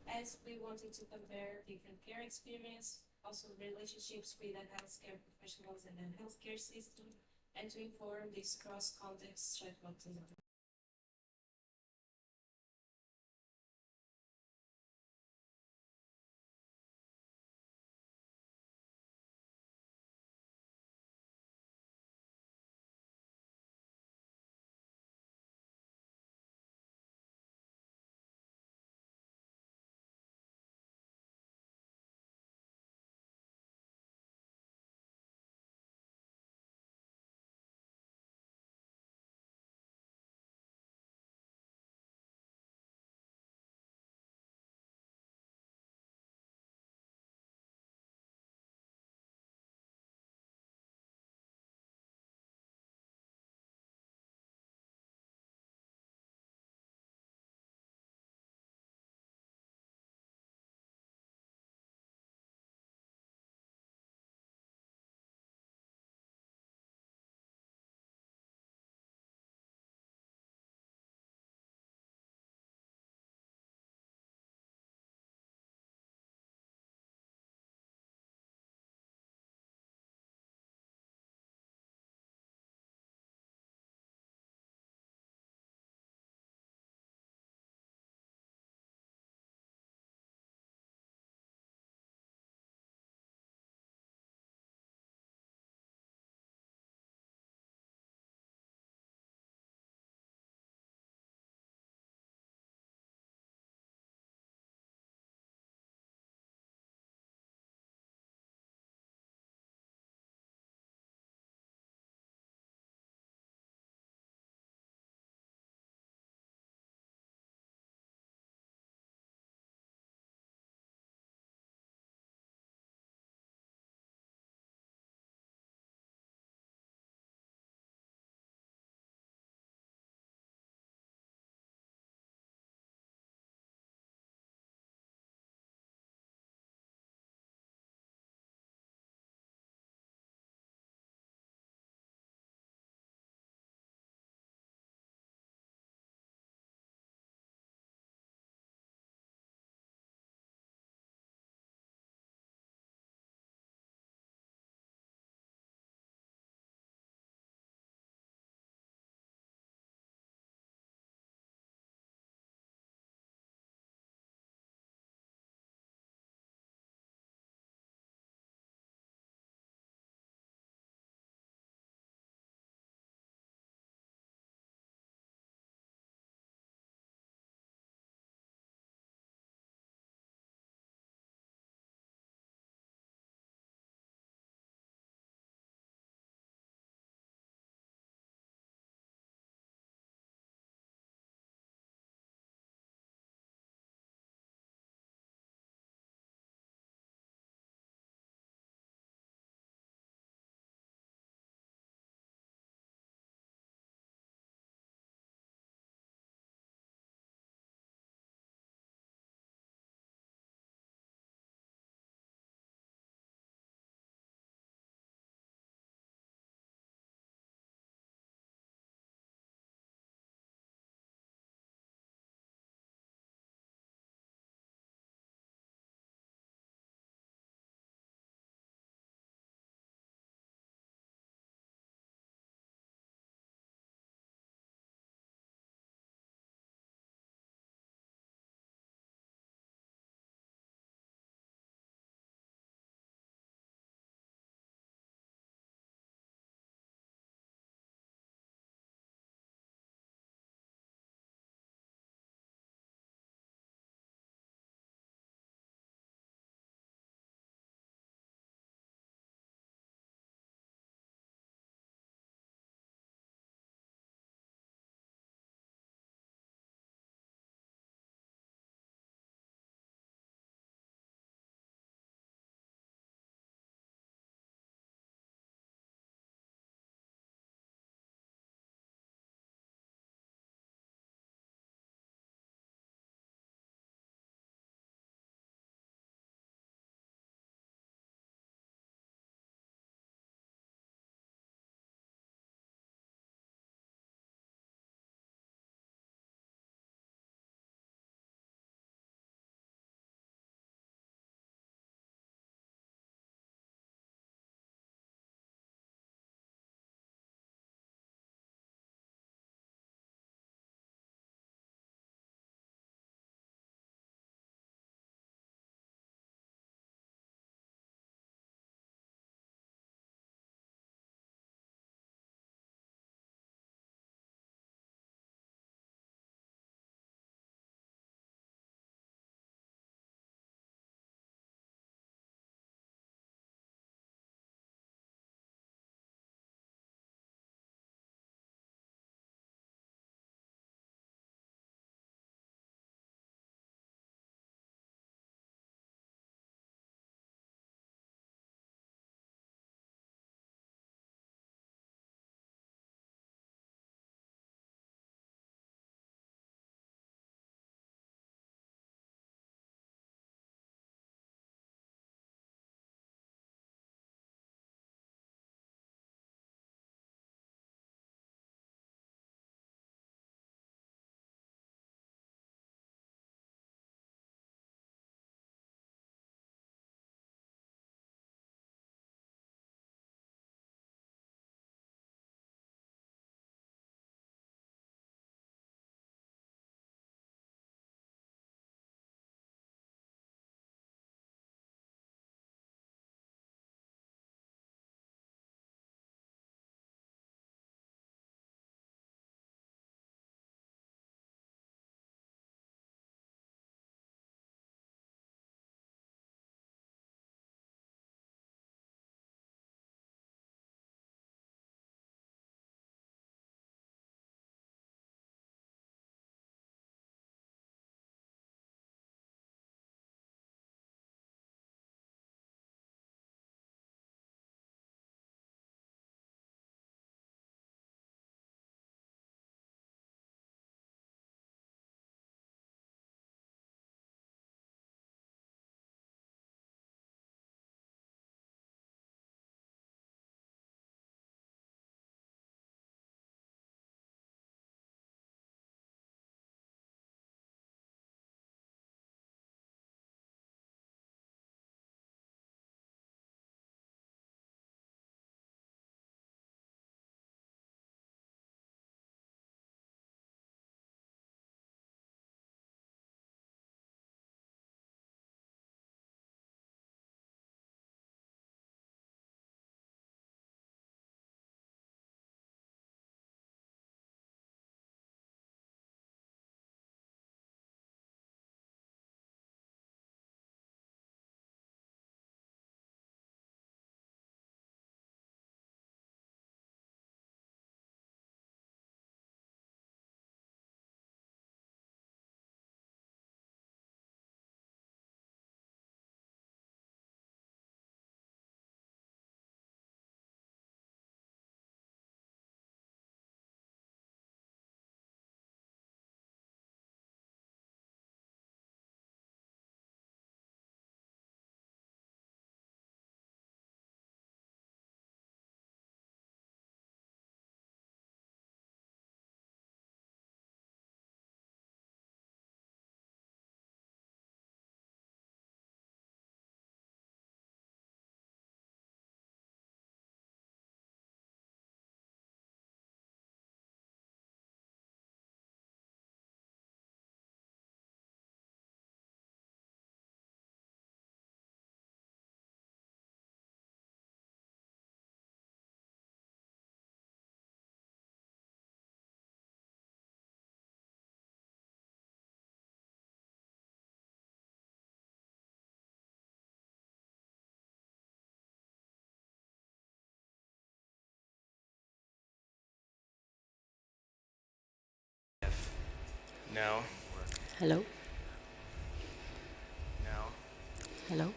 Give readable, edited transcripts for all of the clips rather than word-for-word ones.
as we wanted to compare different care experience, also relationships with the healthcare professionals and the healthcare system, and to inform this cross-context chatbot design. No. Hello? No. Hello?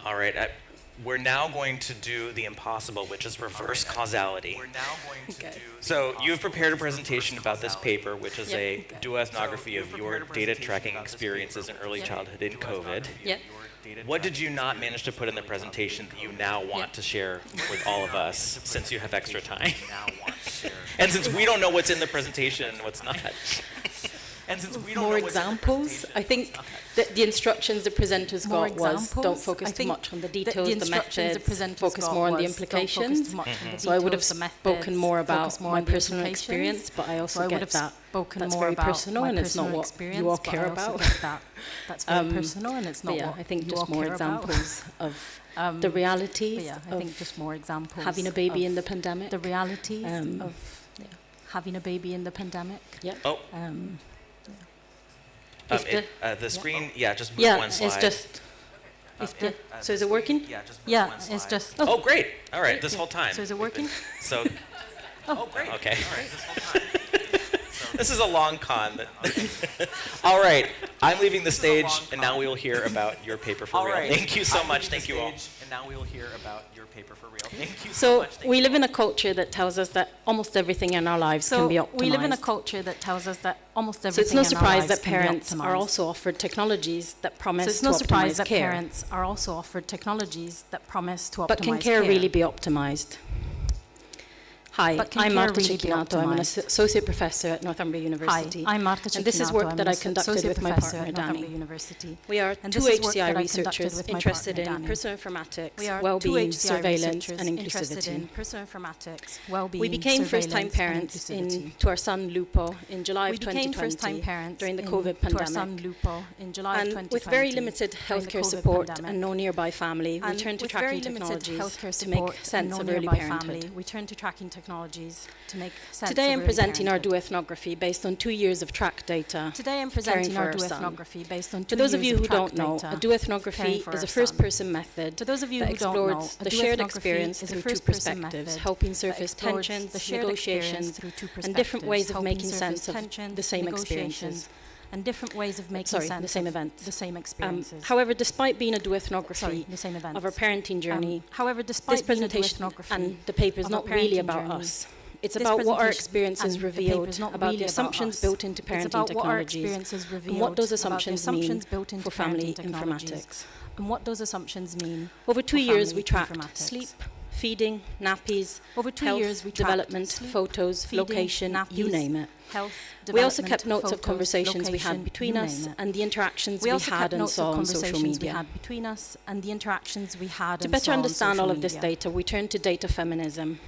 All right. We're now going to do the impossible, which is reverse causality. We're now going to do. So you've prepared a presentation about this paper, which is a duethnography of your data tracking experiences in early childhood in COVID. Yeah. What did you not manage to put in the presentation that you now want to share with all of us, since you have extra time? And since we don't know what's in the presentation and what's not. And since we don't More know what's in the examples. I think that the instructions the presenters got was don't focus too much on the details, the methods, focus more on the implications. So I would have spoken more about my personal experience, but I also get that that's very personal and it's not what you all care about. That's very personal and it's not what I think just more examples of the realities of having a baby in the pandemic. The realities of having a baby in the pandemic. Yeah. Oh. The screen, just move one slide. It's just. So is it working? Yeah, it's just. Oh, great! All right, this whole time. So is it working? So. Oh, great! Okay. All right, this whole time. This is a long con. All right, I'm leaving the stage, and now we will hear about your paper for real. Thank you so much. Thank you all. And now we will hear about your paper for real. Thank you so much. So we live in a culture that tells us that almost everything in our lives can be optimized. We live in a culture that tells us that almost everything So it's no in our surprise lives that can be parents are optimized. also offered technologies that promise So it's to no optimize surprise that care. parents are also offered technologies that promise to optimize But can care really be optimized? Hi, But can I'm care Marta really be Cecchinato. I'm an optimized? associate professor at Northumbria University. Hi, I'm Marta Cecchinato. And this is work I'm that an I conducted associate with my professor partner, at Danny. Northumbria University. We are And two this is work HCI that I researchers conducted with my interested partner, in Danny. personal informatics, We are two well-being, HCI surveillance, researchers and interested in inclusivity. personal informatics, well-being, We became first-time surveillance, and parents inclusivity. to our son Lupo in July We of became 2020 first-time parents during the in- COVID to our son pandemic. Lupo in July of And 2020. with very limited during the healthcare COVID support pandemic. and no nearby family, we And turned to with very tracking limited technologies healthcare to support make and sense no of early nearby parenthood. family, we turned to tracking technologies to make sense Today of I'm early presenting our parenthood. duethnography based on 2 years of track data. Today I'm caring presenting for our our son. duethnography based on 2 For those of years you who track don't know, data a duethnography caring for is a our son. first-person method To those of you that who don't know, explores a the shared duethnography experience is a through two first-person perspectives, method helping that surface explores tensions, the shared negotiations, experience through two and different ways of perspectives, making helping sense of surface tensions, the same negotiations, experiences. and different ways of making Sorry, sense the same of events. the same experiences. However, despite being a duethnography the same events. of our parenting journey, However, despite this being a presentation duethnography and the paper is of our not really parenting about journey, us. It's this about what our presentation experiences and the paper revealed is not about really the about assumptions us. built into It's parenting about what our technologies experiences and revealed what those about the assumptions assumptions mean built into for family parenting technologies. informatics. And what those assumptions mean Over 2 for years, family we tracked informatics. sleep, feeding, nappies, Over 2 health, years, we tracked development, sleep, photos, feeding, location, you nappies, name it. health, We also development, kept notes of photos, conversations we location, had between you us name it. and the interactions We we also had kept and notes of saw on social conversations we media. had between us and the interactions we had To and better saw on understand all social of this media. data, we turned to data feminism.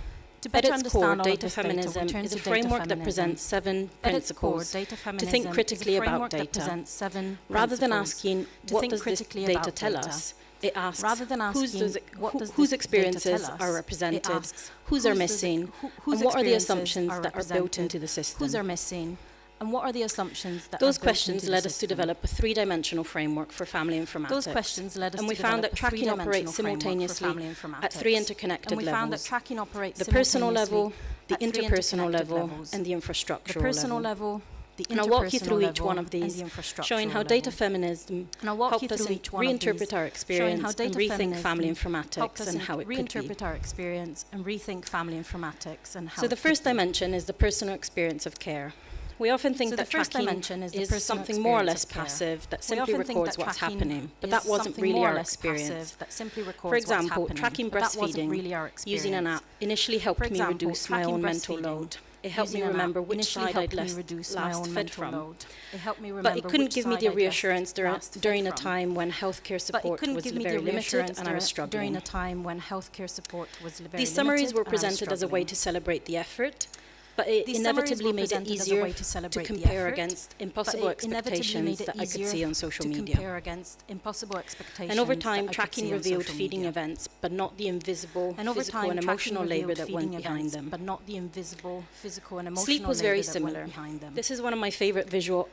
To At better its core, understand all of data this data, we feminism turn is to a data framework that feminism. presents 7 At its core, principles data to feminism think is a critically about framework that data. presents 7 Rather than principles asking, to what think does this critically data about tell data. us? It asks, Rather than asking, what does whose this experiences data tell us? are represented, It asks, whose are whose missing, whose and what are the experiences assumptions are that are built represented, into the system? Whose are missing, and what are the assumptions that Those are built questions into the led us to system? develop a 3-dimensional framework for family informatics. Those questions led us and to we found develop that a tracking operates three-dimensional framework for simultaneously family at informatics. 3 interconnected And we found that levels: tracking operates the personal simultaneously level, the at 3 interpersonal interconnected level, levels. and the infrastructural The personal level. level, the And I'll walk you interpersonal through each level, one of and these, the infrastructural showing how level. data feminism And I'll walk you helped us through each one of reinterpret these, our showing experience how and data rethink feminism family helped informatics us and how it could be. reinterpret our experience and rethink family informatics and how So it the could first be. dimension is the personal experience of care. We often think So that the first tracking dimension is the is personal something more or experience less of care. passive that We simply often think records that what's tracking happening, but is that wasn't something really more or our less experience. passive that simply records For example, what's happening, tracking but that wasn't breastfeeding really our using an experience. app initially helped For me example, reduce my tracking own mental breastfeeding load. It helped me using an remember app which initially side I'd helped me reduce my last own fed mental from. load. It helped me But remember it couldn't which give me side the I'd reassurance last fed during a from. time when healthcare But it support couldn't was give me the very limited reassurance and I was during struggling. a time when healthcare support was very limited. These summaries were and I was presented as a way struggling. to celebrate the effort, but it These inevitably summaries were made it presented as a easier way to celebrate the compare effort, against but impossible it inevitably expectations made it that I could easier see on social to media. compare against impossible expectations And over that time, I could tracking see on revealed social feeding media. events, but not the invisible And over physical time, and emotional tracking labor revealed that went feeding behind events, them. but not the invisible physical and emotional Sleep was labor very that similar. went behind them. This is one of my favorite visual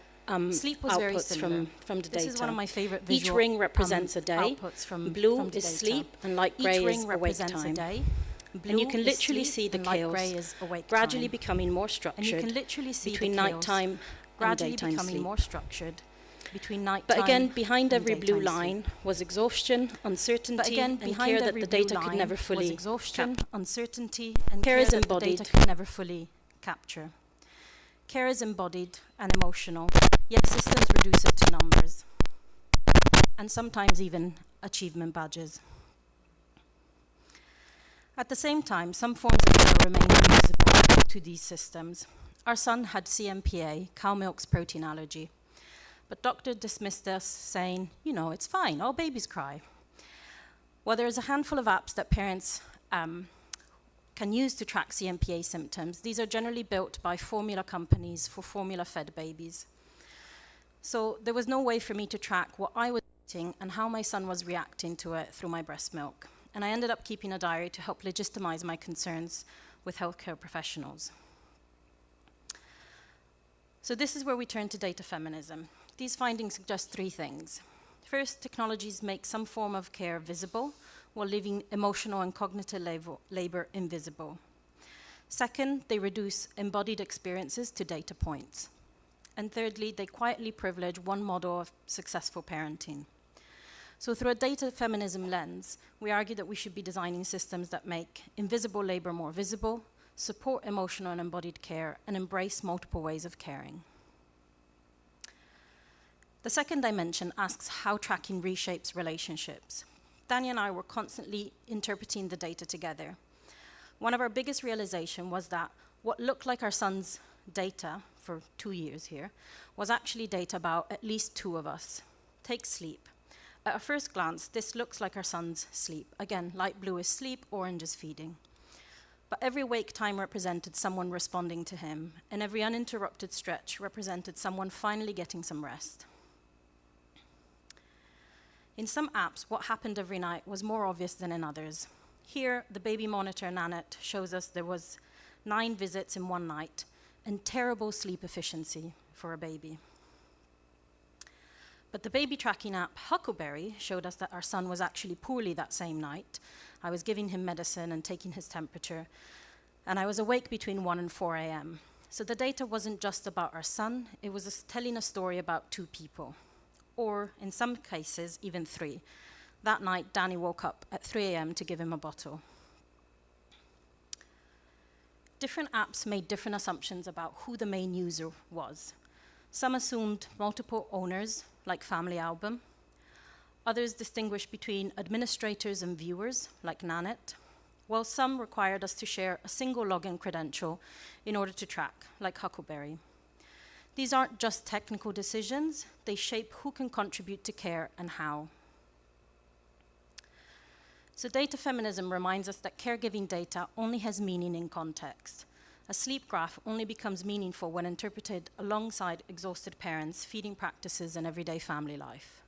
Sleep was very outputs similar. from the This data. is one of my favorite Each visual ring represents a day. outputs from Blue the is data. sleep, and light Each grey ring is awake represents time. a day. And you can literally see the chaos gradually becoming more structured between nighttime and daytime sleep. But again, behind every blue line was exhaustion, uncertainty, and care that the data could never fully capture. Care is embodied. Care is embodied and emotional, yet systems reduce it to numbers, and sometimes even achievement badges. At the same time, some forms of care remain invisible to these systems. Our son had CMPA, cow milk's protein allergy. But doctor dismissed us, saying, you know, it's fine, all babies cry. Well, there's a handful of apps that parents can use to track CMPA symptoms. These are generally built by formula companies for formula-fed babies. So there was no way for me to track what I was eating and how my son was reacting to it through my breast milk. And I ended up keeping a diary to help legitimize my concerns with healthcare professionals. So this is where we turn to data feminism. These findings suggest three things. First, technologies make some form of care visible, while leaving emotional and cognitive labor invisible. Second, they reduce embodied experiences to data points. And thirdly, they quietly privilege one model of successful parenting. So through a data feminism lens, we argue that we should be designing systems that make invisible labor more visible, support emotional and embodied care, and embrace multiple ways of caring. The second dimension asks how tracking reshapes relationships. Danny and I were constantly interpreting the data together. One of our biggest realizations was that what looked like our son's data for 2 years here was actually data about at least two of us. Take sleep. At a first glance, this looks like our son's sleep. Again, light blue is sleep, orange is feeding. But every wake time represented someone responding to him, and every uninterrupted stretch represented someone finally getting some rest. In some apps, what happened every night was more obvious than in others. Here, the baby monitor Nanette shows us there was 9 visits in one night and terrible sleep efficiency for a baby. But the baby tracking app Huckleberry showed us that our son was actually poorly that same night. I was giving him medicine and taking his temperature, and I was awake between 1 and 4 a.m. So the data wasn't just about our son, it was telling a story about 2 people. Or, in some cases, even 3. That night, Danny woke up at 3 a.m. to give him a bottle. Different apps made different assumptions about who the main user was. Some assumed multiple owners, like Family Album. Others distinguished between administrators and viewers, like Nanette, while some required us to share a single login credential in order to track, like Huckleberry. These aren't just technical decisions, they shape who can contribute to care and how. So data feminism reminds us that caregiving data only has meaning in context. A sleep graph only becomes meaningful when interpreted alongside exhausted parents, feeding practices, and everyday family life.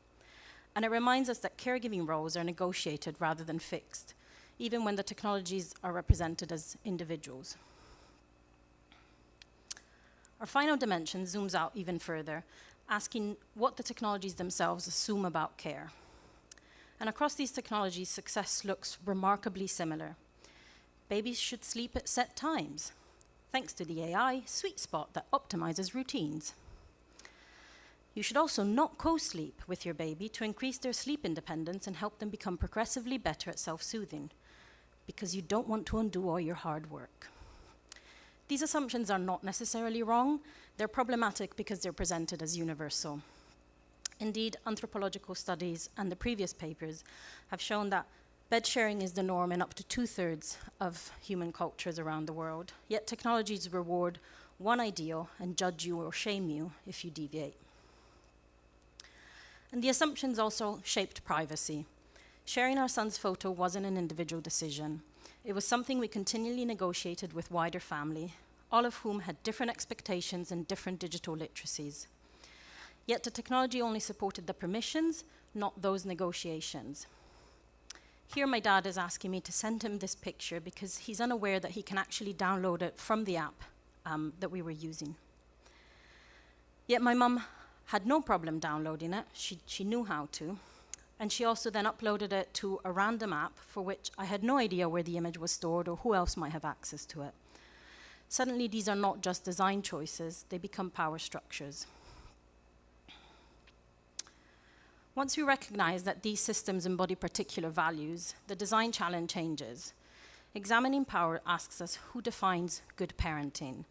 And it reminds us that caregiving roles are negotiated rather than fixed, even when the technologies are represented as individuals. Our final dimension zooms out even further, asking what the technologies themselves assume about care. And across these technologies, success looks remarkably similar. Babies should sleep at set times, thanks to the AI sweet spot that optimizes routines. You should also not co-sleep with your baby to increase their sleep independence and help them become progressively better at self-soothing, because you don't want to undo all your hard work. These assumptions are not necessarily wrong, they're problematic because they're presented as universal. Indeed, anthropological studies and the previous papers have shown that bed sharing is the norm in up to 2/3 of human cultures around the world, yet technologies reward one ideal and judge you or shame you if you deviate. And the assumptions also shaped privacy. Sharing our son's photo wasn't an individual decision. It was something we continually negotiated with wider family, all of whom had different expectations and different digital literacies. Yet the technology only supported the permissions, not those negotiations. Here my dad is asking me to send him this picture because he's unaware that he can actually download it from the app that we were using. Yet my mum had no problem downloading it. She knew how to. And she also then uploaded it to a random app for which I had no idea where the image was stored or who else might have access to it. Suddenly, these are not just design choices, they become power structures. Once we recognize that these systems embody particular values, the design challenge changes. Examining power asks us who defines good parenting,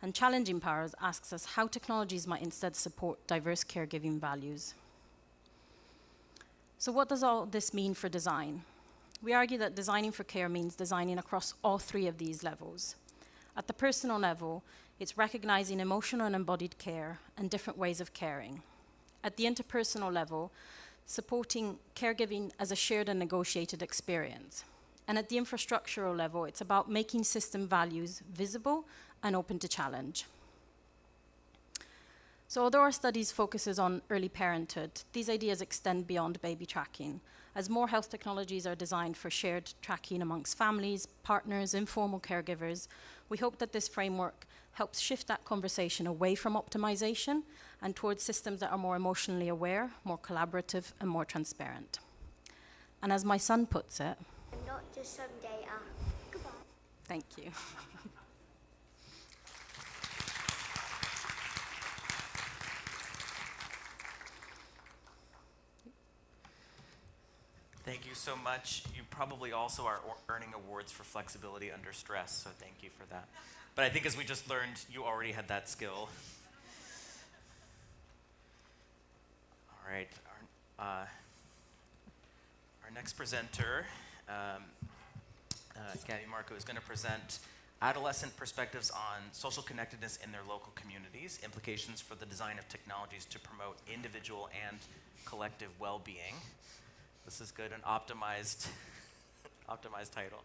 and challenging powers asks us how technologies might instead support diverse caregiving values. So what does all this mean for design? We argue that designing for care means designing across all three of these levels. At the personal level, it's recognizing emotional and embodied care and different ways of caring. At the interpersonal level, supporting caregiving as a shared and negotiated experience. And at the infrastructural level, it's about making system values visible and open to challenge. So although our studies focuses on early parenthood, these ideas extend beyond baby tracking. As more health technologies are designed for shared tracking amongst families, partners, informal caregivers, we hope that this framework helps shift that conversation away from optimization and towards systems that are more emotionally aware, more collaborative, and more transparent. And as my son puts it, and not just someday, goodbye. Thank you. Thank you so much. You probably also are earning awards for flexibility under stress, so thank you for that. But I think as we just learned, you already had that skill. All right, our next presenter, Gabby Marco, is going to present adolescent perspectives on social connectedness in their local communities, implications for the design of technologies to promote individual and collective well-being. This is good, an optimized title.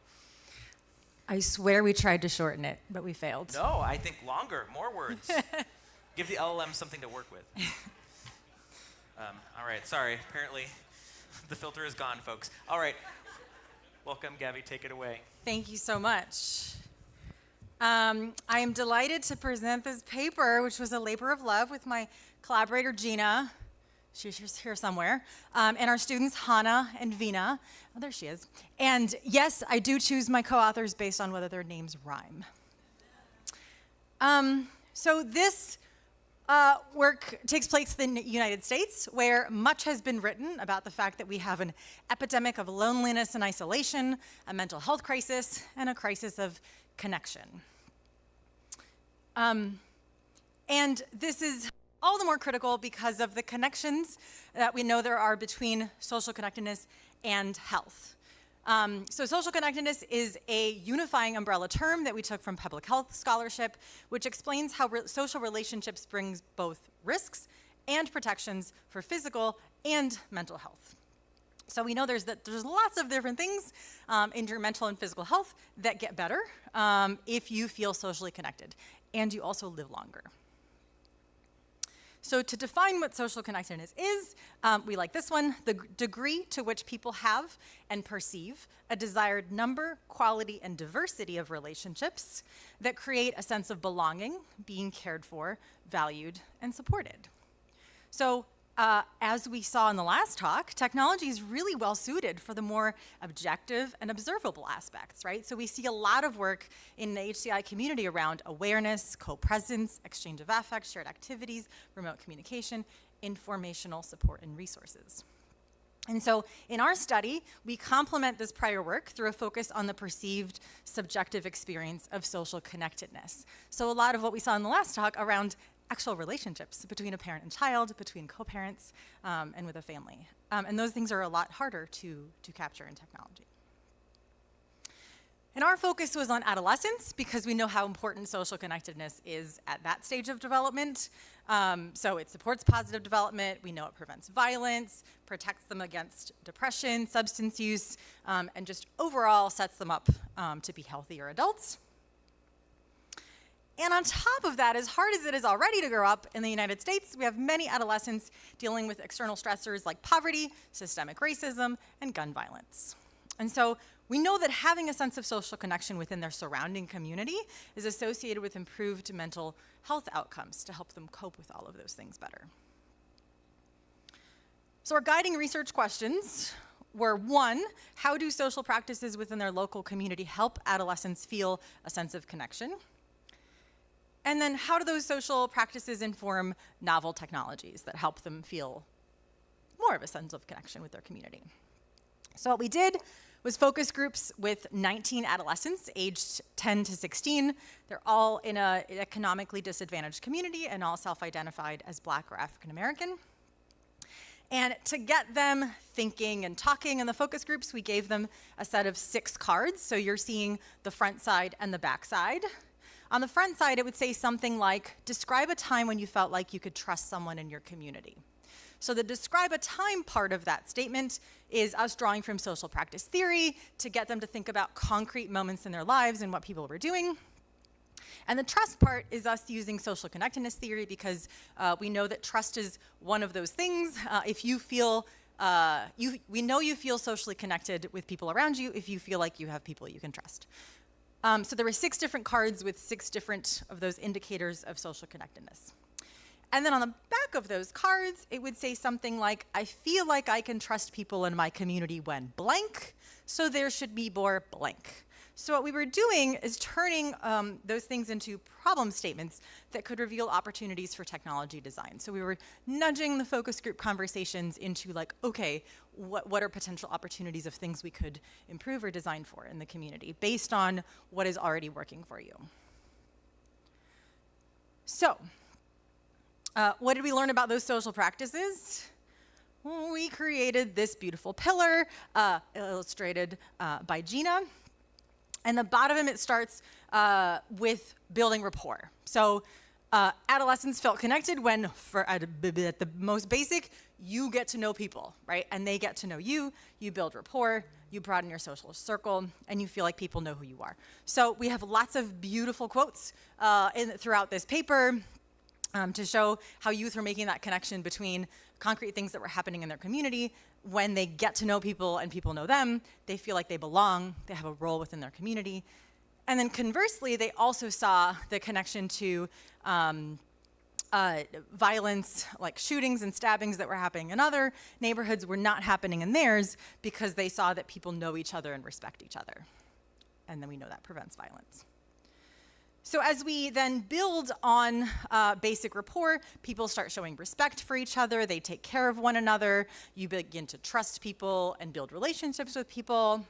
I swear we tried to shorten it, but we failed. No, I think longer, more words. Give the LLM something to work with. All right, sorry, apparently the filter is gone, folks. All right, welcome, Gabby, take it away. Thank you so much. I am delighted to present this paper, which was a labor of love with my collaborator, Gina. She's here somewhere. And our students, Hannah and Vina. Oh, there she is. And yes, I do choose my co-authors based on whether their names rhyme. So this work takes place in the United States, where much has been written about the fact that we have an epidemic of loneliness and isolation, a mental health crisis, and a crisis of connection. And this is all the more critical because of the connections that we know there are between social connectedness and health. So social connectedness is a unifying umbrella term that we took from public health scholarship, which explains how social relationships brings both risks and protections for physical and mental health. So we know there's lots of different things in your mental and physical health that get better if you feel socially connected, and you also live longer. So to define what social connectedness is, we like this one: the degree to which people have and perceive a desired number, quality, and diversity of relationships that create a sense of belonging, being cared for, valued, and supported. So as we saw in the last talk, technology is really well suited for the more objective and observable aspects, right? So we see a lot of work in the HCI community around awareness, co-presence, exchange of affect, shared activities, remote communication, informational support, and resources. And so in our study, we complement this prior work through a focus on the perceived subjective experience of social connectedness. So a lot of what we saw in the last talk around actual relationships between a parent and child, between co-parents, and with a family. And those things are a lot harder to capture in technology. And our focus was on adolescence because we know how important social connectedness is at that stage of development. So it supports positive development. We know it prevents violence, protects them against depression, substance use, and just overall sets them up to be healthier adults. And on top of that, as hard as it is already to grow up in the United States, we have many adolescents dealing with external stressors like poverty, systemic racism, and gun violence. And so we know that having a sense of social connection within their surrounding community is associated with improved mental health outcomes to help them cope with all of those things better. So our guiding research questions were, 1, how do social practices within their local community help adolescents feel a sense of connection? And then how do those social practices inform novel technologies that help them feel more of a sense of connection with their community? So what we did was focus groups with 19 adolescents aged 10 to 16. They're all in an economically disadvantaged community and all self-identified as Black or African American. And to get them thinking and talking in the focus groups, we gave them a set of 6 cards. So you're seeing the front side and the back side. On the front side, it would say something like, describe a time when you felt like you could trust someone in your community. So the describe a time part of that statement is us drawing from social practice theory to get them to think about concrete moments in their lives and what people were doing. And the trust part is us using social connectedness theory because we know that trust is one of those things. If you feel, we know you feel socially connected with people around you if you feel like you have people you can trust. So there were 6 different cards with 6 different of those indicators of social connectedness. And then on the back of those cards, it would say something like, I feel like I can trust people in my community when blank, so there should be more blank. So what we were doing is turning those things into problem statements that could reveal opportunities for technology design. So we were nudging the focus group conversations into like, okay, what are potential opportunities of things we could improve or design for in the community based on what is already working for you. So, what did we learn about those social practices? Well, we created this beautiful pillar illustrated by Gina. And the bottom of it starts with building rapport. So adolescents felt connected when, at the most basic, you get to know people, right? And they get to know you, you build rapport, you broaden your social circle, and you feel like people know who you are. So we have lots of beautiful quotes throughout this paper to show how youth were making that connection between concrete things that were happening in their community. When they get to know people and people know them, they feel like they belong, they have a role within their community. And then conversely, they also saw the connection to violence, like shootings and stabbings that were happening in other neighborhoods were not happening in theirs because they saw that people know each other and respect each other. And then we know that prevents violence. So as we then build on basic rapport, people start showing respect for each other, they take care of one another, you begin to trust people and build relationships with people.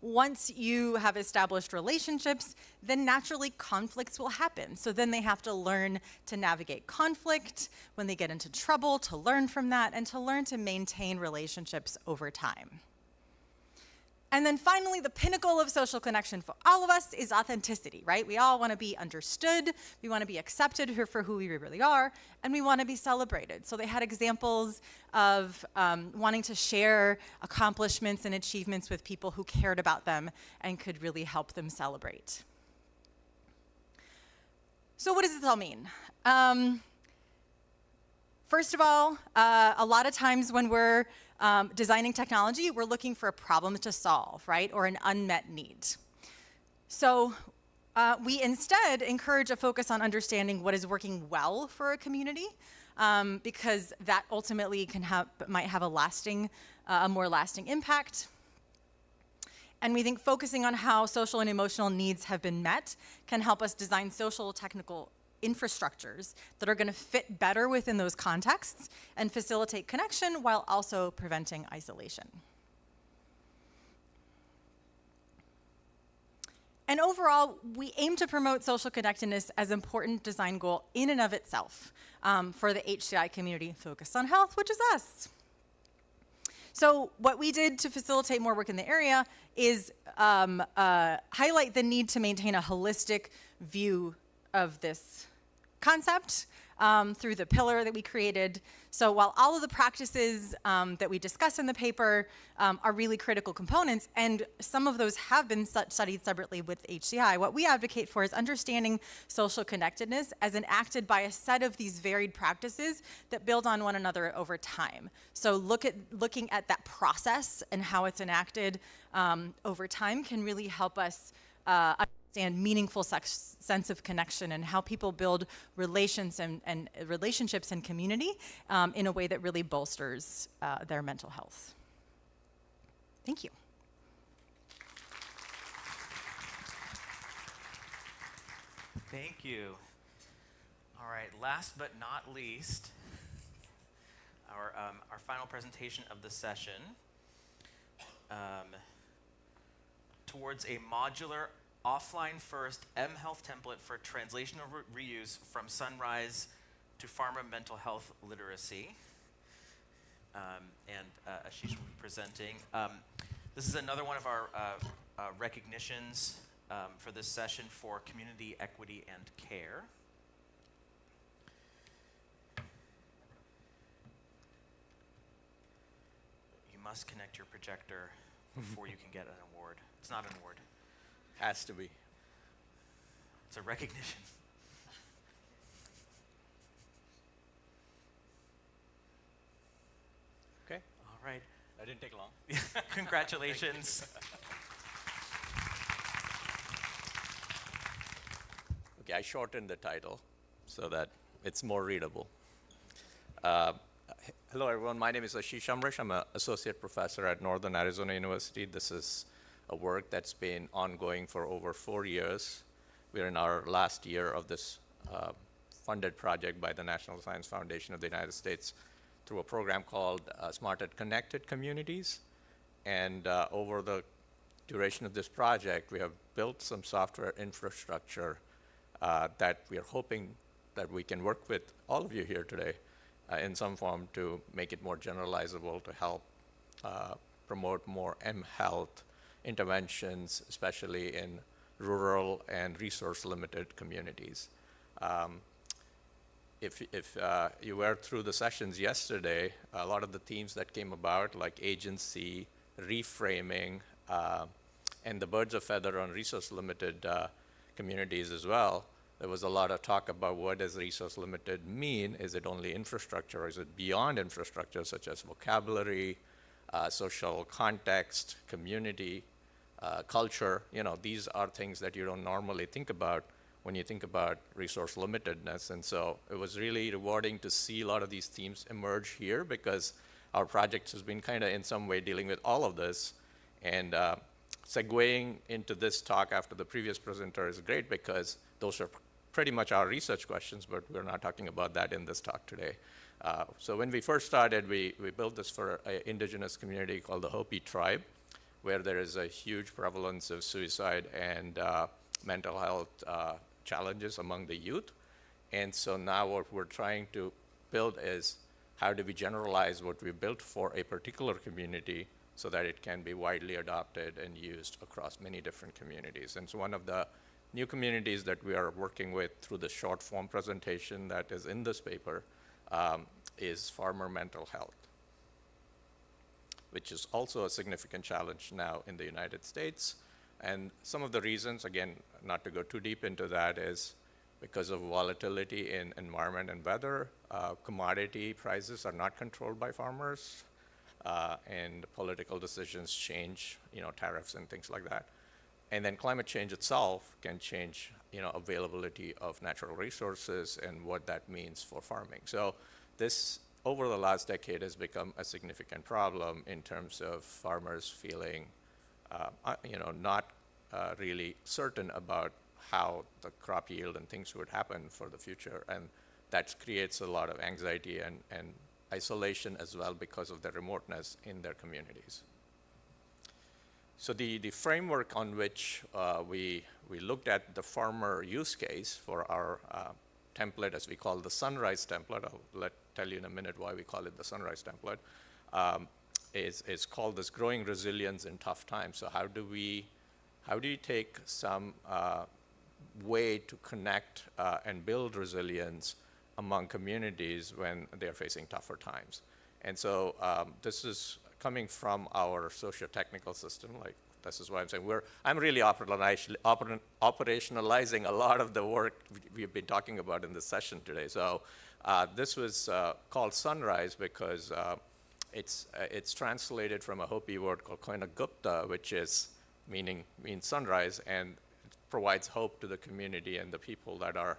Once you have established relationships, then naturally conflicts will happen. So then they have to learn to navigate conflict when they get into trouble, to learn from that, and to learn to maintain relationships over time. And then finally, the pinnacle of social connection for all of us is authenticity, right? We all want to be understood, we want to be accepted for who we really are, and we want to be celebrated. So they had examples of wanting to share accomplishments and achievements with people who cared about them and could really help them celebrate. So what does this all mean? First of all, a lot of times when we're designing technology, we're looking for a problem to solve, right? Or an unmet need. So we instead encourage a focus on understanding what is working well for a community, because that ultimately might have a more lasting impact. And we think focusing on how social and emotional needs have been met can help us design social technical infrastructures that are going to fit better within those contexts and facilitate connection while also preventing isolation. And overall, we aim to promote social connectedness as an important design goal in and of itself for the HCI community focused on health, which is us. So what we did to facilitate more work in the area is highlight the need to maintain a holistic view of this concept through the pillar that we created. So while all of the practices that we discuss in the paper are really critical components, and some of those have been studied separately with HCI, what we advocate for is understanding social connectedness as enacted by a set of these varied practices that build on one another over time. So looking at that process and how it's enacted over time can really help us understand understand meaningful sense of connection and how people build relations and relationships and community in a way that really bolsters their mental health. Thank you. Thank you. All right, last but not least, our final presentation of the session, towards a modular offline-first mHealth template for translational reuse from Sunrise to Pharma mental health literacy. And Ashish will be presenting. This is another one of our recognitions for this session for community equity and care. You must connect your projector before you can get an award. It's not an award. Has to be. It's a recognition. Okay. All right. That didn't take long. Congratulations. Okay, I shortened the title so that it's more readable. Hello, everyone. My name is Ashish Amrish. I'm an associate professor at Northern Arizona University. This is a work that's been ongoing for over 4 years. We're in our last year of this funded project by the National Science Foundation of the United States through a program called Smarter Connected Communities. And over the duration of this project, we have built some software infrastructure that we are hoping that we can work with all of you here today in some form to make it more generalizable, to help promote more mHealth interventions, especially in rural and resource-limited communities. If you were through the sessions yesterday, a lot of the themes that came about, like agency, reframing, and the birds of feather on resource-limited communities as well, there was a lot of talk about what does resource-limited mean? Is it only infrastructure, or is it beyond infrastructure, such as vocabulary, social context, community, culture? You know, these are things that you don't normally think about when you think about resource limitedness. And so it was really rewarding to see a lot of these themes emerge here, because our project has been kind of in some way dealing with all of this. And segueing into this talk after the previous presenter is great, because those are pretty much our research questions, but we're not talking about that in this talk today. So when we first started, we built this for an indigenous community called the Hopi tribe, where there is a huge prevalence of suicide and mental health challenges among the youth. And so now what we're trying to build is, how do we generalize what we built for a particular community so that it can be widely adopted and used across many different communities. And so one of the new communities that we are working with through the short form presentation that is in this paper is farmer mental health, which is also a significant challenge now in the United States. And some of the reasons, again, not to go too deep into that, is because of volatility in environment and weather. Commodity prices are not controlled by farmers, and political decisions change, tariffs and things like that. And then climate change itself can change, availability of natural resources and what that means for farming. So this, over the last decade, has become a significant problem in terms of farmers feeling, not really certain about how the crop yield and things would happen for the future. And that creates a lot of anxiety and isolation as well, because of the remoteness in their communities. So the framework on which we looked at the farmer use case for our template, as we call the Sunrise template, I'll tell you in a minute why we call it the Sunrise template, is called this growing resilience in tough times. So how do you take some way to connect and build resilience among communities when they're facing tougher times? And so this is coming from our socio-technical system. Like, this is why I'm saying I'm really operationalizing a lot of the work we've been talking about in this session today. So this was called Sunrise because it's translated from a Hopi word called Koina Gupta, which means sunrise, and provides hope to the community and the people that are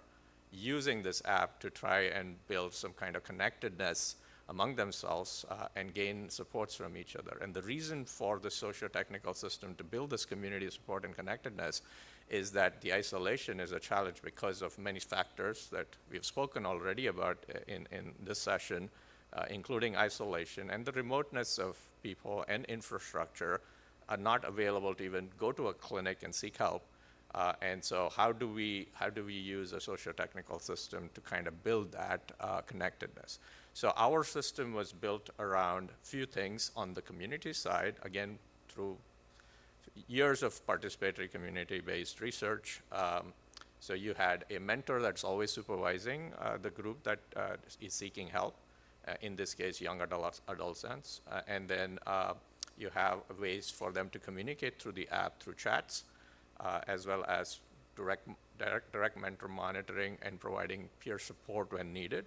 using this app to try and build some kind of connectedness among themselves and gain supports from each other. And the reason for the socio-technical system to build this community support and connectedness is that the isolation is a challenge because of many factors that we've spoken already about in this session, including isolation and the remoteness of people and infrastructure are not available to even go to a clinic and seek help. And so how do we use a socio-technical system to kind of build that connectedness? So our system was built around a few things on the community side, again, through years of participatory community-based research. So you had a mentor that's always supervising the group that is seeking help, in this case, young adolescents. And then you have ways for them to communicate through the app, through chats, as well as direct mentor monitoring and providing peer support when needed.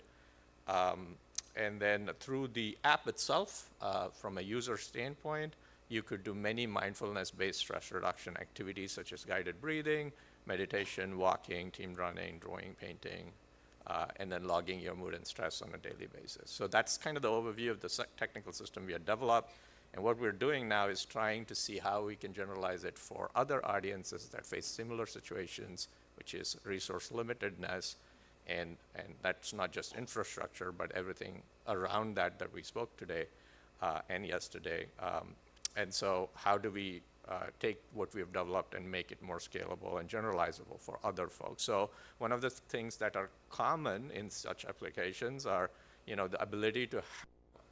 And then through the app itself, from a user standpoint, you could do many mindfulness-based stress reduction activities such as guided breathing, meditation, walking, team running, drawing, painting, and then logging your mood and stress on a daily basis. So that's kind of the overview of the technical system we had developed. And what we're doing now is trying to see how we can generalize it for other audiences that face similar situations, which is resource limitedness. And that's not just infrastructure, but everything around that we spoke today and yesterday. And so how do we take what we've developed and make it more scalable and generalizable for other folks? So one of the things that are common in such applications are, the ability to have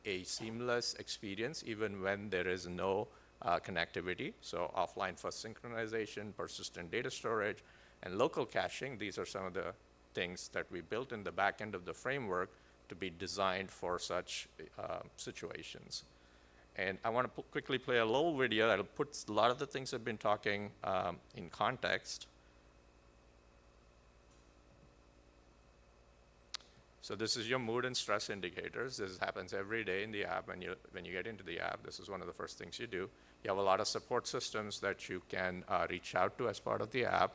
a seamless experience even when there is no connectivity. So offline first synchronization, persistent data storage, and local caching. These are some of the things that we built in the back end of the framework to be designed for such situations. And I want to quickly play a little video that'll put a lot of the things I've been talking in context. So this is your mood and stress indicators. This happens every day in the app. When you get into the app, this is one of the first things you do. You have a lot of support systems that you can reach out to as part of the app.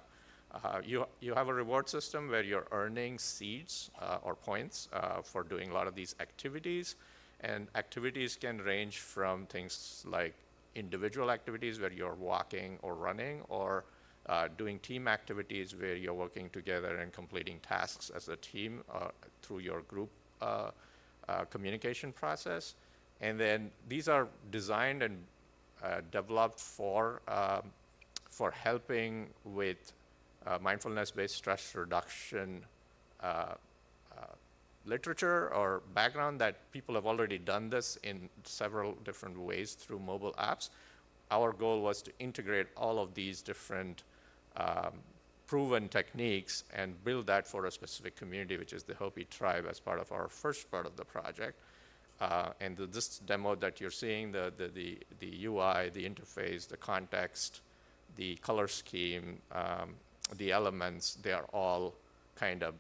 You have a reward system where you're earning seeds or points for doing a lot of these activities. And activities can range from things like individual activities where you're walking or running, or doing team activities where you're working together and completing tasks as a team through your group communication process. And then these are designed and developed for helping with mindfulness-based stress reduction literature or background, that people have already done this in several different ways through mobile apps. Our goal was to integrate all of these different proven techniques and build that for a specific community, which is the Hopi tribe, as part of our first part of the project. And this demo that you're seeing, the UI, the interface, the context, the color scheme, the elements, they are all kind of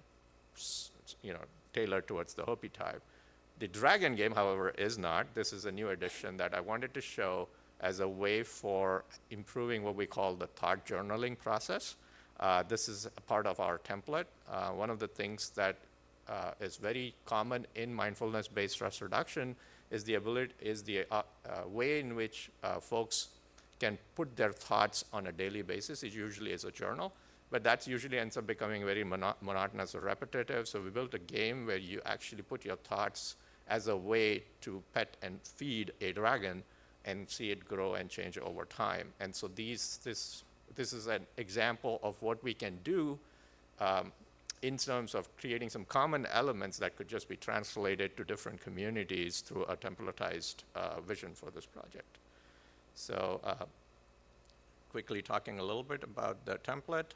tailored towards the Hopi type. The dragon game, however, is not. This is a new addition that I wanted to show as a way for improving what we call the thought journaling process. This is a part of our template. One of the things that is very common in mindfulness-based stress reduction is the way in which folks can put their thoughts on a daily basis. It usually is a journal, but that usually ends up becoming very monotonous or repetitive. So we built a game where you actually put your thoughts as a way to pet and feed a dragon and see it grow and change over time. And so this is an example of what we can do in terms of creating some common elements that could just be translated to different communities through a templatized vision for this project. So quickly talking a little bit about the template.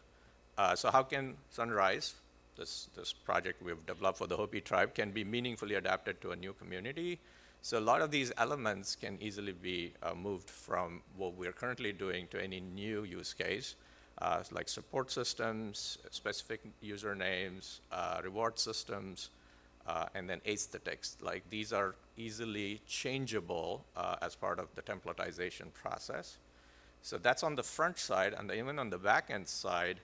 So how can Sunrise, this project we've developed for the Hopi tribe, can be meaningfully adapted to a new community? So a lot of these elements can easily be moved from what we're currently doing to any new use case, like support systems, specific usernames, reward systems, and then aesthetics. Like these are easily changeable as part of the templatization process. So that's on the front side, and even on the back end side,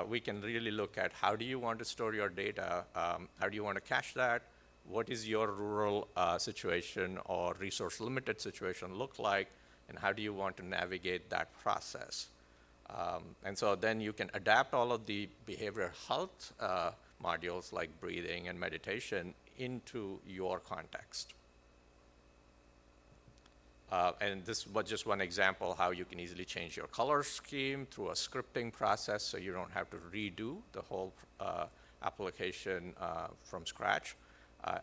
we can really look at how do you want to store your data, how do you want to cache that, what is your rural situation or resource limited situation look like, and how do you want to navigate that process. And so then you can adapt all of the behavioral health modules like breathing and meditation into your context. And this was just one example how you can easily change your color scheme through a scripting process so you don't have to redo the whole application from scratch.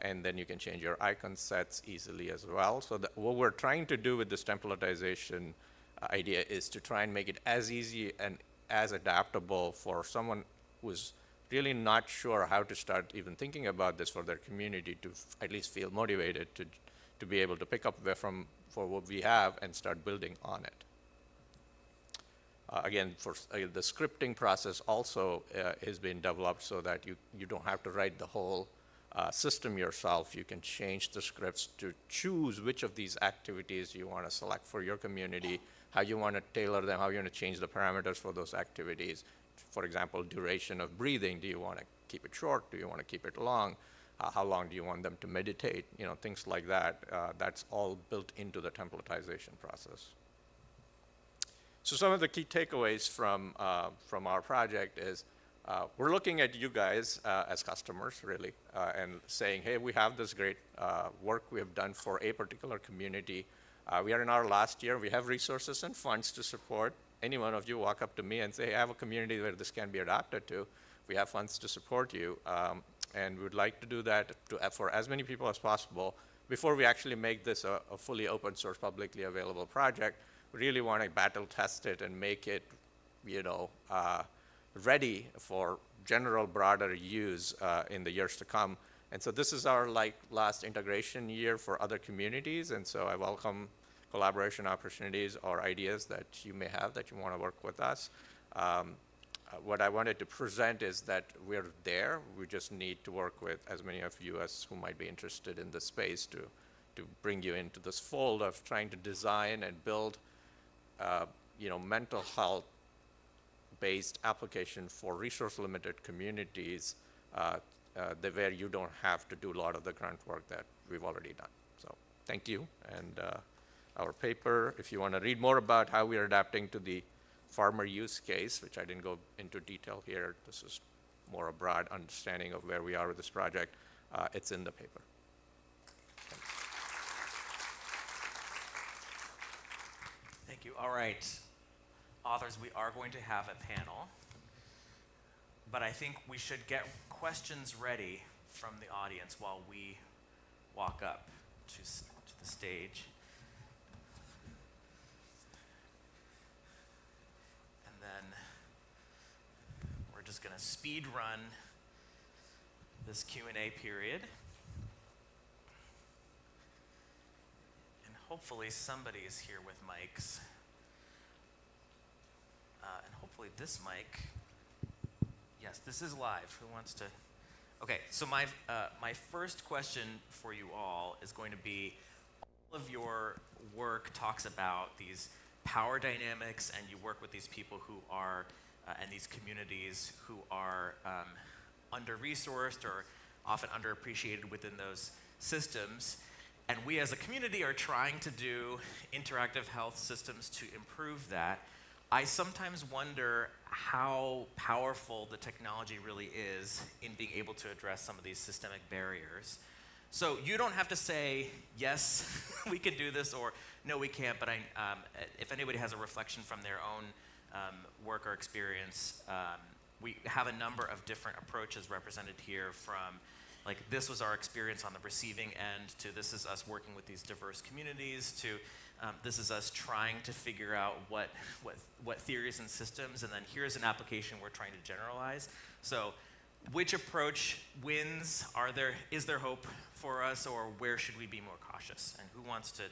And then you can change your icon sets easily as well. So what we're trying to do with this templatization idea is to try and make it as easy and as adaptable for someone who's really not sure how to start even thinking about this for their community to at least feel motivated to be able to pick up for what we have and start building on it. Again, for the scripting process also has been developed so that you don't have to write the whole system yourself. You can change the scripts to choose which of these activities you want to select for your community, how you want to tailor them, how you want to change the parameters for those activities. For example, duration of breathing, do you want to keep it short? Do you want to keep it long? How long do you want them to meditate? You know, things like that. That's all built into the templatization process. So some of the key takeaways from our project is we're looking at you guys as customers, really, and saying, hey, we have this great work we have done for a particular community. We are in our last year. We have resources and funds to support. Any one of you walk up to me and say, hey, I have a community where this can be adapted to. We have funds to support you. And we would like to do that for as many people as possible. Before we actually make this a fully open source, publicly available project, we really want to battle test it and make it, ready for general broader use in the years to come. And so this is our last integration year for other communities. And so I welcome collaboration opportunities or ideas that you may have that you want to work with us. What I wanted to present is that we're there. We just need to work with as many of you as who might be interested in this space to bring you into this fold of trying to design and build, mental health based application for resource limited communities where you don't have to do a lot of the grunt work that we've already done. So thank you. And our paper, if you want to read more about how we're adapting to the farmer use case, which I didn't go into detail here. This is more a broad understanding of where we are with this project. It's in the paper. Thanks. Thank you. All right. Authors, we are going to have a panel, but I think we should get questions ready from the audience while we walk up to the stage. Then we're just going to speed run this Q&A period. And hopefully somebody is here with mics. And hopefully this mic, yes, this is live. Who wants to? Okay, so my first question for you all is going to be, all of your work talks about these power dynamics, and you work with these people who are, and these communities who are under-resourced or often underappreciated within those systems. And we as a community are trying to do interactive health systems to improve that. I sometimes wonder how powerful the technology really is in being able to address some of these systemic barriers. So you don't have to say, yes, we can do this, or no, we can't, but if anybody has a reflection from their own work or experience, we have a number of different approaches represented here, from this was our experience on the receiving end, to this is us working with these diverse communities, to this is us trying to figure out what theories and systems, and then here's an application we're trying to generalize. So which approach wins? Is there hope for us, or where should we be more cautious? And who wants to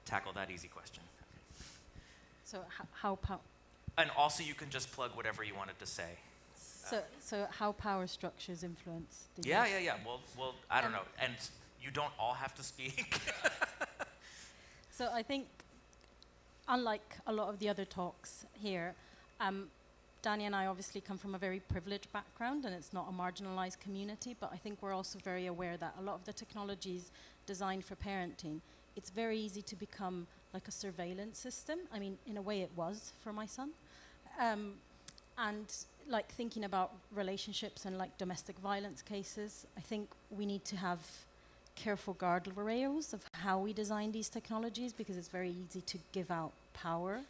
tackle that easy question? So how and also you can just plug whatever you wanted to say. So how power structures influence the Yeah. Well, I don't know. And you don't all have to speak. So I think unlike a lot of the other talks here, Danny and I obviously come from a very privileged background, and it's not a marginalized community, but I think we're also very aware that a lot of the technologies designed for parenting, it's very easy to become like a surveillance system. I mean, in a way it was for my son. And like thinking about relationships and like domestic violence cases, I think we need to have careful guardrails of how we design these technologies, because it's very easy to give out power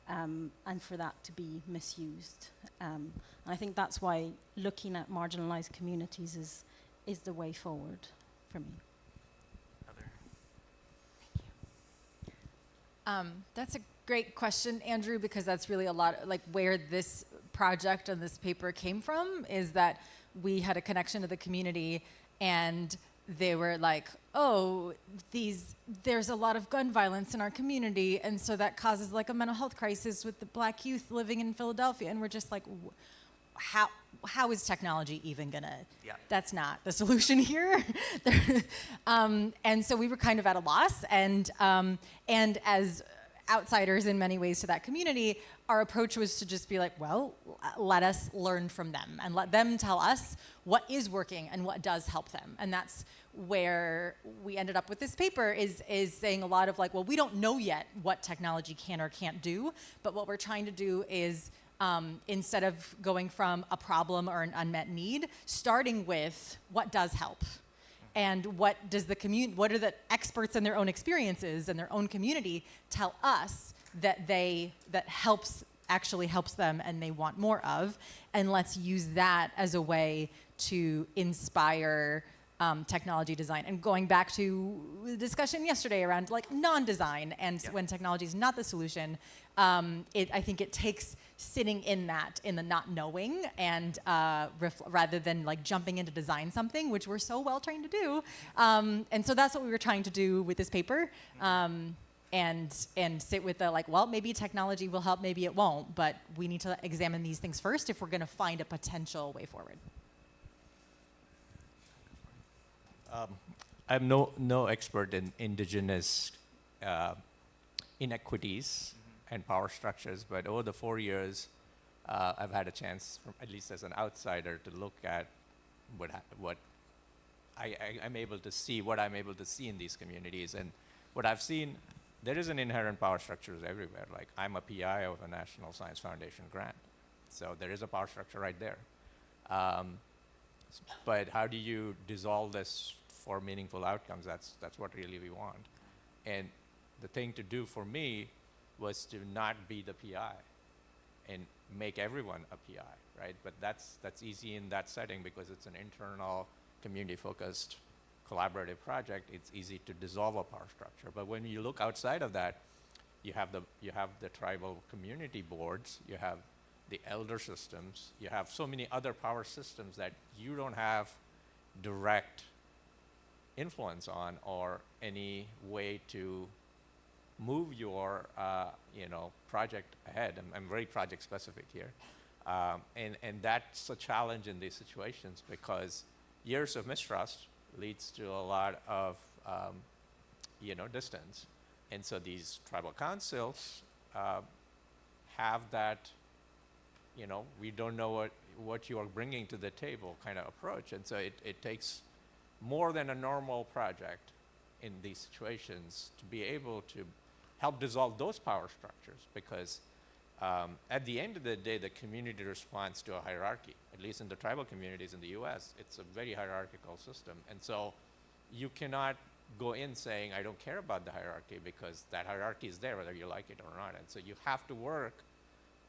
and for that to be misused. And I think that's why looking at marginalized communities is the way forward for me. That's a great question, Andrew, because that's really a lot, like where this project and this paper came from, is that we had a connection to the community, and they were like, oh, there's a lot of gun violence in our community, and so that causes like a mental health crisis with the Black youth living in Philadelphia, and we're just like, how is technology even gonna, that's not the solution here. And so we were kind of at a loss, and as outsiders in many ways to that community, our approach was to just be like, well, let us learn from them and let them tell us what is working and what does help them. And that's where we ended up with this paper, is saying a lot of like, well, we don't know yet what technology can or can't do, but what we're trying to do is instead of going from a problem or an unmet need, starting with what does help. And what does what are the experts in their own experiences and their own community tell us that actually helps them and they want more of, and let's use that as a way to inspire technology design. And going back to the discussion yesterday around like non-design and when technology is not the solution, I think it takes sitting in the not knowing, and rather than like jumping in to design something, which we're so well trained to do. And so that's what we were trying to do with this paper, and sit with the like, well, maybe technology will help, maybe it won't, but we need to examine these things first if we're going to find a potential way forward. I'm no expert in indigenous inequities and power structures, but over the 4 years, I've had a chance, at least as an outsider, to look at what I'm able to see, what I'm able to see in these communities. And what I've seen, there is an inherent power structures everywhere. Like, I'm a PI of a National Science Foundation grant, so there is a power structure right there. But how do you dissolve this for meaningful outcomes? That's what really we want. And the thing to do for me was to not be the PI and make everyone a PI, right? But that's easy in that setting because it's an internal, community-focused, collaborative project. It's easy to dissolve a power structure. But when you look outside of that, you have the tribal community boards, you have the elder systems, you have so many other power systems that you don't have direct influence on or any way to move your project ahead. I'm very project specific here. And that's a challenge in these situations because years of mistrust leads to a lot of distance. And so these tribal councils have that, we don't know what you are bringing to the table kind of approach. And so it takes more than a normal project in these situations to be able to help dissolve those power structures, because at the end of the day, the community responds to a hierarchy. At least in the tribal communities in the US, it's a very hierarchical system. And so you cannot go in saying, I don't care about the hierarchy, because that hierarchy is there whether you like it or not. And so you have to work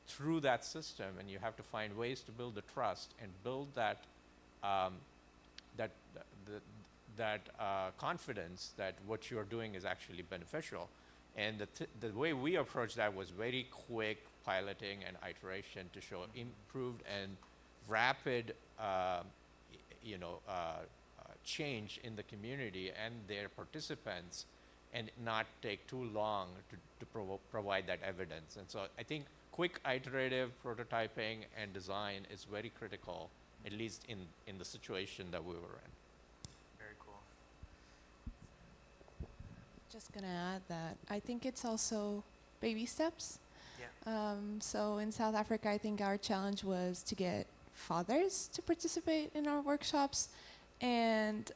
through that system, and you have to find ways to build the trust and build that confidence that what you're doing is actually beneficial. And the way we approached that was very quick piloting and iteration to show improved and rapid change in the community and their participants, and not take too long to provide that evidence. And so I think quick iterative prototyping and design is very critical, at least in the situation that we were in. Very cool. Just going to add that I think it's also baby steps. Yeah. So in South Africa, I think our challenge was to get fathers to participate in our workshops. And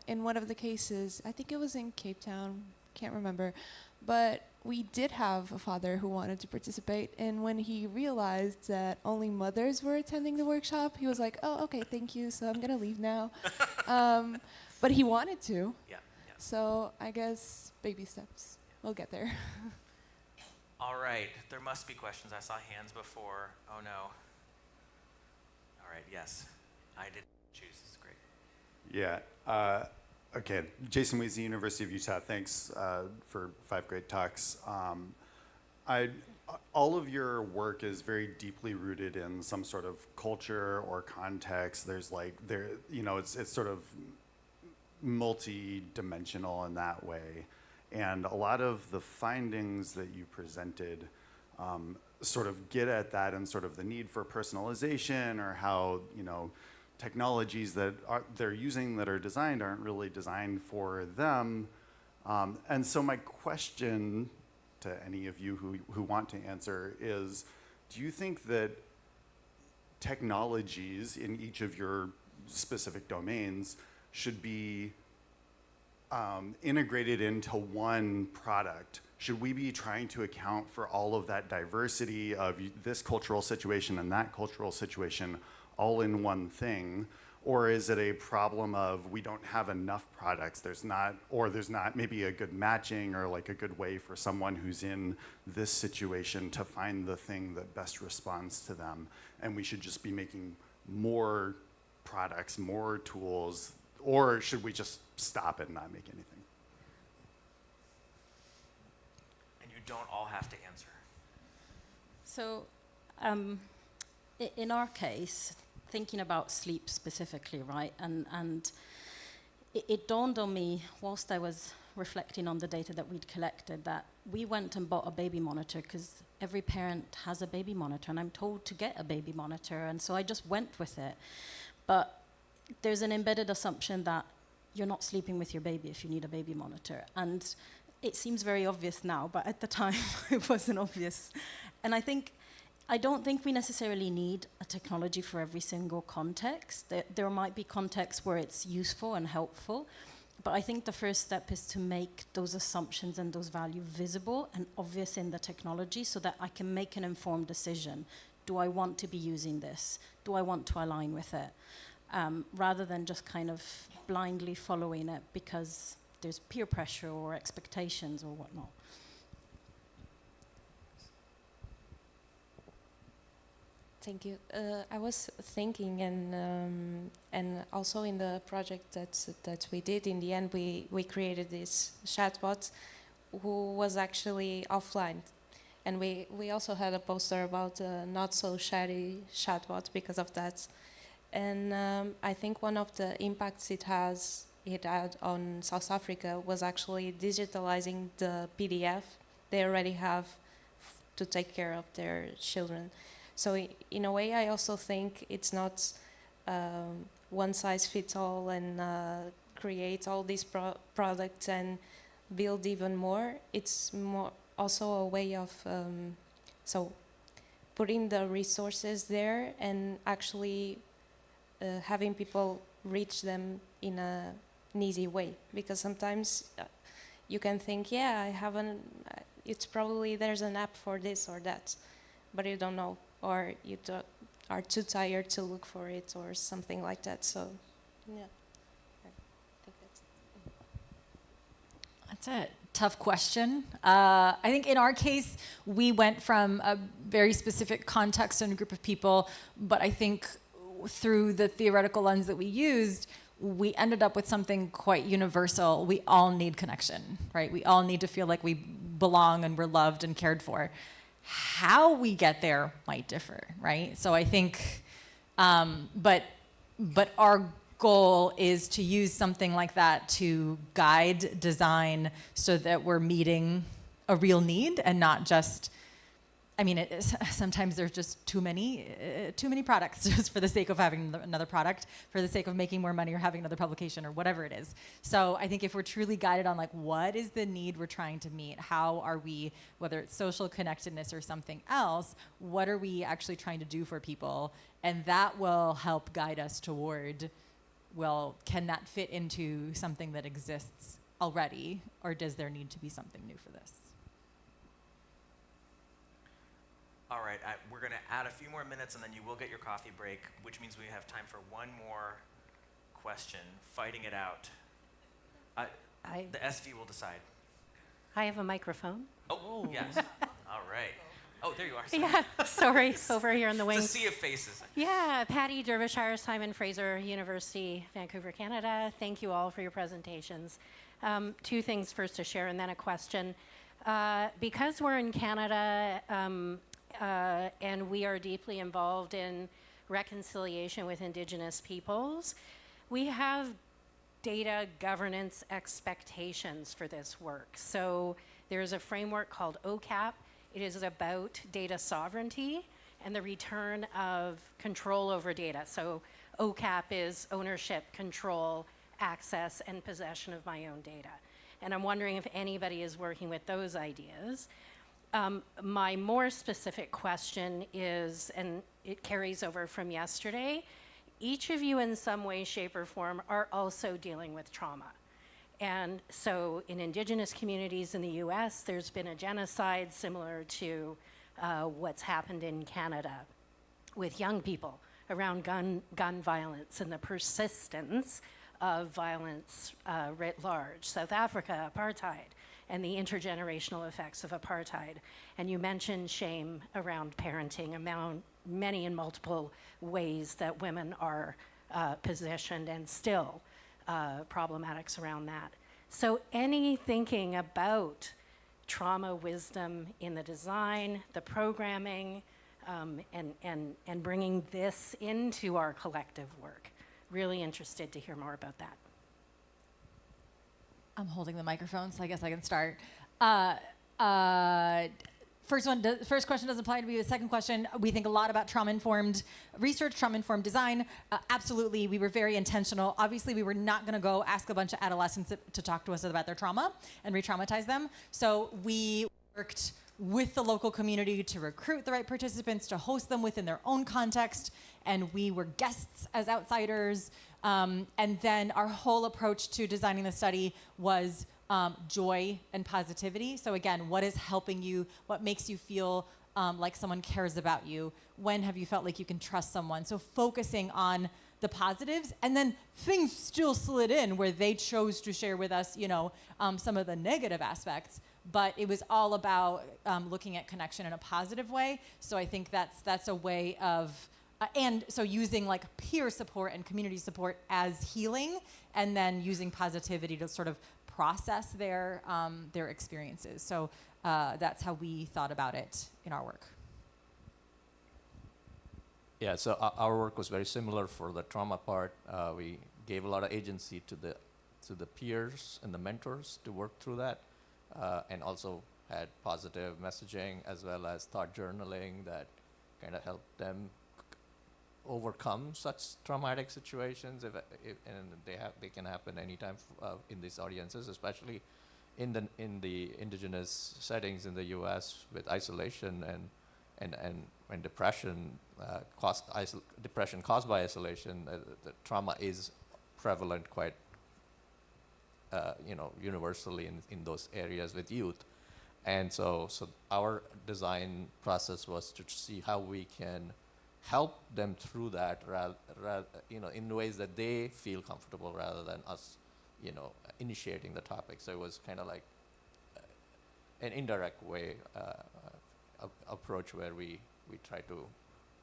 in one of the cases, I think it was in Cape Town, can't remember, but we did have a father who wanted to participate. And when he realized that only mothers were attending the workshop, he was like, oh, okay, thank you, so I'm gonna leave now. But he wanted to. Yeah. So I guess baby steps. We'll get there. All right, there must be questions. I saw hands before. Oh no. All right, yes. I did choose, this is great. Yeah. Okay, Jason Weezy, University of Utah. Thanks for 5 great talks. All of your work is very deeply rooted in some sort of culture or context. There's it's sort of multi-dimensional in that way. And a lot of the findings that you presented sort of get at that and sort of the need for personalization, or how, technologies that they're using that are designed aren't really designed for them. And so my question to any of you who want to answer is, do you think that technologies in each of your specific domains should be integrated into one product? Should we be trying to account for all of that diversity of this cultural situation and that cultural situation all in one thing? Or is it a problem of we don't have enough products, there's not maybe a good matching or like a good way for someone who's in this situation to find the thing that best responds to them, and we should just be making more products, more tools, or should we just stop and not make anything? And you don't all have to answer. So, in our case, thinking about sleep specifically, right? And it dawned on me, whilst I was reflecting on the data that we'd collected, that we went and bought a baby monitor because every parent has a baby monitor, and I'm told to get a baby monitor, and so I just went with it. But there's an embedded assumption that you're not sleeping with your baby if you need a baby monitor. And it seems very obvious now, but at the time it wasn't obvious. And I don't think we necessarily need a technology for every single context. There might be contexts where it's useful and helpful, but I think the first step is to make those assumptions and those values visible and obvious in the technology so that I can make an informed decision. Do I want to be using this? Do I want to align with it? Rather than just kind of blindly following it because there's peer pressure or expectations or whatnot. Thank you. I was thinking, and also in the project that we did, in the end, we created this chatbot who was actually offline. And we also had a poster about a not so shady chatbot because of that. And I think one of the impacts it had on South Africa was actually digitalizing the PDF they already have to take care of their children. So in a way, I also think it's not one size fits all and create all these products and build even more. It's more also a way of so putting the resources there and actually having people reach them in an easy way. Because sometimes you can think, yeah, I haven't. It's probably there's an app for this or that, but you don't know. Or you are too tired to look for it or something like that. So, yeah, I think that's a tough question. I think in our case, we went from a very specific context and a group of people, but I think through the theoretical lens that we used, we ended up with something quite universal. We all need connection, right? We all need to feel like we belong and we're loved and cared for. How we get there might differ, right? So I think, but our goal is to use something like that to guide design so that we're meeting a real need and not just I mean, sometimes there's just too many products just for the sake of having another product, for the sake of making more money or having another publication or whatever it is. So I think if we're truly guided on like what is the need we're trying to meet, how are we, whether it's social connectedness or something else, what are we actually trying to do for people? And that will help guide us toward, well, can that fit into something that exists already, or does there need to be something new for this? All right, we're going to add a few more minutes and then you will get your coffee break, which means we have time for one more question, fighting it out. The SV will decide. I have a microphone. Oh, yes. All right. Oh, there you are. Sorry. Yeah, sorry, over here in the wing. It's a sea of faces. Yeah, Patty Derbyshire, Simon Fraser University, Vancouver, Canada. Thank you all for your presentations. Two things first to share and then a question. Because we're in Canada, and we are deeply involved in reconciliation with Indigenous peoples, we have data governance expectations for this work. So there's a framework called OCAP. It is about data sovereignty and the return of control over data. So OCAP is ownership, control, access, and possession of my own data. And I'm wondering if anybody is working with those ideas. My more specific question is, and it carries over from yesterday, each of you in some way, shape, or form are also dealing with trauma. And so in Indigenous communities in the US, there's been a genocide similar to what's happened in Canada with young people around gun violence and the persistence of violence writ large. South Africa, apartheid, and the intergenerational effects of apartheid. And you mentioned shame around parenting, around many and multiple ways that women are positioned and still problematics around that. So any thinking about trauma wisdom in the design, the programming, and bringing this into our collective work. Really interested to hear more about that. I'm holding the microphone, so I guess I can start. First question doesn't apply to me. The second question, we think a lot about trauma-informed research, trauma-informed design. Absolutely, we were very intentional. Obviously, we were not going to go ask a bunch of adolescents to talk to us about their trauma and re-traumatize them. So we worked with the local community to recruit the right participants, to host them within their own context, and we were guests as outsiders. And then our whole approach to designing the study was joy and positivity. So again, what is helping you? What makes you feel like someone cares about you? When have you felt like you can trust someone? So focusing on the positives, and then things still slid in where they chose to share with us, some of the negative aspects. But it was all about looking at connection in a positive way. So I think that's a way of, and so using like peer support and community support as healing, and then using positivity to sort of process their experiences. So that's how we thought about it in our work. Yeah, so our work was very similar for the trauma part. We gave a lot of agency to the peers and the mentors to work through that, and also had positive messaging as well as thought journaling that kind of helped them overcome such traumatic situations, and they can happen anytime in these audiences, especially in the indigenous settings in the U.S. with isolation and depression, depression caused by isolation. The trauma is prevalent quite universally in those areas with youth, and so our design process was to see how we can help them through that, in ways that they feel comfortable rather than us, initiating the topic. So it was kind of like an indirect way approach where we try to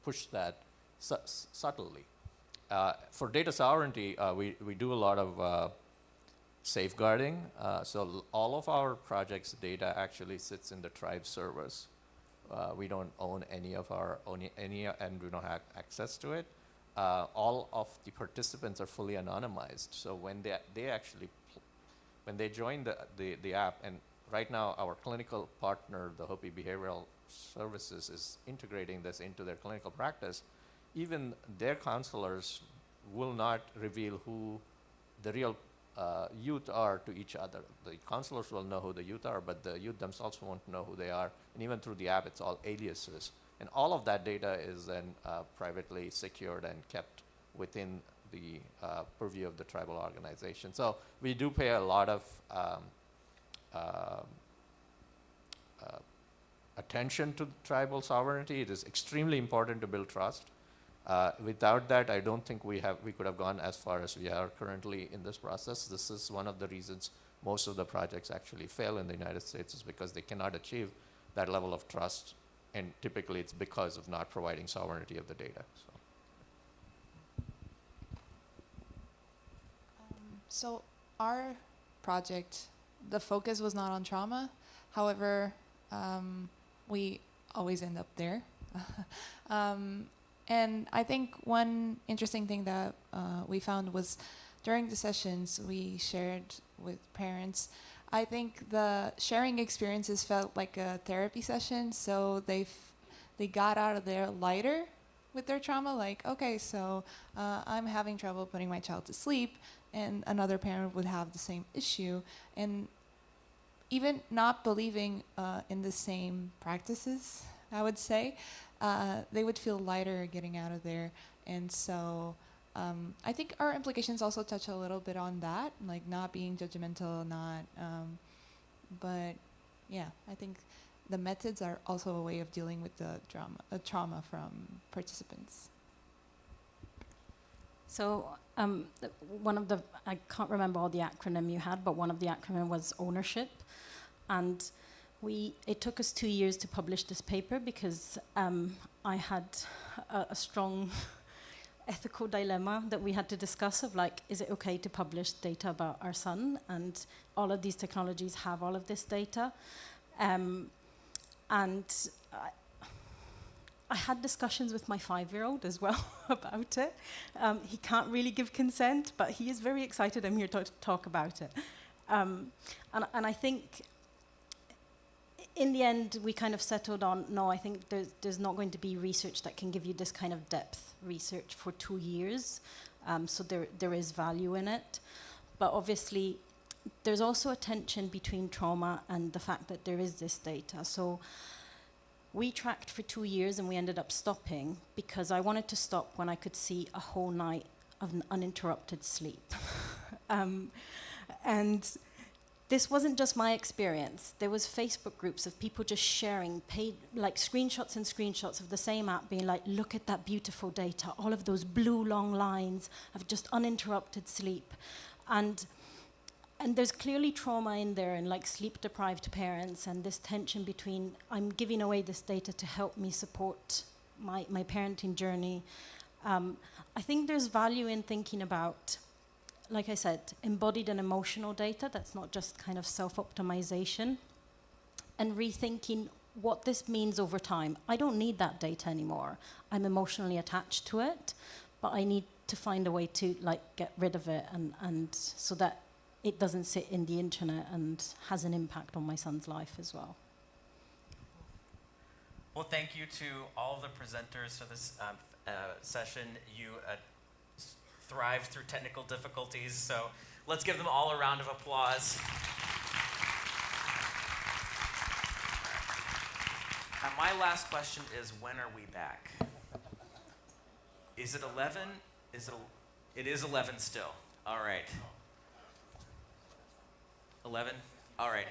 push that subtly. For data sovereignty, we do a lot of safeguarding. So all of our projects' data actually sits in the tribe servers. We don't own any, and we don't have access to it. All of the participants are fully anonymized. So when they actually when they join the app, and right now our clinical partner, the Hopi Behavioral Services, is integrating this into their clinical practice. Even their counselors will not reveal who the real youth are to each other. The counselors will know who the youth are, but the youth themselves won't know who they are. And even through the app, it's all aliases. And all of that data is then privately secured and kept within the purview of the tribal organization. So we do pay a lot of attention to tribal sovereignty. It is extremely important to build trust. Without that, I don't think we could have gone as far as we are currently in this process. This is one of the reasons most of the projects actually fail in the United States, is because they cannot achieve that level of trust, and typically it's because of not providing sovereignty of the data. So our project, the focus was not on trauma. However, we always end up there. And I think one interesting thing that we found was during the sessions we shared with parents, I think the sharing experiences felt like a therapy session. So they got out of there lighter with their trauma. Like, okay, so I'm having trouble putting my child to sleep, and another parent would have the same issue. And even not believing in the same practices, I would say, they would feel lighter getting out of there. And so I think our implications also touch a little bit on that, like not being judgmental, but yeah, I think the methods are also a way of dealing with the trauma from participants. So I can't remember all the acronym you had, but one of the acronym was ownership. And it took us 2 years to publish this paper because I had a strong ethical dilemma that we had to discuss of, like, is it okay to publish data about our son? And all of these technologies have all of this data. And I had discussions with my 5-year-old as well about it. He can't really give consent, but he is very excited I'm here to talk about it. And I think in the end, we kind of settled on, no, I think there's not going to be research that can give you this kind of depth research for 2 years. So there is value in it. But obviously, there's also a tension between trauma and the fact that there is this data. So we tracked for 2 years and we ended up stopping because I wanted to stop when I could see a whole night of uninterrupted sleep. And this wasn't just my experience. There was Facebook groups of people just sharing like screenshots and screenshots of the same app, being like, look at that beautiful data, all of those blue long lines of just uninterrupted sleep. And there's clearly trauma in there, and like sleep-deprived parents, and this tension between, I'm giving away this data to help me support my parenting journey. I think there's value in thinking about, like I said, embodied and emotional data that's not just kind of self-optimization, and rethinking what this means over time. I don't need that data anymore. I'm emotionally attached to it, but I need to find a way to like get rid of it, and so that it doesn't sit in the internet and has an impact on my son's life as well. Well, thank you to all of the presenters for this session. You thrived through technical difficulties, so let's give them all a round of applause. And my last question is, when are we back? Is it 11? It is 11 still. All right. 11? All right.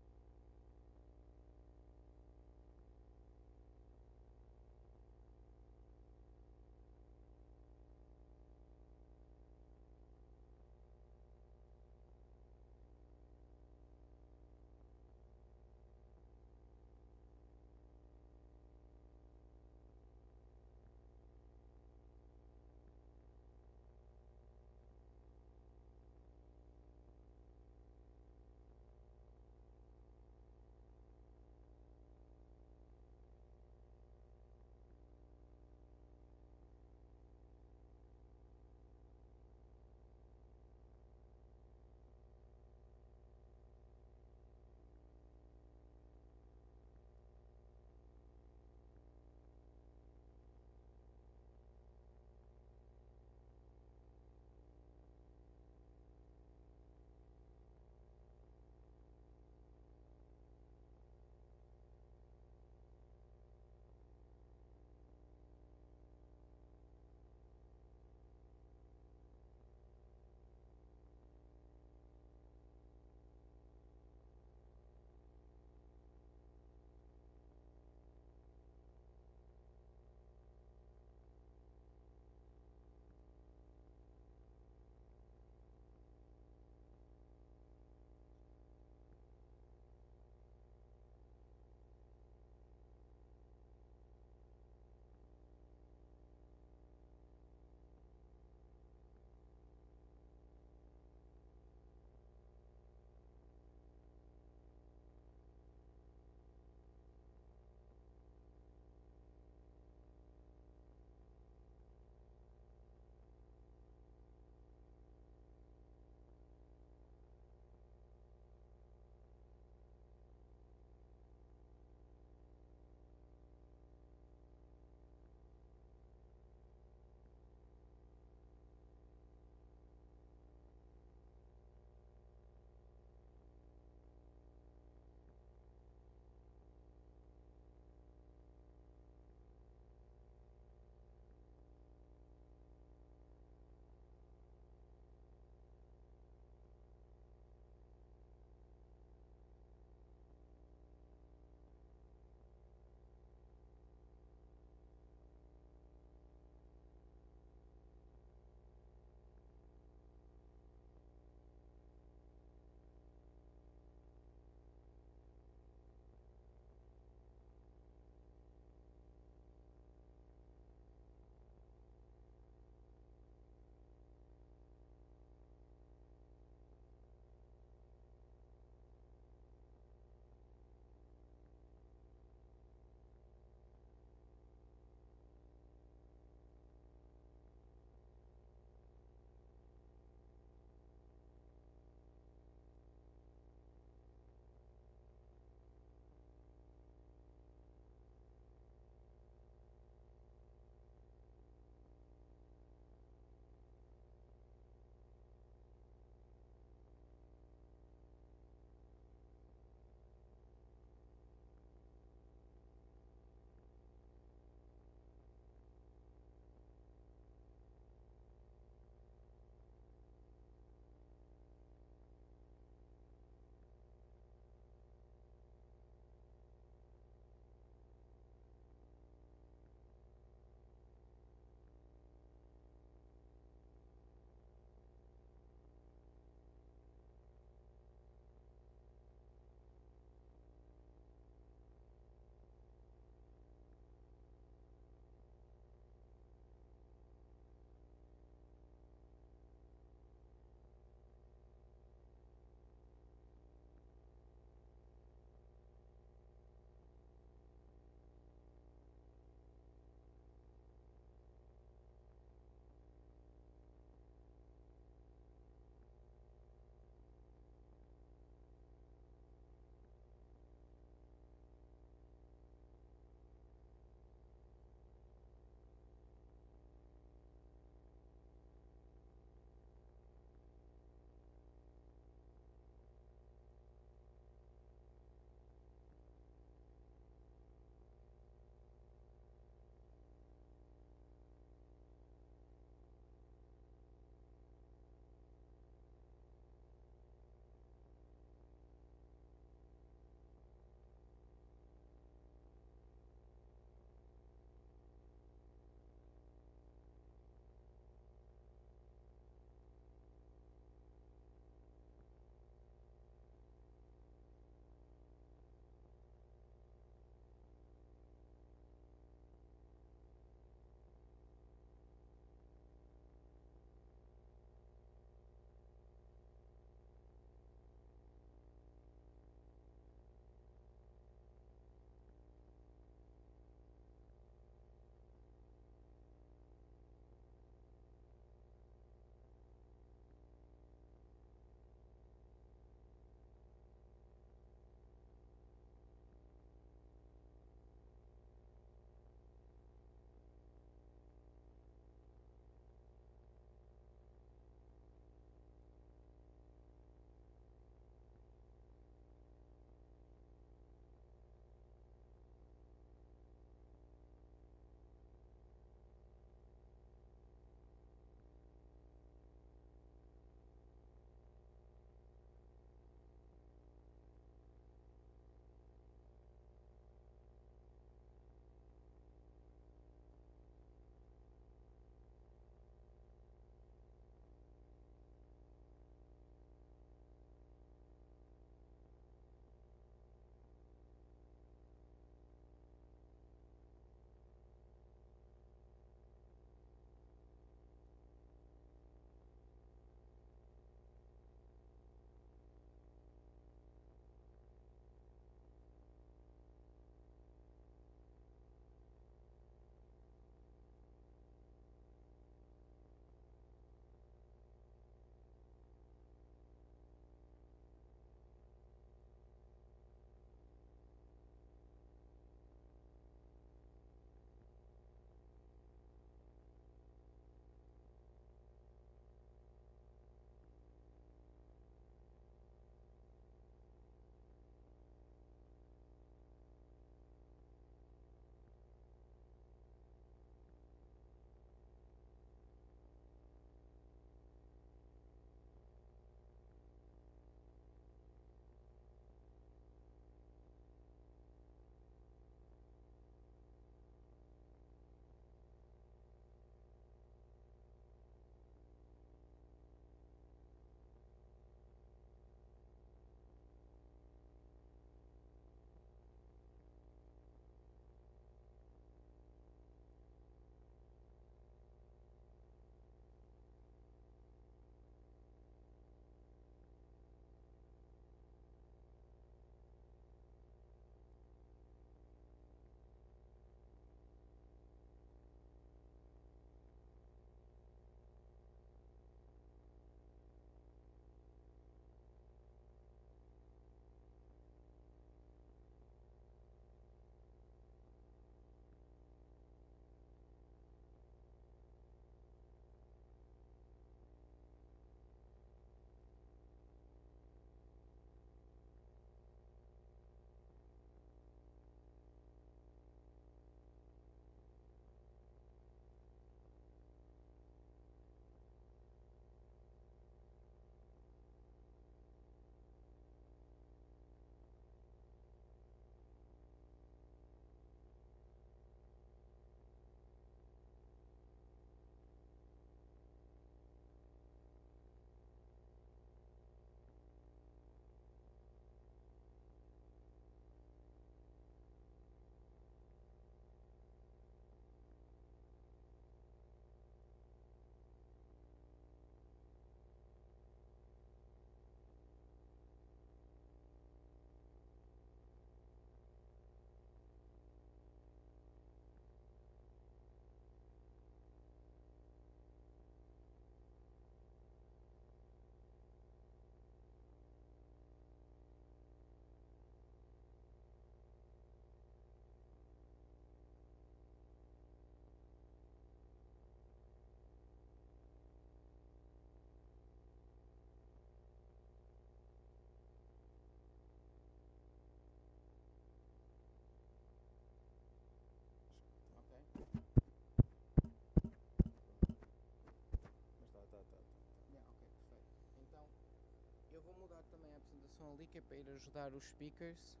atenção ali, que é para ir ajudar os speakers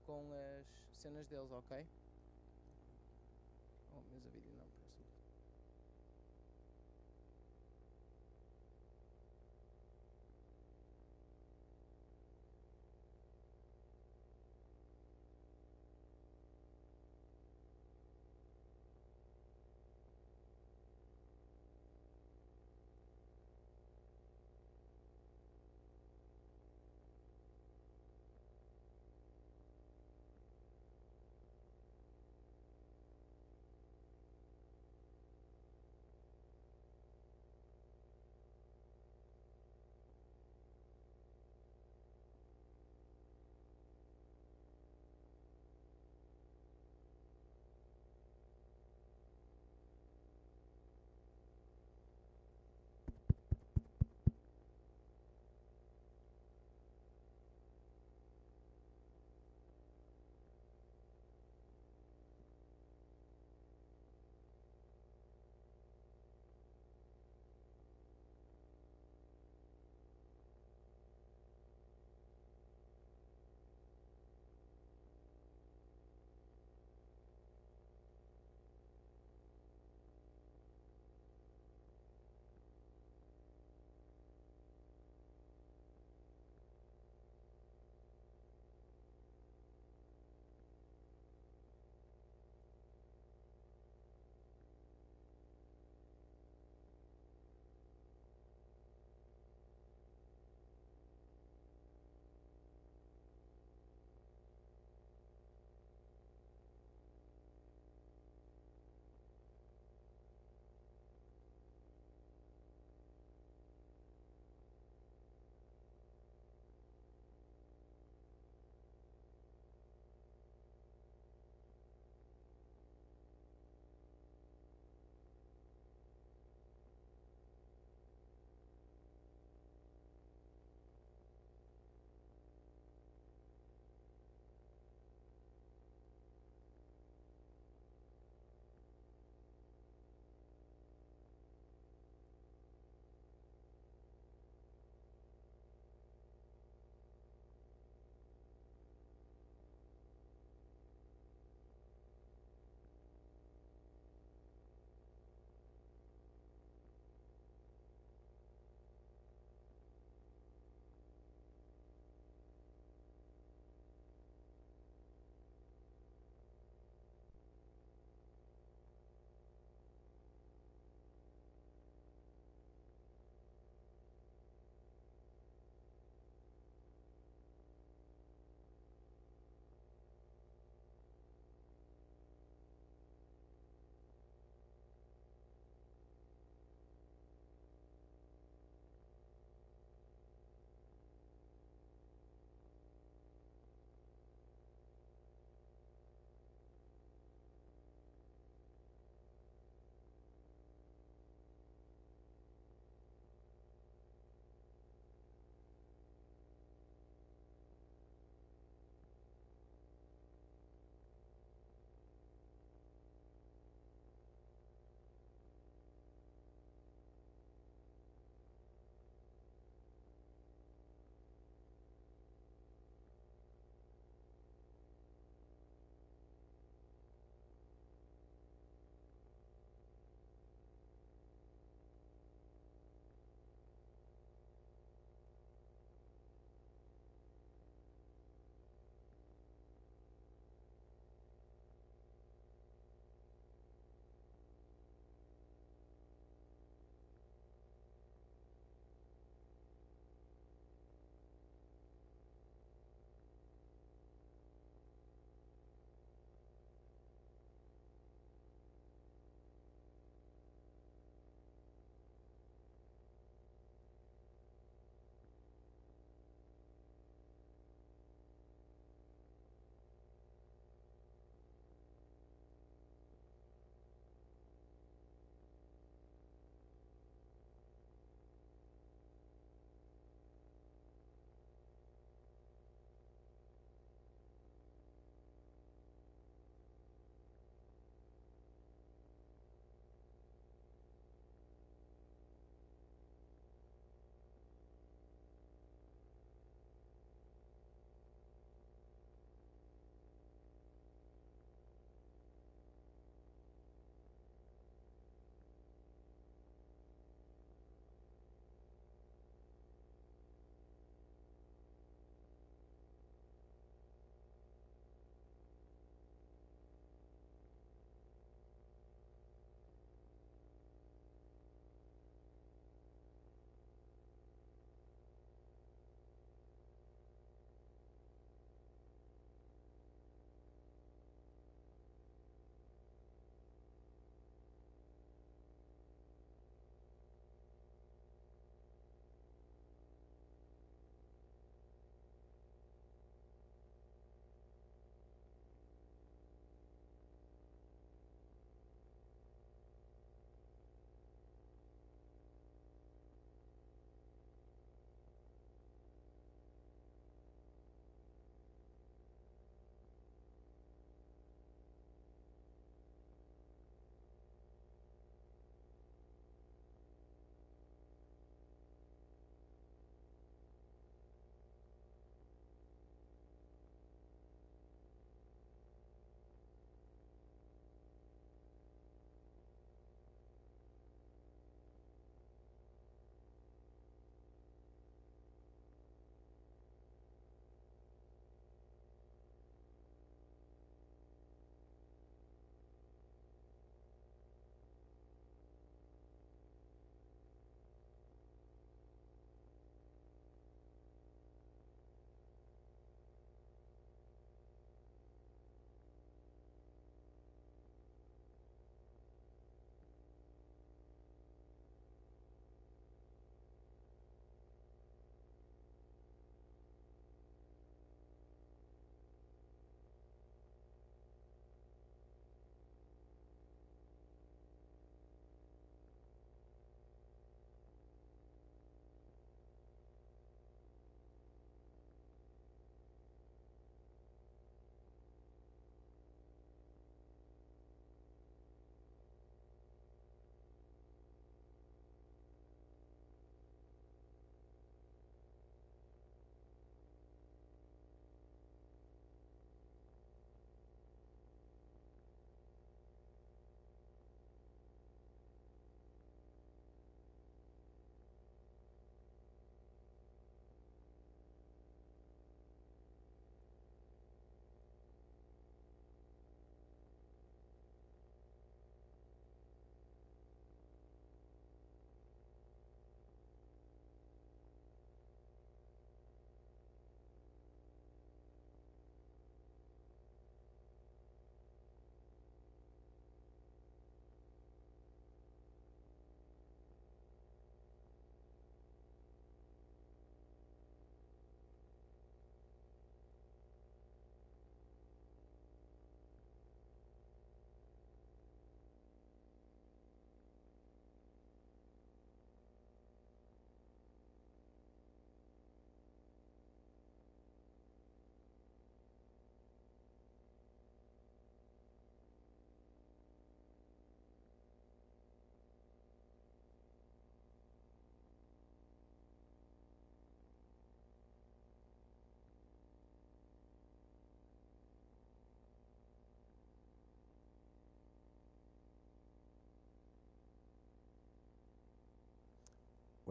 com as cenas deles, ok? Oh, mas a vídeo não, parece.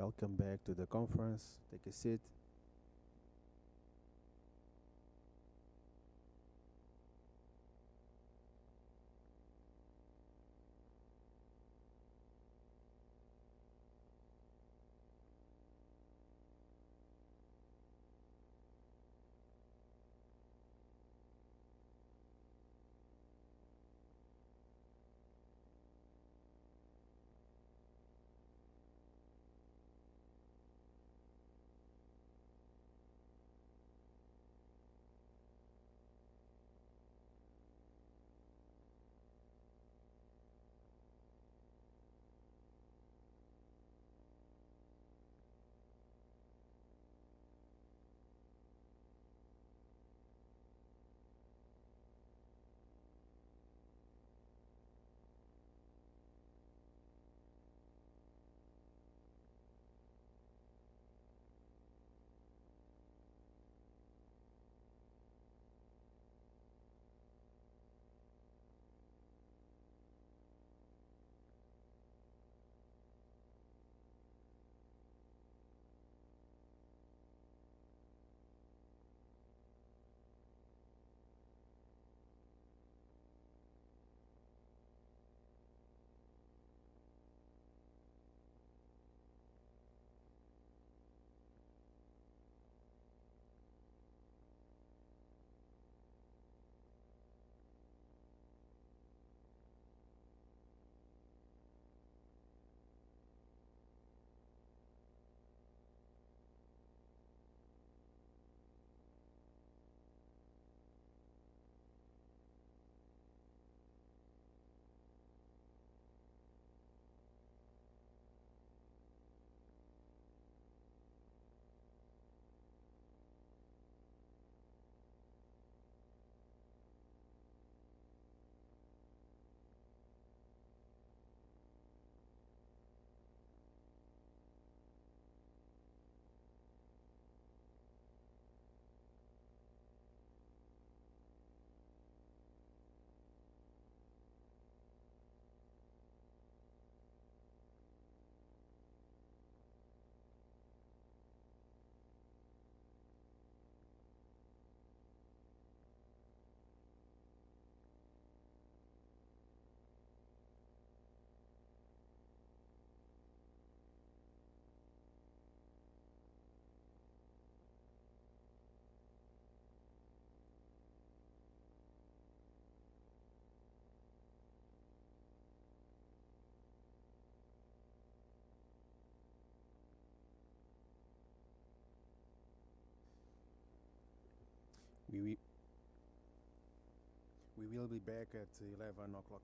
Welcome back to the conference. Take a seat. We will be back at 11 o'clock.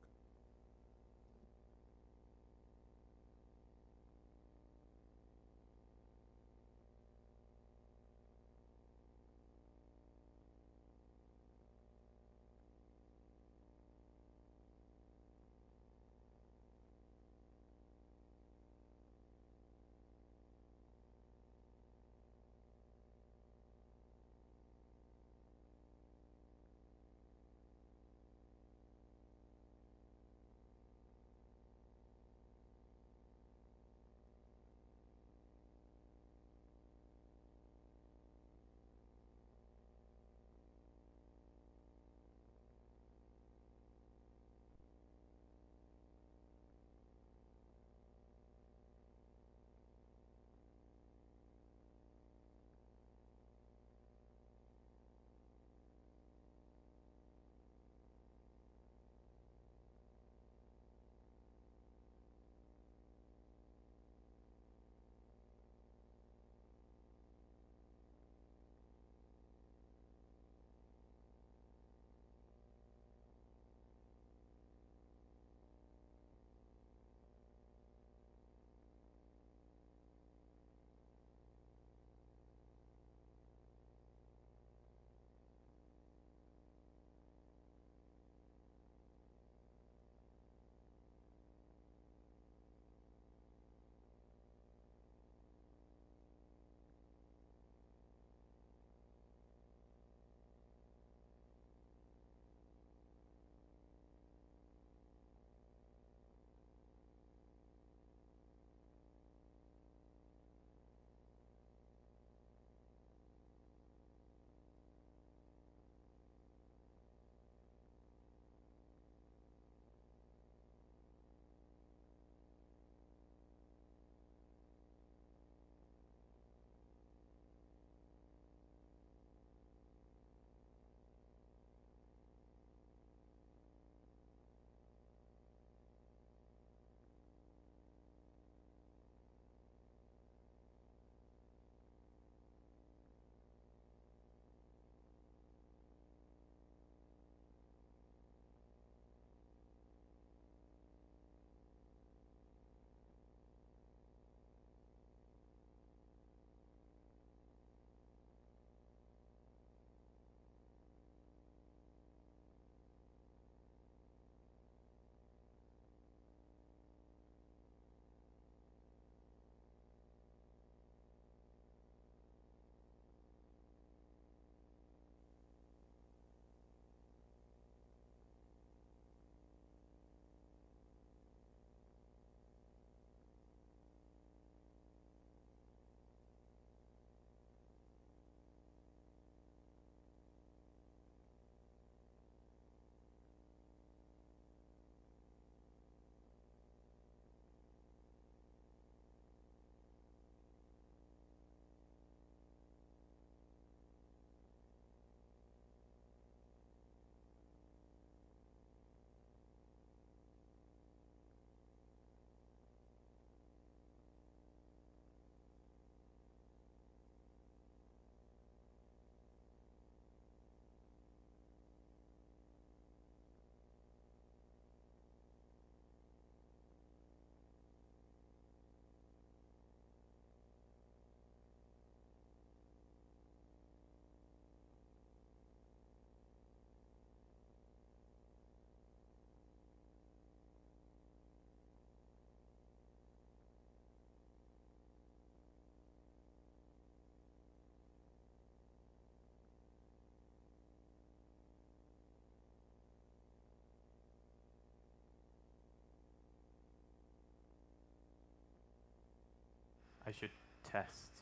I should test.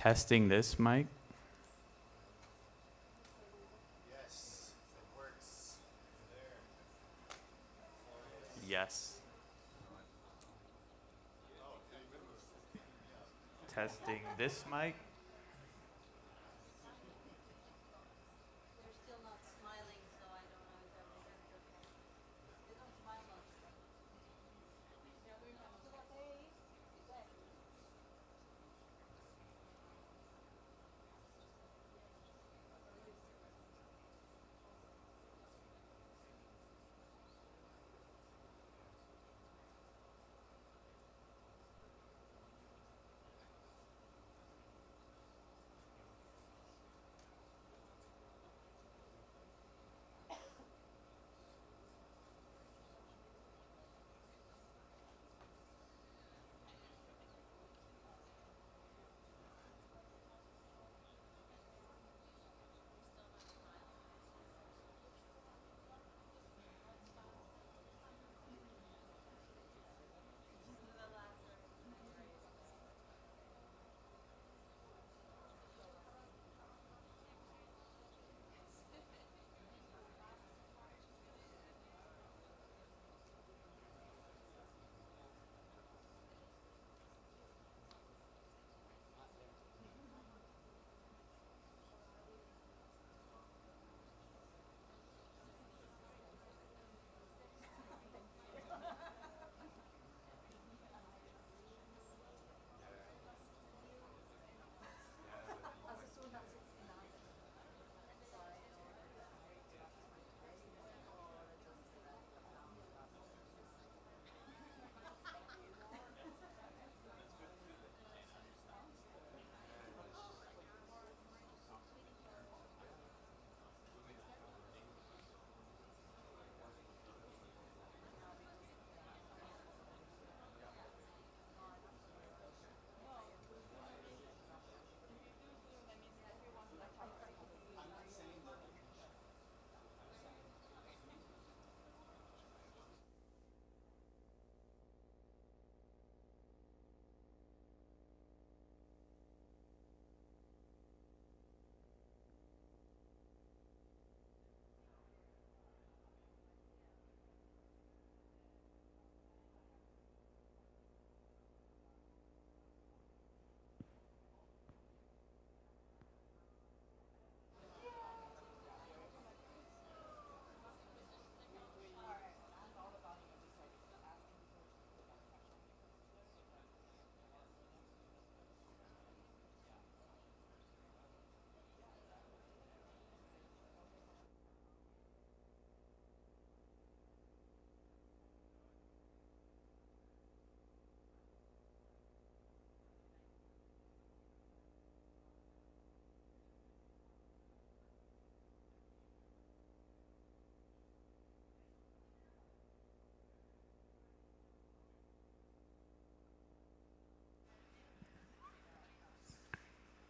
Testing this mic. Yes, it works. Yes. Testing this mic. They're still not smiling, so I don't know if everything's okay. They don't smile much. Yeah, we're not still okay. Exactly.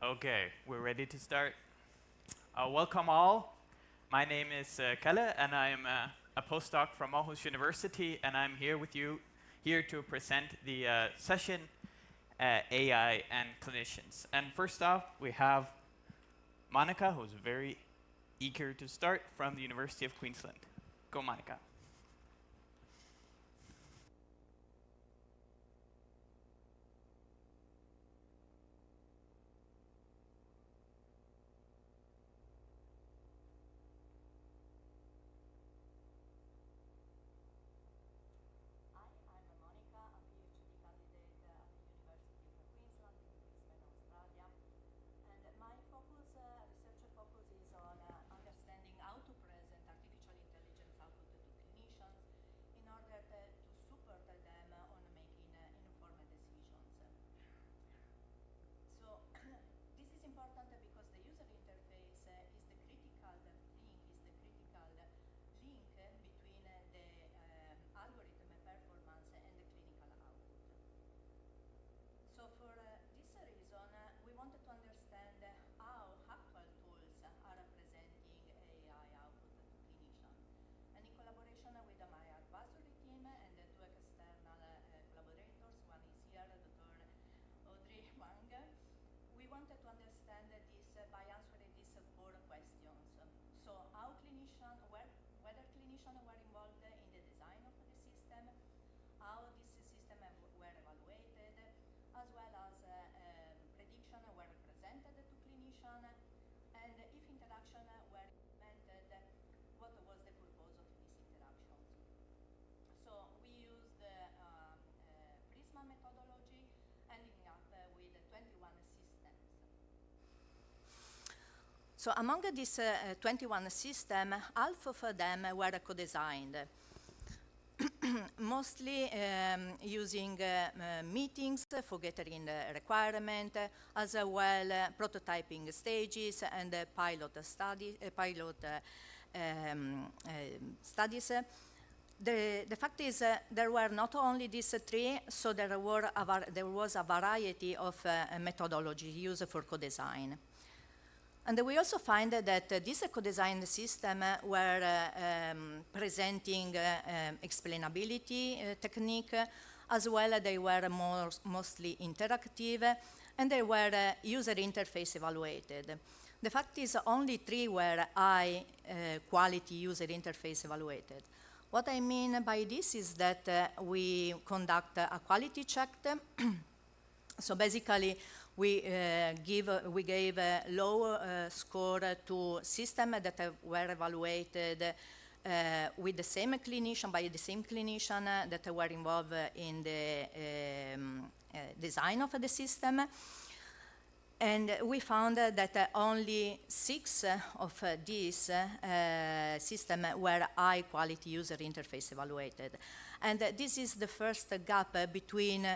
Okay, we're ready to start. Welcome all. My name is Kalle, and I am a postdoc from Aarhus University, and I'm here with you here to present the session AI and Clinicians. And first off, we have Monica, who's very eager to start from the University of Queensland. Go, Monica. Research focus is on understanding how to present artificial intelligence output So among these 21 systems, half of them were co-designed, mostly using meetings for gathering requirement, as well prototyping stages and pilot studies. The fact is there were not only these three, so there was a variety of methodologies used for co-design. And we also find that these co-design systems were presenting explainability technique, as well they were mostly interactive, and they were user interface evaluated. The fact is only 3 were high quality user interface evaluated. What I mean by this is that we conduct a quality check. So basically, we gave a low score to systems that were evaluated with the same clinician, by the same clinician that were involved in the design of the system. And we found that only 6 of these systems were high quality user interface evaluated. And this is the first gap between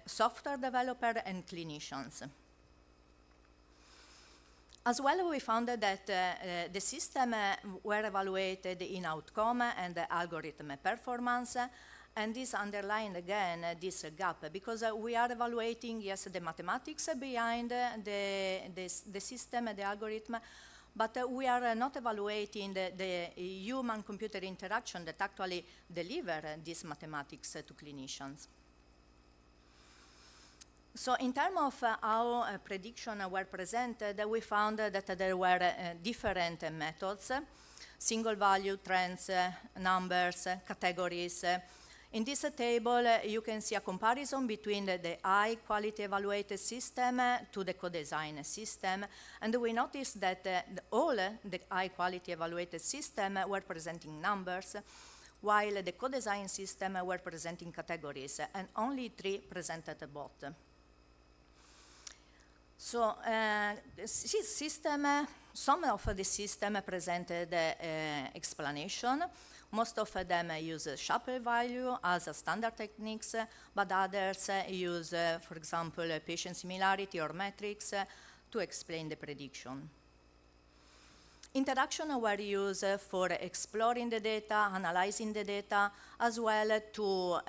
software developer and clinicians. As well, we found that the system were evaluated in outcome and algorithm performance, and this underlined again this gap, because we are evaluating, yes, the mathematics behind the system, the algorithm, but we are not evaluating the human-computer interaction that actually deliver this mathematics to clinicians. So in terms of how predictions were presented, we found that there were different methods: single value, trends, numbers, categories. In this table, you can see a comparison between the high quality evaluated system to the co-design system. And we noticed that all the high quality evaluated system were presenting numbers, while the co-design system were presenting categories, and only 3 presented both. So some of the system presented explanation. Most of them use Shapley value as a standard techniques, but others use, for example, patient similarity or metrics to explain the prediction. Interaction were used for exploring the data, analyzing the data, as well to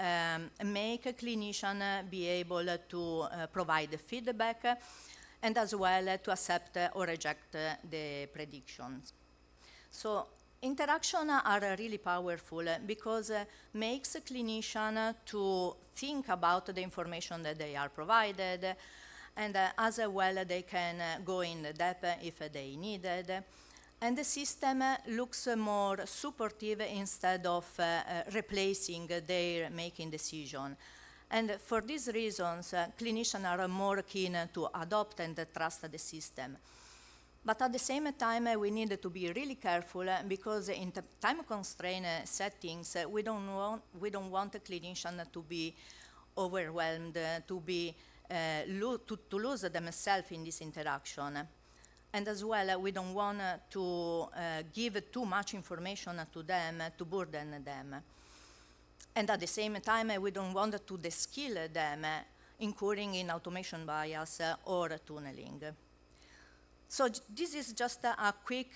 make a clinician be able to provide feedback, and as well to accept or reject the predictions. So interaction are really powerful because makes a clinician to think about the information that they are provided, and as well they can go in depth if they needed. And the system looks more supportive instead of replacing their making decision. And for these reasons, clinicians are more keen to adopt and trust the system. But at the same time, we need to be really careful because in time-constrained settings, we don't want a clinician to be overwhelmed, to lose themselves in this interaction. And as well, we don't want to give too much information to them, to burden them. And at the same time, we don't want to de-skill them, incurring in automation bias or tunneling. So this is just a quick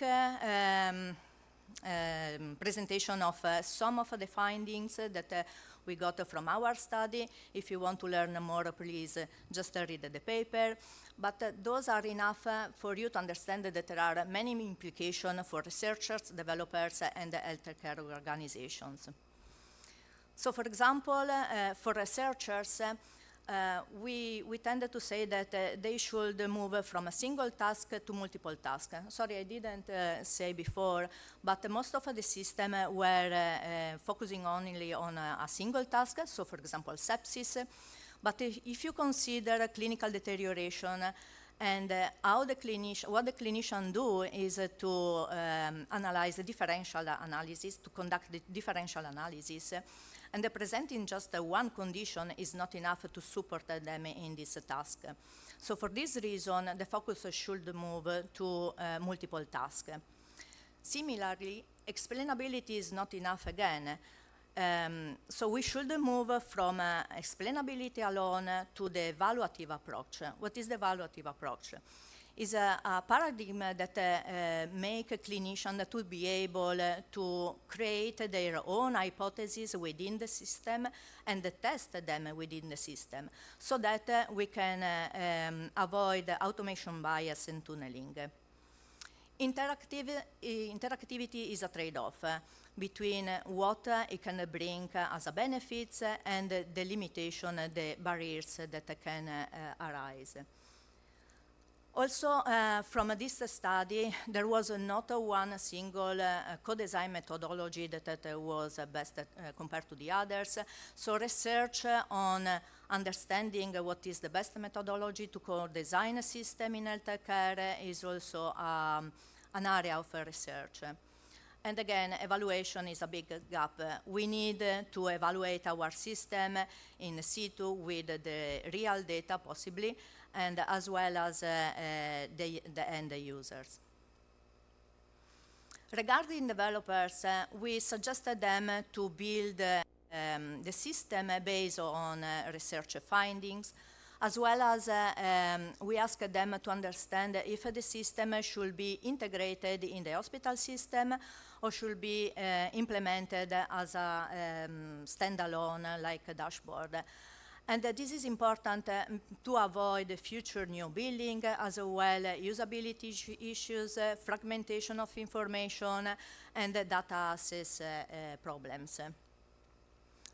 presentation of some of the findings that we got from our study. If you want to learn more, please just read the paper. But those are enough for you to understand that there are many implications for researchers, developers, and healthcare organizations. So for example, for researchers, we tend to say that they should move from a single task to multiple tasks. Sorry, I didn't say before, but most of the system were focusing only on a single task, so for example, sepsis. But if you consider clinical deterioration and what the clinician do is to analyze the differential analysis, to conduct the differential analysis, and presenting just one condition is not enough to support them in this task. So for this reason, the focus should move to multiple tasks. Similarly, explainability is not enough again. So we should move from explainability alone to the evaluative approach. What is the evaluative approach? Is a paradigm that make a clinician to be able to create their own hypotheses within the system and test them within the system, so that we can avoid automation bias and tunneling. Interactivity is a trade-off between what it can bring as a benefits and the limitation, the barriers that can arise. Also, from this study, there was not one single co-design methodology that was best compared to the others. So research on understanding what is the best methodology to co-design a system in healthcare is also an area of research. And again, evaluation is a big gap. We need to evaluate our system in situ with the real data, possibly, and as well as the end users. Regarding developers, we suggested them to build the system based on research findings, as well as we asked them to understand if the system should be integrated in the hospital system or should be implemented as a standalone, like a dashboard. And this is important to avoid future new billing, as well usability issues, fragmentation of information, and data access problems.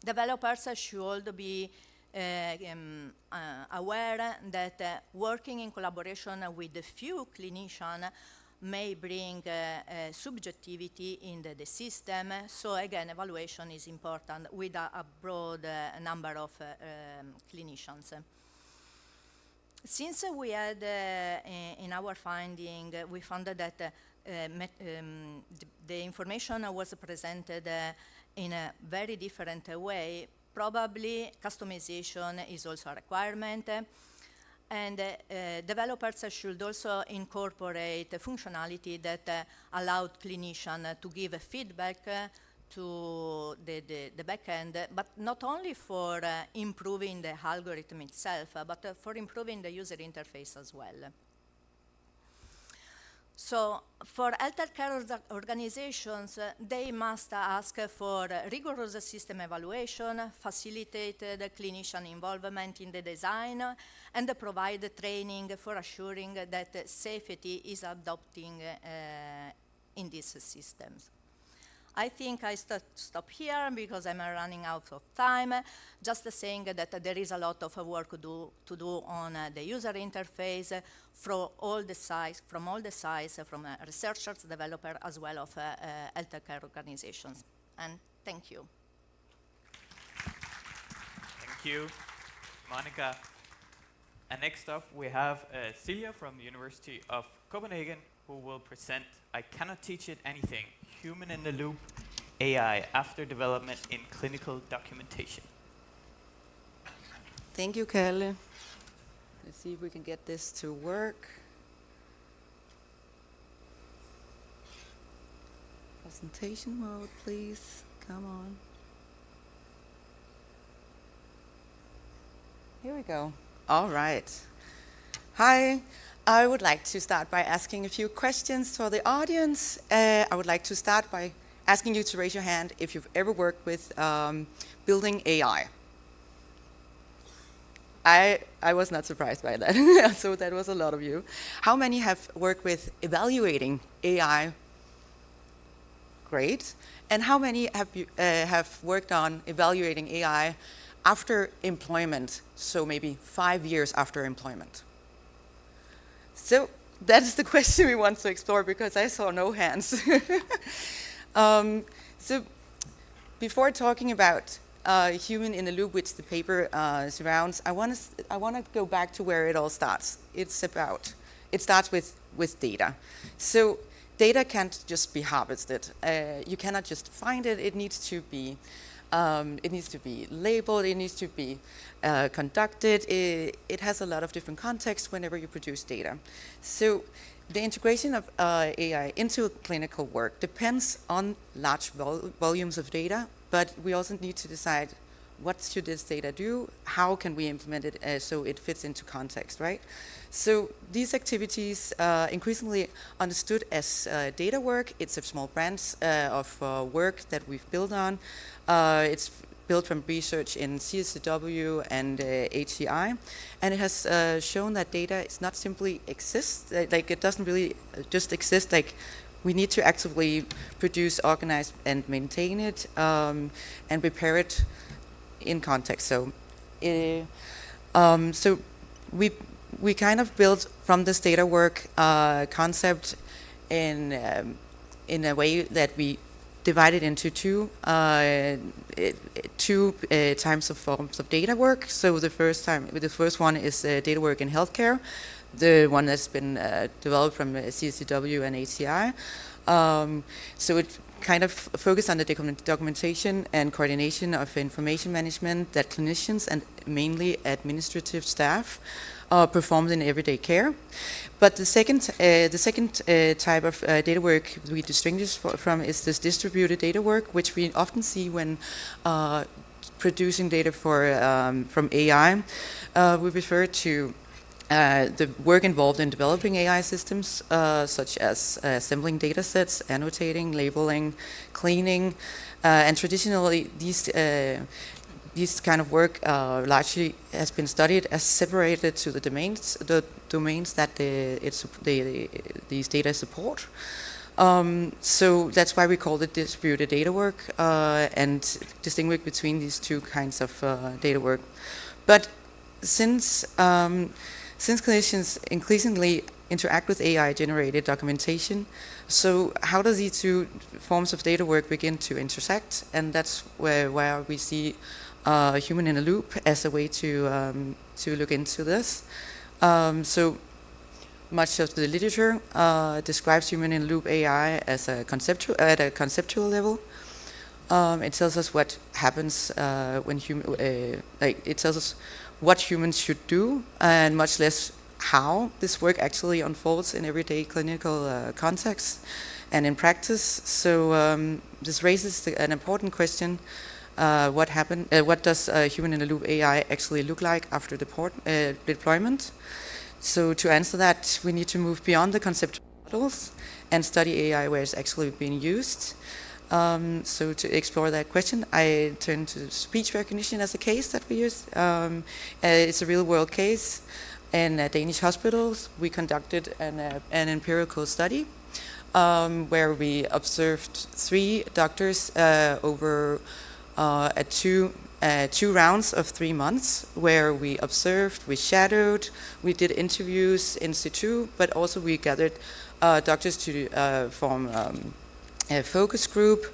Developers should be aware that working in collaboration with a few clinicians may bring subjectivity in the system. So again, evaluation is important with a broad number of clinicians. Since we had in our finding, we found that the information was presented in a very different way, probably customization is also a requirement. And developers should also incorporate functionality that allowed clinicians to give feedback to the backend, but not only for improving the algorithm itself, but for improving the user interface as well. So for healthcare organizations, they must ask for rigorous system evaluation, facilitated clinician involvement in the design, and provide training for assuring that safety is adopting in these systems. I think I stop here because I'm running out of time. Just saying that there is a lot of work to do on the user interface from all the sides, from researchers, developers, as well as healthcare organizations. And thank you. Thank you, Monica. And next up, we have Celia from the University of Copenhagen, who will present I Cannot Teach It Anything, Human in the Loop AI after development in clinical documentation. Thank you, Kalle. Let's see if we can get this to work. Presentation mode, please. Come on. Here we go. All right. Hi. I would like to start by asking a few questions for the audience. I would like to start by asking you to raise your hand if you've ever worked with building AI. I was not surprised by that, so that was a lot of you. How many have worked with evaluating AI? Great. And how many have worked on evaluating AI after employment, so maybe 5 years after employment? So that is the question we want to explore, because I saw no hands. So before talking about human in the loop, which the paper surrounds, I want to go back to where it all starts. It starts with data. So data can't just be harvested. You cannot just find it. It needs to be It needs to be labeled, it needs to be conducted. It has a lot of different contexts whenever you produce data. So the integration of AI into clinical work depends on large volumes of data, but we also need to decide what should this data do, how can we implement it so it fits into context, right? So these activities increasingly understood as data work. It's a small branch of work that we've built on. It's built from research in CSCW and HCI, and it has shown that data is not simply exist, like it doesn't really just exist, like we need to actively produce, organize, and maintain it, and prepare it in context. So, so we kind of built from this data work concept in a way that we divided into two types of forms of data work. So the first one is data work in healthcare, the one that's been developed from CSCW and ACI. So it kind of focused on the documentation and coordination of information management that clinicians and mainly administrative staff performed in everyday care. But the second type of data work we distinguish from is this distributed data work, which we often see when producing data from AI. We refer to the work involved in developing AI systems, such as assembling data sets, annotating, labeling, cleaning, and traditionally these kind of work largely has been studied as separated to the domains that these data support. So that's why we call it distributed data work and distinguish between these two kinds of data work. But since clinicians increasingly interact with AI-generated documentation, so how do these two forms of data work begin to intersect? And that's where we see human in a loop as a way to look into this. So much of the literature describes human in a loop AI as at a conceptual level. It tells us what happens when it tells us what humans should do, and much less how this work actually unfolds in everyday clinical context and in practice. So this raises an important question. What does human in the loop AI actually look like after deployment? So to answer that, we need to move beyond the conceptual models and study AI where it's actually being used. So to explore that question, I turn to speech recognition as a case that we use. It's a real-world case. In Danish hospitals, we conducted an empirical study where we observed 3 doctors over two rounds of 3 months, where we observed, we shadowed, we did interviews in situ, but also we gathered doctors to form a focus group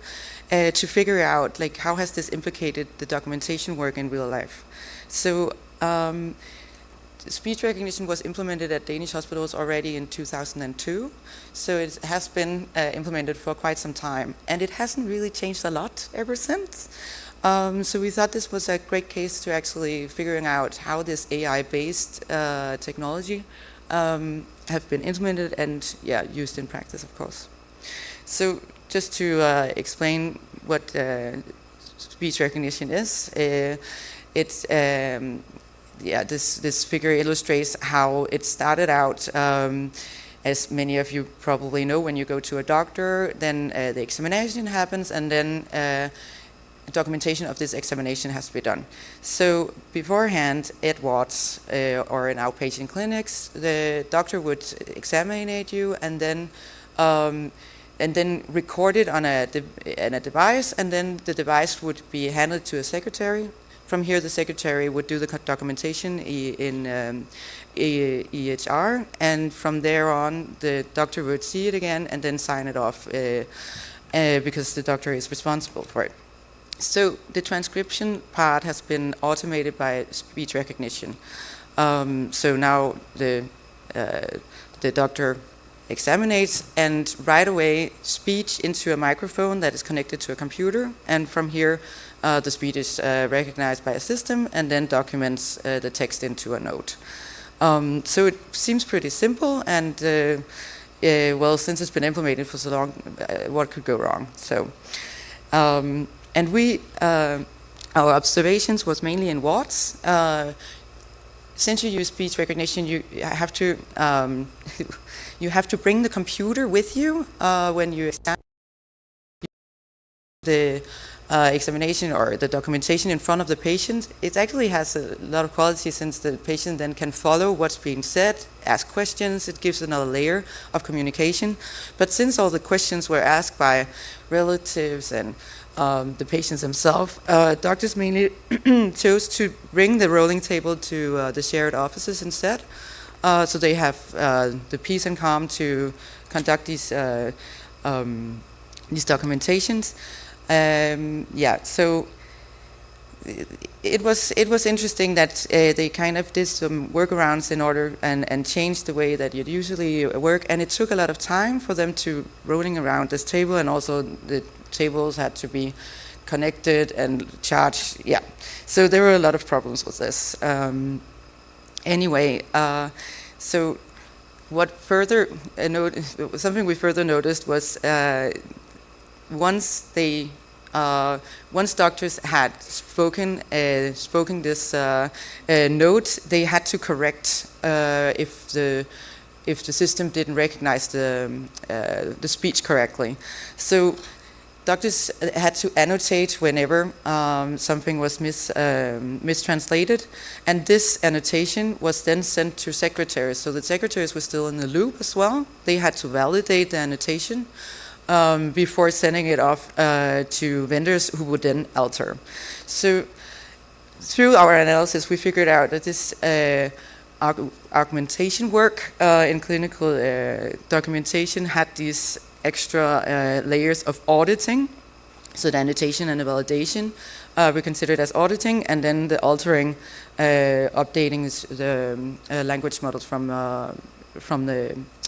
to figure out like how has this implicated the documentation work in real life. So speech recognition was implemented at Danish hospitals already in 2002, so it has been implemented for quite some time, and it hasn't really changed a lot ever since. So we thought this was a great case to actually figuring out how this AI-based technology have been implemented and used in practice, of course. So just to explain what speech recognition is, it's this figure illustrates how it started out. As many of you probably know, when you go to a doctor, then the examination happens, and then documentation of this examination has to be done. So beforehand, at wards or in outpatient clinics, the doctor would examine you and then record it on a device, and then the device would be handed to a secretary. From here, the secretary would do the documentation in EHR, and from there on, the doctor would see it again and then sign it off because the doctor is responsible for it. So the transcription part has been automated by speech recognition. So now the doctor examinates, and right away speech into a microphone that is connected to a computer, and from here the speech is recognized by a system and then documents the text into a note. So it seems pretty simple, and well, since it's been implemented for so long, what could go wrong? So, and our observations was mainly in wards. Since you use speech recognition, you have to you have to bring the computer with you when you examine the examination or the documentation in front of the patient. It actually has a lot of quality, since the patient then can follow what's being said, ask questions. It gives another layer of communication. But since all the questions were asked by relatives and the patients themselves, doctors mainly chose to bring the rolling table to the shared offices instead. So they have the peace and calm to conduct these documentations. Yeah, so it was interesting that they kind of did some workarounds in order and changed the way that you'd usually work, and it took a lot of time for them to rolling around this table, and also the tables had to be connected and charged. Yeah, so there were a lot of problems with this. Anyway, so what further something we further noticed was once doctors had spoken this note, they had to correct if the system didn't recognize the speech correctly. So doctors had to annotate whenever something was mistranslated, and this annotation was then sent to secretaries. So the secretaries were still in the loop as well. They had to validate the annotation before sending it off to vendors who would then alter. So through our analysis, we figured out that this augmentation work in clinical documentation had these extra layers of auditing. So the annotation and the validation we considered as auditing, and then the altering, updating the language models from the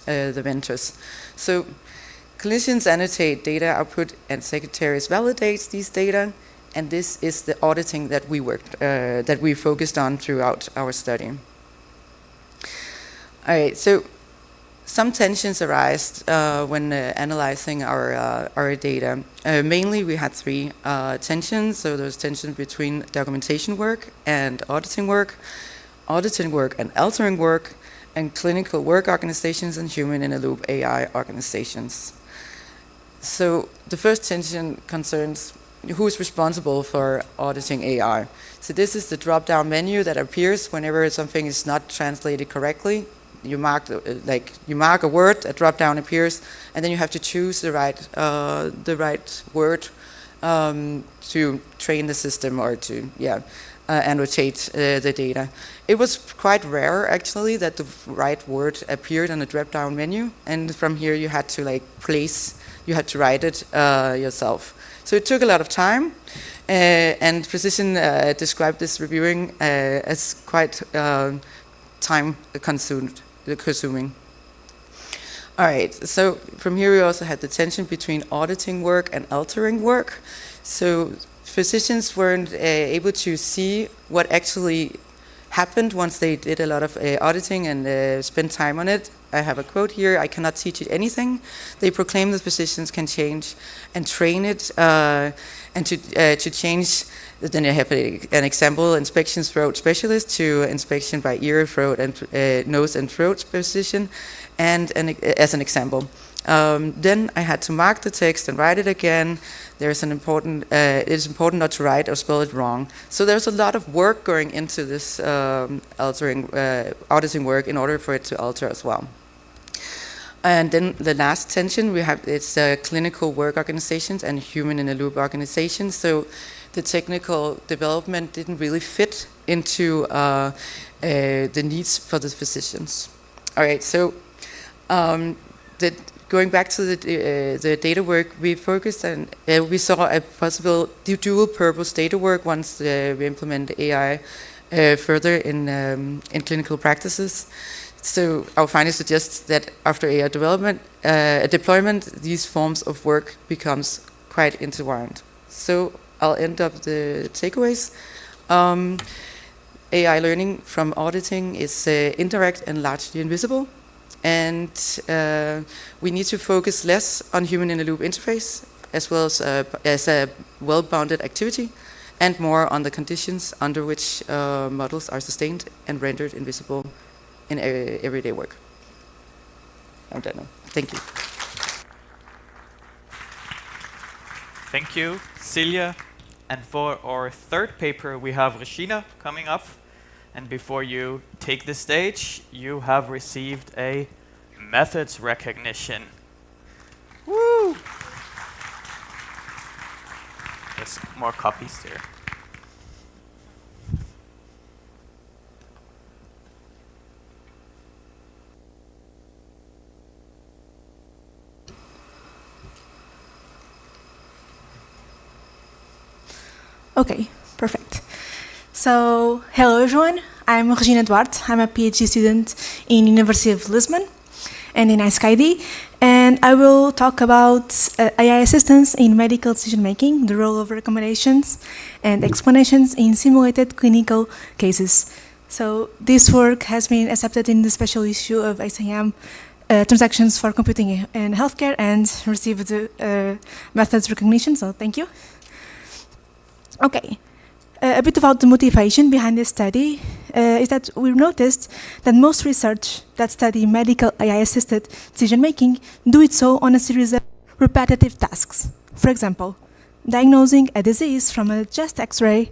vendors. So clinicians annotate data output, and secretaries validates these data, and this is the auditing that we focused on throughout our study. All right, so some tensions arise when analyzing our data. Mainly, we had three tensions. So there's tension between documentation work and auditing work and altering work, and clinical work organizations and human-in-the-loop AI organizations. So the first tension concerns who is responsible for auditing AI. So this is the drop-down menu that appears whenever something is not translated correctly. You mark a word, a drop-down appears, and then you have to choose the right word to train the system or to annotate the data. It was quite rare actually that the right word appeared on the drop-down menu, and from here you had to you had to write it yourself. So it took a lot of time, and physician described this reviewing as quite time consuming. All right, so from here we also had the tension between auditing work and altering work. So physicians weren't able to see what actually happened once they did a lot of auditing and spent time on it. I have a quote here: "I cannot teach it anything." They proclaim that physicians can change and train it, and to change. Then I have an example: inspection throat specialist to inspection by ear, throat, and nose and throat physician, and as an example. Then I had to mark the text and write it again. There's it is important not to write or spell it wrong. So there's a lot of work going into this auditing work in order for it to alter as well. And then the last tension we have, it's clinical work organizations and human-in-the-loop organizations. So the technical development didn't really fit into the needs for the physicians. All right, so going back to the data work, we focused on, we saw a possible dual-purpose data work once we implement AI further in clinical practices. So our findings suggest that after AI deployment, these forms of work becomes quite intertwined. So I'll end up the takeaways. AI learning from auditing is indirect and largely invisible. And we need to focus less on human-in-the-loop interface, as well as a well-bounded activity, and more on the conditions under which models are sustained and rendered invisible in everyday work. I'm done now. Thank you. Thank you, Celia. And for our third paper, we have Regina coming up. And before you take the stage, you have received a methods recognition. Woo! There's more copies there. Okay, perfect. So, hello everyone. I'm Regina Duarte. I'm a PhD student in University of Lisbon and in ISCID. And I will talk about AI assistance in medical decision-making, the role of recommendations and explanations in simulated clinical cases. So this work has been accepted in the special issue of ACM Transactions for Computing in Healthcare and received methods recognition, so thank you. Okay, a bit about the motivation behind this study is that we noticed that most research that study medical AI-assisted decision-making do it so on a series of repetitive tasks. For example, diagnosing a disease from a chest X-ray,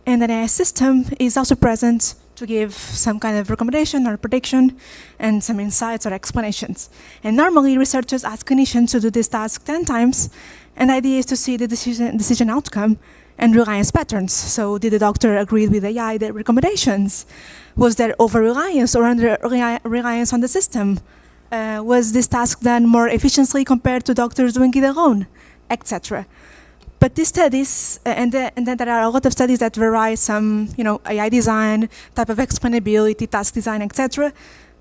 and an AI system is also present to give some kind of recommendation or prediction and some insights or explanations. And normally, researchers ask clinicians to do this task 10 times, and the idea is to see the decision outcome and reliance patterns. So did the doctor agree with AI, their recommendations? Was there over-reliance or under-reliance on the system? Was this task done more efficiently compared to doctors doing it alone, etc.? But these studies, and then there are a lot of studies that vary some, AI design, type of explainability, task design, etc.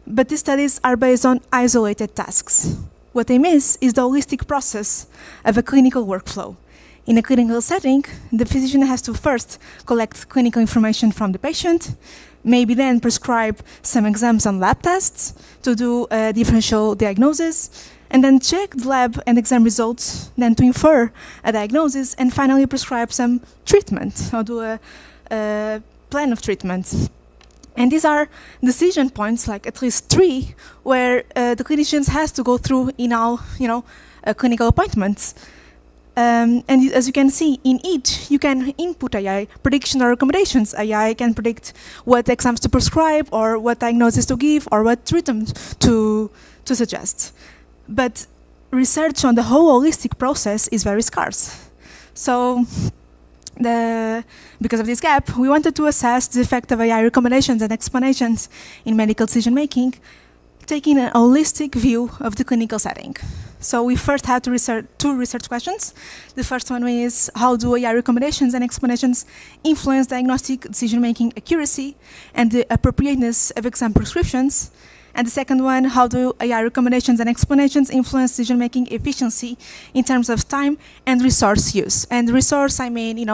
But these studies are based on isolated tasks. What they miss is the holistic process of a clinical workflow. In a clinical setting, the physician has to first collect clinical information from the patient, maybe then prescribe some exams and lab tests to do a differential diagnosis, and then check the lab and exam results, then to infer a diagnosis, and finally prescribe some treatment, or do a plan of treatment. And these are decision points, like at least 3, where the clinicians has to go through in all, clinical appointments. And as you can see, in each, you can input AI prediction or recommendations. AI can predict what exams to prescribe, or what diagnosis to give, or what treatment to suggest. But research on the whole holistic process is very scarce. So because of this gap, we wanted to assess the effect of AI recommendations and explanations in medical decision-making, taking a holistic view of the clinical setting. So we first had to research 2 research questions. The first one is, how do AI recommendations and explanations influence diagnostic decision-making accuracy and the appropriateness of exam prescriptions? And the second one, how do AI recommendations and explanations influence decision-making efficiency in terms of time and resource use? And resource, I mean,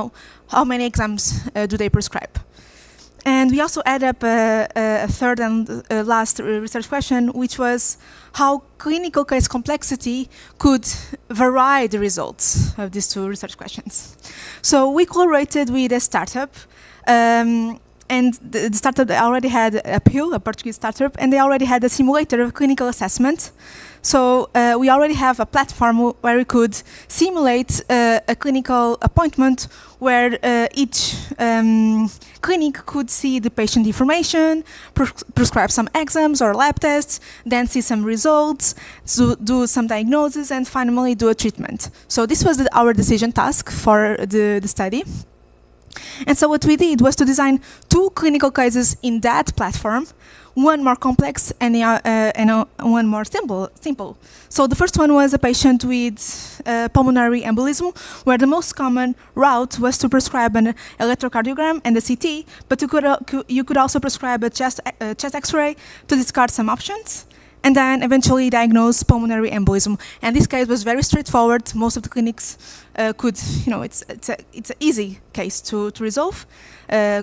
how many exams do they prescribe? And we also add up a third and last research question, which was how clinical case complexity could vary the results of these 2 research questions. So we collaborated with a startup, and the startup already had a Portuguese startup, and they already had a simulator of clinical assessment. So we already have a platform where we could simulate a clinical appointment where each clinic could see the patient information, prescribe some exams or lab tests, then see some results, do some diagnosis, and finally do a treatment. So this was our decision task for the study. And so what we did was to design 2 clinical cases in that platform, one more complex and one more simple. So the first one was a patient with pulmonary embolism, where the most common route was to prescribe an electrocardiogram and a CT, but you could also prescribe a chest X-ray to discard some options, and then eventually diagnose pulmonary embolism. And this case was very straightforward. Most of the clinics could, it's an easy case to resolve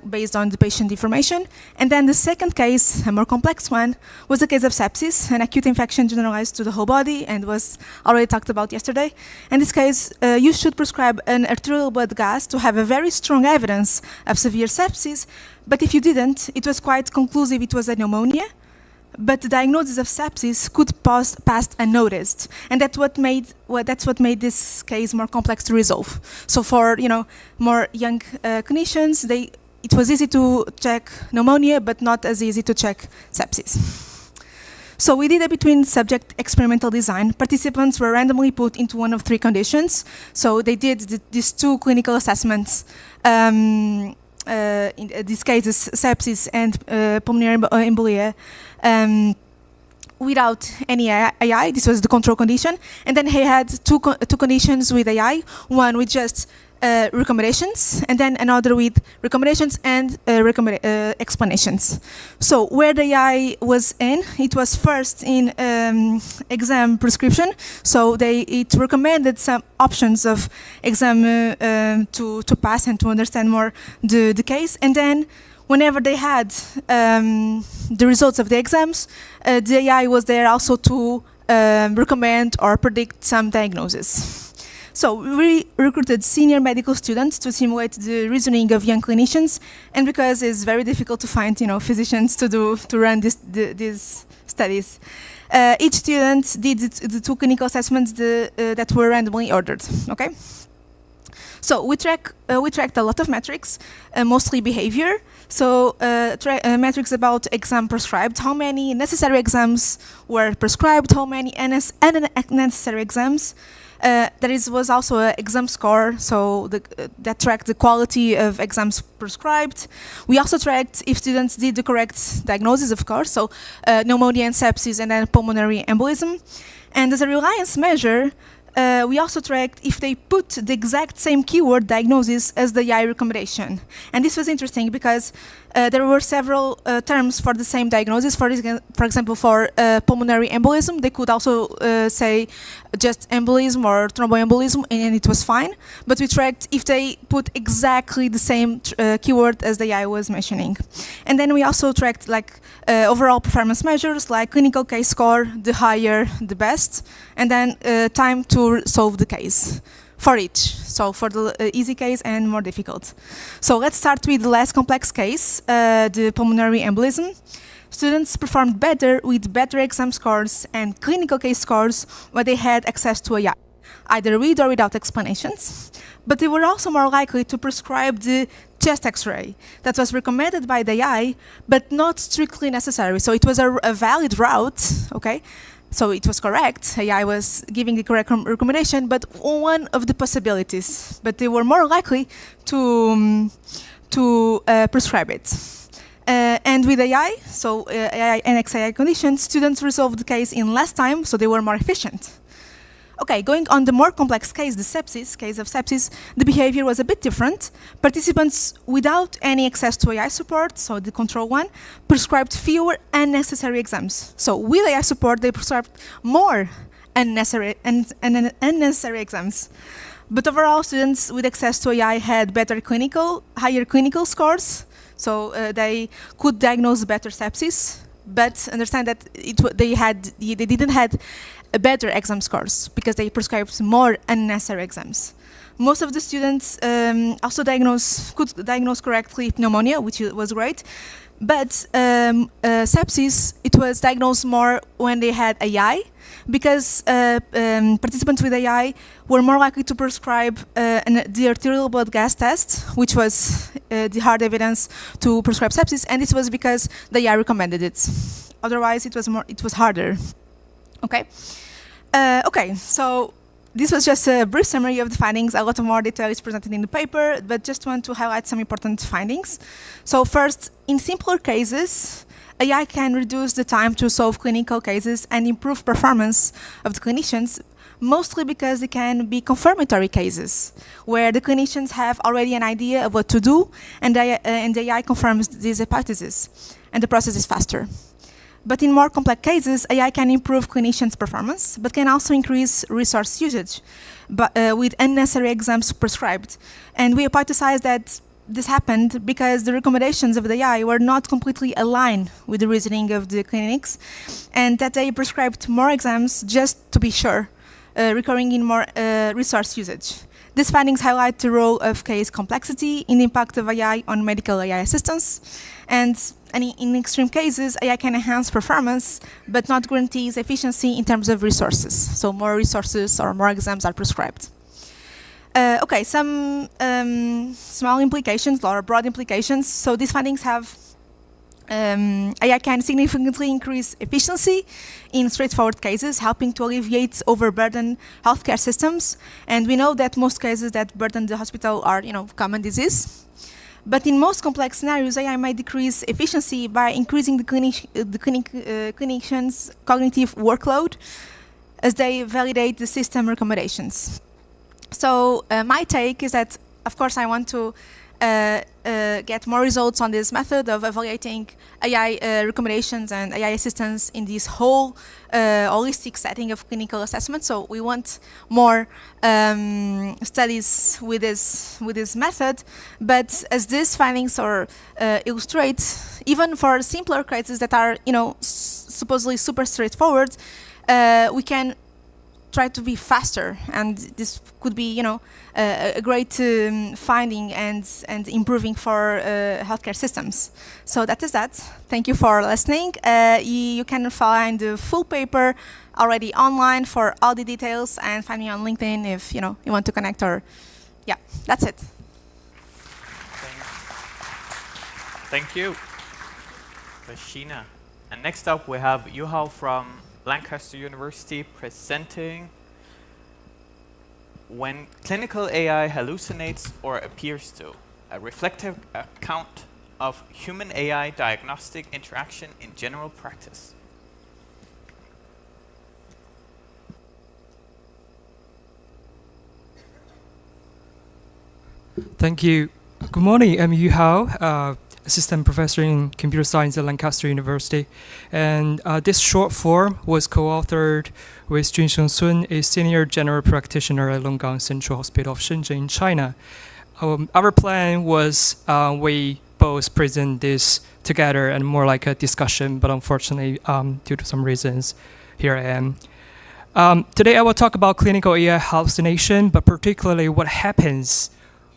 based on the patient information. And then the second case, a more complex one, was the case of sepsis, an acute infection generalized to the whole body, and was already talked about yesterday. In this case, you should prescribe an arterial blood gas to have a very strong evidence of severe sepsis, but if you didn't, it was quite conclusive it was a pneumonia. But the diagnosis of sepsis could pass unnoticed, and that's what made this case more complex to resolve. So for more young clinicians, it was easy to check pneumonia, but not as easy to check sepsis. So we did a between subject experimental design. Participants were randomly put into one of three conditions. So they did these two clinical assessments. In these cases, sepsis and pulmonary embolia. Without any AI, this was the control condition, and then he had two conditions with AI, one with just recommendations, and then another with recommendations and explanations. So where the AI was in, it was first in exam prescription, so it recommended some options of exam to pass and to understand more the case, and then whenever they had the results of the exams, the AI was there also to recommend or predict some diagnosis. So we recruited senior medical students to simulate the reasoning of young clinicians, and because it's very difficult to find physicians to run these studies, each student did the two clinical assessments that were randomly ordered. Okay. So we tracked a lot of metrics, mostly behavior. So metrics about exam prescribed, how many necessary exams were prescribed, how many unnecessary exams. There was also an exam score, so that tracked the quality of exams prescribed. We also tracked if students did the correct diagnosis, of course, so pneumonia and sepsis and then pulmonary embolism. And as a reliance measure, we also tracked if they put the exact same keyword diagnosis as the AI recommendation. And this was interesting because there were several terms for the same diagnosis. For example, for pulmonary embolism, they could also say just embolism or thromboembolism, and it was fine. But we tracked if they put exactly the same keyword as the AI was mentioning. And then we also tracked overall performance measures like clinical case score, the higher, the best, and then time to solve the case for each. So for the easy case and more difficult. So let's start with the less complex case, the pulmonary embolism. Students performed better with better exam scores and clinical case scores when they had access to AI, either with or without explanations. But they were also more likely to prescribe the chest X-ray that was recommended by the AI, but not strictly necessary. So it was a valid route, okay? So it was correct. AI was giving the correct recommendation, but one of the possibilities. But they were more likely to prescribe it. And with AI, so AI and XAI conditions, students resolved the case in less time, so they were more efficient. Okay, going on the more complex case, the case of sepsis, the behavior was a bit different. Participants without any access to AI support, so the control one, prescribed fewer unnecessary exams. So with AI support, they prescribed more unnecessary exams. But overall, students with access to AI had higher clinical scores, so they could diagnose better sepsis, but understand that they didn't have better exam scores because they prescribed more unnecessary exams. Most of the students also could diagnose correctly pneumonia, which was great, but sepsis, it was diagnosed more when they had AI, because participants with AI were more likely to prescribe the arterial blood gas test, which was the hard evidence to prescribe sepsis, and this was because the AI recommended it. Otherwise, it was harder. Okay. Okay, so this was just a brief summary of the findings. A lot of more detail is presented in the paper, but just want to highlight some important findings. So first, in simpler cases, AI can reduce the time to solve clinical cases and improve performance of the clinicians, mostly because they can be confirmatory cases, where the clinicians have already an idea of what to do, and the AI confirms these hypotheses, and the process is faster. But in more complex cases, AI can improve clinicians' performance, but can also increase resource usage with unnecessary exams prescribed. And we hypothesize that this happened because the recommendations of the AI were not completely aligned with the reasoning of the clinics, and that they prescribed more exams just to be sure, recurring in more resource usage. These findings highlight the role of case complexity in the impact of AI on medical AI assistance, and in extreme cases, AI can enhance performance, but not guarantees efficiency in terms of resources. So more resources or more exams are prescribed. Okay, some small implications or broad implications. So these findings have AI can significantly increase efficiency in straightforward cases, helping to alleviate overburden healthcare systems. And we know that most cases that burden the hospital are, common disease. But in most complex scenarios, AI might decrease efficiency by increasing the clinician's cognitive workload as they validate the system recommendations. So my take is that, of course, I want to get more results on this method of evaluating AI recommendations and AI assistance in this whole holistic setting of clinical assessment. So we want more studies with this method. But as these findings illustrate, even for simpler cases that are supposedly super straightforward, we can try to be faster, and this could be, a great finding and improving for healthcare systems. So that is that. Thank you for listening. You can find the full paper already online for all the details, and find me on LinkedIn if you want to connect. Or, yeah, that's it. Thank you, Rashina. And next up, we have Yuhao from Lancaster University presenting When Clinical AI Hallucinates or Appears to, a reflective account of human-AI diagnostic interaction in general practice. Thank you. Good morning, I'm Yuhao, assistant professor in computer science at Lancaster University. And this short form was co-authored with Junsheng Sun, a senior general practitioner at Longgang Central Hospital of Shenzhen in China. Our plan was we both present this together and more like a discussion, but unfortunately, due to some reasons, here I am. Today I will talk about clinical AI hallucination, but particularly what happens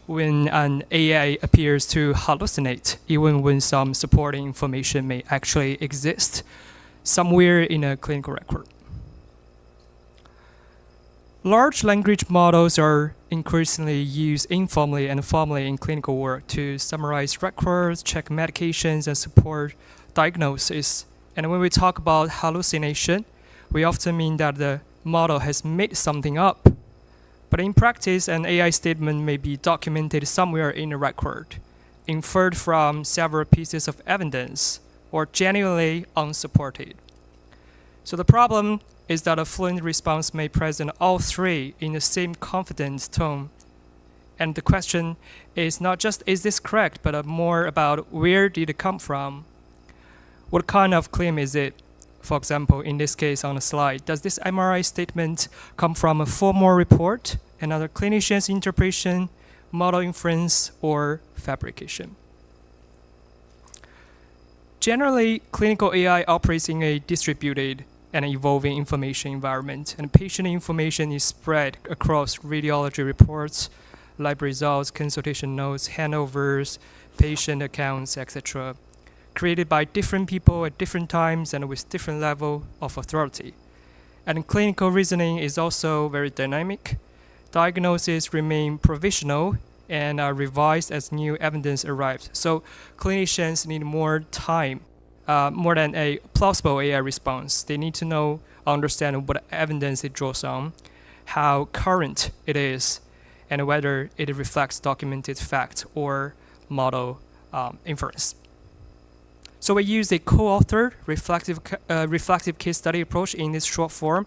when an AI appears to hallucinate, even when some supporting information may actually exist somewhere in a clinical record. Large language models are increasingly used informally and formally in clinical work to summarize records, check medications, and support diagnosis. And when we talk about hallucination, we often mean that the model has made something up. But in practice, an AI statement may be documented somewhere in a record, inferred from several pieces of evidence, or genuinely unsupported. So the problem is that a fluent response may present all three in the same confident tone. And the question is not just, is this correct, but more about where did it come from? What kind of claim is it? For example, in this case on the slide, does this MRI statement come from a formal report, another clinician's interpretation, model inference, or fabrication? Generally, clinical AI operates in a distributed and evolving information environment, and patient information is spread across radiology reports, lab results, consultation notes, handovers, patient accounts, etc., created by different people at different times and with different level of authority. And clinical reasoning is also very dynamic. Diagnoses remain provisional and are revised as new evidence arrives. So clinicians need more time, more than a plausible AI response. They need to understand what evidence it draws on, how current it is, and whether it reflects documented fact or model inference. So we use a co-authored reflective case study approach in this short form.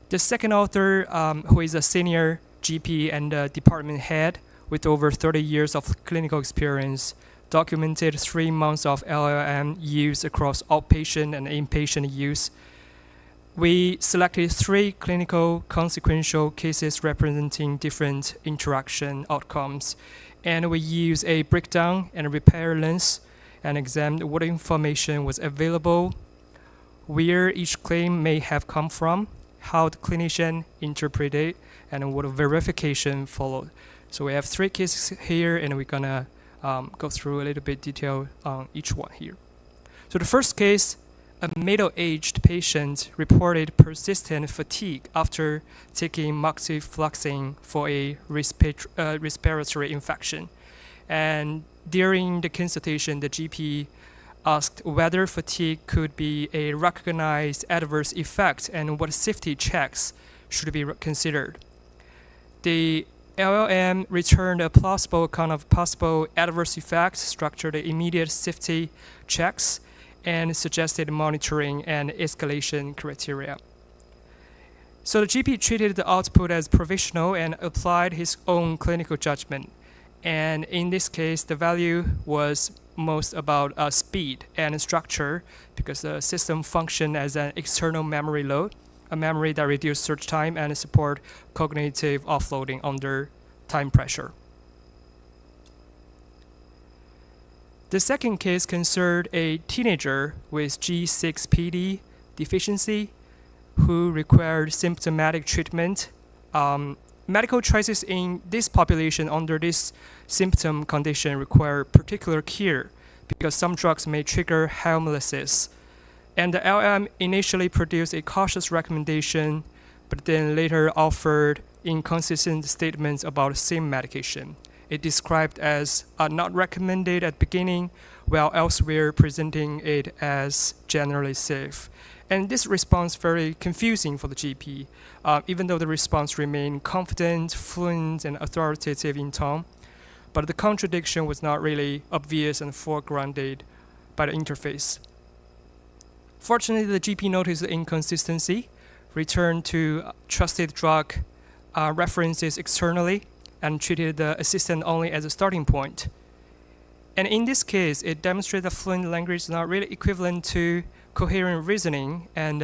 The second author, who is a senior GP and department head with over 30 years of clinical experience, documented 3 months of LLM use across outpatient and inpatient use. We selected 3 clinical consequential cases representing different interaction outcomes, and we use a breakdown and repair lens and examined what information was available, where each claim may have come from, how the clinician interpreted it, and what verification followed. So we have 3 cases here, and we're gonna go through a little bit detail on each one here. So the first case, a middle-aged patient reported persistent fatigue after taking moxifloxacin for a respiratory infection. And during the consultation, the GP asked whether fatigue could be a recognized adverse effect and what safety checks should be considered. The LLM returned a plausible account of possible adverse effects, structured immediate safety checks, and suggested monitoring and escalation criteria. So the GP treated the output as provisional and applied his own clinical judgment. And in this case, the value was most about speed and structure because the system functioned as an external memory load, a memory that reduced search time and support cognitive offloading under time pressure. The second case concerned a teenager with G6PD deficiency who required symptomatic treatment. Medical choices in this population under this symptom condition require particular care because some drugs may trigger hemolysis. And the LM initially produced a cautious recommendation, but then later offered inconsistent statements about the same medication. It described as not recommended at beginning, while elsewhere presenting it as generally safe. And this response very confusing for the GP, even though the response remained confident, fluent, and authoritative in tone. But the contradiction was not really obvious and foregrounded by the interface. Fortunately, the GP noticed the inconsistency, returned to trusted drug references externally, and treated the assistant only as a starting point. And in this case, it demonstrated that fluent language is not really equivalent to coherent reasoning, and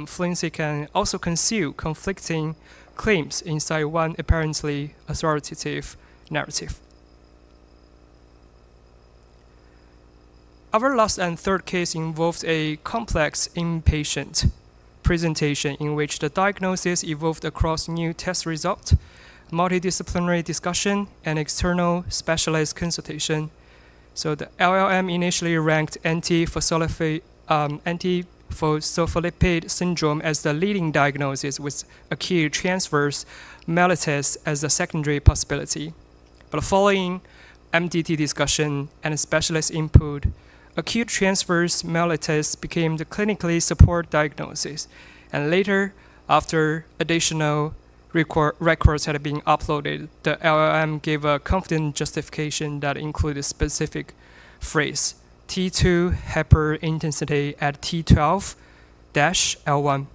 fluency can also conceal conflicting claims inside one apparently authoritative narrative. Our last and third case involved a complex inpatient presentation in which the diagnosis evolved across new test results, multidisciplinary discussion, and external specialist consultation. So the LLM initially ranked antiphospholipid syndrome as the leading diagnosis with acute transverse mellitus as a secondary possibility. But following MDT discussion and specialist input, acute transverse mellitus became the clinically supported diagnosis. And later, after additional records had been uploaded, the LLM gave a confident justification that included a specific phrase, T2 hyperintensity at T12-L1.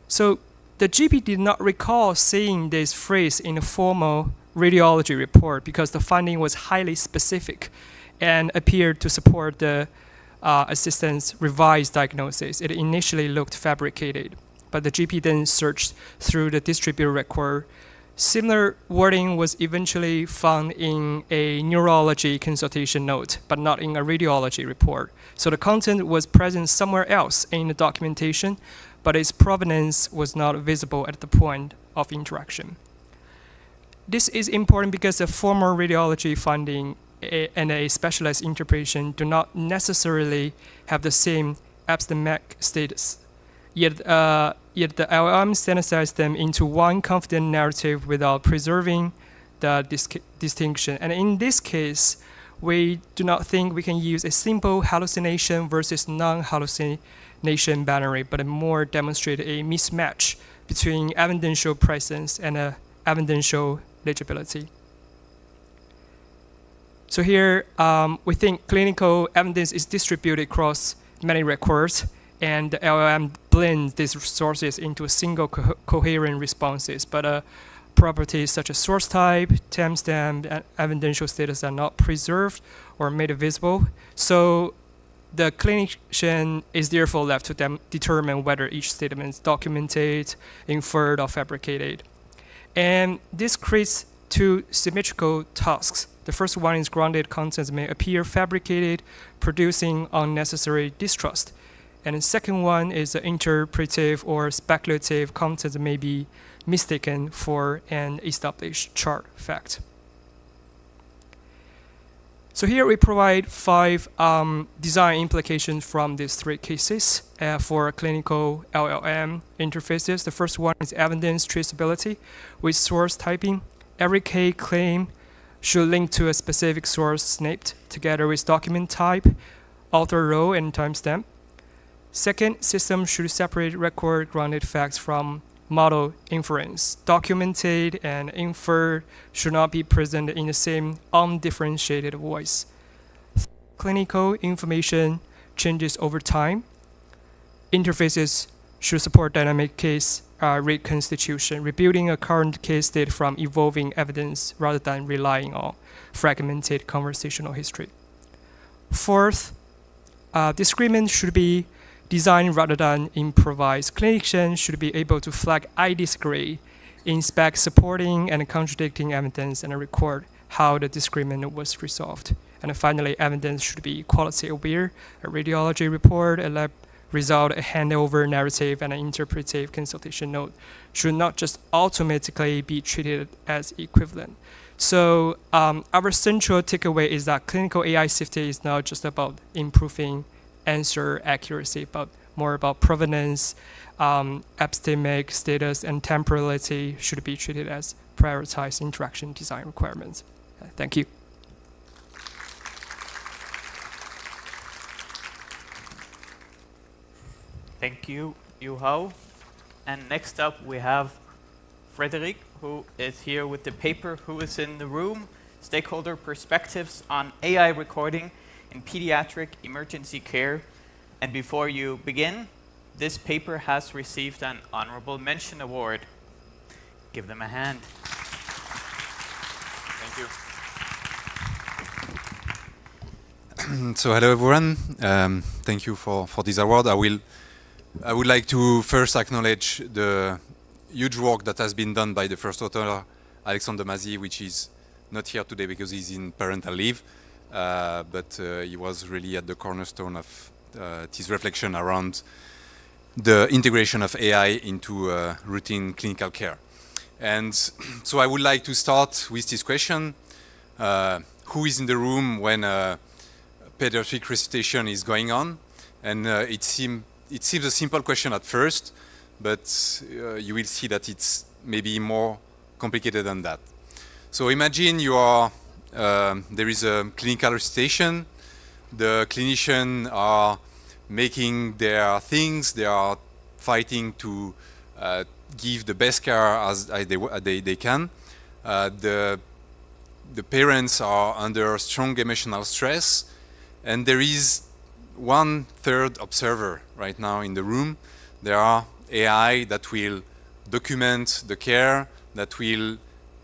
So the GP did not recall seeing this phrase in a formal radiology report because the finding was highly specific and appeared to support the assistant's revised diagnosis. It initially looked fabricated, but the GP then searched through the distributed record. Similar wording was eventually found in a neurology consultation note, but not in a radiology report. So the content was present somewhere else in the documentation, but its provenance was not visible at the point of interaction. This is important because the formal radiology finding and a specialized interpretation do not necessarily have the same epistemic status. Yet the LLM synthesized them into one confident narrative without preserving the distinction. And in this case, we do not think we can use a simple hallucination versus non-hallucination binary, but more demonstrate a mismatch between evidential presence and evidential legibility. So here, we think clinical evidence is distributed across many records, and the LLM blends these sources into a single coherent responses. But properties such as source type, timestamp, and evidential status are not preserved or made visible. So the clinician is therefore left to determine whether each statement is documented, inferred, or fabricated. And this creates two symmetrical tasks. The first one is grounded contents may appear fabricated, producing unnecessary distrust. And the second one is interpretive or speculative contents may be mistaken for an established chart fact. So here we provide 5 design implications from these 3 cases for clinical LLM interfaces. The first one is evidence traceability with source typing. Every K claim should link to a specific source snipped together with document type, author role, and timestamp. Second, systems should separate record-grounded facts from model inference. Documented and inferred should not be presented in the same undifferentiated voice. Clinical information changes over time. Interfaces should support dynamic case reconstitution, rebuilding a current case state from evolving evidence rather than relying on fragmented conversational history. Fourth, disagreement should be designed rather than improvised. Clinicians should be able to flag I disagree, inspect supporting and contradicting evidence, and record how the disagreement was resolved. And finally, evidence should be quality aware. A radiology report, a lab result, a handover narrative, and an interpretive consultation note should not just automatically be treated as equivalent. So our central takeaway is that clinical AI safety is not just about improving answer accuracy, but more about provenance, epistemic status, and temporality should be treated as prioritized interaction design requirements. Thank you. Thank you, Juho. And next up, we have Frederic, who is here with the paper, Who is in the Room? Stakeholder Perspectives on AI Recording in Pediatric Emergency Care. And before you begin, this paper has received an Honorable Mention Award. Give them a hand. Thank you. So hello everyone. Thank you for this award. I would like to first acknowledge the huge work that has been done by the first author, Alexandre Mazy, which is not here today because he's in parental leave, but he was really at the cornerstone of his reflection around the integration of AI into routine clinical care. And so I would like to start with this question. Who is in the room when pediatric resuscitation is going on? And it seems a simple question at first, but you will see that it's maybe more complicated than that. So imagine you are, there is a clinical resuscitation. The clinicians are making their things. They are fighting to give the best care as they can. The parents are under strong emotional stress, and there is 1/3 observer right now in the room. There are AI that will document the care, that will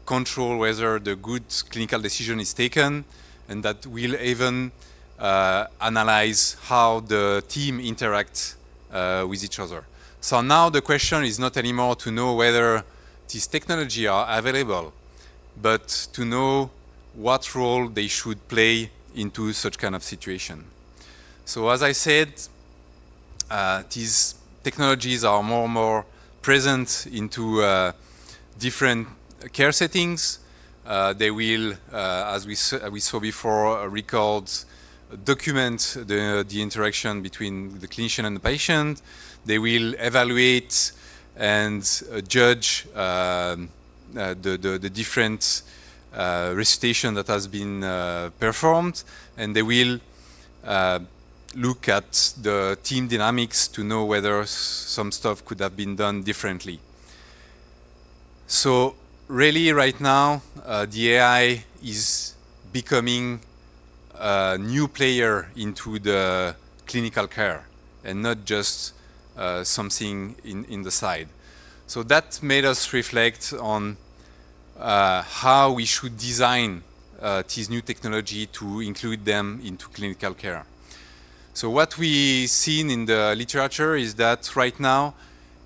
control whether the good clinical decision is taken, and that will even analyze how the team interacts with each other. So now the question is not anymore to know whether these technologies are available, but to know what role they should play into such kind of situation. So as I said, these technologies are more and more present into different care settings. They will, as we saw before, record, document the interaction between the clinician and the patient. They will evaluate and judge the different resuscitation that has been performed, and they will look at the team dynamics to know whether some stuff could have been done differently. So really right now, the AI is becoming a new player into the clinical care and not just something in the side. So that made us reflect on how we should design this new technology to include them into clinical care. So what we've seen in the literature is that right now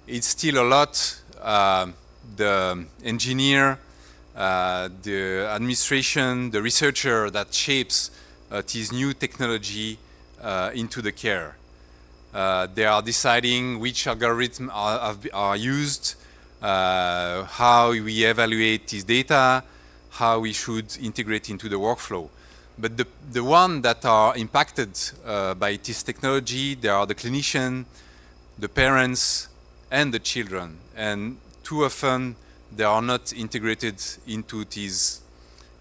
it's still a lot the engineer, the administration, the researcher that shapes this new technology into the care. They are deciding which algorithms are used, how we evaluate this data, how we should integrate into the workflow. But the ones that are impacted by this technology, they are the clinician, the parents, and the children. And too often, they are not integrated into this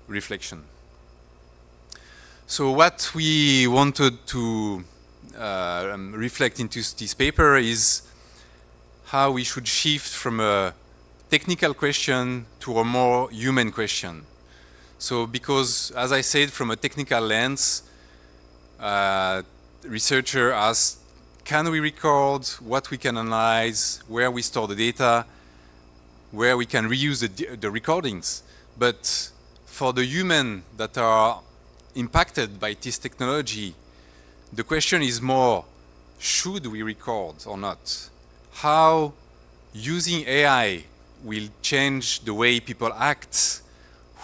reflection. So what we wanted to reflect into this paper is how we should shift from a technical question to a more human question. So because, as I said, from a technical lens, researcher asked, can we record, what we can analyze, where we store the data, where we can reuse the recordings. But for the human that are impacted by this technology, the question is more, should we record or not? How using AI will change the way people act,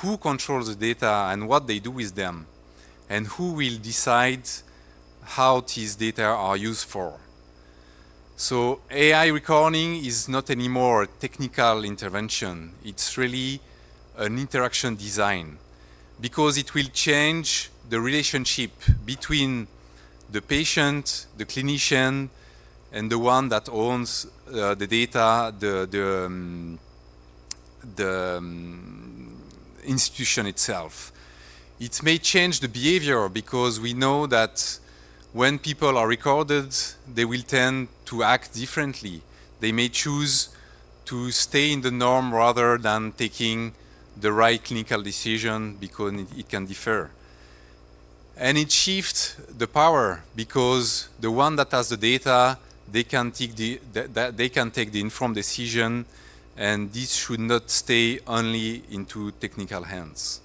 who controls the data and what they do with them, and who will decide how these data are used for. So AI recording is not anymore a technical intervention. It's really an interaction design, because it will change the relationship between the patient, the clinician, and the one that owns the data, the institution itself. It may change the behavior, because we know that when people are recorded, they will tend to act differently. They may choose to stay in the norm rather than taking the right clinical decision, because it can differ. And it shifts the power, because the one that has the data, they can take the informed decision, and this should not stay only into technical hands.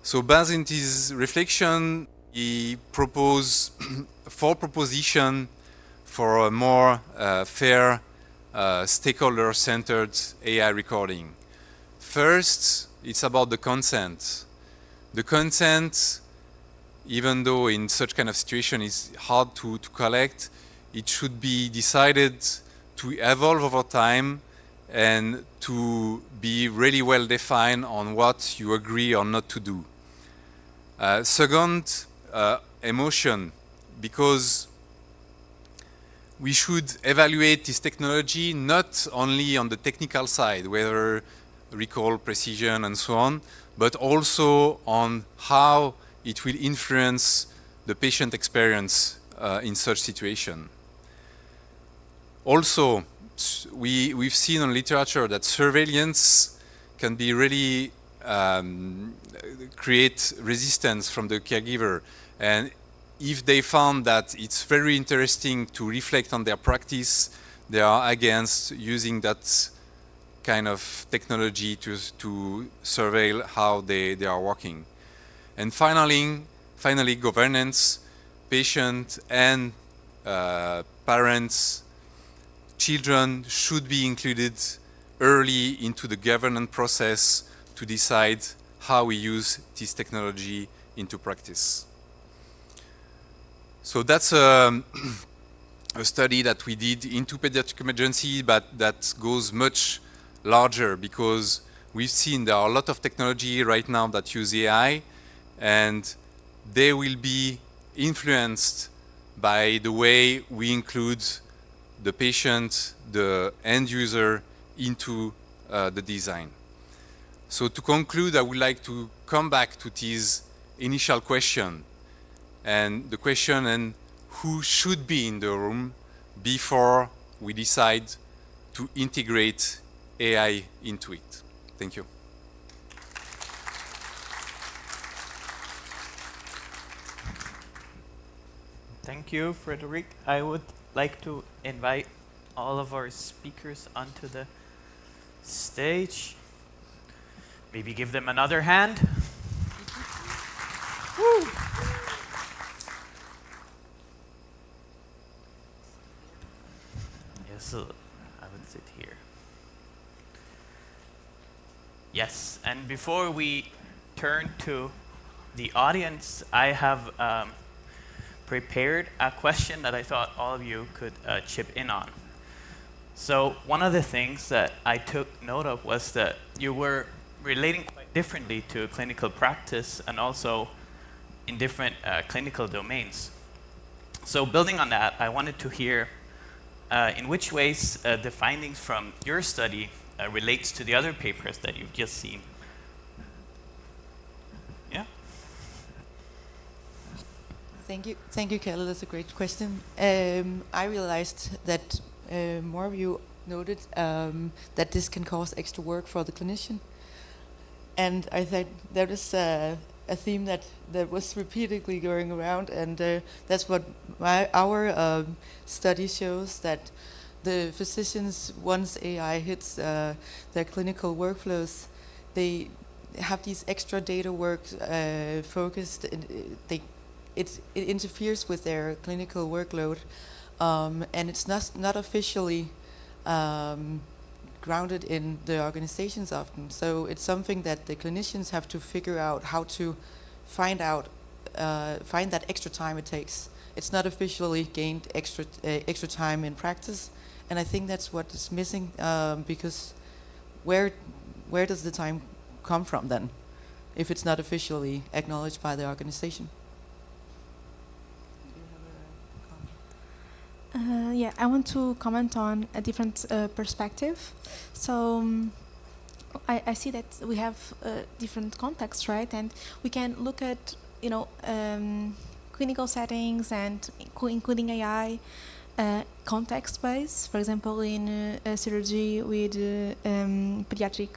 So based on this reflection, we propose 4 propositions for a more fair, stakeholder-centered AI recording. First, it's about the consent. The consent, even though in such kind of situation is hard to collect, it should be decided to evolve over time and to be really well defined on what you agree or not to do. Second, emotion, because we should evaluate this technology not only on the technical side, whether recall, precision, and so on, but also on how it will influence the patient experience in such situation. Also, we've seen on literature that surveillance can be really create resistance from the caregiver. And if they found that it's very interesting to reflect on their practice, they are against using that kind of technology to surveil how they are working. And finally, governance, patient and parents, children should be included early into the governance process to decide how we use this technology into practice. So that's a study that we did into pediatric emergency, but that goes much larger, because we've seen there are a lot of technology right now that use AI, and they will be influenced by the way we include the patient, the end user, into the design. So to conclude, I would like to come back to this initial question, and the question and who should be in the room before we decide to integrate AI into it. Thank you. Thank you, Frederic. I would like to invite all of our speakers onto the stage. Maybe give them another hand. Woo. Yes, I would sit here. Yes, and before we turn to the audience, I have prepared a question that I thought all of you could chip in on. So one of the things that I took note of was that you were relating quite differently to clinical practice and also in different clinical domains. So building on that, I wanted to hear in which ways the findings from your study relates to the other papers that you've just seen. Yeah? Thank you, Kalle. That's a great question. I realized that more of you noted that this can cause extra work for the clinician. And I think that is a theme that was repeatedly going around, and that's what our study shows, that the physicians, once AI hits their clinical workflows, they have these extra data work focused. It interferes with their clinical workload, and it's not officially grounded in the organizations often. So it's something that the clinicians have to figure out how to find that extra time it takes. It's not officially gained extra time in practice, and I think that's what is missing, because where does the time come from then, if it's not officially acknowledged by the organization? Yeah, I want to comment on a different perspective. So I see that we have different contexts, right? And we can look at, clinical settings and including AI context-based. For example, in surgery with pediatric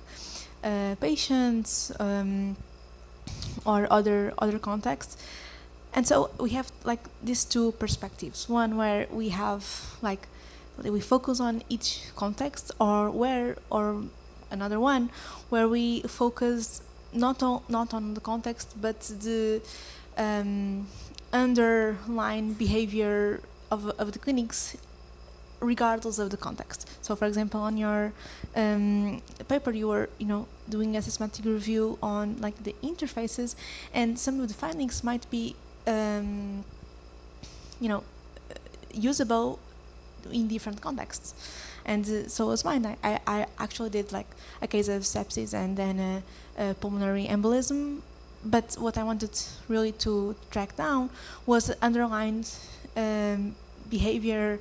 patients or other contexts. And so we have like these two perspectives. One where we have we focus on each context, or another one where we focus not on the context but the underlying behavior of the clinics regardless of the context. So for example, on your paper you were doing a systematic review on like the interfaces, and some of the findings might be usable in different contexts. And so was mine. I actually did like a case of sepsis and then a pulmonary embolism. But what I wanted really to track down was the underlying behavior,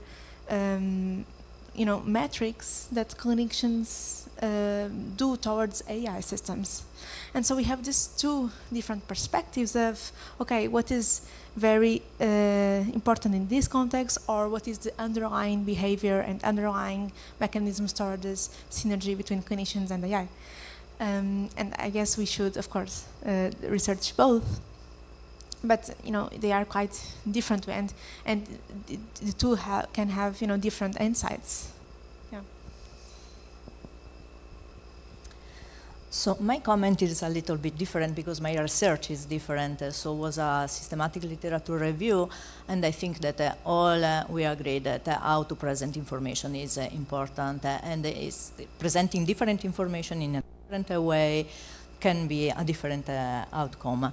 metrics that clinicians do towards AI systems. And so we have these two different perspectives of, okay, what is very important in this context, or what is the underlying behavior and underlying mechanisms toward this synergy between clinicians and AI. And I guess we should, of course, research both. But they are quite different, and the two can have different insights. Yeah. So my comment is a little bit different because my research is different. So it was a systematic literature review, and I think that all we agree that how to present information is important, and is presenting different information in a different way can be a different outcome.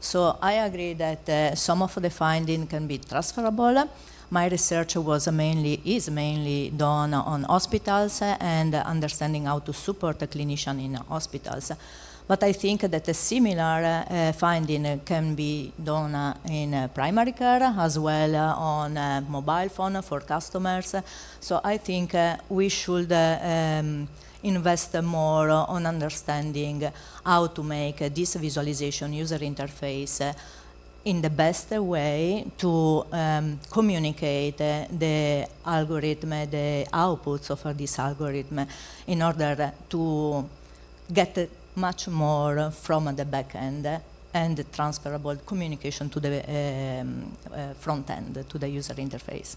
So I agree that some of the finding can be transferable. My research is mainly done on hospitals and understanding how to support a clinician in hospitals. But I think that a similar finding can be done in primary care as well on mobile phone for customers. So I think we should invest more on understanding how to make this visualization user interface in the best way to communicate the algorithm, the outputs of this algorithm, in order to get much more from the back end and transferable communication to the front end, to the user interface.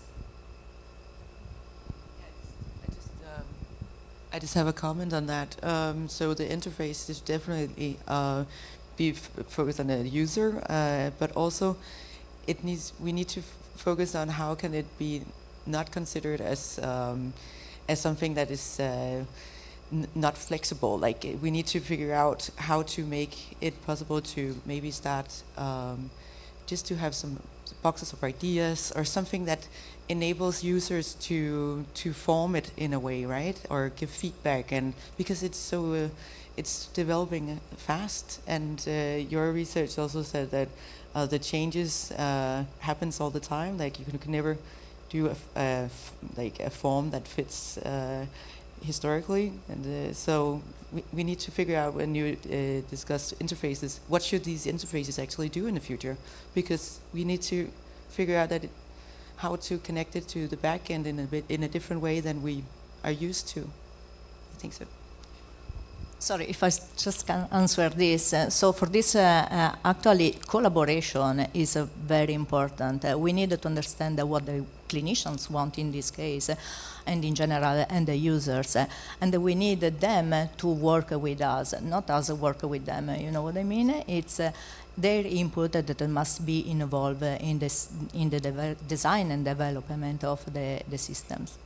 I just have a comment on that. So the interface is definitely be focused on the user, but also we need to focus on how can it be not considered as something that is not flexible. Like we need to figure out how to make it possible to maybe start just to have some boxes of ideas or something that enables users to form it in a way, right? Or give feedback, and because it's so it's developing fast, and your research also said that the changes happens all the time. Like you can never do like a form that fits historically, and so we need to figure out when you discuss interfaces, what should these interfaces actually do in the future? Because we need to figure out that how to connect it to the back end in a different way than we are used to. I think so. Sorry, if I just can answer this. So for this, actually, collaboration is very important. We need to understand what the clinicians want in this case, and in general, and the users. And we need them to work with us, not us work with them, you know what I mean? It's their input that must be involved in the design and development of the systems.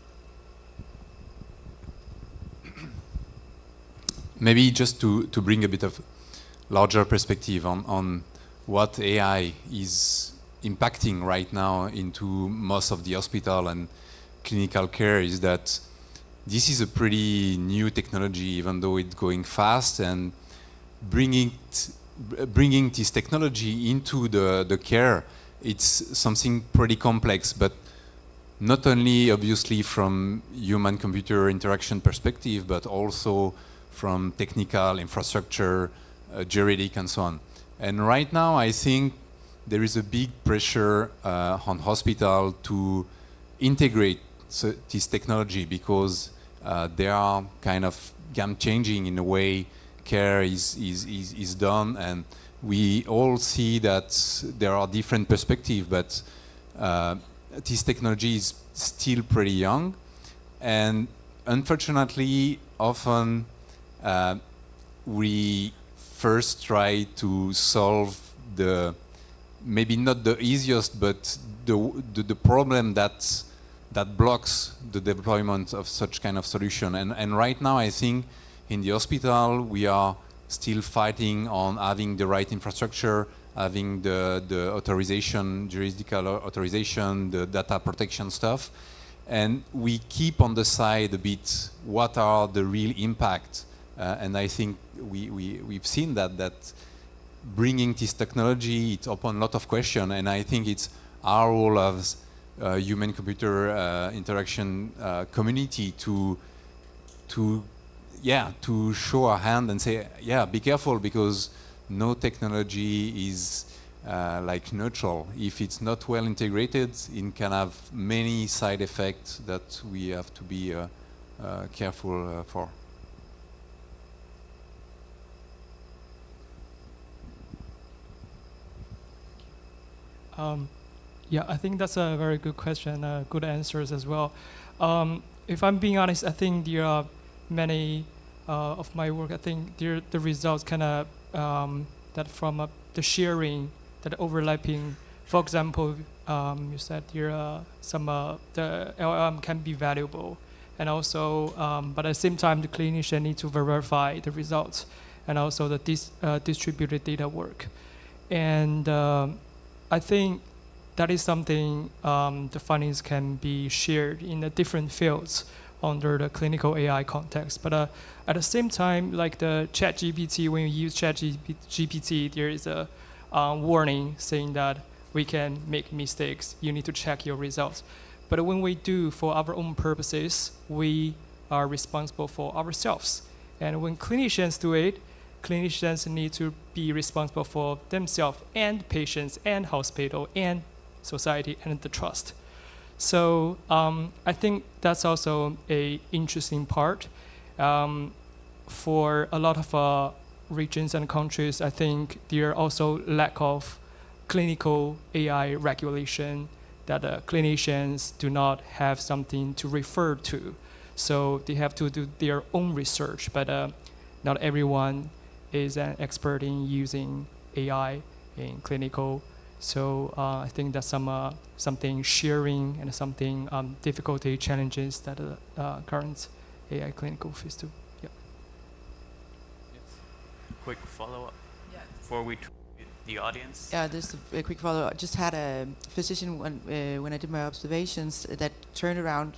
Maybe just to bring a bit of larger perspective on what AI is impacting right now into most of the hospital and clinical care is that this is a pretty new technology, even though it's going fast, and bringing this technology into the care, it's something pretty complex, but not only obviously from human-computer interaction perspective, but also from technical infrastructure, juridic, and so on. And right now, I think there is a big pressure on hospital to integrate this technology because they are kind of game-changing in the way care is done, and we all see that there are different perspectives, but this technology is still pretty young, and unfortunately, often we first try to solve maybe not the easiest, but the problem that blocks the deployment of such kind of solution. And right now, I think in the hospital, we are still fighting on having the right infrastructure, having the authorization, juridical authorization, the data protection stuff. And we keep on the side a bit what are the real impact. And I think we've seen that bringing this technology, it opens a lot of questions. And I think it's our role as human-computer interaction community to show our hand and say, yeah, be careful, because no technology is like neutral. If it's not well integrated, it can have many side effects that we have to be careful for. Yeah, I think that's a very good question, good answers as well. If I'm being honest, I think there are many of my work, I think the results kind of, that from the sharing, that overlapping, for example, you said there are some, the LLM can be valuable, and also, but at the same time, the clinician need to verify the results, and also the distributed data work. And I think that is something the findings can be shared in the different fields under the clinical AI context. But at the same time, like the ChatGPT, when you use ChatGPT, there is a warning saying that we can make mistakes. You need to check your results. But when we do for our own purposes, we are responsible for ourselves. And when clinicians do it, clinicians need to be responsible for themselves and patients and hospital and society and the trust. So I think that's also a interesting part for a lot of regions and countries, I think there are also lack of clinical AI regulation, that clinicians do not have something to refer to. So they have to do their own research, but not everyone is an expert in using AI in clinical. So I think that's something sharing and something difficulty challenges that current AI clinical face to. Yeah. Quick follow-up before we the audience. Yeah, just a quick follow-up. I just had a physician when I did my observations that turned around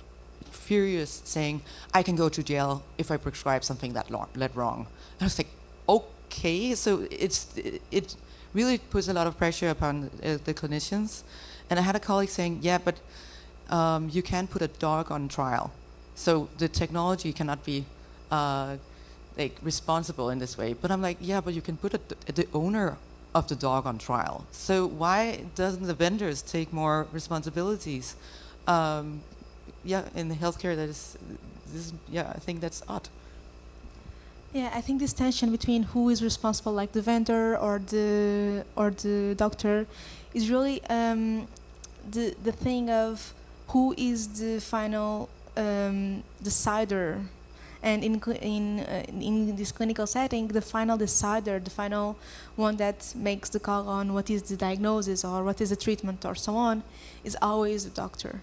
furious saying, I can go to jail if I prescribe something that wrong. And I was like, okay, so it really puts a lot of pressure upon the clinicians. And I had a colleague saying, yeah, but you can't put a dog on trial. So the technology cannot be like responsible in this way. But I'm like, yeah, but you can put the owner of the dog on trial. So why doesn't the vendors take more responsibilities? Yeah, in the healthcare, I think that's odd. Yeah, I think this tension between who is responsible, like the vendor or the doctor, is really the thing of who is the final decider. And in this clinical setting, the final decider, the final one that makes the call on what is the diagnosis or what is the treatment or so on, is always the doctor.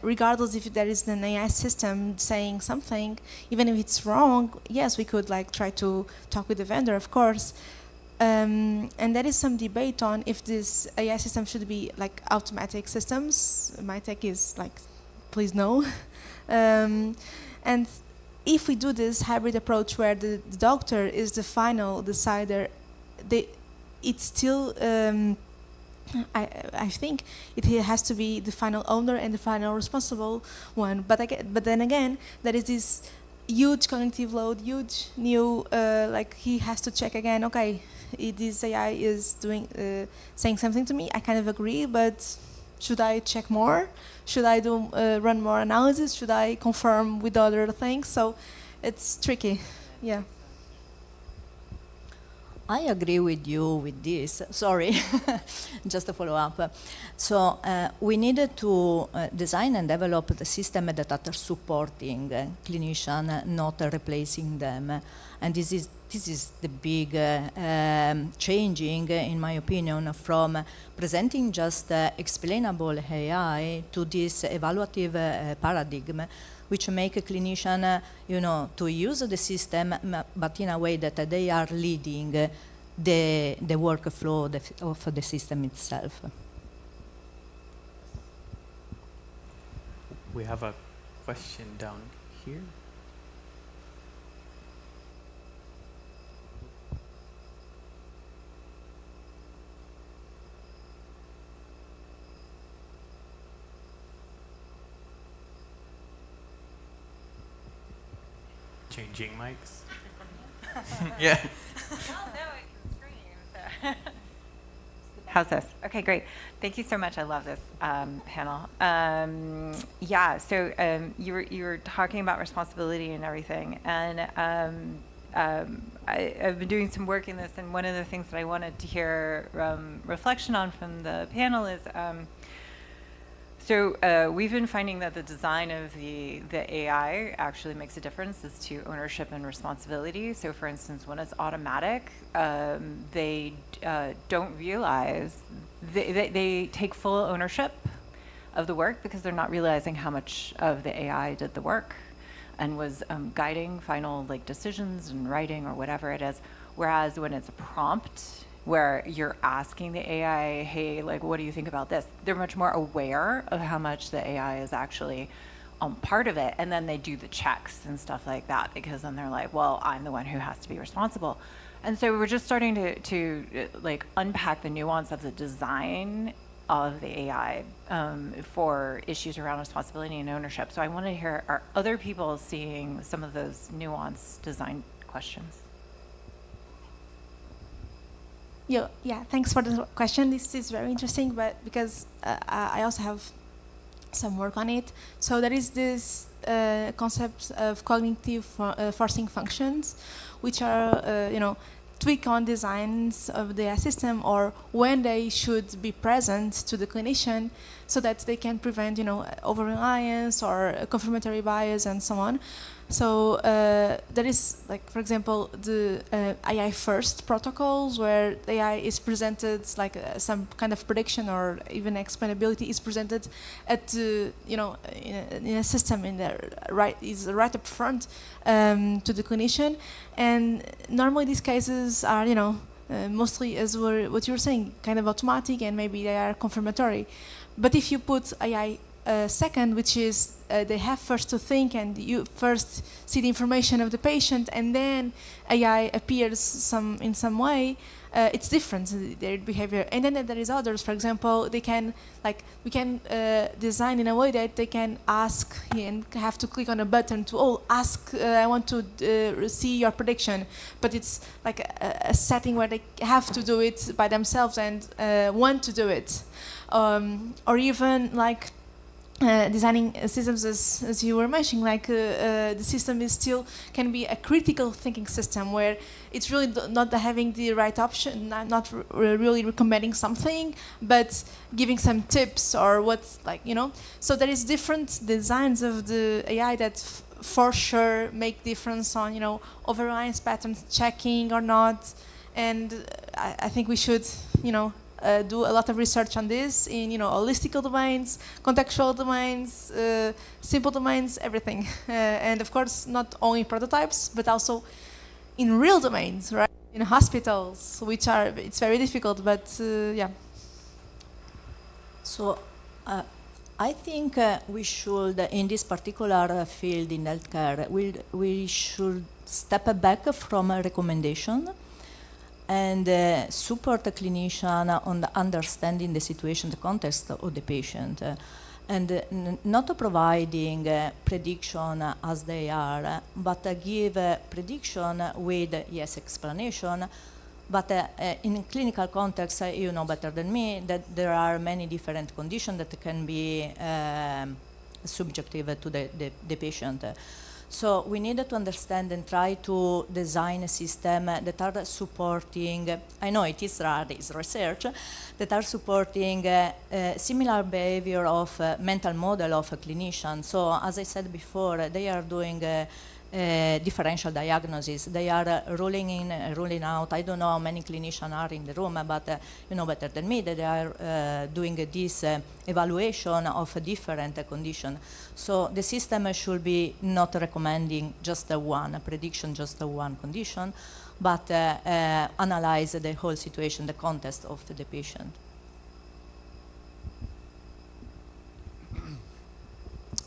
Regardless if there is an AI system saying something, even if it's wrong, yes, we could like try to talk with the vendor, of course. And there is some debate on if this AI system should be like automatic systems. My take is like, please no. And if we do this hybrid approach where the doctor is the final decider, it's still, I think it has to be the final owner and the final responsible one. But then again, there is this huge cognitive load, huge new, like he has to check again, okay, this AI is saying something to me, I kind of agree, but should I check more? Should I run more analysis? Should I confirm with other things? So it's tricky, yeah. I agree with you with this. Sorry, just a follow-up. So we needed to design and develop the system that are supporting clinicians, not replacing them. And this is the big changing, in my opinion, from presenting just explainable AI to this evaluative paradigm, which make a clinician, to use the system, but in a way that they are leading the workflow of the system itself. We have a question down here. Changing mics. Yeah. How's this? Okay, great. Thank you so much. I love this panel. Yeah, so you were talking about responsibility and everything, and I've been doing some work in this, and one of the things that I wanted to hear reflection on from the panel is, so we've been finding that the design of the AI actually makes a difference as to ownership and responsibility. So for instance, when it's automatic, they don't realize, they take full ownership of the work because they're not realizing how much of the AI did the work and was guiding final decisions and writing or whatever it is. Whereas when it's a prompt, where you're asking the AI, hey, what do you think about this? They're much more aware of how much the AI is actually part of it, and then they do the checks and stuff like that, because then they're like, well, I'm the one who has to be responsible. And so we're just starting to unpack the nuance of the design of the AI for issues around responsibility and ownership. So I want to hear, are other people seeing some of those nuanced design questions? Yeah, thanks for the question. This is very interesting, but because I also have some work on it. So there is this concept of cognitive forcing functions, which are, tweak on designs of the AI system, or when they should be present to the clinician, so that they can prevent, over-reliance or confirmatory bias and so on. So there is, like, for example, the AI first protocols, where AI is presented like some kind of prediction or even explainability is presented at in a system is right up front to the clinician, and normally these cases are mostly, as what you were saying, kind of automatic, and maybe they are confirmatory. But if you put AI second, which is they have first to think, and you first see the information of the patient, and then AI appears in some way, it's different, their behavior. And then there is others, for example, we can design in a way that they can ask and have to click on a button to ask, I want to see your prediction, but it's like a setting where they have to do it by themselves and want to do it. Or even like designing systems, as you were mentioning, like the system is still can be a critical thinking system, where it's really not having the right option, not really recommending something, but giving some tips or what's So there is different designs of the AI that for sure make difference on over-reliance patterns checking or not, and I think we should do a lot of research on this in holistical domains, contextual domains, simple domains, everything, and of course not only prototypes but also in real domains, right? In hospitals, it's very difficult, but yeah. So I think we should, in this particular field in healthcare, we should step back from a recommendation and support the clinician on understanding the situation, the context of the patient, and not providing prediction as they are, but give prediction with, yes, explanation. But in clinical context, you know better than me that there are many different conditions that can be subjective to the patient. So we need to understand and try to design a system that are supporting, I know it is rare, it's research, that are supporting similar behavior of mental model of a clinician. So as I said before, they are doing differential diagnosis. They are ruling in, ruling out. I don't know how many clinicians are in the room, but you know better than me that they are doing this evaluation of a different condition. So the system should be not recommending just one prediction, just one condition, but analyze the whole situation, the context of the patient.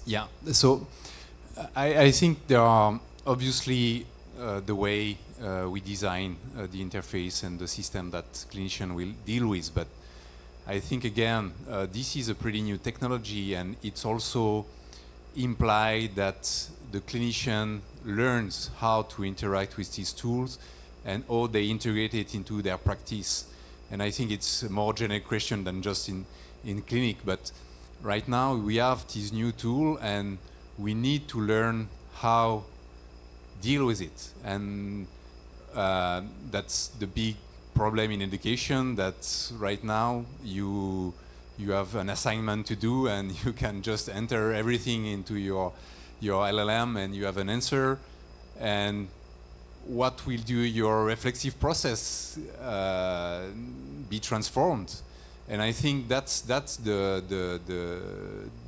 Yeah, so I think there are obviously the way we design the interface and the system that clinician will deal with, but I think again this is a pretty new technology, and it's also implied that the clinician learns how to interact with these tools and how they integrate it into their practice. And I think it's a more generic question than just in clinic, but right now we have this new tool and we need to learn how deal with it. And that's the big problem in education, that right now you have an assignment to do and you can just enter everything into your LLM and you have an answer. And what will do your reflexive process be transformed? And I think that's the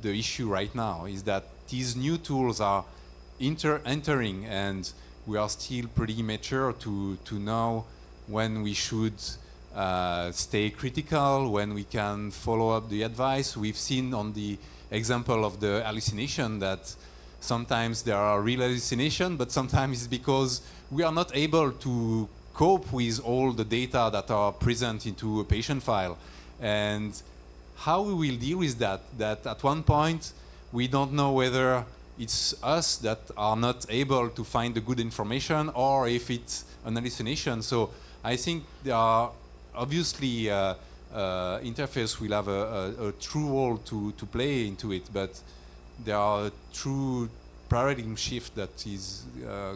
issue right now, is that these new tools are entering, and we are still pretty immature to know when we should stay critical, when we can follow up the advice. We've seen on the example of the hallucination that sometimes there are real hallucinations, but sometimes it's because we are not able to cope with all the data that are present into a patient file. And how we will deal with that at one point we don't know whether it's us that are not able to find the good information or if it's an hallucination. So I think there are obviously interface will have a true role to play into it, but there are a true paradigm shift that is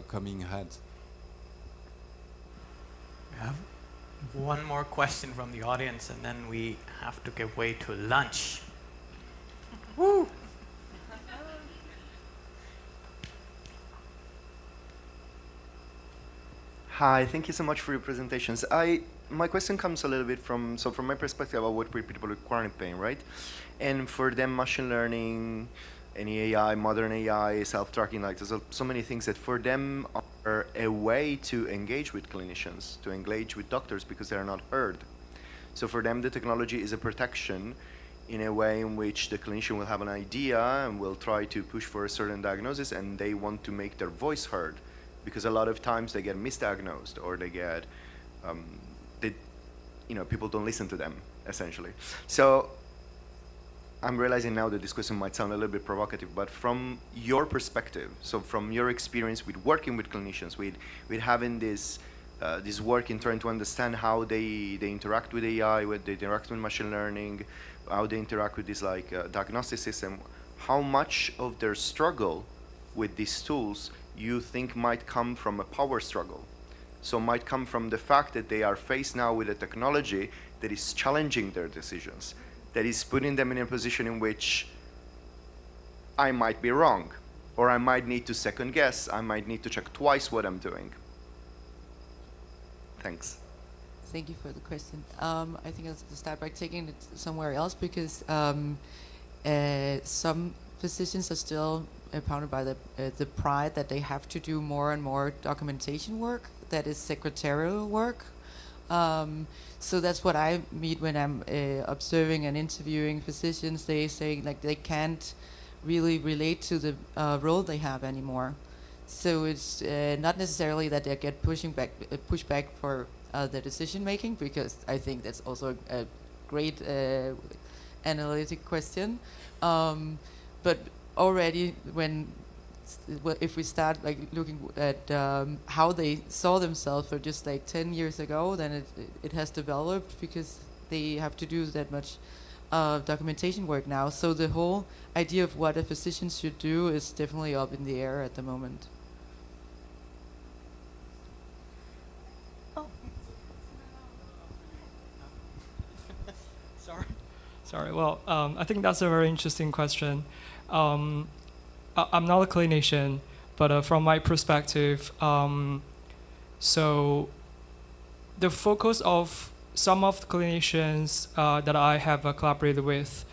coming ahead. We have one more question from the audience, and then we have to give way to lunch. Woo! Hi, thank you so much for your presentations. My question comes a little bit from my perspective, I work with people with chronic pain, right? And for them, machine learning, any AI, modern AI, self-tracking, like there's so many things that for them are a way to engage with clinicians, to engage with doctors because they are not heard. So for them, the technology is a protection in a way in which the clinician will have an idea and will try to push for a certain diagnosis, and they want to make their voice heard because a lot of times they get misdiagnosed or they get, people don't listen to them, essentially. So I'm realizing now that this question might sound a little bit provocative, but from your perspective, so from your experience with working with clinicians, with having this work in trying to understand how they interact with AI, what they interact with machine learning, how they interact with this diagnostic system, how much of their struggle with these tools you think might come from a power struggle? So might come from the fact that they are faced now with a technology that is challenging their decisions, that is putting them in a position in which I might be wrong, or I might need to second guess, I might need to check twice what I'm doing. Thanks. Thank you for the question. I think I'll start by taking it somewhere else because some physicians are still pounded by the pride that they have to do more and more documentation work that is secretarial work. So that's what I meet when I'm observing and interviewing physicians. They say like they can't really relate to the role they have anymore. So it's not necessarily that they get pushback for the decision making, because I think that's also a great analytic question. But already if we start like looking at how they saw themselves for just like 10 years ago, then it has developed because they have to do that much documentation work now. So the whole idea of what a physician should do is definitely up in the air at the moment. Sorry. Well, I think that's a very interesting question. I'm not a clinician, but from my perspective, so the focus of some of the clinicians that I have collaborated with,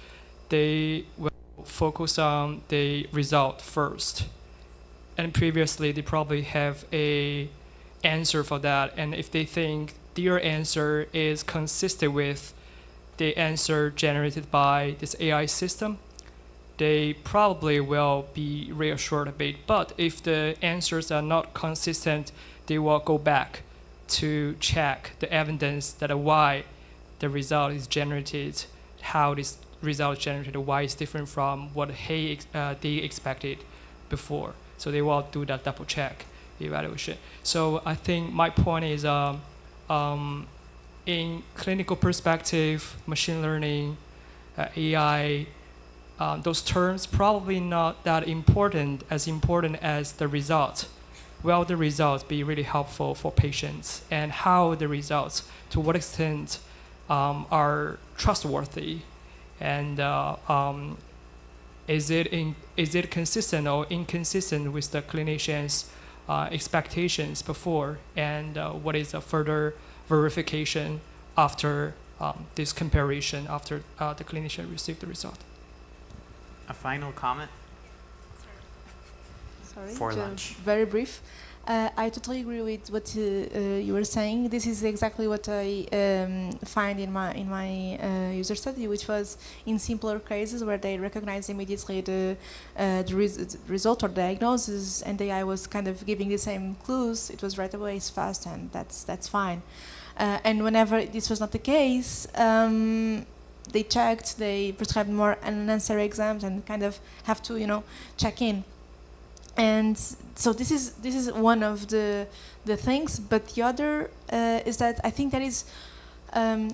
they will focus on the result first. And previously, they probably have a answer for that. And if they think their answer is consistent with the answer generated by this AI system, they probably will be reassured a bit. But if the answers are not consistent, they will go back to check the evidence that why the result is generated, how this result is generated, why it's different from what they expected before. So they will do that double check evaluation. So I think my point is in clinical perspective, machine learning, AI, those terms probably not that important as the result. Will the results be really helpful for patients, and how the results, to what extent are trustworthy, and is it consistent or inconsistent with the clinician's expectations before, and what is a further verification after this comparison, after the clinician received the result. A final comment? Sorry, for lunch. Very brief. I totally agree with what you were saying. This is exactly what I find in my user study, which was in simpler cases where they recognize immediately the result or diagnosis, and the AI was kind of giving the same clues. It was right away, it's fast, and that's fine. And whenever this was not the case, they checked, they prescribed more unnecessary exams, and kind of have to check in. And so this is one of the things, but the other is that I think that is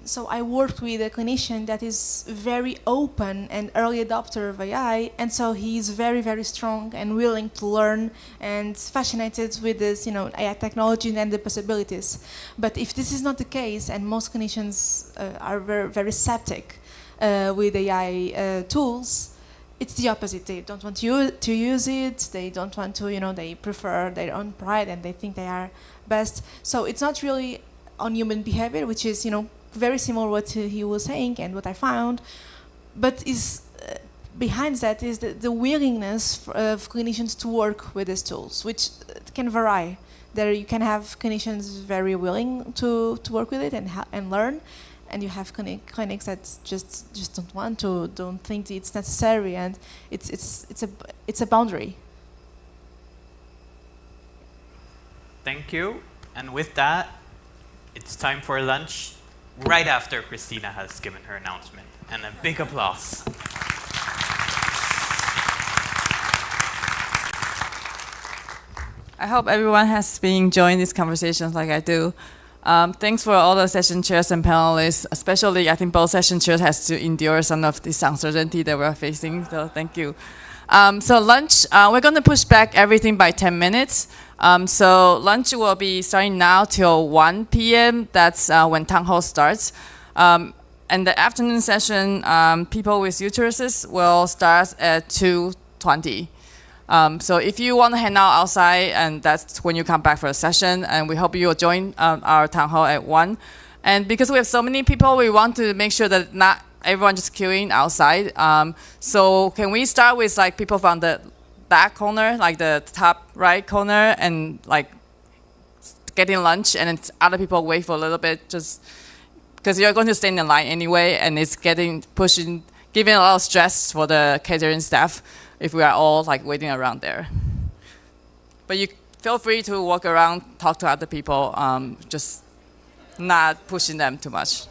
So I worked with a clinician that is very open and early adopter of AI, and so he's very, very strong and willing to learn and fascinated with this, AI technology and the possibilities. But if this is not the case, and most clinicians are very, very skeptic with AI tools, it's the opposite. They don't want you to use it. They don't want to, they prefer their own pride and they think they are best. So it's not really on human behavior, which is, very similar what he was saying and what I found. But is behind that is the willingness of clinicians to work with these tools, which can vary. There you can have clinicians very willing to work with it and learn, and you have clinics that just don't want to, don't think it's necessary, and it's a boundary. Thank you. And with that, it's time for lunch right after Christina has given her announcement. And a big applause. I hope everyone has been enjoying these conversations like I do. Thanks for all the session chairs and panelists, especially I think both session chairs has to endure some of this uncertainty that we're facing, so thank you. So lunch, we're going to push back everything by 10 minutes. So lunch will be starting now till 1 p.m. That's when town hall starts. And the afternoon session, people with uteruses will start at 2:20. So if you want to hang out outside, and that's when you come back for a session, and we hope you will join our town hall at 1. And because we have so many people, we want to make sure that not everyone just queuing outside. So can we start with like people from the back corner, like the top right corner, and like getting lunch, and then other people wait for a little bit, just because you're going to stay in the line anyway, and it's giving a lot of stress for the catering staff if we are all like waiting around there. But you feel free to walk around, talk to other people, just not pushing them too much.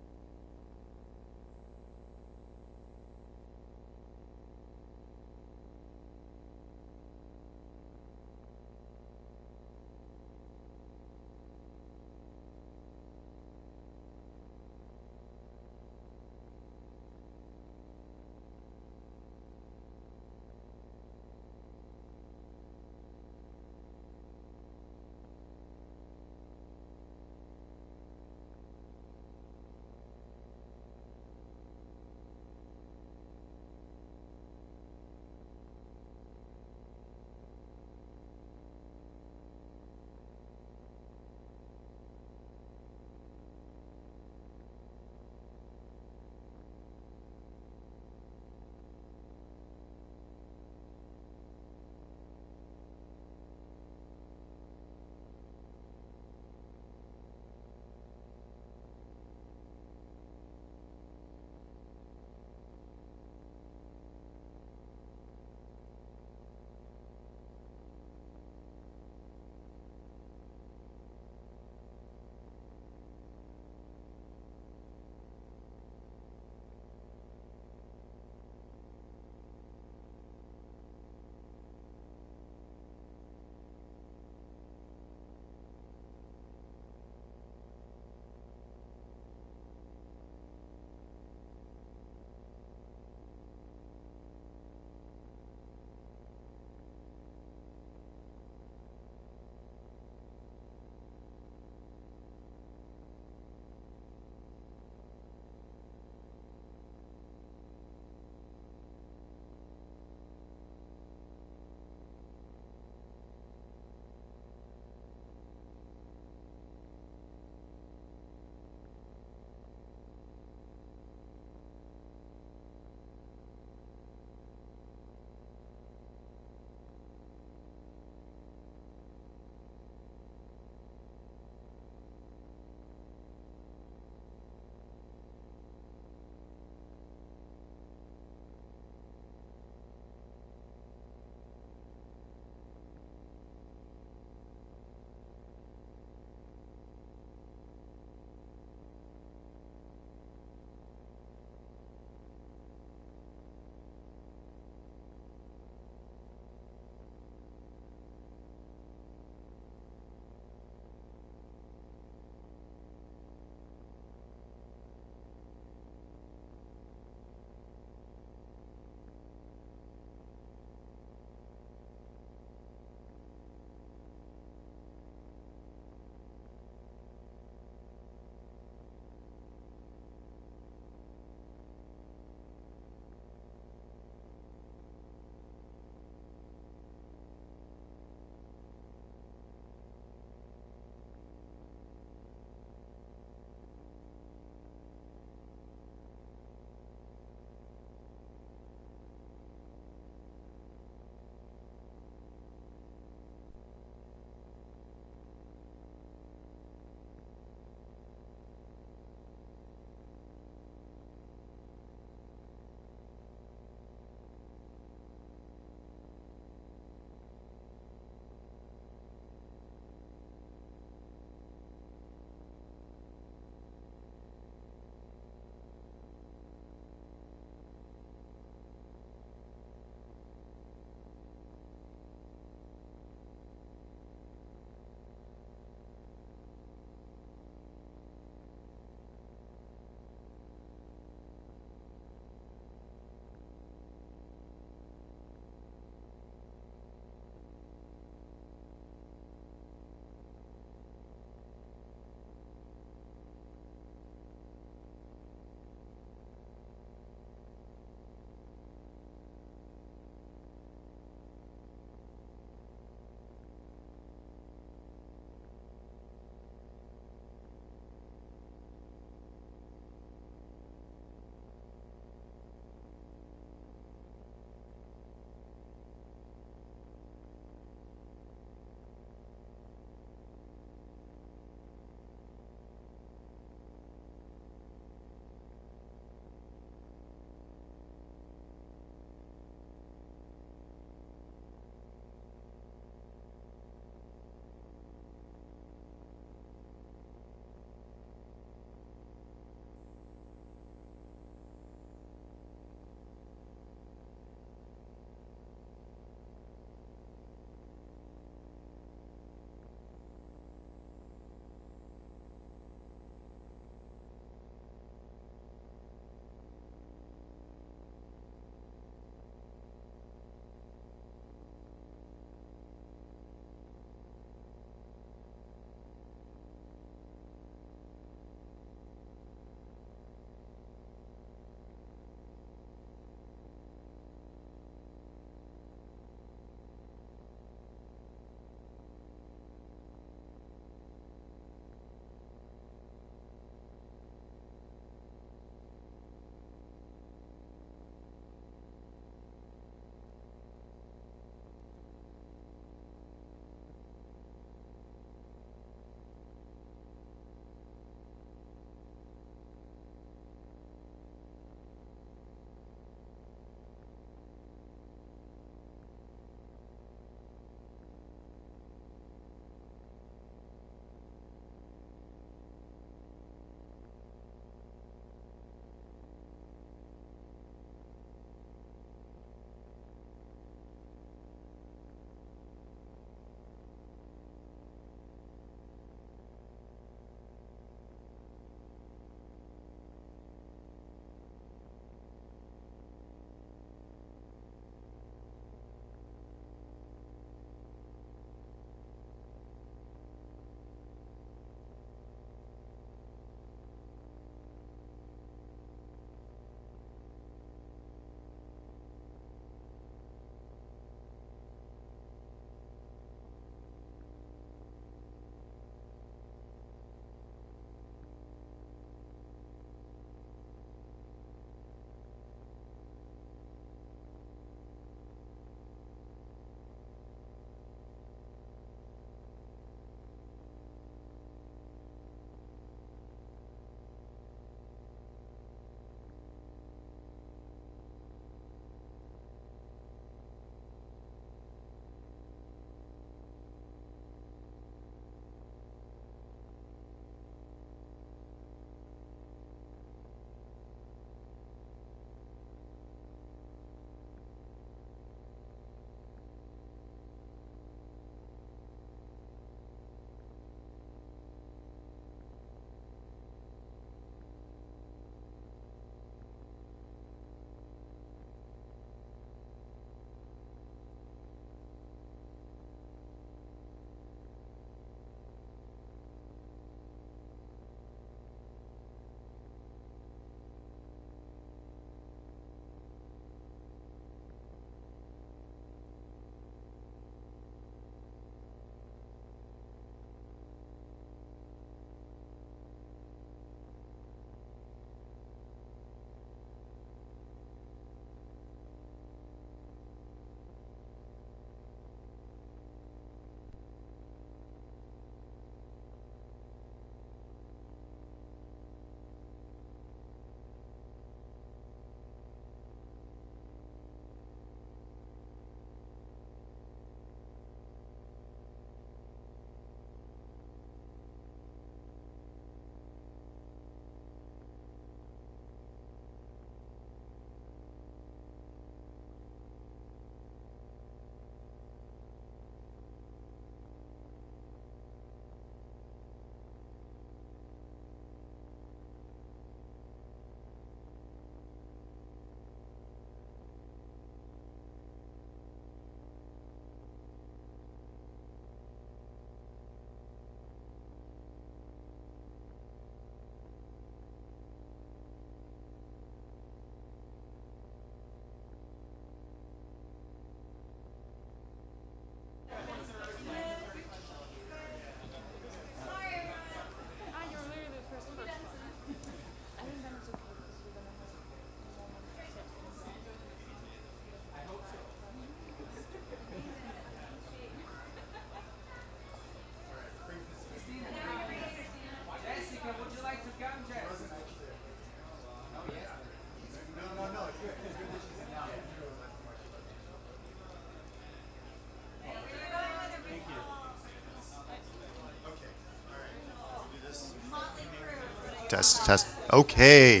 Test, test. Okay.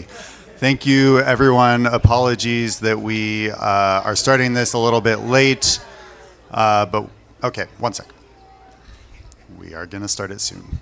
Thank you, everyone. Apologies that we are starting this a little bit late, but okay, one sec. We are going to start it soon.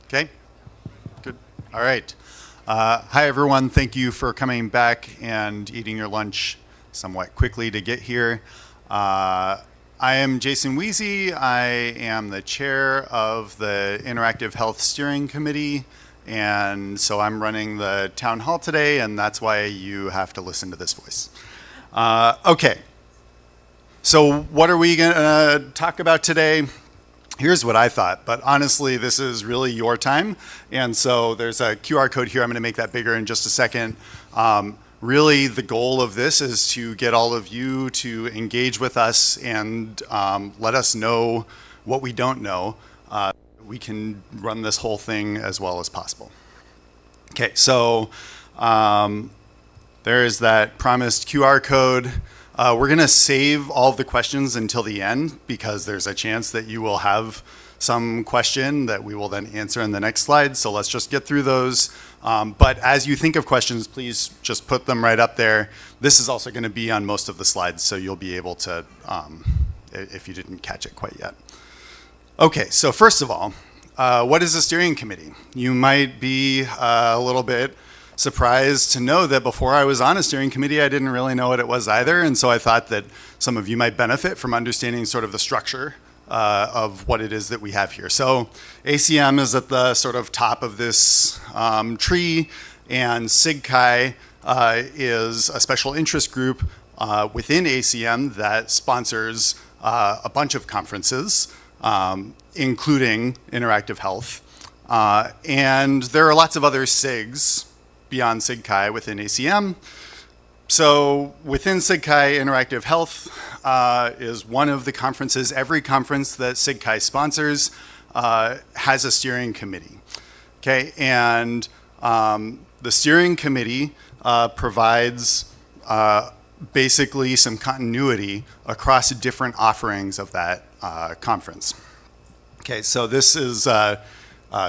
Okay, good. All right. Hi, everyone. Thank you for coming back and eating your lunch somewhat quickly to get here. I am Jason Weezy. I am the chair of the Interactive Health Steering Committee, and so I'm running the town hall today, and that's why you have to listen to this voice. Okay, so what are we going to talk about today? Here's what I thought, but honestly, this is really your time. And so there's a QR code here. I'm going to make that bigger in just a second. Really, the goal of this is to get all of you to engage with us and let us know what we don't know. We can run this whole thing as well as possible. Okay, so there is that promised QR code. We're going to save all of the questions until the end because there's a chance that you will have some question that we will then answer in the next slide. So let's just get through those. But as you think of questions, please just put them right up there. This is also going to be on most of the slides, so you'll be able to, if you didn't catch it quite yet. Okay, so first of all, what is a steering committee? You might be a little bit surprised to know that before I was on a steering committee, I didn't really know what it was either. And so I thought that some of you might benefit from understanding sort of the structure of what it is that we have here. So ACM is at the sort of top of this tree, and SIGCHI is a special interest group within ACM that sponsors a bunch of conferences, including Interactive Health. And there are lots of other SIGs beyond SIGCHI within ACM. So within SIGCHI, Interactive Health is one of the conferences. Every conference that SIGCHI sponsors has a steering committee. Okay, and the steering committee provides basically some continuity across different offerings of that conference. Okay, so this is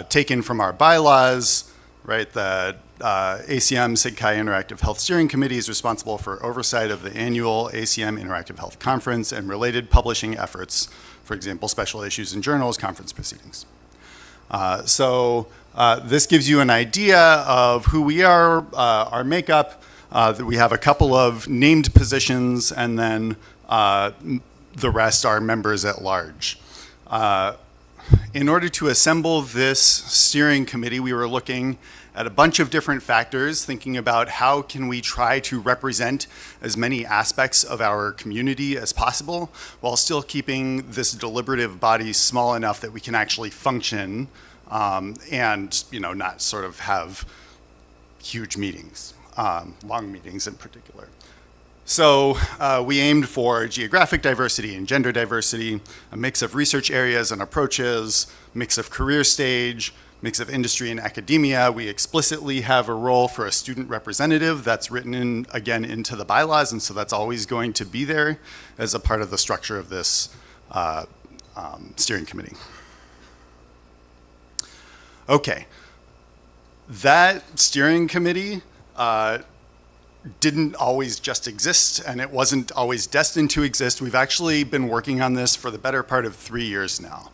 taken from our bylaws, right? The ACM SIGCHI Interactive Health Steering Committee is responsible for oversight of the annual ACM Interactive Health Conference and related publishing efforts, for example, special issues in journals, conference proceedings. So this gives you an idea of who we are, our makeup, that we have a couple of named positions, and then the rest are members at large. In order to assemble this steering committee, we were looking at a bunch of different factors, thinking about how can we try to represent as many aspects of our community as possible while still keeping this deliberative body small enough that we can actually function and not sort of have huge meetings, long meetings in particular. So we aimed for geographic diversity and gender diversity, a mix of research areas and approaches, mix of career stage, mix of industry and academia. We explicitly have a role for a student representative that's written in, again, into the bylaws, and so that's always going to be there as a part of the structure of this steering committee. Okay, that steering committee didn't always just exist, and it wasn't always destined to exist. We've actually been working on this for the better part of 3 years now.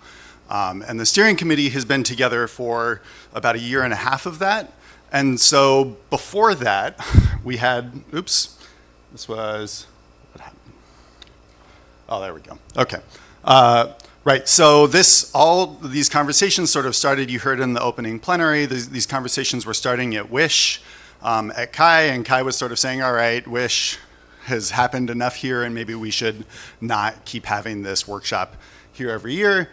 And the steering committee has been together for about 1.5 years of that. And so before that, we had, oops, this was, what happened? Oh, there we go. Okay. Right, so all these conversations sort of started, you heard in the opening plenary, these conversations were starting at WISH, at CHI, and CHI was sort of saying, all right, WISH, has happened enough here, and maybe we should not keep having this workshop here every year.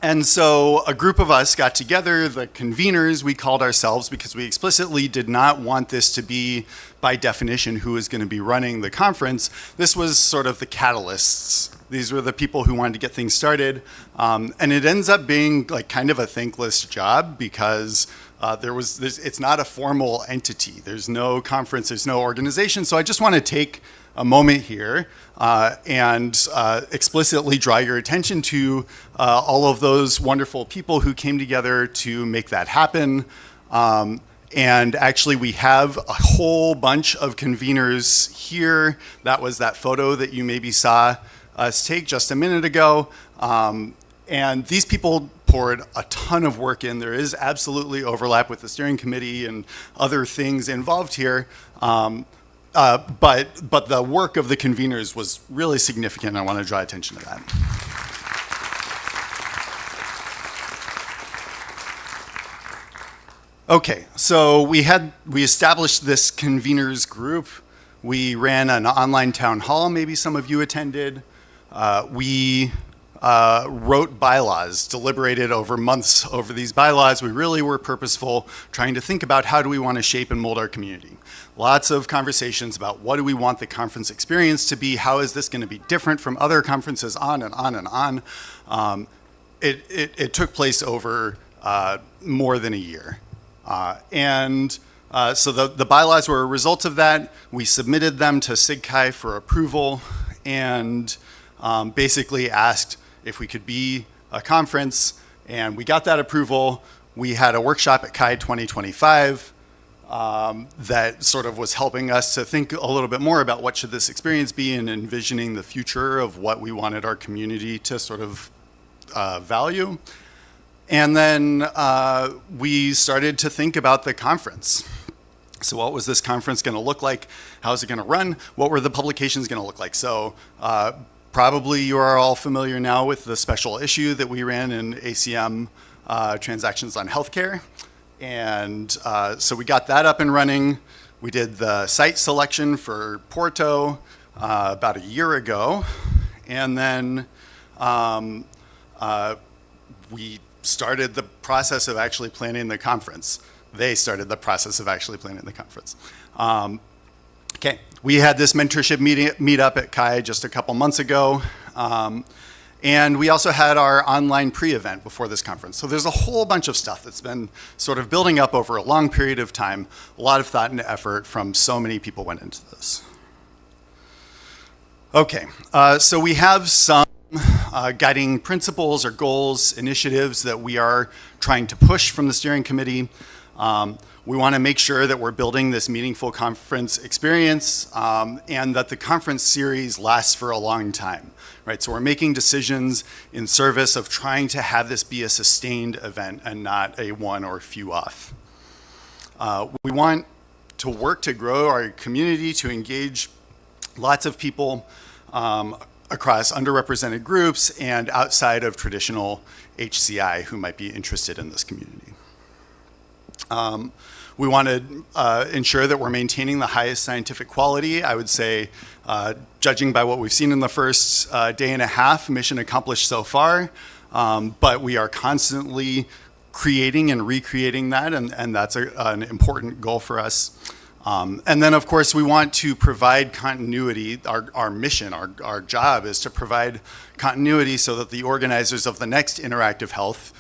And so a group of us got together, the conveners we called ourselves, because we explicitly did not want this to be, by definition, who is going to be running the conference. This was sort of the catalysts. These were the people who wanted to get things started. And it ends up being like kind of a thankless job because it's not a formal entity. There's no conference, there's no organization. So I just want to take a moment here and explicitly draw your attention to all of those wonderful people who came together to make that happen. And actually, we have a whole bunch of conveners here. That was that photo that you maybe saw us take just a minute ago. And these people poured a ton of work in. There is absolutely overlap with the steering committee and other things involved here. But the work of the conveners was really significant. I want to draw attention to that. Okay, so we established this conveners group. We ran an online town hall, maybe some of you attended. We wrote bylaws, deliberated over months over these bylaws. We really were purposeful, trying to think about how do we want to shape and mold our community. Lots of conversations about what do we want the conference experience to be, how is this going to be different from other conferences, on and on and on. It took place over more than a year. So the bylaws were a result of that. We submitted them to SIGCHI for approval and basically asked if we could be a conference, and we got that approval. We had a workshop at CHI 2025 that sort of was helping us to think a little bit more about what should this experience be and envisioning the future of what we wanted our community to sort of value. And then we started to think about the conference. So what was this conference going to look like? How is it going to run? What were the publications going to look like? So probably you are all familiar now with the special issue that we ran in ACM Transactions on Healthcare. And so we got that up and running. We did the site selection for Porto about a year ago. And then we started the process of actually planning the conference. They started the process of actually planning the conference. Okay, we had this mentorship meet up at CHI just a couple months ago. And we also had our online pre-event before this conference. So there's a whole bunch of stuff that's been sort of building up over a long period of time. A lot of thought and effort from so many people went into this. Okay, so we have some guiding principles or goals, initiatives that we are trying to push from the steering committee. We want to make sure that we're building this meaningful conference experience and that the conference series lasts for a long time, right? So we're making decisions in service of trying to have this be a sustained event and not a one or few off. We want to work to grow our community, to engage lots of people across underrepresented groups and outside of traditional HCI who might be interested in this community. We want to ensure that we're maintaining the highest scientific quality. I would say, judging by what we've seen in the first day and a half, mission accomplished so far, but we are constantly creating and recreating that, and that's an important goal for us. And then, of course, we want to provide continuity. Our mission, our job is to provide continuity so that the organizers of the next Interactive Health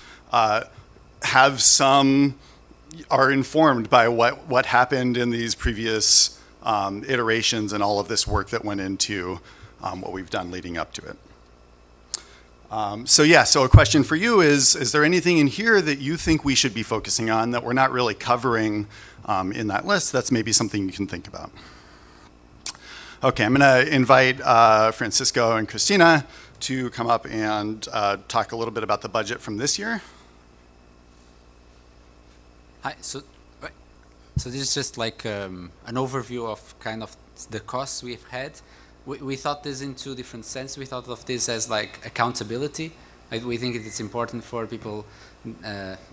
are informed by what happened in these previous iterations and all of this work that went into what we've done leading up to it. So a question for you is there anything in here that you think we should be focusing on that we're not really covering in that list? That's maybe something you can think about. Okay, I'm going to invite Francisco and Christina to come up and talk a little bit about the budget from this year. Hi, so this is just like an overview of kind of the costs we've had. We thought this in two different senses. We thought of this as like accountability We think it's important for people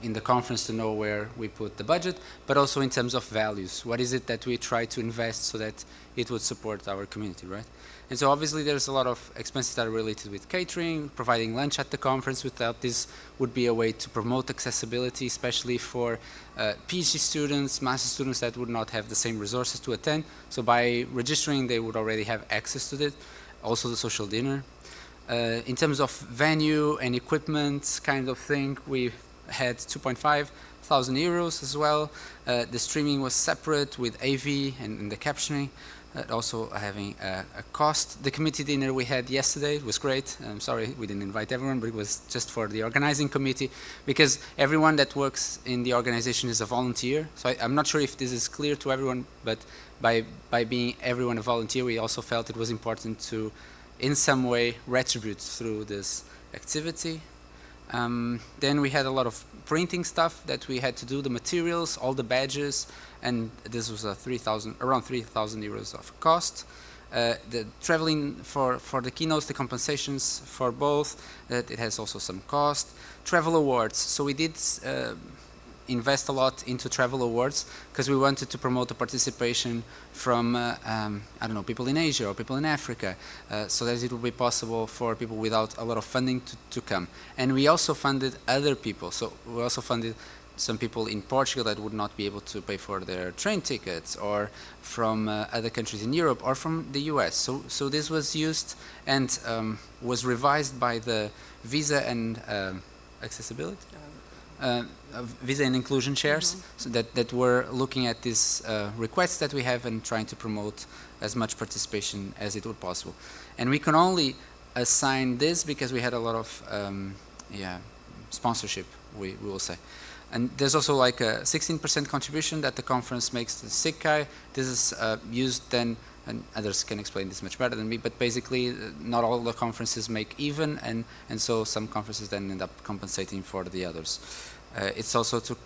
in the conference to know where we put the budget, but also in terms of values. What is it that we try to invest so that it would support our community, right? And so obviously there's a lot of expenses that are related with catering, providing lunch at the conference. Without this would be a way to promote accessibility, especially for PhD students, master students that would not have the same resources to attend. So by registering, they would already have access to it. Also the social dinner. In terms of venue and equipment kind of thing, we had 2,500 euros as well. The streaming was separate with AV and the captioning. Also having a cost. The committee dinner we had yesterday was great. I'm sorry we didn't invite everyone, but it was just for the organizing committee, because everyone that works in the organization is a volunteer. So I'm not sure if this is clear to everyone, but by being everyone a volunteer, we also felt it was important to, in some way, retribute through this activity. Then we had a lot of printing stuff that we had to do, the materials, all the badges, and this was around 3,000 euros of cost. The traveling for the keynotes, the compensations for both, it has also some cost. Travel awards, so we did invest a lot into travel awards because we wanted to promote the participation from, I don't know, people in Asia or people in Africa, so that it would be possible for people without a lot of funding to come. And we also funded other people, so we also funded some people in Portugal that would not be able to pay for their train tickets, or from other countries in Europe, or from the US. So this was used and was revised by the Visa and Accessibility? Visa and Inclusion chairs, so that were looking at these requests that we have and trying to promote as much participation as it would possible. And we can only assign this because we had a lot of sponsorship, we will say. And there's also like a 16% contribution that the conference makes to the SIGCAI. This is used then, and others can explain this much better than me, but basically not all the conferences make even, and so some conferences then end up compensating for the others. It's also to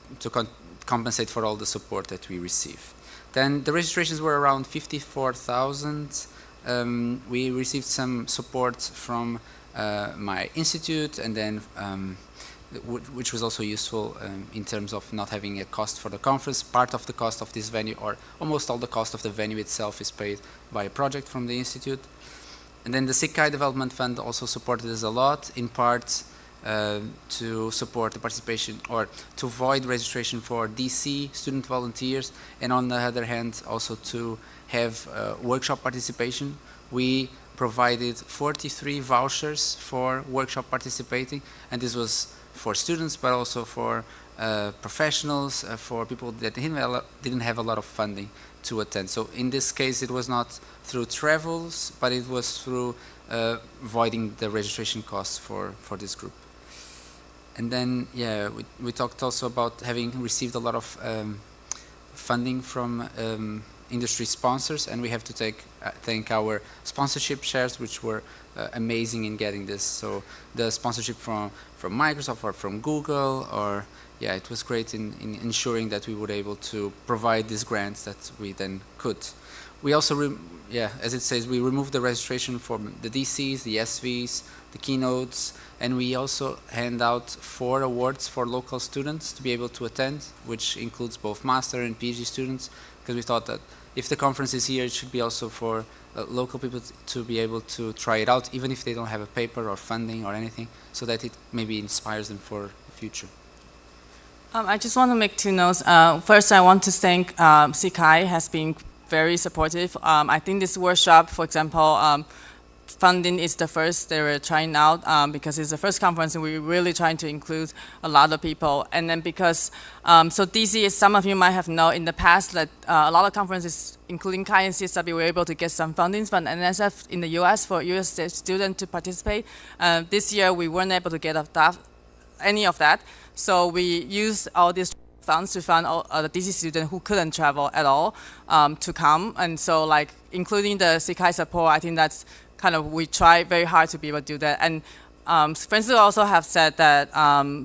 compensate for all the support that we receive. Then the registrations were around 54,000. We received some support from my institute, and then which was also useful in terms of not having a cost for the conference. Part of the cost of this venue, or almost all the cost of the venue itself, is paid by a project from the institute. And then the SIGCAI Development Fund also supported us a lot, in part to support the participation, or to avoid registration for DC student volunteers, and on the other hand also to have workshop participation. We provided 43 vouchers for workshop participating, and this was for students, but also for professionals, for people that didn't have a lot of funding to attend. So in this case, it was not through travels, but it was through avoiding the registration costs for this group. And then, yeah, we talked also about having received a lot of funding from industry sponsors, and we have to thank our sponsorship shares, which were amazing in getting this. So the sponsorship from Microsoft or from Google, or yeah, it was great in ensuring that we were able to provide these grants that we then could. We also, as it says, we removed the registration for the DCs, the SVs, the keynotes, and we also hand out 4 awards for local students to be able to attend, which includes both master and PhD students, because we thought that if the conference is here, it should be also for local people to be able to try it out, even if they don't have a paper or funding or anything, so that it maybe inspires them for the future. I just want to make 2 notes. First, I want to thank SIGCAI has been very supportive. I think this workshop, for example, funding is the first they were trying out because it's the first conference and we're really trying to include a lot of people. And then because, so DC, as some of you might have known in the past that a lot of conferences, including CAI and CSW, were able to get some funding from NSF in the US for US students to participate. This year, we weren't able to get any of that. So we used all these funds to fund all the DC students who couldn't travel at all to come. And so like, including the SIGCAI support, I think that's kind of, we try very hard to be able to do that. And Francis also have said that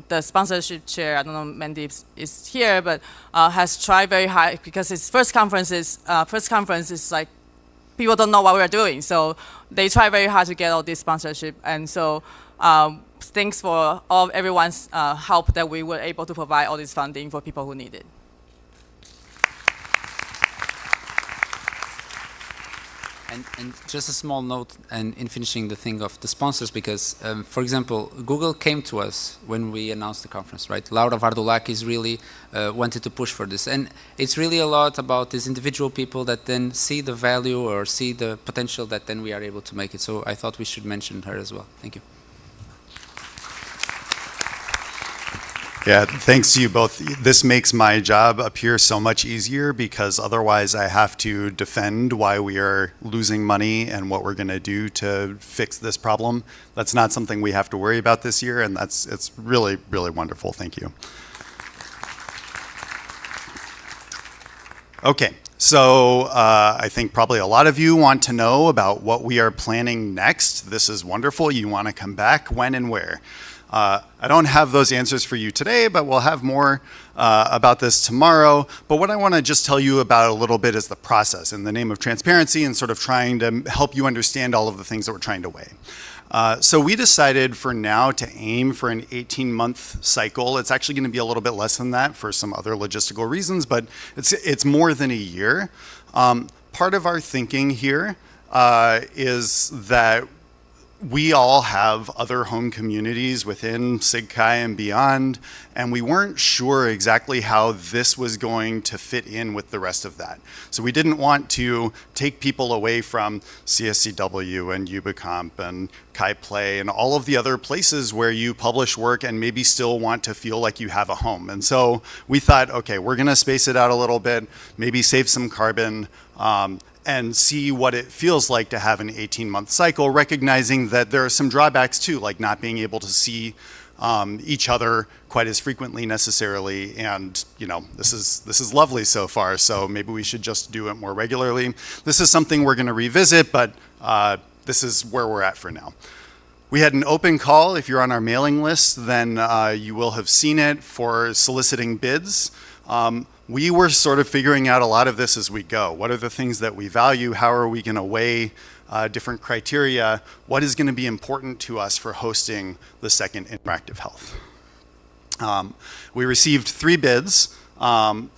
the sponsorship chair, I don't know, Mandy is here, but has tried very hard because his first conference is like, people don't know what we're doing. So they try very hard to get all this sponsorship. And so Thanks for all everyone's help that we were able to provide all this funding for people who need it. And just a small note, and in finishing the thing of the sponsors, because, for example, Google came to us when we announced the conference, right? Laura Vardolakis really wanted to push for this. And it's really a lot about these individual people that then see the value or see the potential that then we are able to make it. So I thought we should mention her as well. Thank you. Yeah, thanks to you both. This makes my job up here so much easier because otherwise I have to defend why we are losing money and what we're going to do to fix this problem. That's not something we have to worry about this year, and it's really, really wonderful. Thank you. Okay, so I think probably a lot of you want to know about what we are planning next. This is wonderful. You want to come back, when and where. I don't have those answers for you today, but we'll have more about this tomorrow. But what I want to just tell you about a little bit is the process in the name of transparency and sort of trying to help you understand all of the things that we're trying to weigh. So we decided for now to aim for an 18-month cycle. It's actually going to be a little bit less than that for some other logistical reasons, but it's more than a year. Part of our thinking here is that we all have other home communities within SIGCHI and beyond, and we weren't sure exactly how this was going to fit in with the rest of that. So we didn't want to take people away from CSCW and UbiComp and ChiPlay and all of the other places where you publish work and maybe still want to feel like you have a home. And so we thought, okay, we're gonna space it out a little bit, maybe save some carbon, and see what it feels like to have an 18-month cycle, recognizing that there are some drawbacks too, like not being able to see each other quite as frequently necessarily. And this is lovely so far, so maybe we should just do it more regularly. This is something we're gonna revisit, but this is where we're at for now. We had an open call. If you're on our mailing list, then you will have seen it, for soliciting bids. We were sort of figuring out a lot of this as we go. What are the things that we value? How are we going to weigh different criteria? What is going to be important to us for hosting the second Interactive Health? We received 3 bids, and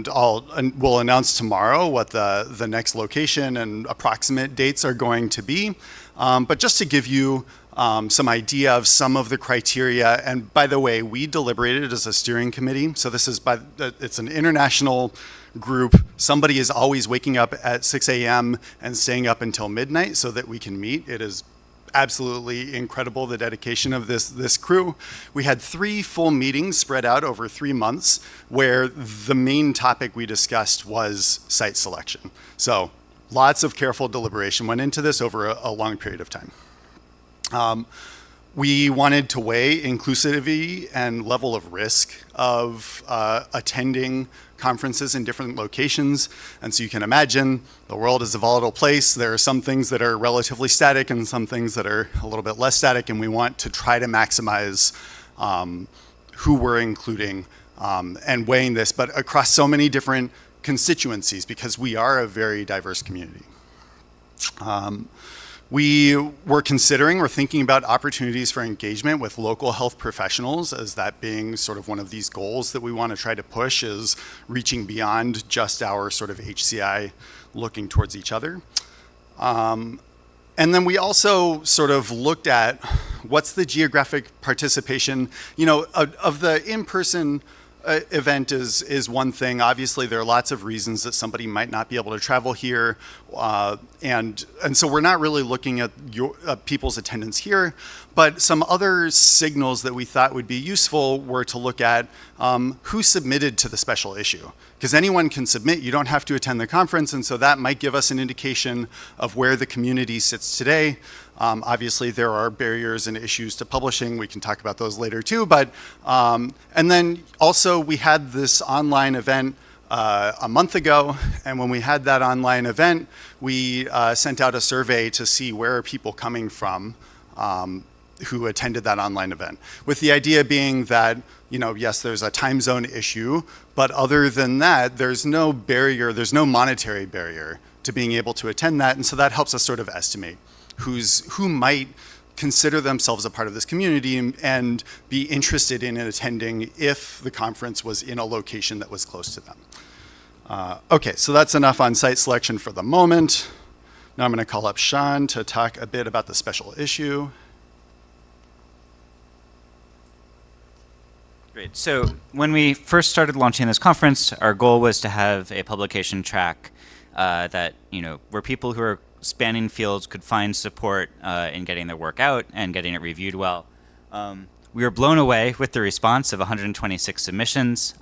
we'll announce tomorrow what the next location and approximate dates are going to be. But just to give you some idea of some of the criteria, and by the way, we deliberated as a steering committee, so this is it's an international group. Somebody is always waking up at 6 a.m. and staying up until midnight so that we can meet. It is absolutely incredible, the dedication of this crew. We had 3 full meetings spread out over 3 months where the main topic we discussed was site selection. So lots of careful deliberation went into this over a long period of time. We wanted to weigh inclusivity and level of risk of attending conferences in different locations. And so you can imagine the world is a volatile place. There are some things that are relatively static and some things that are a little bit less static, and we want to try to maximize who we're including and weighing this, but across so many different constituencies because we are a very diverse community. We were considering or thinking about opportunities for engagement with local health professionals, as that being sort of one of these goals that we want to try to push, is reaching beyond just our sort of HCI looking towards each other. And then we also sort of looked at what's the geographic participation, of the in-person event is one thing. Obviously, there are lots of reasons that somebody might not be able to travel here, and so we're not really looking at people's attendance here. But some other signals that we thought would be useful were to look at who submitted to the special issue. Because anyone can submit, you don't have to attend the conference, and so that might give us an indication of where the community sits today. Obviously, there are barriers and issues to publishing. We can talk about those later too. But and then also we had this online event a month ago, and when we had that online event, we sent out a survey to see where are people coming from who attended that online event, with the idea being that, yes, there's a time zone issue, but other than that, there's no barrier, there's no monetary barrier to being able to attend that, and so that helps us sort of estimate who might consider themselves a part of this community and be interested in attending if the conference was in a location that was close to them. Okay, so that's enough on site selection for the moment. Now I'm going to call up Sean to talk a bit about the special issue. Great. So when we first started launching this conference, our goal was to have a publication track that, where people who are spanning fields could find support in getting their work out and getting it reviewed well. We were blown away with the response of 126 submissions.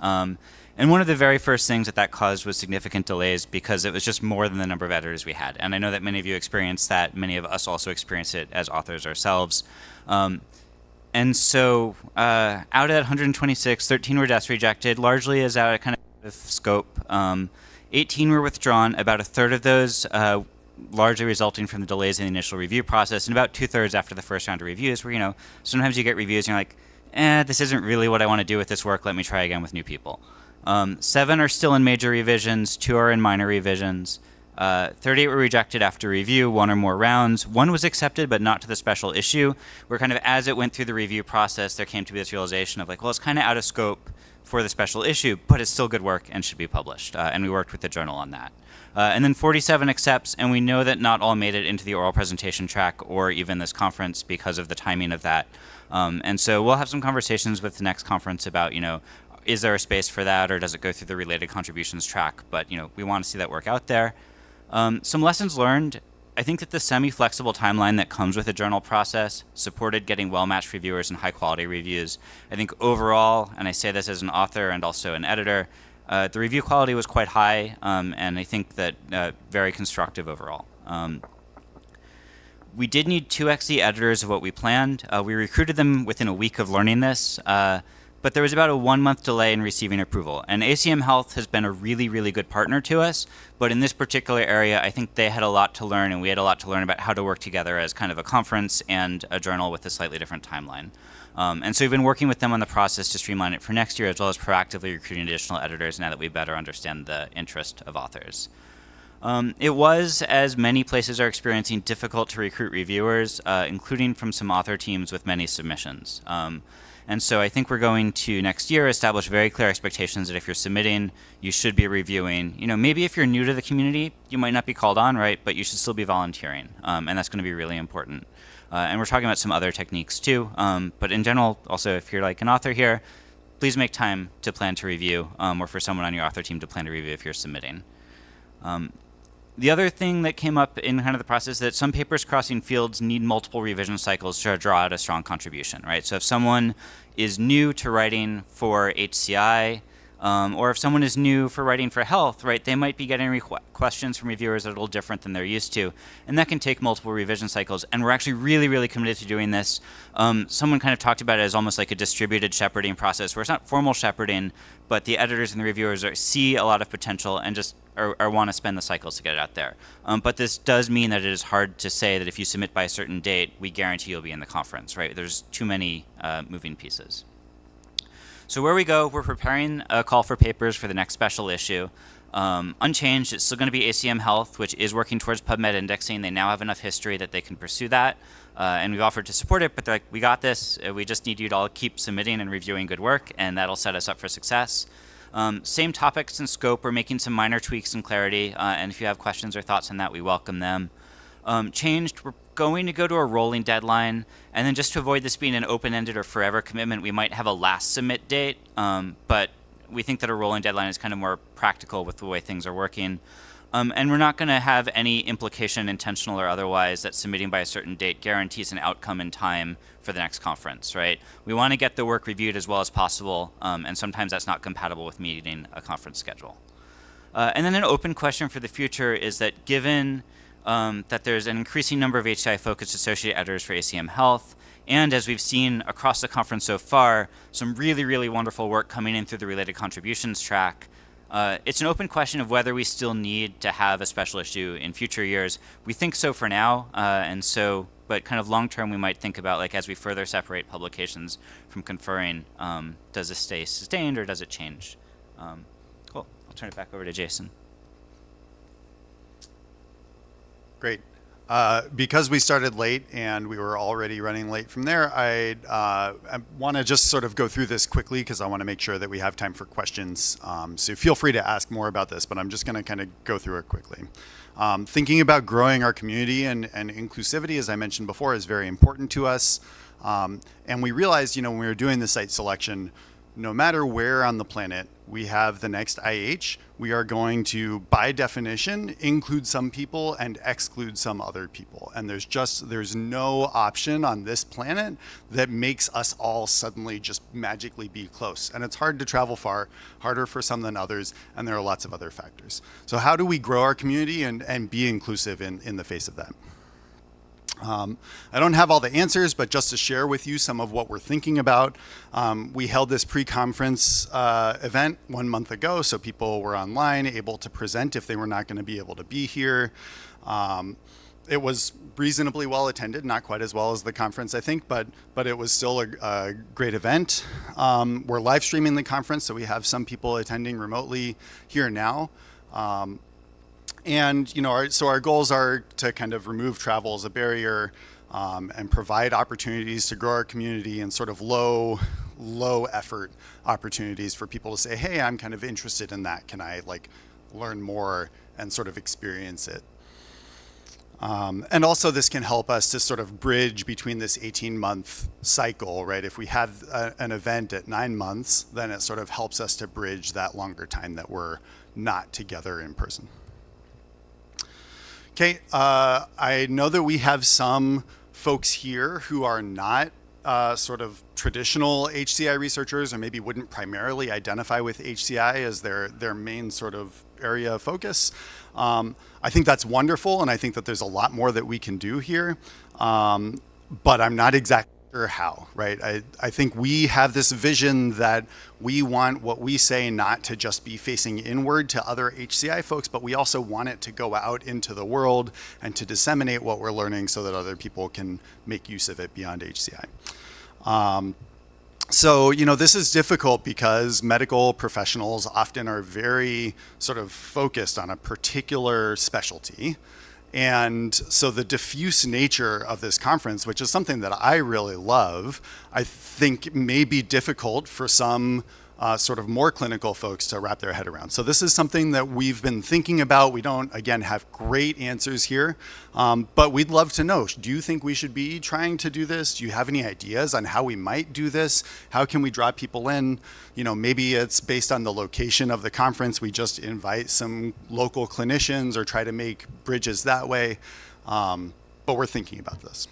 And one of the very first things that caused was significant delays because it was just more than the number of editors we had. And I know that many of you experienced that. Many of us also experienced it as authors ourselves. And so out of that 126, 13 were desk rejected, largely as out of kind of scope. 18 were withdrawn, about a third of those largely resulting from the delays in the initial review process, and about 2/3 after the first round of reviews, where, sometimes you get reviews and you're like, this isn't really what I want to do with this work, let me try again with new people. 7 are still in major revisions, 2 are in minor revisions. 38 were rejected after review, 1 or more rounds. 1 was accepted, but not to the special issue, where kind of as it went through the review process, there came to be this realization of it's kind of out of scope for the special issue, but it's still good work and should be published. And we worked with the journal on that. And then 47 accepts, and we know that not all made it into the oral presentation track or even this conference because of the timing of that. And so we'll have some conversations with the next conference about, is there a space for that, or does it go through the related contributions track? But, we want to see that work out there. Some lessons learned. I think that the semi-flexible timeline that comes with the journal process supported getting well-matched reviewers and high-quality reviews. I think overall, and I say this as an author and also an editor, the review quality was quite high, and I think that very constructive overall. We did need 2x the editors of what we planned. We recruited them within a week of learning this, but there was about a 1-month delay in receiving approval. And ACM Health has been a really, really good partner to us, but in this particular area, I think they had a lot to learn, and we had a lot to learn about how to work together as kind of a conference and a journal with a slightly different timeline. And so we've been working with them on the process to streamline it for next year, as well as proactively recruiting additional editors now that we better understand the interest of authors. It was, as many places are experiencing, difficult to recruit reviewers, including from some author teams with many submissions. And so I think we're going to, next year, establish very clear expectations that if you're submitting, you should be reviewing. Maybe if you're new to the community, you might not be called on, right? But you should still be volunteering, and that's going to be really important. And we're talking about some other techniques too. But in general, also, if you're like an author here, please make time to plan to review, or for someone on your author team to plan to review if you're submitting. The other thing that came up in kind of the process is that some papers crossing fields need multiple revision cycles to draw out a strong contribution, right? So if someone is new to writing for HCI, or if someone is new for writing for health, right, they might be getting questions from reviewers that are a little different than they're used to, and that can take multiple revision cycles. And we're actually really, really committed to doing this. Someone kind of talked about it as almost like a distributed shepherding process, where it's not formal shepherding, but the editors and the reviewers see a lot of potential and just or want to spend the cycles to get it out there. But this does mean that it is hard to say that if you submit by a certain date, we guarantee you'll be in the conference, right? There's too many moving pieces. So where we go, we're preparing a call for papers for the next special issue. Unchanged, it's still going to be ACM Health, which is working towards PubMed indexing. They now have enough history that they can pursue that. And we've offered to support it, but they're like, we got this. We just need you to all keep submitting and reviewing good work, and that'll set us up for success. Same topics and scope. We're making some minor tweaks and clarity, and if you have questions or thoughts on that, we welcome them. Changed, we're going to go to a rolling deadline, and then just to avoid this being an open-ended or forever commitment, we might have a last submit date, but we think that a rolling deadline is kind of more practical with the way things are working. And we're not going to have any implication, intentional or otherwise, that submitting by a certain date guarantees an outcome in time for the next conference, right? We want to get the work reviewed as well as possible, and sometimes that's not compatible with meeting a conference schedule. And then an open question for the future is that given that there's an increasing number of HCI-focused associate editors for ACM Health, and as we've seen across the conference so far, some really, really wonderful work coming in through the related contributions track, it's an open question of whether we still need to have a special issue in future years. We think so for now, but kind of long term we might think about, like, as we further separate publications from conferring, does this stay sustained or does it change? Cool, I'll turn it back over to Jason. Great. Because we started late and we were already running late from there, I want to just sort of go through this quickly because I want to make sure that we have time for questions. So feel free to ask more about this, but I'm just going to kind of go through it quickly. Thinking about growing our community and inclusivity, as I mentioned before, is very important to us. And we realized, when we were doing the site selection, no matter where on the planet we have the next IH, we are going to, by definition, include some people and exclude some other people. And there's no option on this planet that makes us all suddenly just magically be close. And it's hard to travel far, harder for some than others, and there are lots of other factors. So how do we grow our community and be inclusive in the face of that? I don't have all the answers, but just to share with you some of what we're thinking about, we held this pre-conference event 1 month ago, so people were online, able to present if they were not going to be able to be here. It was reasonably well attended, not quite as well as the conference, I think, but it was still a great event. We're live streaming the conference, so we have some people attending remotely here now. And so our goals are to kind of remove travel as a barrier and provide opportunities to grow our community and sort of low effort opportunities for people to say, hey, I'm kind of interested in that. Can I learn more and sort of experience it? And also this can help us to sort of bridge between this 18-month cycle, right? If we have an event at 9 months, then it sort of helps us to bridge that longer time that we're not together in person. Okay, I know that we have some folks here who are not sort of traditional HCI researchers or maybe wouldn't primarily identify with HCI as their main sort of area of focus. I think that's wonderful, and I think that there's a lot more that we can do here, but I'm not exactly sure how, right? I think we have this vision that we want what we say not to just be facing inward to other HCI folks, but we also want it to go out into the world and to disseminate what we're learning so that other people can make use of it beyond HCI. So, this is difficult because medical professionals often are very sort of focused on a particular specialty. And so the diffuse nature of this conference, which is something that I really love, I think may be difficult for some sort of more clinical folks to wrap their head around. So this is something that we've been thinking about. We don't, again, have great answers here, but we'd love to know, do you think we should be trying to do this? Do you have any ideas on how we might do this? How can we draw people in? Maybe it's based on the location of the conference. We just invite some local clinicians or try to make bridges that way, but we're thinking about this.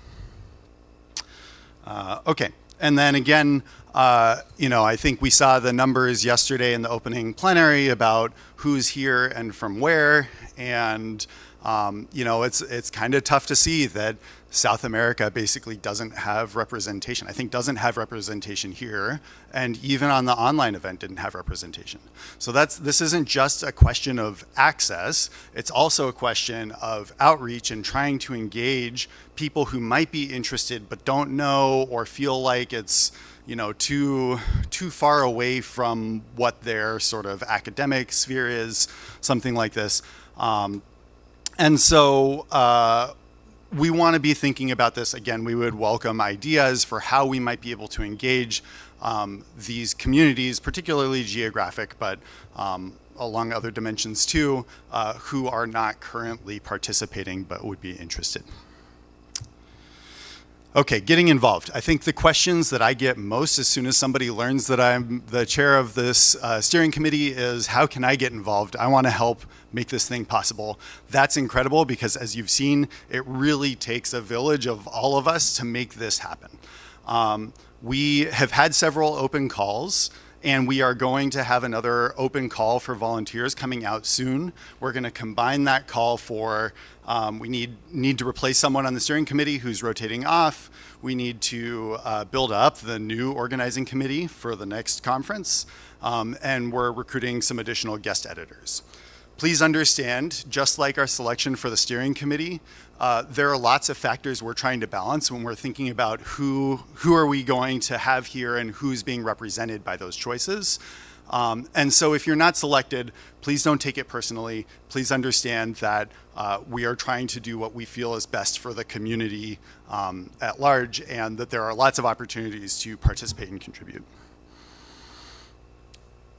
Okay. And then again, I think we saw the numbers yesterday in the opening plenary about who's here and from where. And, it's kind of tough to see that South America basically doesn't have representation. I think doesn't have representation here. And even on the online event didn't have representation. So this isn't just a question of access. It's also a question of outreach and trying to engage people who might be interested but don't know or feel like it's too far away from what their sort of academic sphere is, something like this. And so we want to be thinking about this. Again, we would welcome ideas for how we might be able to engage these communities, particularly geographic, but along other dimensions too, who are not currently participating but would be interested. Okay, getting involved. I think the questions that I get most as soon as somebody learns that I'm the chair of this steering committee is, how can I get involved? I want to help make this thing possible. That's incredible because, as you've seen, it really takes a village of all of us to make this happen. We have had several open calls, and we are going to have another open call for volunteers coming out soon. We're going to combine that call for, we need to replace someone on the steering committee who's rotating off. We need to build up the new organizing committee for the next conference, and we're recruiting some additional guest editors. Please understand, just like our selection for the steering committee, there are lots of factors we're trying to balance when we're thinking about who are we going to have here and who's being represented by those choices. And so if you're not selected, please don't take it personally. Please understand that we are trying to do what we feel is best for the community at large, and that there are lots of opportunities to participate and contribute.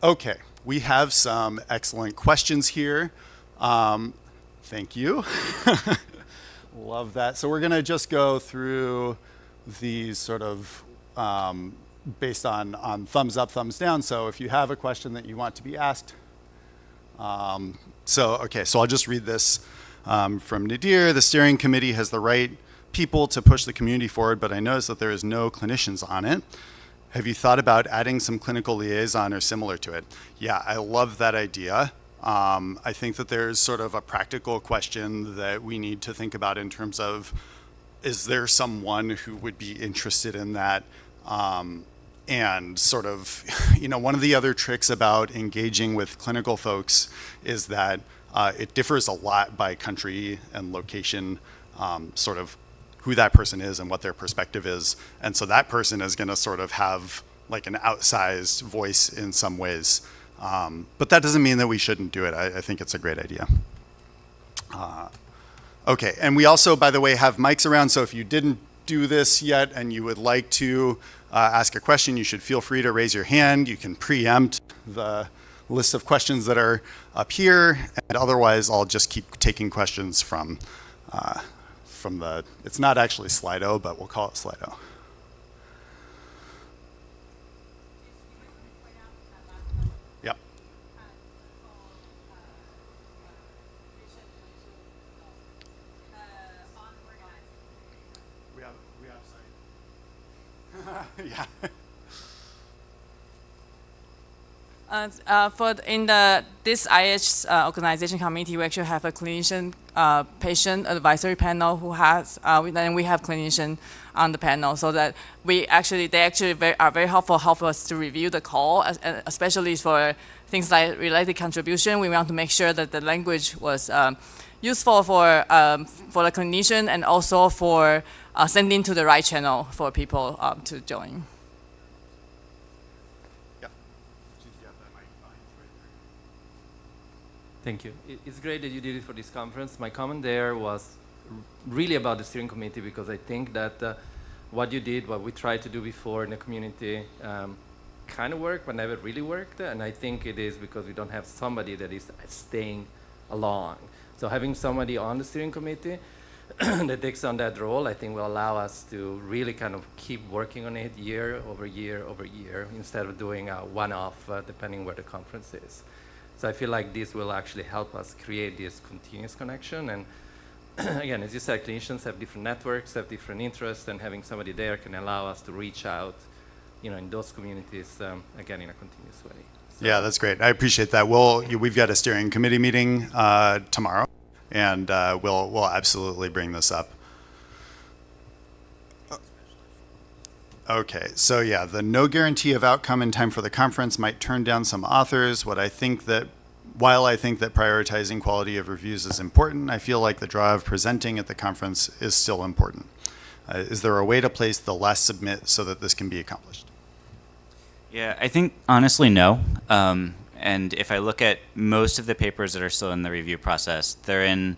Okay, we have some excellent questions here. Thank you. Love that. So we're going to just go through these sort of based on thumbs up, thumbs down. So if you have a question that you want to be asked. So I'll just read this from Nadir. The steering committee has the right people to push the community forward, but I noticed that there is no clinicians on it. Have you thought about adding some clinical liaison or similar to it? Yeah, I love that idea. I think that there's sort of a practical question that we need to think about in terms of, is there someone who would be interested in that? And sort of, one of the other tricks about engaging with clinical folks is that it differs a lot by country and location, sort of who that person is and what their perspective is. And so that person is going to sort of have like an outsized voice in some ways. But that doesn't mean that we shouldn't do it. I think it's a great idea. Okay, and we also, by the way, have mics around. So if you didn't do this yet and you would like to ask a question, you should feel free to raise your hand. You can preempt the list of questions that are up here. And otherwise, I'll just keep taking questions from the, it's not actually Slido, but we'll call it Slido. Yep. We have site. Yeah. This IH organization committee, we actually have a clinician patient advisory panel who has, then we have clinician on the panel, so that they are very helpful us to review the call, especially for things like related contribution. We want to make sure that the language was useful for the clinician and also for sending to the right channel for people to join. Thank you. It's great that you did it for this conference. My comment there was really about the steering committee, because I think that what you did, what we tried to do before in the community, kind of worked, but never really worked. And I think it is because we don't have somebody that is staying along. So having somebody on the steering committee that takes on that role, I think will allow us to really kind of keep working on it year over year over year, instead of doing a one-off depending where the conference is. So I feel like this will actually help us create this continuous connection. And again, as you said, clinicians have different networks, have different interests, and having somebody there can allow us to reach out, in those communities, again, in a continuous way. So yeah, that's great. I appreciate that. We've got a steering committee meeting tomorrow, and we'll absolutely bring this up. Okay, so yeah, the no guarantee of outcome in time for the conference might turn down some authors. While I think that prioritizing quality of reviews is important, I feel like the draw of presenting at the conference is still important. Is there a way to place the last submit so that this can be accomplished? Yeah, I think honestly no. And if I look at most of the papers that are still in the review process, they're in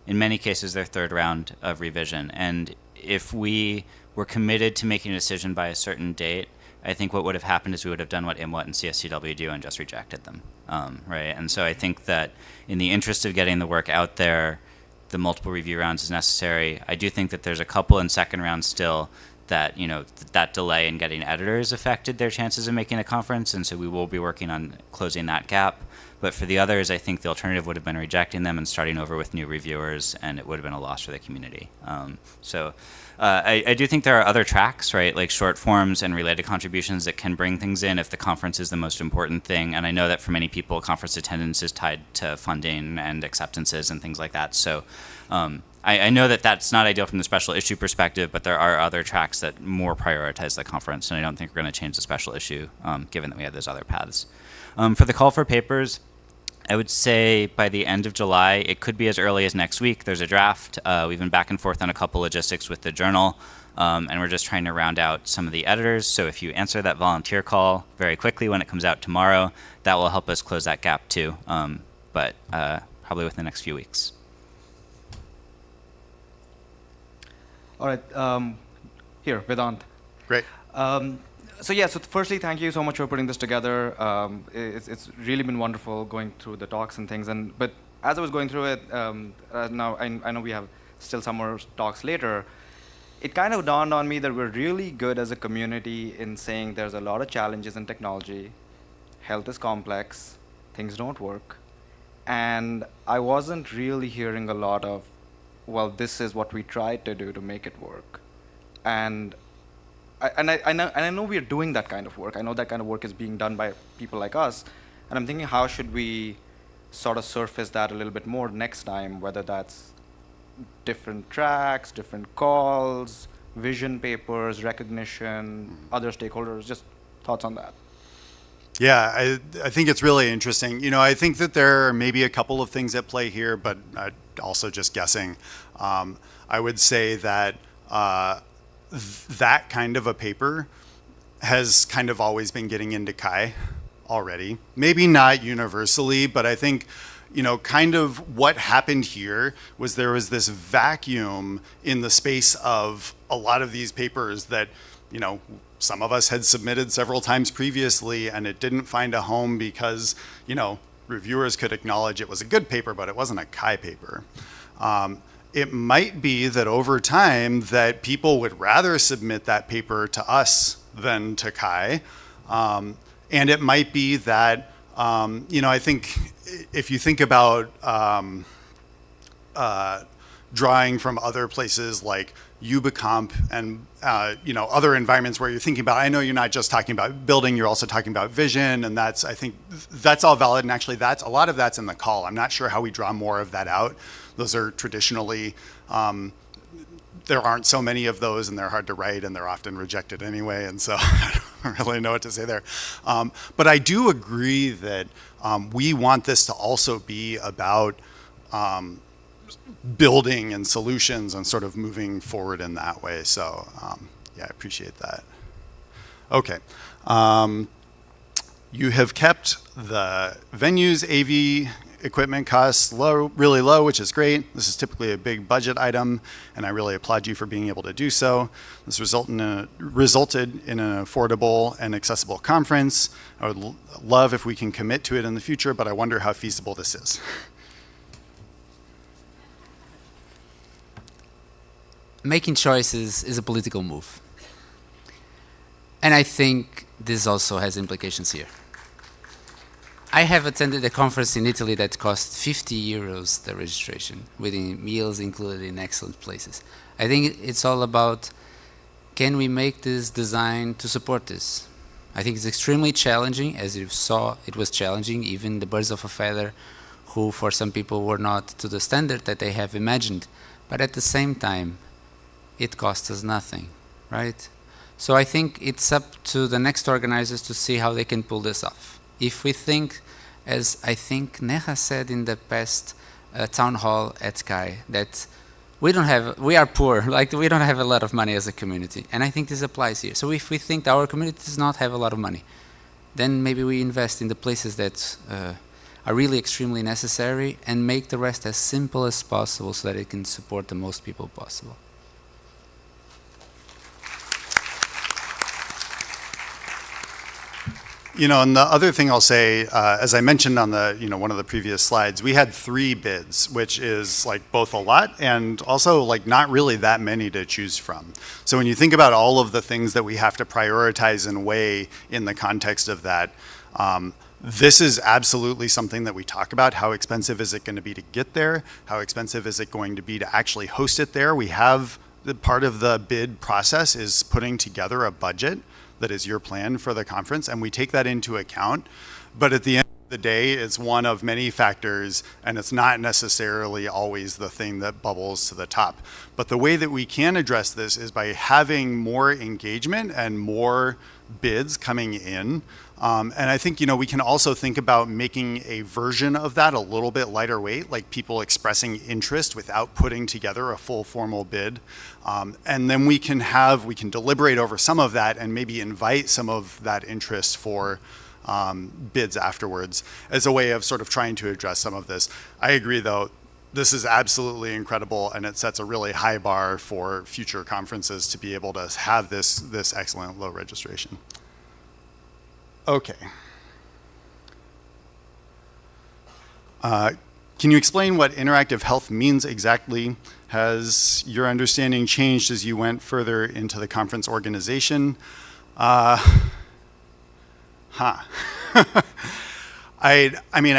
many cases, their third round of revision. And if we were committed to making a decision by a certain date, I think what would have happened is we would have done what IMWAT and CSCW do and just rejected them, right? And so I think that in the interest of getting the work out there, the multiple review rounds is necessary. I do think that there's a couple in second round still that, that delay in getting editors affected their chances of making a conference, and so we will be working on closing that gap. But for the others, I think the alternative would have been rejecting them and starting over with new reviewers, and it would have been a loss for the community. I do think there are other tracks, right, like short forms and related contributions that can bring things in if the conference is the most important thing. And I know that for many people, conference attendance is tied to funding and acceptances and things like that. So I know that that's not ideal from the special issue perspective, but there are other tracks that more prioritize the conference, and I don't think we're going to change the special issue given that we have those other paths. For the call for papers, I would say by the end of July. It could be as early as next week. There's a draft. We've been back and forth on a couple logistics with the journal, and we're just trying to round out some of the editors. So if you answer that volunteer call very quickly when it comes out tomorrow, that will help us close that gap too, but probably within the next few weeks. All right, here, Vedant. Great. So firstly, thank you so much for putting this together. It's really been wonderful going through the talks and things. But as I was going through it, now I know we have still some more talks later. It kind of dawned on me that we're really good as a community in saying there's a lot of challenges in technology. Health is complex. Things don't work. And I wasn't really hearing a lot of, well, this is what we tried to do to make it work. And I know we are doing that kind of work. I know that kind of work is being done by people like us. And I'm thinking, how should we sort of surface that a little bit more next time, whether that's different tracks, different calls, vision papers, recognition, other stakeholders, just thoughts on that. Yeah, I think it's really interesting. You know, I think that there are maybe a couple of things at play here, but also just guessing. I would say that that kind of a paper has kind of always been getting into Kai already. Maybe not universally, but I think, you know, kind of what happened here was there was this vacuum in the space of a lot of these papers that, you know, some of us had submitted several times previously, and it didn't find a home because, you know, reviewers could acknowledge it was a good paper, but it wasn't a Kai paper. It might be that over time that people would rather submit that paper to us than to Kai. And it might be that, you know, I think if you think about drawing from other places like Ubicomp and, you know, other environments where you're thinking about, I know you're not just talking about building, you're also talking about vision, and that's, I think that's all valid. And actually that's, a lot of that's in the call. I'm not sure how we draw more of that out. Those are traditionally, there aren't so many of those, and they're hard to write, and they're often rejected anyway, and so I don't really know what to say there. But I do agree that we want this to also be about building and solutions and sort of moving forward in that way. So yeah, I appreciate that. Okay. You have kept the venues AV equipment costs low, really low, which is great. This is typically a big budget item, and I really applaud you for being able to do so. This resulted in an affordable and accessible conference. I would love if we can commit to it in the future, but I wonder how feasible this is. Making choices is a political move. And I think this also has implications here. I have attended a conference in Italy that cost 50 euros the registration, with meals included in excellent places. I think it's all about, can we make this design to support this? I think it's extremely challenging. As you saw, it was challenging, even the birds of a feather, who for some people were not to the standard that they have imagined. But at the same time, it costs us nothing, right? So I think it's up to the next organizers to see how they can pull this off. If we think, as I think Neha said in the past town hall at Kai, that we are poor, like we don't have a lot of money as a community. And I think this applies here. So if we think our community does not have a lot of money, then maybe we invest in the places that are really extremely necessary and make the rest as simple as possible so that it can support the most people possible. You know, and the other thing I'll say, as I mentioned on the, you know, one of the previous slides, we had 3 bids, which is like both a lot and also like not really that many to choose from. So when you think about all of the things that we have to prioritize and weigh in the context of that, this is absolutely something that we talk about. How expensive is it going to be to get there? How expensive is it going to be to actually host it there? We have, the part of the bid process is putting together a budget that is your plan for the conference, and we take that into account. But at the end of the day, it's one of many factors, and it's not necessarily always the thing that bubbles to the top. But the way that we can address this is by having more engagement and more bids coming in. And I think, we can also think about making a version of that a little bit lighter weight, like people expressing interest without putting together a full formal bid. And then we can deliberate over some of that and maybe invite some of that interest for bids afterwards as a way of sort of trying to address some of this. I agree, though, this is absolutely incredible, and it sets a really high bar for future conferences to be able to have this excellent low registration. Okay. Can you explain what interactive health means exactly? Has your understanding changed as you went further into the conference organization? I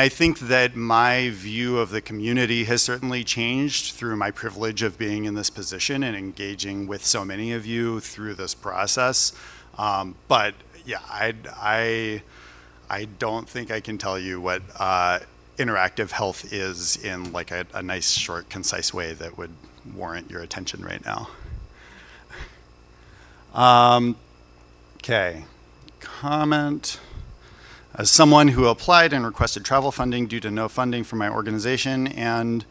think that my view of the community has certainly changed through my privilege of being in this position and engaging with so many of you through this process. But yeah, I don't think I can tell you what interactive health is in like a nice, short, concise way that would warrant your attention right now. Okay, comment. As someone who applied and requested travel funding due to no funding from my organization, and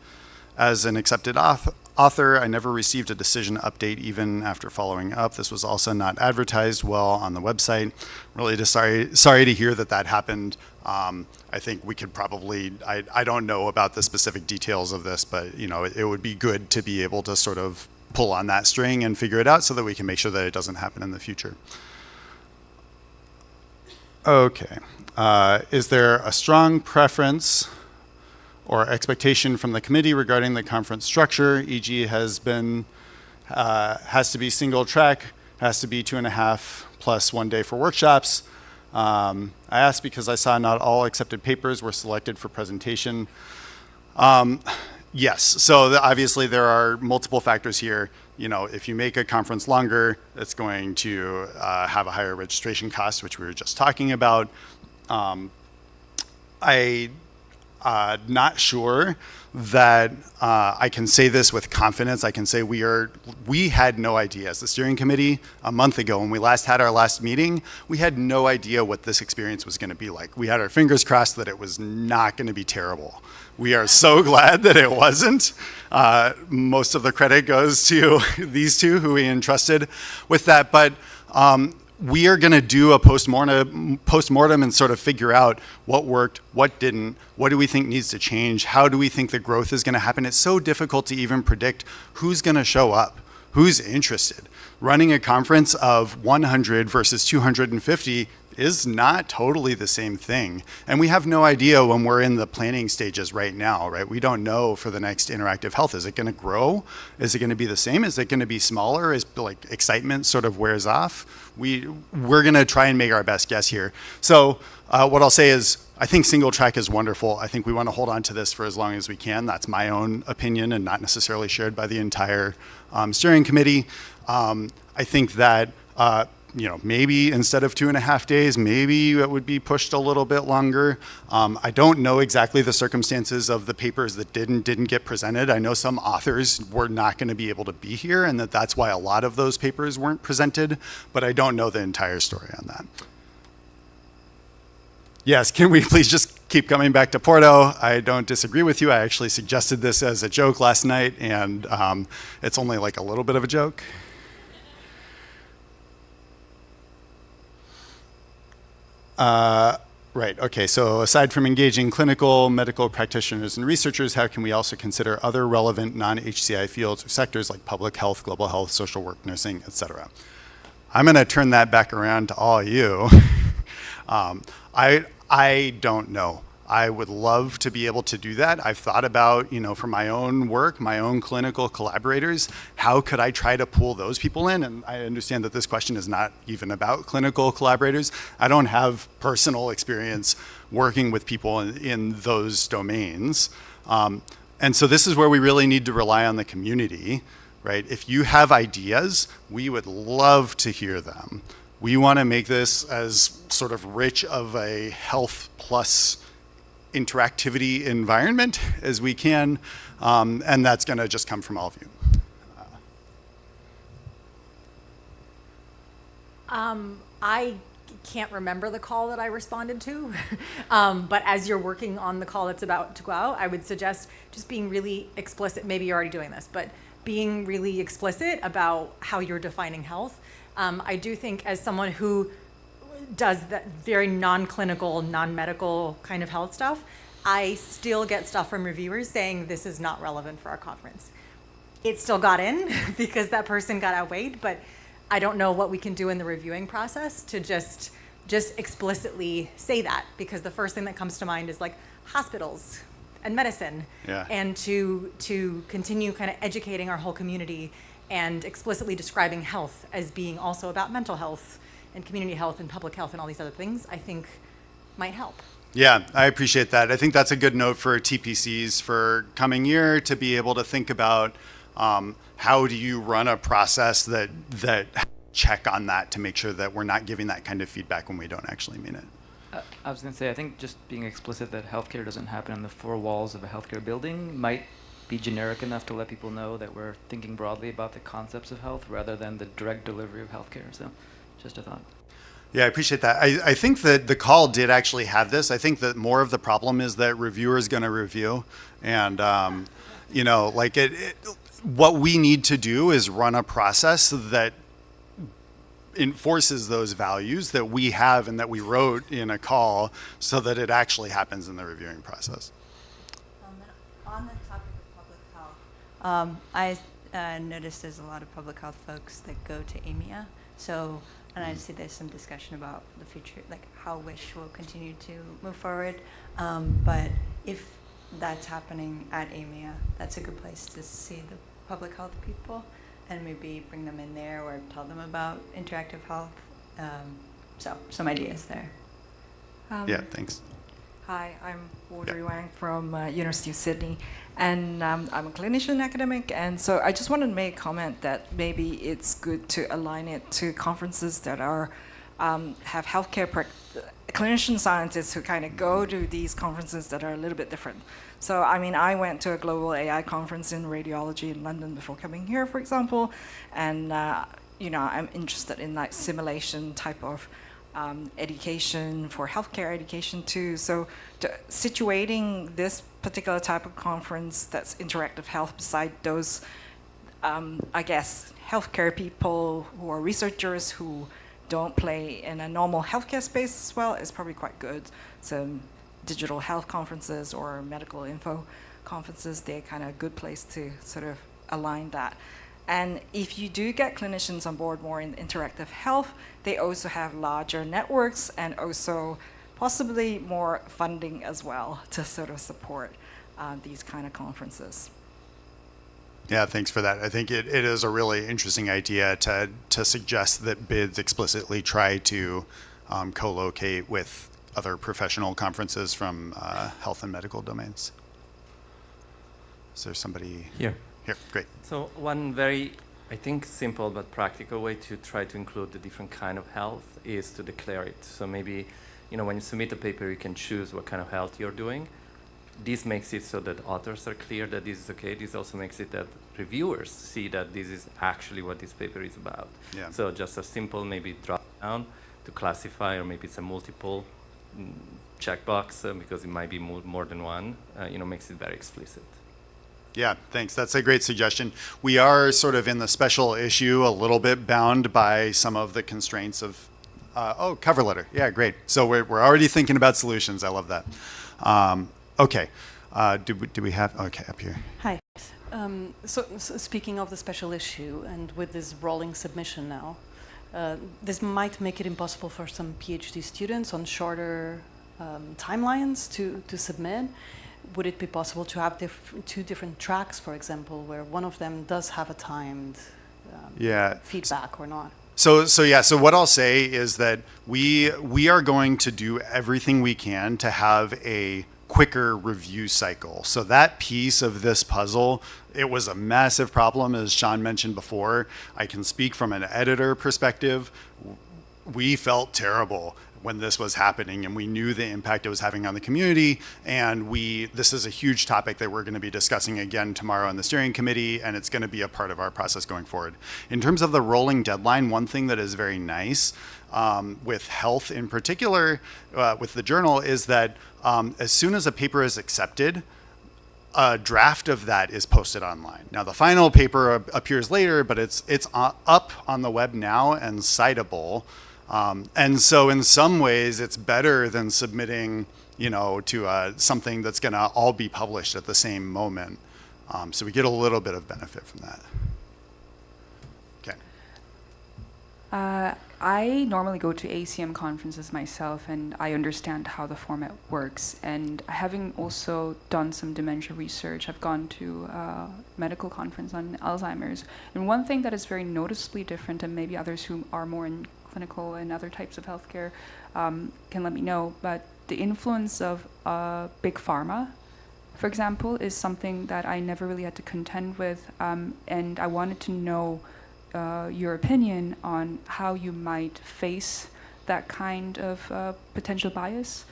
as an accepted author, I never received a decision update even after following up. This was also not advertised well on the website. Really just sorry to hear that happened. I think we could probably, I don't know about the specific details of this, but it would be good to be able to sort of pull on that string and figure it out so that we can make sure that it doesn't happen in the future. Okay. Is there a strong preference or expectation from the committee regarding the conference structure, e.g. has to be single track, has to be 2.5 plus 1 day for workshops? I asked because I saw not all accepted papers were selected for presentation. Yes, so obviously there are multiple factors here. If you make a conference longer, it's going to have a higher registration cost, which we were just talking about. I'm not sure that I can say this with confidence. I can say we had no idea as the steering committee a month ago when we last had our last meeting, we had no idea what this experience was going to be like. We had our fingers crossed that it was not going to be terrible. We are so glad that it wasn't. Most of the credit goes to these two who we entrusted with that, but we are going to do a postmortem and sort of figure out what worked, what didn't, what do we think needs to change, how do we think the growth is going to happen. It's so difficult to even predict who's going to show up, who's interested. Running a conference of 100 versus 250 is not totally the same thing. And we have no idea when we're in the planning stages right now, right? We don't know for the next interactive health. Is it going to grow? Is it going to be the same? Is it going to be smaller? Is like excitement sort of wears off? We're going to try and make our best guess here. So what I'll say is, I think single track is wonderful. I think we want to hold on to this for as long as we can. That's my own opinion and not necessarily shared by the entire steering committee. I think that maybe instead of 2.5 days, maybe it would be pushed a little bit longer. I don't know exactly the circumstances of the papers that didn't get presented. I know some authors were not going to be able to be here, and that's why a lot of those papers weren't presented, but I don't know the entire story on that. Yes, can we please just keep coming back to Porto? I don't disagree with you. I actually suggested this as a joke last night, and it's only like a little bit of a joke. Right, okay, so aside from engaging clinical, medical practitioners and researchers, how can we also consider other relevant non-HCI fields or sectors like public health, global health, social work, nursing, etc.? I'm gonna turn that back around to all you. I don't know. I would love to be able to do that. I've thought about, for my own work, my own clinical collaborators, how could I try to pull those people in? And I understand that this question is not even about clinical collaborators. I don't have personal experience working with people in those domains. And so this is where we really need to rely on the community, right? If you have ideas, we would love to hear them. We want to make this as sort of rich of a health plus interactivity environment as we can, and that's going to just come from all of you. I can't remember the call that I responded to, but as you're working on the call that's about to go out, I would suggest just being really explicit. Maybe you're already doing this, but being really explicit about how you're defining health. I do think, as someone who does that very non-clinical, non-medical kind of health stuff, I still get stuff from reviewers saying this is not relevant for our conference. It still got in because that person got outweighed, but I don't know what we can do in the reviewing process to just explicitly say that, because the first thing that comes to mind is like hospitals and medicine, and to continue kind of educating our whole community and explicitly describing health as being also about mental health and community health and public health and all these other things, I think might help. Yeah, I appreciate that. I think that's a good note for TPCs for coming year, to be able to think about how do you run a process that check on that to make sure that we're not giving that kind of feedback when we don't actually mean it. I was going to say, I think just being explicit that healthcare doesn't happen in the four walls of a healthcare building might be generic enough to let people know that we're thinking broadly about the concepts of health rather than the direct delivery of healthcare. So just a thought. Yeah, I appreciate that. I think that the call did actually have this. I think that more of the problem is that reviewers going to review, and like what we need to do is run a process that enforces those values that we have and that we wrote in a call, so that it actually happens in the reviewing process. On the topic of public health, I noticed there's a lot of public health folks that go to AMIA. So, and I see there's some discussion about the future, like how WISH will continue to move forward. But if that's happening at AMIA, that's a good place to see the public health people and maybe bring them in there or tell them about interactive health. So some ideas there. Yeah, thanks. Hi, I'm Audrey Wang from University of Sydney, and I'm a clinician academic, and so I just wanted to make a comment that maybe it's good to align it to conferences that are have healthcare clinician scientists who kind of go to these conferences that are a little bit different. So I mean, I went to a global AI conference in radiology in London before coming here, for example, and I'm interested in like simulation type of education for healthcare education too. So situating this particular type of conference that's interactive health beside those, I guess, healthcare people who are researchers who don't play in a normal healthcare space as well is probably quite good. So digital health conferences or medical info conferences, they're kind of a good place to sort of align that. And if you do get clinicians on board more in interactive health, they also have larger networks and also possibly more funding as well to sort of support these kind of conferences. Yeah, thanks for that. I think it is a really interesting idea to suggest that bids explicitly try to co-locate with other professional conferences from health and medical domains. Is there somebody here? Here, great. So one very, I think, simple but practical way to try to include the different kind of health is to declare it. So maybe, when you submit a paper, you can choose what kind of health you're doing. This makes it so that authors are clear that this is okay. This also makes it that reviewers see that this is actually what this paper is about. Yeah. So just a simple maybe drop down to classify, or maybe it's a multiple checkbox because it might be more than one, makes it very explicit. Yeah, thanks. That's a great suggestion. We are sort of in the special issue a little bit bound by some of the constraints of, cover letter. Yeah, great. So we're already thinking about solutions. I love that. Okay. Do we have, okay, up here. Hi. So speaking of the special issue and with this rolling submission now, this might make it impossible for some PhD students on shorter timelines to submit. Would it be possible to have two different tracks, for example, where one of them does have a timed feedback or not? So what I'll say is that we are going to do everything we can to have a quicker review cycle. So that piece of this puzzle, it was a massive problem, as Sean mentioned before. I can speak from an editor perspective. We felt terrible. when this was happening, and we knew the impact it was having on the community. And this is a huge topic that we're going to be discussing again tomorrow on the steering committee, and it's going to be a part of our process going forward. In terms of the rolling deadline, one thing that is very nice with health in particular, with the journal, is that as soon as a paper is accepted, a draft of that is posted online. Now, the final paper appears later, but it's up on the web now and citable. And so in some ways, it's better than submitting, to something that's going to all be published at the same moment. So we get a little bit of benefit from that. Okay. I normally go to ACM conferences myself, and I understand how the format works. And having also done some dementia research, I've gone to a medical conference on Alzheimer's. And one thing that is very noticeably different, and maybe others who are more in clinical and other types of healthcare can let me know, but the influence of big pharma, for example, is something that I never really had to contend with. And I wanted to know your opinion on how you might face that kind of potential bias,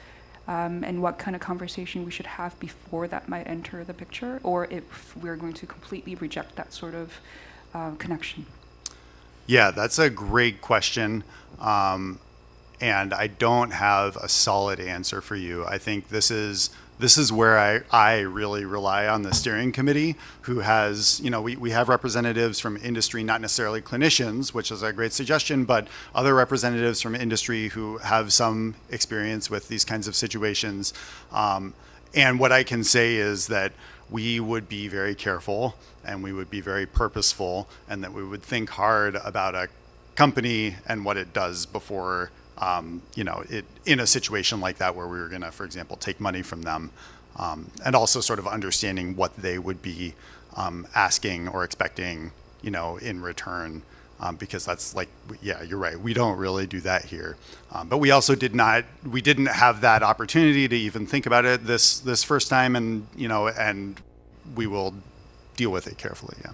and what kind of conversation we should have before that might enter the picture, or if we're going to completely reject that sort of connection. Yeah, that's a great question. And I don't have a solid answer for you. I think this is where I really rely on the steering committee, who has, we have representatives from industry, not necessarily clinicians, which is a great suggestion, but other representatives from industry who have some experience with these kinds of situations. And what I can say is that we would be very careful, and we would be very purposeful, and that we would think hard about a company and what it does before it in a situation like that where we were going to, for example, take money from them, and also sort of understanding what they would be asking or expecting, in return, because that's like, yeah, you're right. We don't really do that here, but we also didn't have that opportunity to even think about it this first time, and and we will deal with it carefully. Yeah.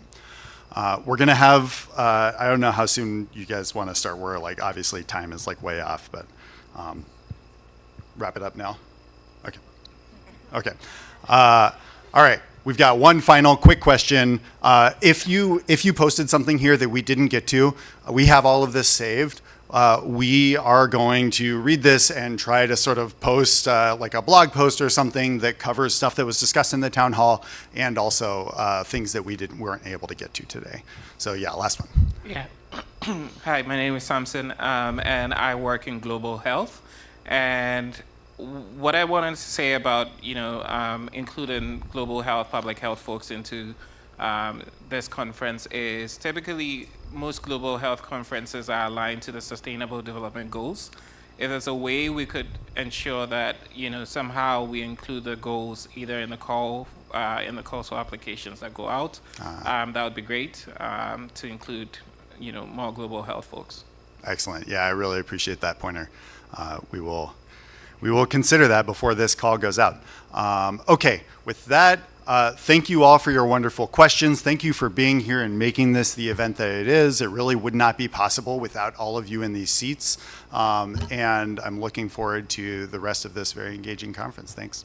We're going to have, I don't know how soon you guys want to start. We're like, obviously time is like way off, but wrap it up now. Okay. Okay. All right. We've got one final quick question. If you posted something here that we didn't get to, we have all of this saved. We are going to read this and try to sort of post like a blog post or something that covers stuff that was discussed in the town hall, and also things that we weren't able to get to today. So yeah, last one. Yeah. Hi, my name is Samson, and I work in global health. And what I wanted to say about including global health, public health folks into this conference is typically most global health conferences are aligned to the Sustainable Development Goals. If there's a way we could ensure that somehow we include the goals either in the calls for applications that go out, that would be great to include more global health folks. Excellent. Yeah, I really appreciate that pointer. We will consider that before this call goes out. Okay, with that. Thank you all for your wonderful questions. Thank you for being here and making this the event that it is. It really would not be possible without all of you in these seats. And I'm looking forward to the rest of this very engaging conference. Thanks.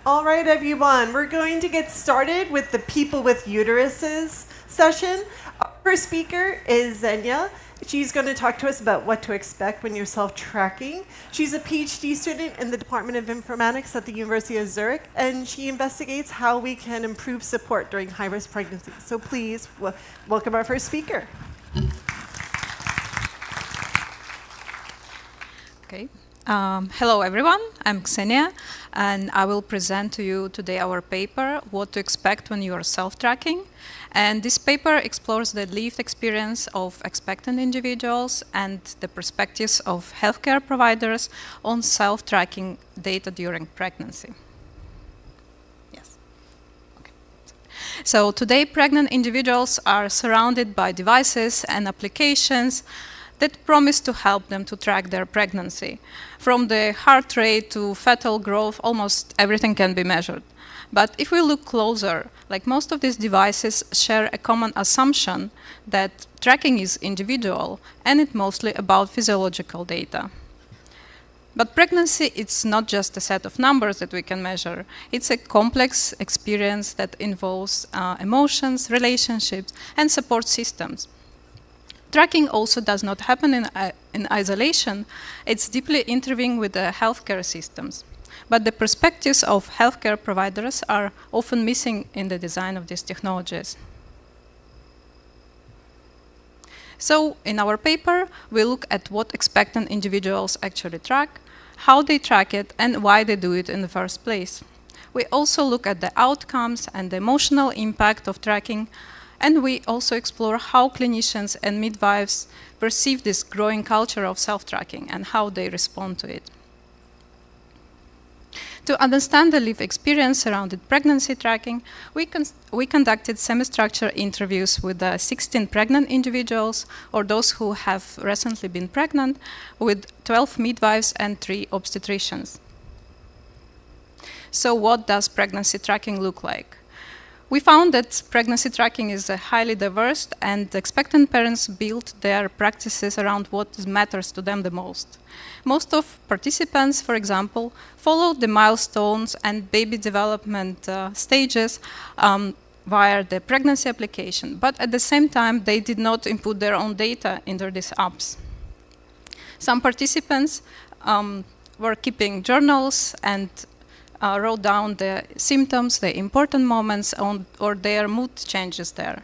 All right, everyone, we're going to get started with the People with Uteruses session. Our first speaker is Xenia. She's going to talk to us about what to expect when you're self-tracking. She's a PhD student in the Department of Informatics at the University of Zurich, and she investigates how we can improve support during high-risk pregnancy. So please welcome our first speaker. Okay. Hello, everyone. I'm Xenia, and I will present to you today our paper, What to Expect When You Are Self-Tracking. And this paper explores the lived experience of expectant individuals and the perspectives of healthcare providers on self-tracking data during pregnancy. Yes. Okay. So today, pregnant individuals are surrounded by devices and applications that promise to help them to track their pregnancy. From the heart rate to fetal growth, almost everything can be measured. But if we look closer, like most of these devices share a common assumption that tracking is individual and it's mostly about physiological data. But pregnancy, it's not just a set of numbers that we can measure. It's a complex experience that involves emotions, relationships, and support systems. Tracking also does not happen in isolation. It's deeply intertwined with the healthcare systems. But the perspectives of healthcare providers are often missing in the design of these technologies. So in our paper, we look at what expectant individuals actually track, how they track it, and why they do it in the first place. We also look at the outcomes and the emotional impact of tracking, and we also explore how clinicians and midwives perceive this growing culture of self-tracking and how they respond to it. To understand the lived experience surrounding pregnancy tracking, we conducted semi-structured interviews with 16 pregnant individuals, or those who have recently been pregnant, with 12 midwives and 3 obstetricians. So what does pregnancy tracking look like? We found that pregnancy tracking is highly diverse, and expectant parents build their practices around what matters to them the most. Most of participants, for example, follow the milestones and baby development stages via the pregnancy application, but at the same time, they did not input their own data into these apps. Some participants were keeping journals and wrote down the symptoms, the important moments, or their mood changes there.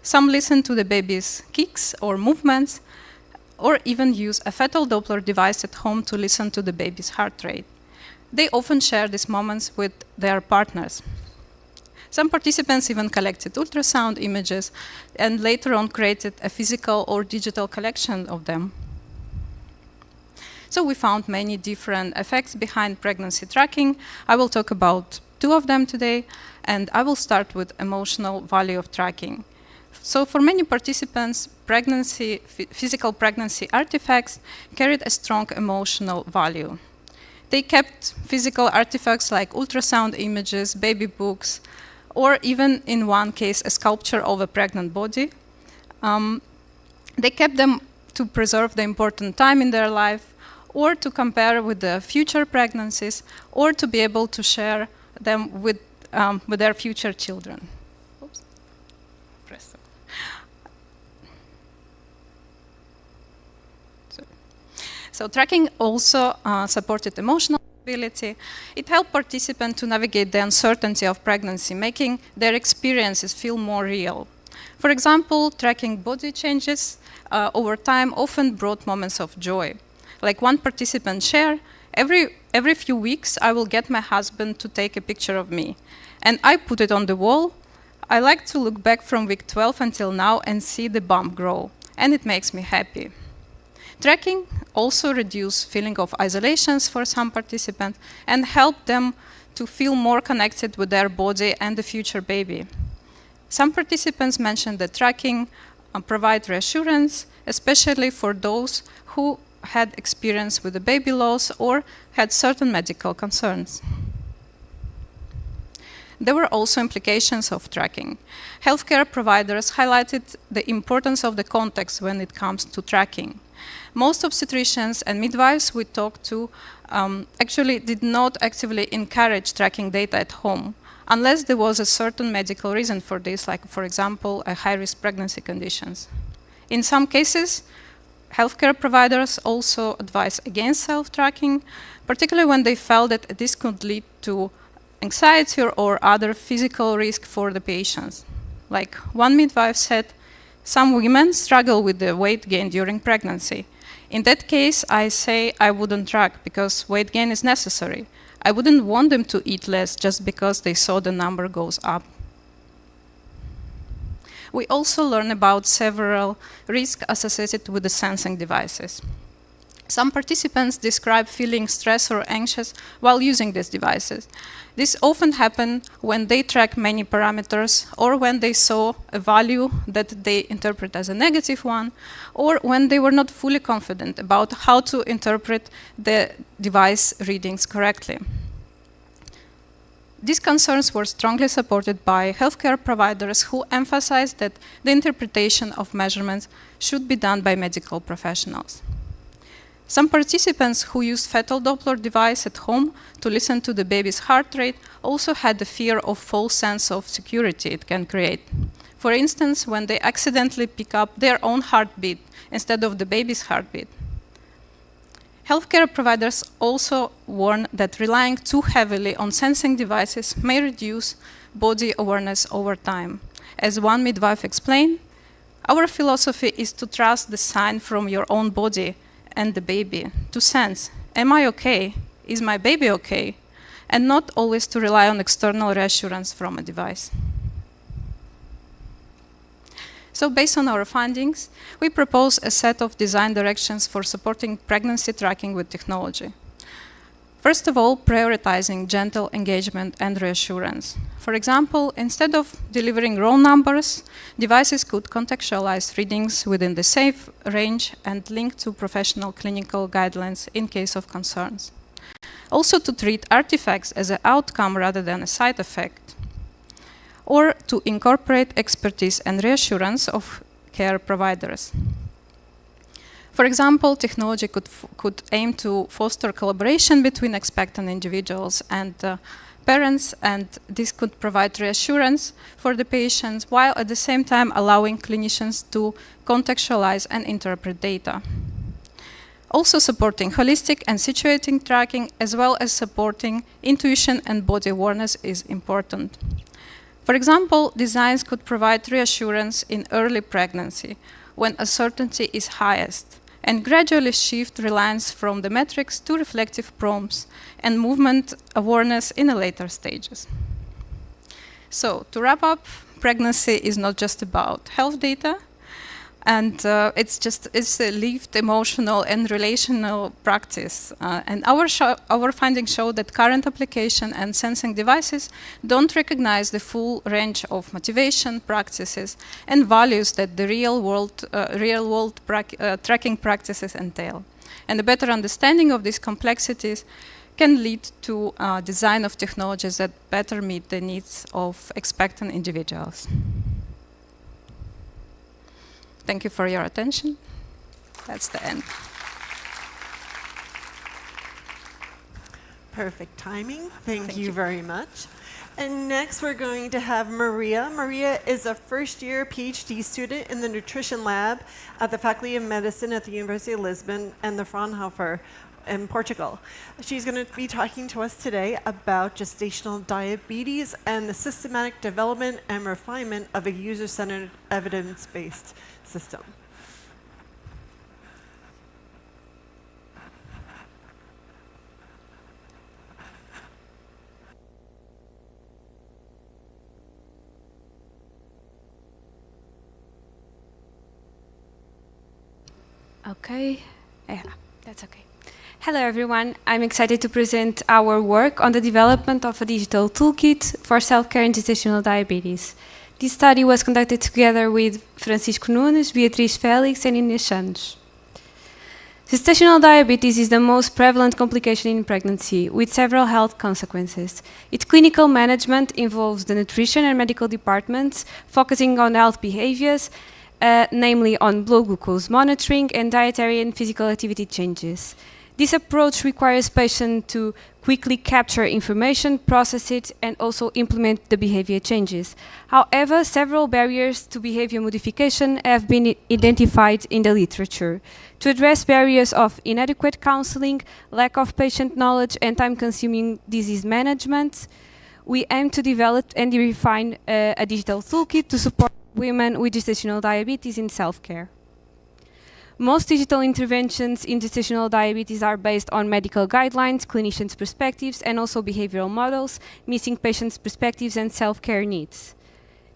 Some listen to the baby's kicks or movements, or even use a fetal Doppler device at home to listen to the baby's heart rate. They often share these moments with their partners. Some participants even collected ultrasound images and later on created a physical or digital collection of them. So we found many different effects behind pregnancy tracking. I will talk about 2 of them today, and I will start with emotional value of tracking. So for many participants, physical pregnancy artifacts carried a strong emotional value. They kept physical artifacts like ultrasound images, baby books, or even in one case, a sculpture of a pregnant body. They kept them to preserve the important time in their life, or to compare with the future pregnancies, or to be able to share them with their future children. Oops. Press. So tracking also supported emotional stability. It helped participants to navigate the uncertainty of pregnancy, making their experiences feel more real. For example, tracking body changes over time often brought moments of joy. Like one participant shared, every few weeks I will get my husband to take a picture of me. And I put it on the wall. I like to look back from week 12 until now and see the bump grow. And it makes me happy. Tracking also reduced feeling of isolations for some participants and helped them to feel more connected with their body and the future baby. Some participants mentioned that tracking provides reassurance, especially for those who had experience with the baby loss or had certain medical concerns. There were also implications of tracking. Healthcare providers highlighted the importance of the context when it comes to tracking. Most obstetricians and midwives we talked to actually did not actively encourage tracking data at home, unless there was a certain medical reason for this, like, for example, a high-risk pregnancy conditions. In some cases, healthcare providers also advise against self-tracking, particularly when they felt that this could lead to anxiety or other physical risk for the patients. Like one midwife said, some women struggle with the weight gain during pregnancy. In that case, I say I wouldn't track because weight gain is necessary. I wouldn't want them to eat less just because they saw the number goes up. We also learn about several risks associated with the sensing devices. Some participants describe feeling stressed or anxious while using these devices. This often happens when they track many parameters or when they saw a value that they interpret as a negative one, or when they were not fully confident about how to interpret the device readings correctly. These concerns were strongly supported by healthcare providers who emphasized that the interpretation of measurements should be done by medical professionals. Some participants who used fetal Doppler device at home to listen to the baby's heart rate also had the fear of false sense of security it can create. For instance, when they accidentally pick up their own heartbeat instead of the baby's heartbeat. Healthcare providers also warn that relying too heavily on sensing devices may reduce body awareness over time. As one midwife explained, our philosophy is to trust the sign from your own body and the baby, to sense, am I okay? Is my baby okay? And not always to rely on external reassurance from a device. So based on our findings, we propose a set of design directions for supporting pregnancy tracking with technology. First of all, prioritizing gentle engagement and reassurance. For example, instead of delivering raw numbers, devices could contextualize readings within the safe range and link to professional clinical guidelines in case of concerns. Also to treat artifacts as an outcome rather than a side effect, or to incorporate expertise and reassurance of care providers. For example, technology could aim to foster collaboration between expectant individuals and parents, and this could provide reassurance for the patients, while at the same time allowing clinicians to contextualize and interpret data. Also supporting holistic and situating tracking, as well as supporting intuition and body awareness is important. For example, designs could provide reassurance in early pregnancy, when uncertainty is highest, and gradually shift reliance from the metrics to reflective prompts and movement awareness in the later stages. So, to wrap up, pregnancy is not just about health data, and it's a lived emotional and relational practice. And our findings show that current application and sensing devices don't recognize the full range of motivation, practices, and values that the real world tracking practices entail. And a better understanding of these complexities can lead to design of technologies that better meet the needs of expectant individuals. Thank you for your attention. That's the end. Perfect timing. Thank you very much. And next we're going to have Maria. Maria is a first-year PhD student in the nutrition lab at the Faculty of Medicine at the University of Lisbon and the Fraunhofer in Portugal. She's going to be talking to us today about gestational diabetes and the systematic development and refinement of a user-centered, evidence-based system. Okay, yeah, that's okay. Hello everyone, I'm excited to present our work on the development of a digital toolkit for self-care in gestational diabetes. This study was conducted together with Francisco Nunes, Beatriz Félix and Inês Santos. Gestational diabetes is the most prevalent complication in pregnancy, with several health consequences. Its clinical management involves the nutrition and medical departments, focusing on health behaviors, namely on blood glucose monitoring and dietary and physical activity changes. This approach requires patients to quickly capture information, process it, and also implement the behavior changes. However, several barriers to behavior modification have been identified in the literature. To address barriers of inadequate counseling, lack of patient knowledge, and time-consuming disease management, we aim to develop and refine a digital toolkit to support women with gestational diabetes in self-care. Most digital interventions in gestational diabetes are based on medical guidelines, clinicians' perspectives, and also behavioral models, missing patients' perspectives and self-care needs.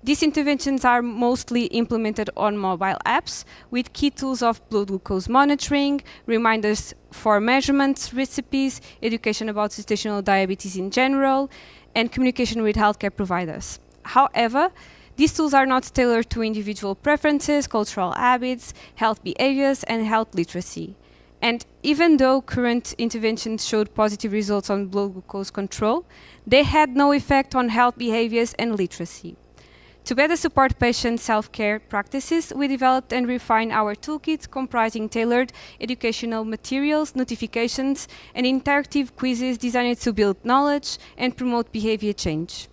These interventions are mostly implemented on mobile apps with key tools of blood glucose monitoring, reminders for measurements, recipes, education about gestational diabetes in general, and communication with healthcare providers. However, these tools are not tailored to individual preferences, cultural habits, health behaviors, and health literacy. And even though current interventions showed positive results on blood glucose control, they had no effect on health behaviors and literacy. To better support patient self-care practices, we developed and refined our toolkit comprising tailored educational materials, notifications, and interactive quizzes designed to build knowledge and promote behavior change.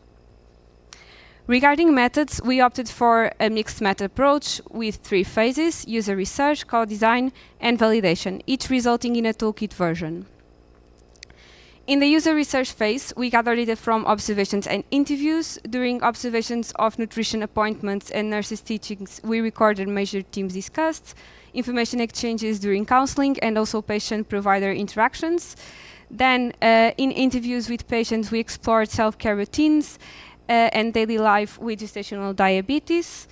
Regarding methods, we opted for a mixed method approach with 3 phases: user research, co-design, and validation, each resulting in a toolkit version. In the user research phase, we gathered data from observations and interviews. During observations of nutrition appointments and nurses' teachings, we recorded measured teams discussed, information exchanges during counseling, and also patient-provider interactions. Then, in interviews with patients, we explored self-care routines, and daily life with gestational diabetes,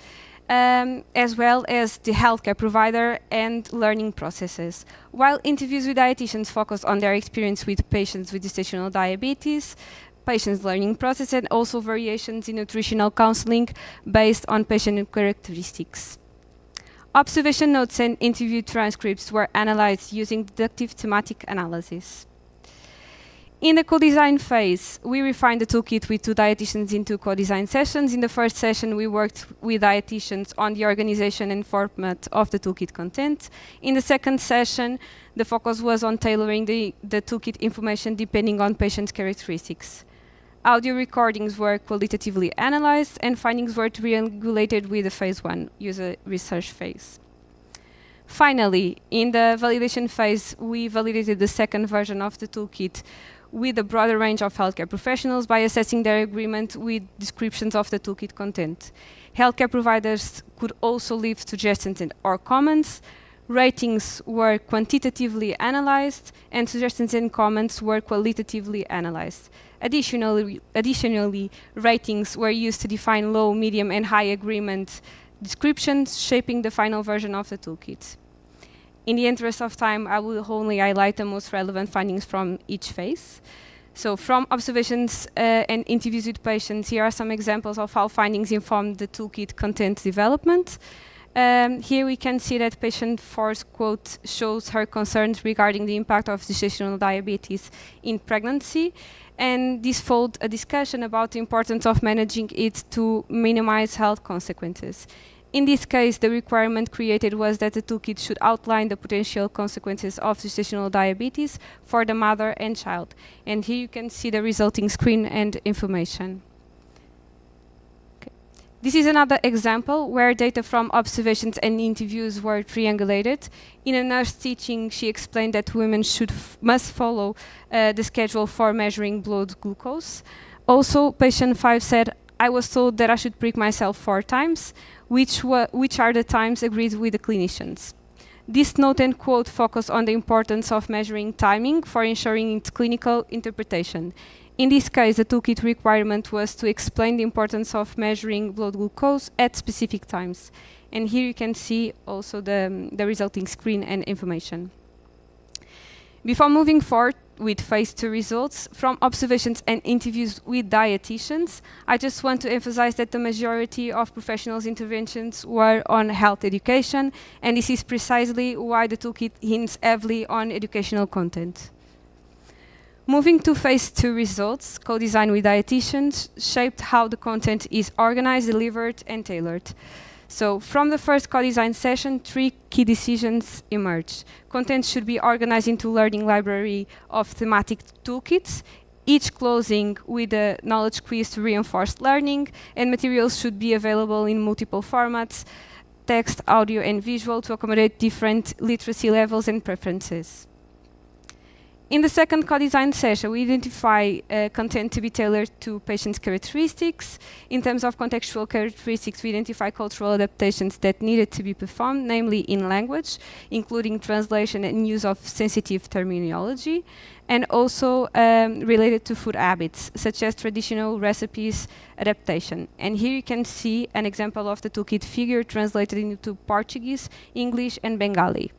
as well as the healthcare provider and learning processes. While interviews with dietitians focus on their experience with patients with gestational diabetes, patients' learning process, and also variations in nutritional counseling based on patient characteristics. Observation notes and interview transcripts were analyzed using deductive thematic analysis. In the co-design phase, we refined the toolkit with 2 dietitians in 2 co-design sessions. In the first session, we worked with dietitians on the organization and format of the toolkit content. In the second session, the focus was on tailoring the toolkit information depending on patient characteristics. Audio recordings were qualitatively analyzed, and findings were triangulated with the phase 1 user research phase. Finally, in the validation phase, we validated the second version of the toolkit with a broader range of healthcare professionals by assessing their agreement with descriptions of the toolkit content. Healthcare providers could also leave suggestions or comments. Ratings were quantitatively analyzed, and suggestions and comments were qualitatively analyzed. Additionally, ratings were used to define low, medium, and high agreement descriptions, shaping the final version of the toolkit. In the interest of time, I will only highlight the most relevant findings from each phase. So from observations and interviews with patients, here are some examples of how findings informed the toolkit content development. Here we can see that patient 4's quote shows her concerns regarding the impact of gestational diabetes in pregnancy, and this followed a discussion about the importance of managing it to minimize health consequences. In this case, the requirement created was that the toolkit should outline the potential consequences of gestational diabetes for the mother and child. And here you can see the resulting screen and information. Okay. This is another example where data from observations and interviews were triangulated. In a nurse teaching, she explained that women must follow the schedule for measuring blood glucose. Also, patient 5 said, "I was told that I should prick myself 4 times, which are the times agreed with the clinicians." This note and quote focus on the importance of measuring timing for ensuring its clinical interpretation. In this case, the toolkit requirement was to explain the importance of measuring blood glucose at specific times. And here you can see also the resulting screen and information. Before moving forward with phase 2 results, from observations and interviews with dietitians, I just want to emphasize that the majority of professionals' interventions were on health education, and this is precisely why the toolkit hints heavily on educational content. Moving to phase 2 results, co-design with dietitians shaped how the content is organized, delivered, and tailored. So from the first co-design session, 3 key decisions emerged. Content should be organized into learning library of thematic toolkits, each closing with a knowledge quiz to reinforce learning, and materials should be available in multiple formats, text, audio, and visual to accommodate different literacy levels and preferences. In the second co-design session, we identify content to be tailored to patients' characteristics. In terms of contextual characteristics, we identify cultural adaptations that needed to be performed, namely in language, including translation and use of sensitive terminology, and also related to food habits, such as traditional recipes adaptation. And here you can see an example of the toolkit figure translated into Portuguese, English, and Bengali.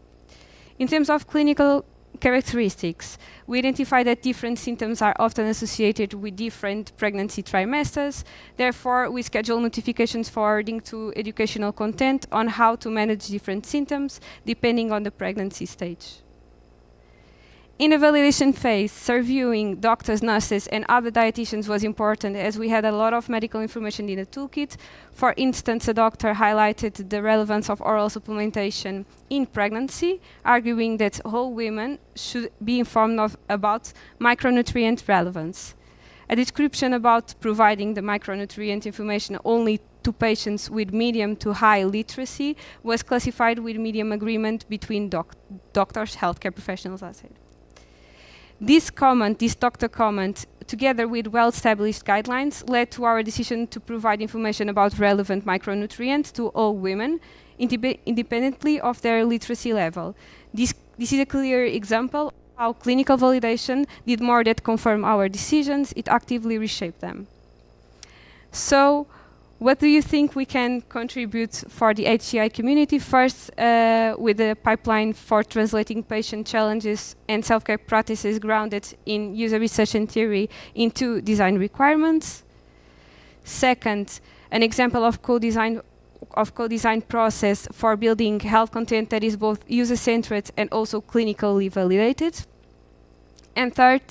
In terms of clinical characteristics, we identify that different symptoms are often associated with different pregnancy trimesters. Therefore, we schedule notifications forwarding to educational content on how to manage different symptoms depending on the pregnancy stage. In the validation phase, surveying doctors, nurses, and other dietitians was important as we had a lot of medical information in the toolkit. For instance, a doctor highlighted the relevance of oral supplementation in pregnancy, arguing that all women should be informed about micronutrient relevance. A description about providing the micronutrient information only to patients with medium to high literacy was classified with medium agreement between doctors, healthcare professionals, I said. This doctor comment, together with well-established guidelines, led to our decision to provide information about relevant micronutrients to all women, independently of their literacy level. This is a clear example of how clinical validation did more than confirm our decisions, it actively reshaped them. So, what do you think we can contribute for the HCI community? First, with the pipeline for translating patient challenges and self-care practices grounded in user research and theory into design requirements. Second, an example of co-design process for building health content that is both user-centered and also clinically validated. And third,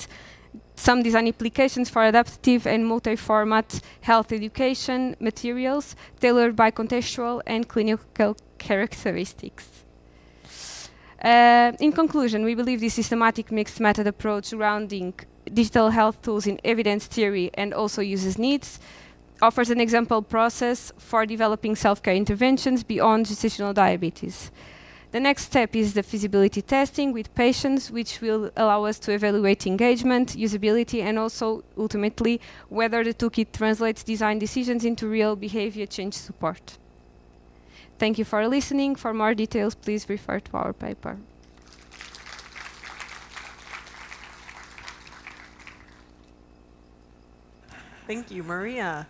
some design applications for adaptive and multi-format health education materials tailored by contextual and clinical characteristics. In conclusion, we believe this systematic mixed method approach surrounding digital health tools in evidence theory and also users' needs offers an example process for developing self-care interventions beyond gestational diabetes. The next step is the feasibility testing with patients, which will allow us to evaluate engagement, usability, and also, ultimately, whether the toolkit translates design decisions into real behavior change support. Thank you for listening. For more details, please refer to our paper. Thank you, Maria.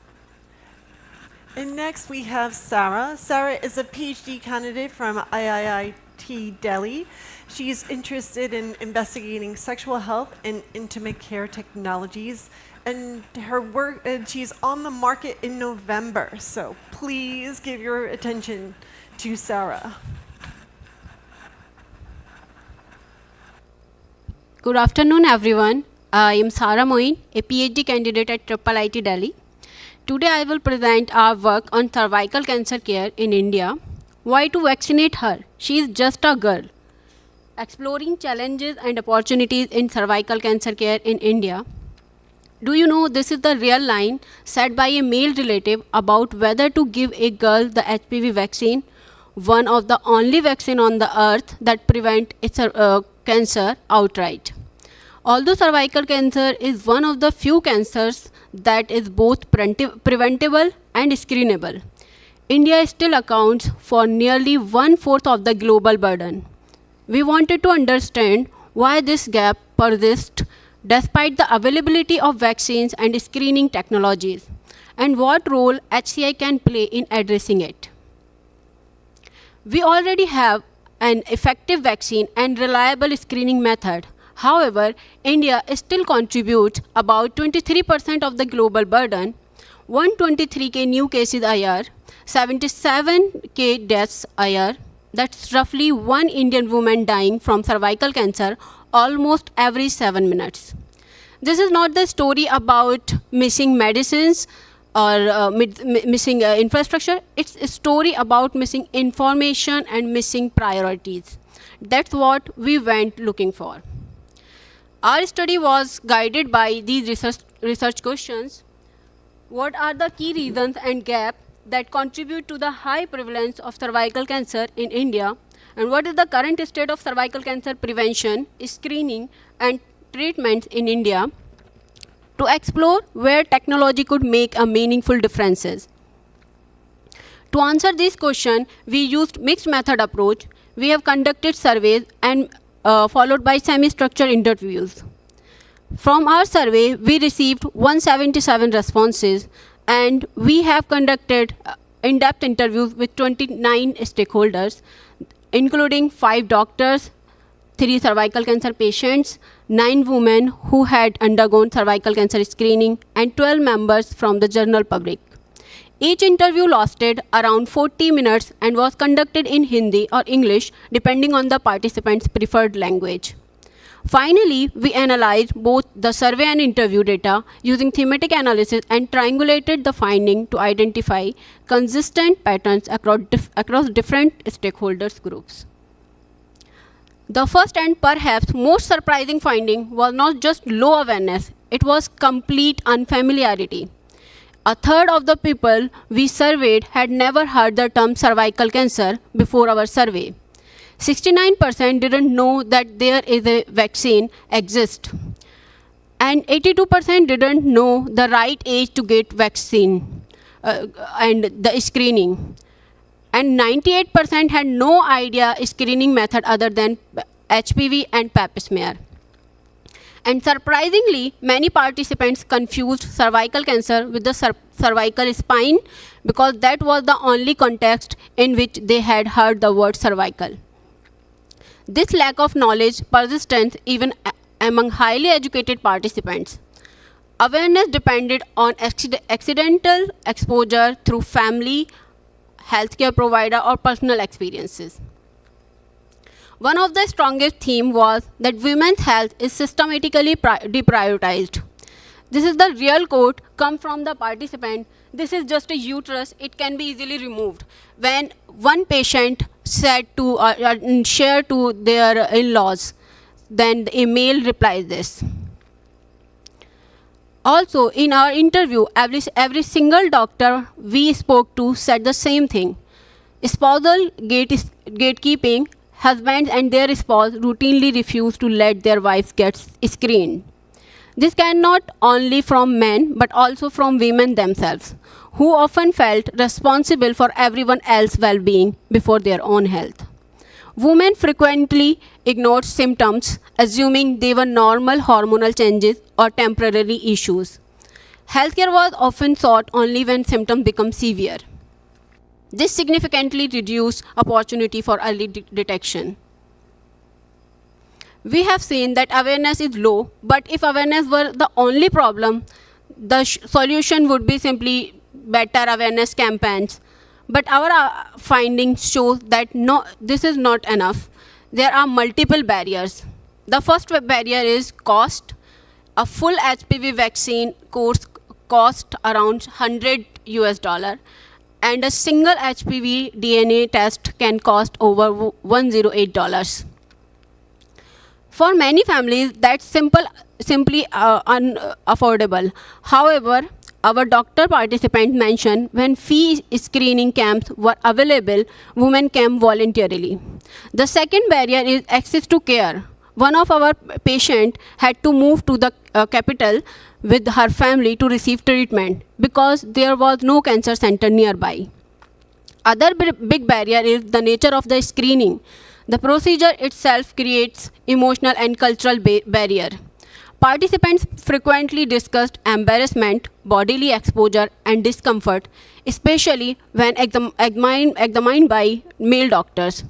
And next we have Sarah. Sarah is a PhD candidate from IIT Delhi. She's interested in investigating sexual health and intimate care technologies. And her work, she's on the market in November. So please give your attention to Sarah. Good afternoon, everyone. I am Sarah Moin, a PhD candidate at IIT Delhi. Today I will present our work on cervical cancer care in India. Why to vaccinate her? She is just a girl. Exploring challenges and opportunities in cervical cancer care in India. Do you know this is the real line said by a male relative about whether to give a girl the HPV vaccine, one of the only vaccine on the earth that prevent cancer outright. Although cervical cancer is one of the few cancers that is both preventable and screenable, India still accounts for nearly 1/4 of the global burden. We wanted to understand why this gap persists despite the availability of vaccines and screening technologies, and what role HCI can play in addressing it. We already have an effective vaccine and reliable screening method. However, India still contributes about 23% of the global burden, 123k new cases a year, 77k deaths a year. That's roughly one Indian woman dying from cervical cancer almost every 7 minutes. This is not the story about missing medicines, or missing infrastructure. It's a story about missing information and missing priorities. That's what we went looking for. Our study was guided by these research questions. What are the key reasons and gaps that contribute to the high prevalence of cervical cancer in India? And what is the current state of cervical cancer prevention, screening, and treatments in India? To explore where technology could make a meaningful differences. To answer this question, we used mixed method approach. We have conducted surveys and followed by semi-structured interviews. From our survey, we received 177 responses, and we have conducted in-depth interviews with 29 stakeholders, including 5 doctors, 3 cervical cancer patients, 9 women who had undergone cervical cancer screening, and 12 members from the general public. Each interview lasted around 40 minutes and was conducted in Hindi or English, depending on the participants' preferred language. Finally, we analyzed both the survey and interview data using thematic analysis and triangulated the finding to identify consistent patterns across different stakeholders groups. The first and perhaps most surprising finding was not just low awareness, it was complete unfamiliarity. A third of the people we surveyed had never heard the term cervical cancer before our survey. 69% didn't know that there is a vaccine exists. And 82% didn't know the right age to get vaccine and the screening. And 98% had no idea screening method other than HPV and pap smear. And surprisingly, many participants confused cervical cancer with the cervical spine because that was the only context in which they had heard the word cervical. This lack of knowledge persisted even among highly educated participants. Awareness depended on accidental exposure through family, healthcare provider, or personal experiences. One of the strongest themes was that women's health is systematically deprioritized. This is the real quote, come from the participant. This is just a uterus, it can be easily removed. When one patient said to share to their in-laws, then a male replies this. Also, in our interview, every single doctor we spoke to said the same thing. Spousal gatekeeping, husbands and their spouse routinely refuse to let their wives get screened. This came not only from men, but also from women themselves, who often felt responsible for everyone else's well-being before their own health. Women frequently ignored symptoms, assuming they were normal hormonal changes or temporary issues. Healthcare was often sought only when symptoms become severe. This significantly reduced opportunity for early detection. We have seen that awareness is low, but if awareness were the only problem, the solution would be simply better awareness campaigns. But our findings show that this is not enough. There are multiple barriers. The first barrier is cost. A full HPV vaccine course costs around $100, and a single HPV DNA test can cost over $108. For many families, that's simply unaffordable. However, our doctor participants mentioned when free screening camps were available, women came voluntarily. The second barrier is access to care. One of our patients had to move to the capital with her family to receive treatment because there was no cancer center nearby. Other big barrier is the nature of the screening. The procedure itself creates emotional and cultural barrier. Participants frequently discussed embarrassment, bodily exposure, and discomfort, especially when examined by male doctors.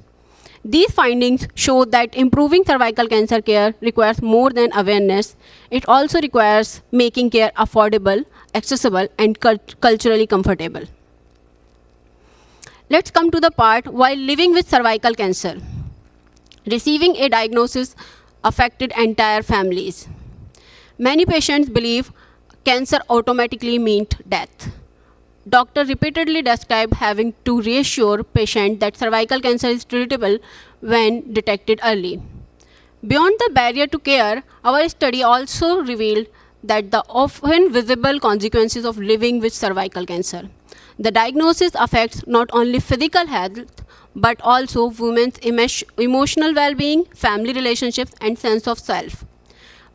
These findings show that improving cervical cancer care requires more than awareness. It also requires making care affordable, accessible, and culturally comfortable. Let's come to the part while living with cervical cancer. Receiving a diagnosis affected entire families. Many patients believe cancer automatically meant death. Doctor repeatedly described having to reassure patient that cervical cancer is treatable when detected early. Beyond the barrier to care, our study also revealed that the often visible consequences of living with cervical cancer. The diagnosis affects not only physical health but also women's emotional well-being, family relationships, and sense of self.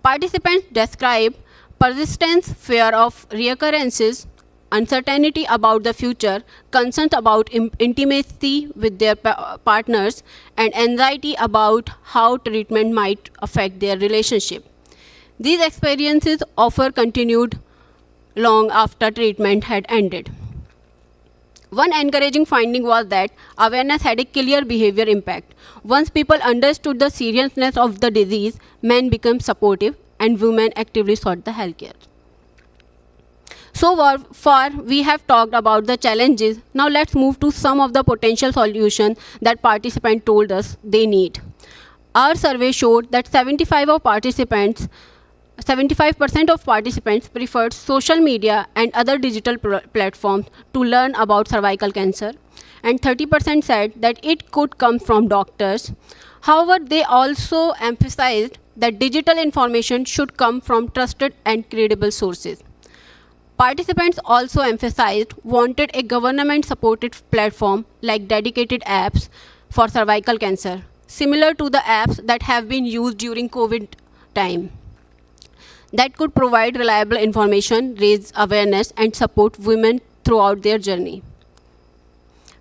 Participants describe persistence, fear of reoccurrences, uncertainty about the future, concerns about intimacy with their partners, and anxiety about how treatment might affect their relationship. These experiences often continued long after treatment had ended. One encouraging finding was that awareness had a clear behavior impact. Once people understood the seriousness of the disease, men became supportive and women actively sought the healthcare. So far, we have talked about the challenges. Now let's move to some of the potential solutions that participants told us they need. Our survey showed that 75% of participants preferred social media and other digital platforms to learn about cervical cancer, and 30% said that it could come from doctors. However, they also emphasized that digital information should come from trusted and credible sources. Participants also emphasized wanted a government-supported platform like dedicated apps for cervical cancer, similar to the apps that have been used during COVID time, that could provide reliable information, raise awareness, and support women throughout their journey.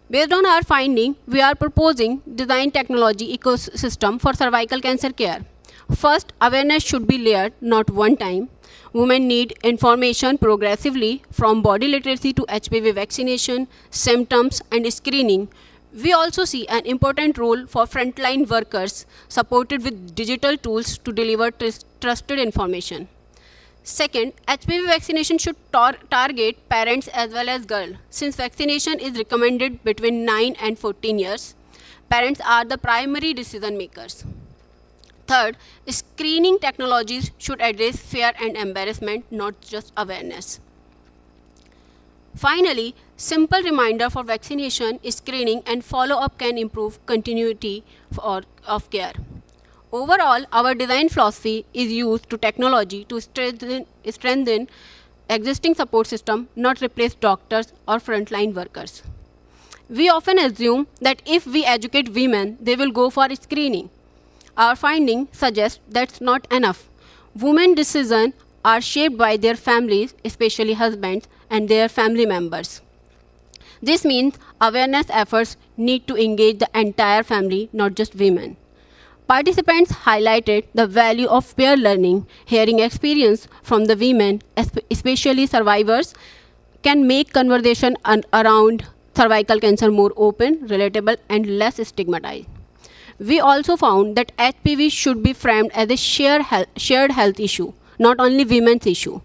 Based on our finding, we are proposing design technology ecosystem for cervical cancer care. First, awareness should be layered, not one time. Women need information progressively from body literacy to HPV vaccination, symptoms, and screening. We also see an important role for frontline workers supported with digital tools to deliver trusted information. Second, HPV vaccination should target parents as well as girls. Since vaccination is recommended between 9 and 14 years, parents are the primary decision makers. Third, screening technologies should address fear and embarrassment, not just awareness. Finally, simple reminder for vaccination, screening, and follow-up can improve continuity of care. Overall, our design philosophy is used to technology to strengthen existing support system, not replace doctors or frontline workers. We often assume that if we educate women, they will go for screening. Our findings suggest that's not enough. Women's decisions are shaped by their families, especially husbands and their family members. This means awareness efforts need to engage the entire family, not just women. Participants highlighted the value of peer learning. Hearing experience from the women, especially survivors, can make conversation around cervical cancer more open, relatable, and less stigmatized. We also found that HPV should be framed as a shared health issue, not only women's issue.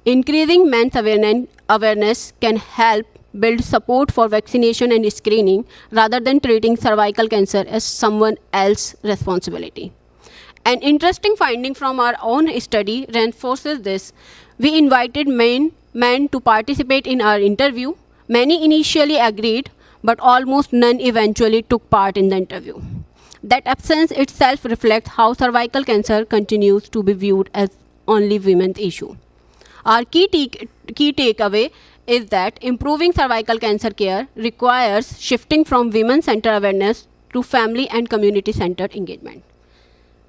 Increasing men's awareness can help build support for vaccination and screening rather than treating cervical cancer as someone else's responsibility. An interesting finding from our own study reinforces this. We invited men to participate in our interview. Many initially agreed, but almost none eventually took part in the interview. That absence itself reflects how cervical cancer continues to be viewed as only women's issue. Our key takeaway is that improving cervical cancer care requires shifting from women-centered awareness to family and community-centered engagement.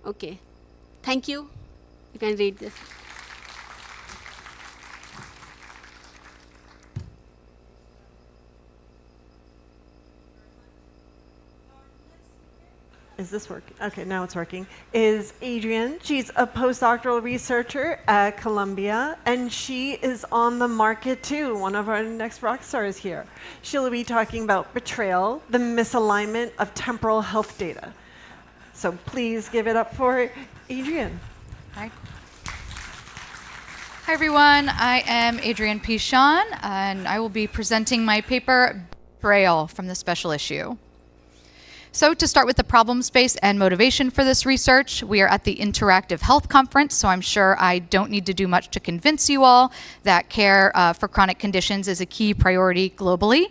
Okay, thank you. You can read this. Is this working? Okay, now it's working. Is Adrienne. She's a postdoctoral researcher at Columbia, and she is on the market too, one of our next rock stars here. She'll be talking about betrayal, the misalignment of temporal health data. So please give it up for Adrienne. Hi. Hi, everyone. I am Adrienne Pichon, and I will be presenting my paper, Betrayal, from the special issue. So to start with the problem space and motivation for this research, we are at the Interactive Health Conference, so I'm sure I don't need to do much to convince you all that care for chronic conditions is a key priority globally.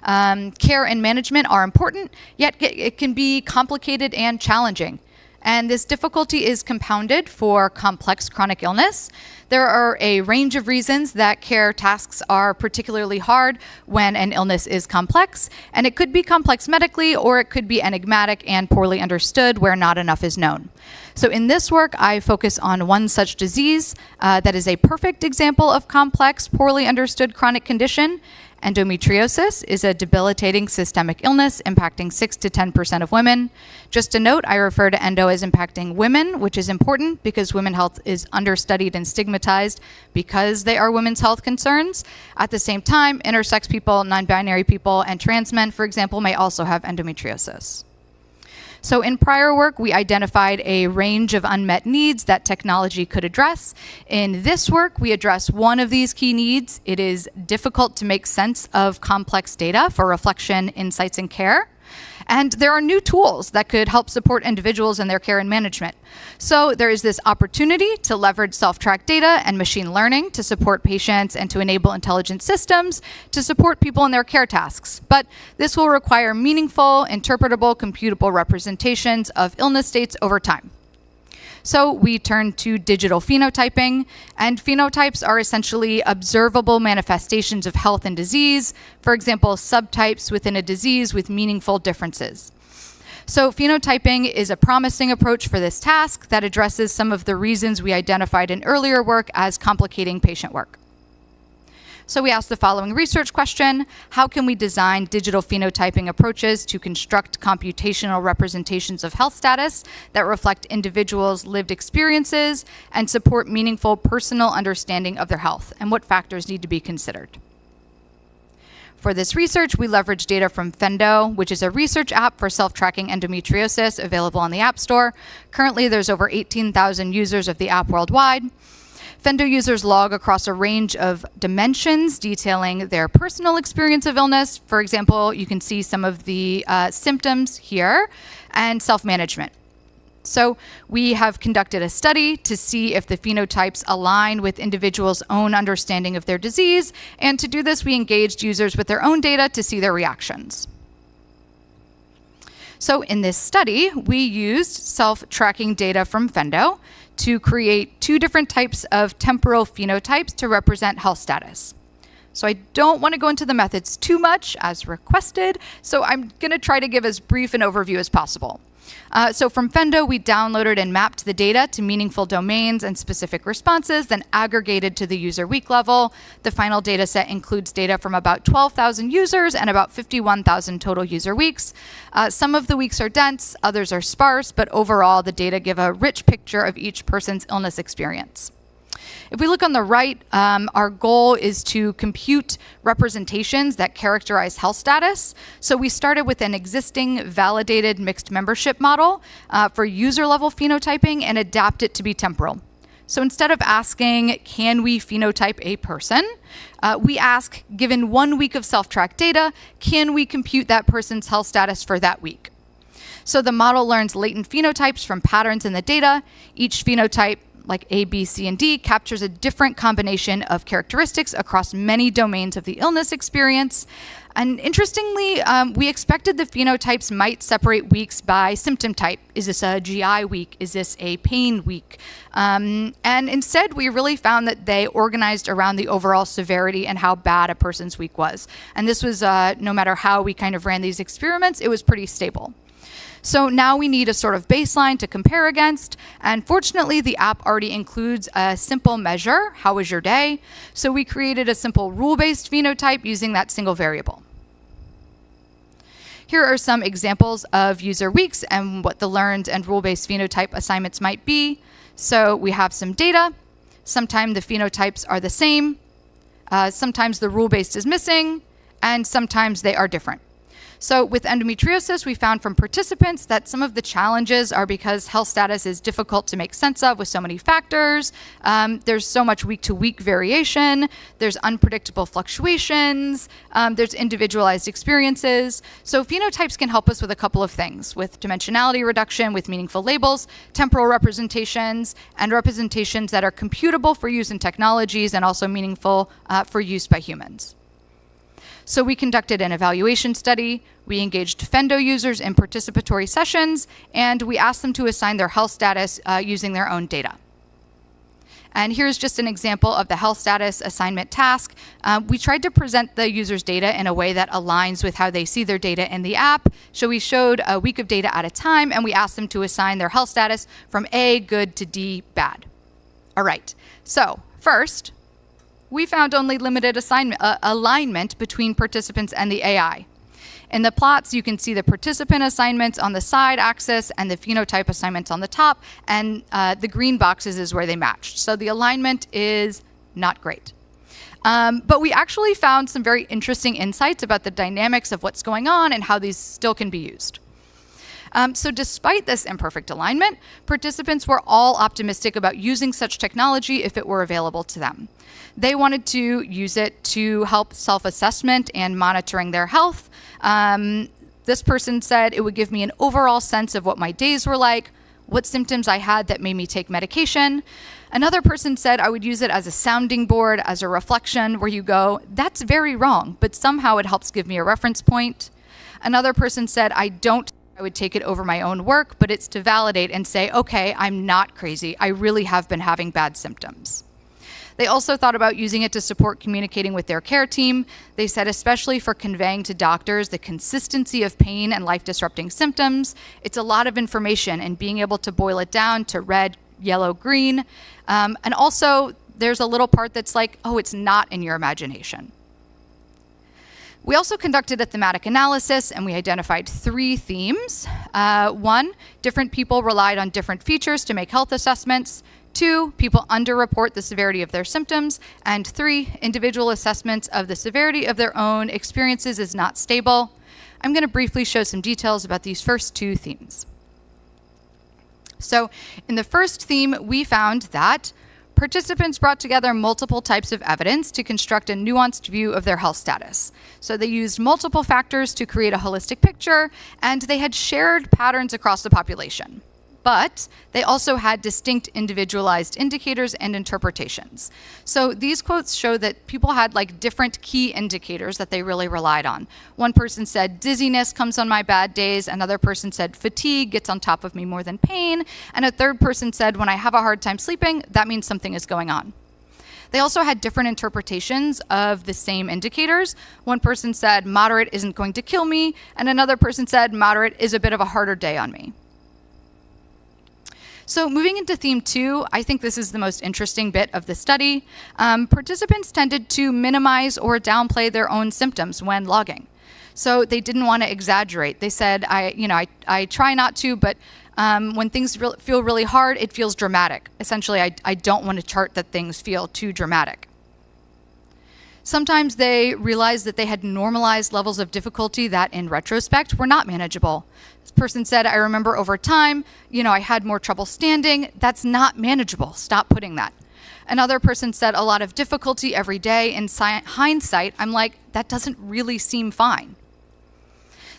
Care and management are important, yet it can be complicated and challenging. And this difficulty is compounded for complex chronic illness. There are a range of reasons that care tasks are particularly hard when an illness is complex, and it could be complex medically, or it could be enigmatic and poorly understood where not enough is known. So in this work, I focus on one such disease that is a perfect example of complex, poorly understood chronic condition. Endometriosis is a debilitating systemic illness impacting 6 to 10% of women. Just a note, I refer to endo as impacting women, which is important because women's health is understudied and stigmatized because they are women's health concerns. At the same time, intersex people, non-binary people, and trans men, for example, may also have endometriosis. So in prior work, we identified a range of unmet needs that technology could address. In this work, we address one of these key needs. It is difficult to make sense of complex data for reflection, insights, and care. And there are new tools that could help support individuals in their care and management. So there is this opportunity to leverage self-track data and machine learning to support patients and to enable intelligent systems to support people in their care tasks. But this will require meaningful, interpretable, computable representations of illness states over time. So we turn to digital phenotyping, and phenotypes are essentially observable manifestations of health and disease, for example, subtypes within a disease with meaningful differences. So phenotyping is a promising approach for this task that addresses some of the reasons we identified in earlier work as complicating patient work. So we asked the following research question: how can we design digital phenotyping approaches to construct computational representations of health status that reflect individuals' lived experiences and support meaningful personal understanding of their health, and what factors need to be considered? For this research, we leveraged data from Fendo, which is a research app for self-tracking endometriosis available on the App Store. Currently, there's over 18,000 users of the app worldwide. Fendo users log across a range of dimensions detailing their personal experience of illness. For example, you can see some of the symptoms here, and self-management. So we have conducted a study to see if the phenotypes align with individuals' own understanding of their disease, and to do this, we engaged users with their own data to see their reactions. So in this study, we used self-tracking data from Fendo to create two different types of temporal phenotypes to represent health status. So I don't want to go into the methods too much as requested, so I'm going to try to give as brief an overview as possible. So from Fendo, we downloaded and mapped the data to meaningful domains and specific responses, then aggregated to the user week level. The final data set includes data from about 12,000 users and about 51,000 total user weeks. Some of the weeks are dense, others are sparse, but overall the data give a rich picture of each person's illness experience. If we look on the right, our goal is to compute representations that characterize health status. So we started with an existing validated mixed membership model for user-level phenotyping and adapt it to be temporal. So instead of asking, can we phenotype a person, we ask, given 1 week of self-track data, can we compute that person's health status for that week? So the model learns latent phenotypes from patterns in the data. Each phenotype, like A, B, C, and D, captures a different combination of characteristics across many domains of the illness experience. And interestingly, we expected the phenotypes might separate weeks by symptom type. Is this a GI week? Is this a pain week? And instead, we really found that they organized around the overall severity and how bad a person's week was. And this was, no matter how we kind of ran these experiments, it was pretty stable. So now we need a sort of baseline to compare against, and fortunately the app already includes a simple measure, how was your day? So we created a simple rule-based phenotype using that single variable. Here are some examples of user weeks and what the learned and rule-based phenotype assignments might be. So we have some data. Sometimes the phenotypes are the same. Sometimes the rule-based is missing, and sometimes they are different. So with endometriosis, we found from participants that some of the challenges are because health status is difficult to make sense of with so many factors. There's so much week-to-week variation. There's unpredictable fluctuations. There's individualized experiences. So phenotypes can help us with a couple of things, with dimensionality reduction, with meaningful labels, temporal representations, and representations that are computable for use in technologies and also meaningful for use by humans. So we conducted an evaluation study, we engaged Fendo users in participatory sessions, and we asked them to assign their health status using their own data. And here's just an example of the health status assignment task. We tried to present the user's data in a way that aligns with how they see their data in the app. So we showed a week of data at a time, and we asked them to assign their health status from A, good, to D, bad. All right, so first, we found only limited alignment between participants and the AI. In the plots, you can see the participant assignments on the side axis and the phenotype assignments on the top, and the green boxes is where they matched. So the alignment is not great. But we actually found some very interesting insights about the dynamics of what's going on and how these still can be used. So despite this imperfect alignment, participants were all optimistic about using such technology if it were available to them. They wanted to use it to help self-assessment and monitoring their health. This person said it would give me an overall sense of what my days were like, what symptoms I had that made me take medication. Another person said I would use it as a sounding board, as a reflection where you go, that's very wrong, but somehow it helps give me a reference point. Another person said I would take it over my own work, but it's to validate and say, okay, I'm not crazy. I really have been having bad symptoms. They also thought about using it to support communicating with their care team. They said especially for conveying to doctors the consistency of pain and life-disrupting symptoms. It's a lot of information, and being able to boil it down to red, yellow, green. And also, there's a little part that's like, oh, it's not in your imagination. We also conducted a thematic analysis, and we identified 3 themes. 1, different people relied on different features to make health assessments. 2, people underreport the severity of their symptoms. And 3, individual assessments of the severity of their own experiences is not stable. I'm going to briefly show some details about these first 2 themes. So in the first theme, we found that participants brought together multiple types of evidence to construct a nuanced view of their health status. So they used multiple factors to create a holistic picture, and they had shared patterns across the population. But they also had distinct individualized indicators and interpretations. So these quotes show that people had like different key indicators that they really relied on. One person said, dizziness comes on my bad days. Another person said, fatigue gets on top of me more than pain. And a third person said, when I have a hard time sleeping, that means something is going on. They also had different interpretations of the same indicators. One person said, moderate isn't going to kill me. And another person said, moderate is a bit of a harder day on me. So moving into theme 2, I think this is the most interesting bit of the study. Participants tended to minimize or downplay their own symptoms when logging. So they didn't want to exaggerate. They said, I try not to, but when things feel really hard, it feels dramatic. Essentially, I don't want to chart that things feel too dramatic. Sometimes they realized that they had normalized levels of difficulty that, in retrospect, were not manageable. This person said, I remember over time, I had more trouble standing. That's not manageable. Stop putting that. Another person said a lot of difficulty every day. In hindsight, I'm like, that doesn't really seem fine.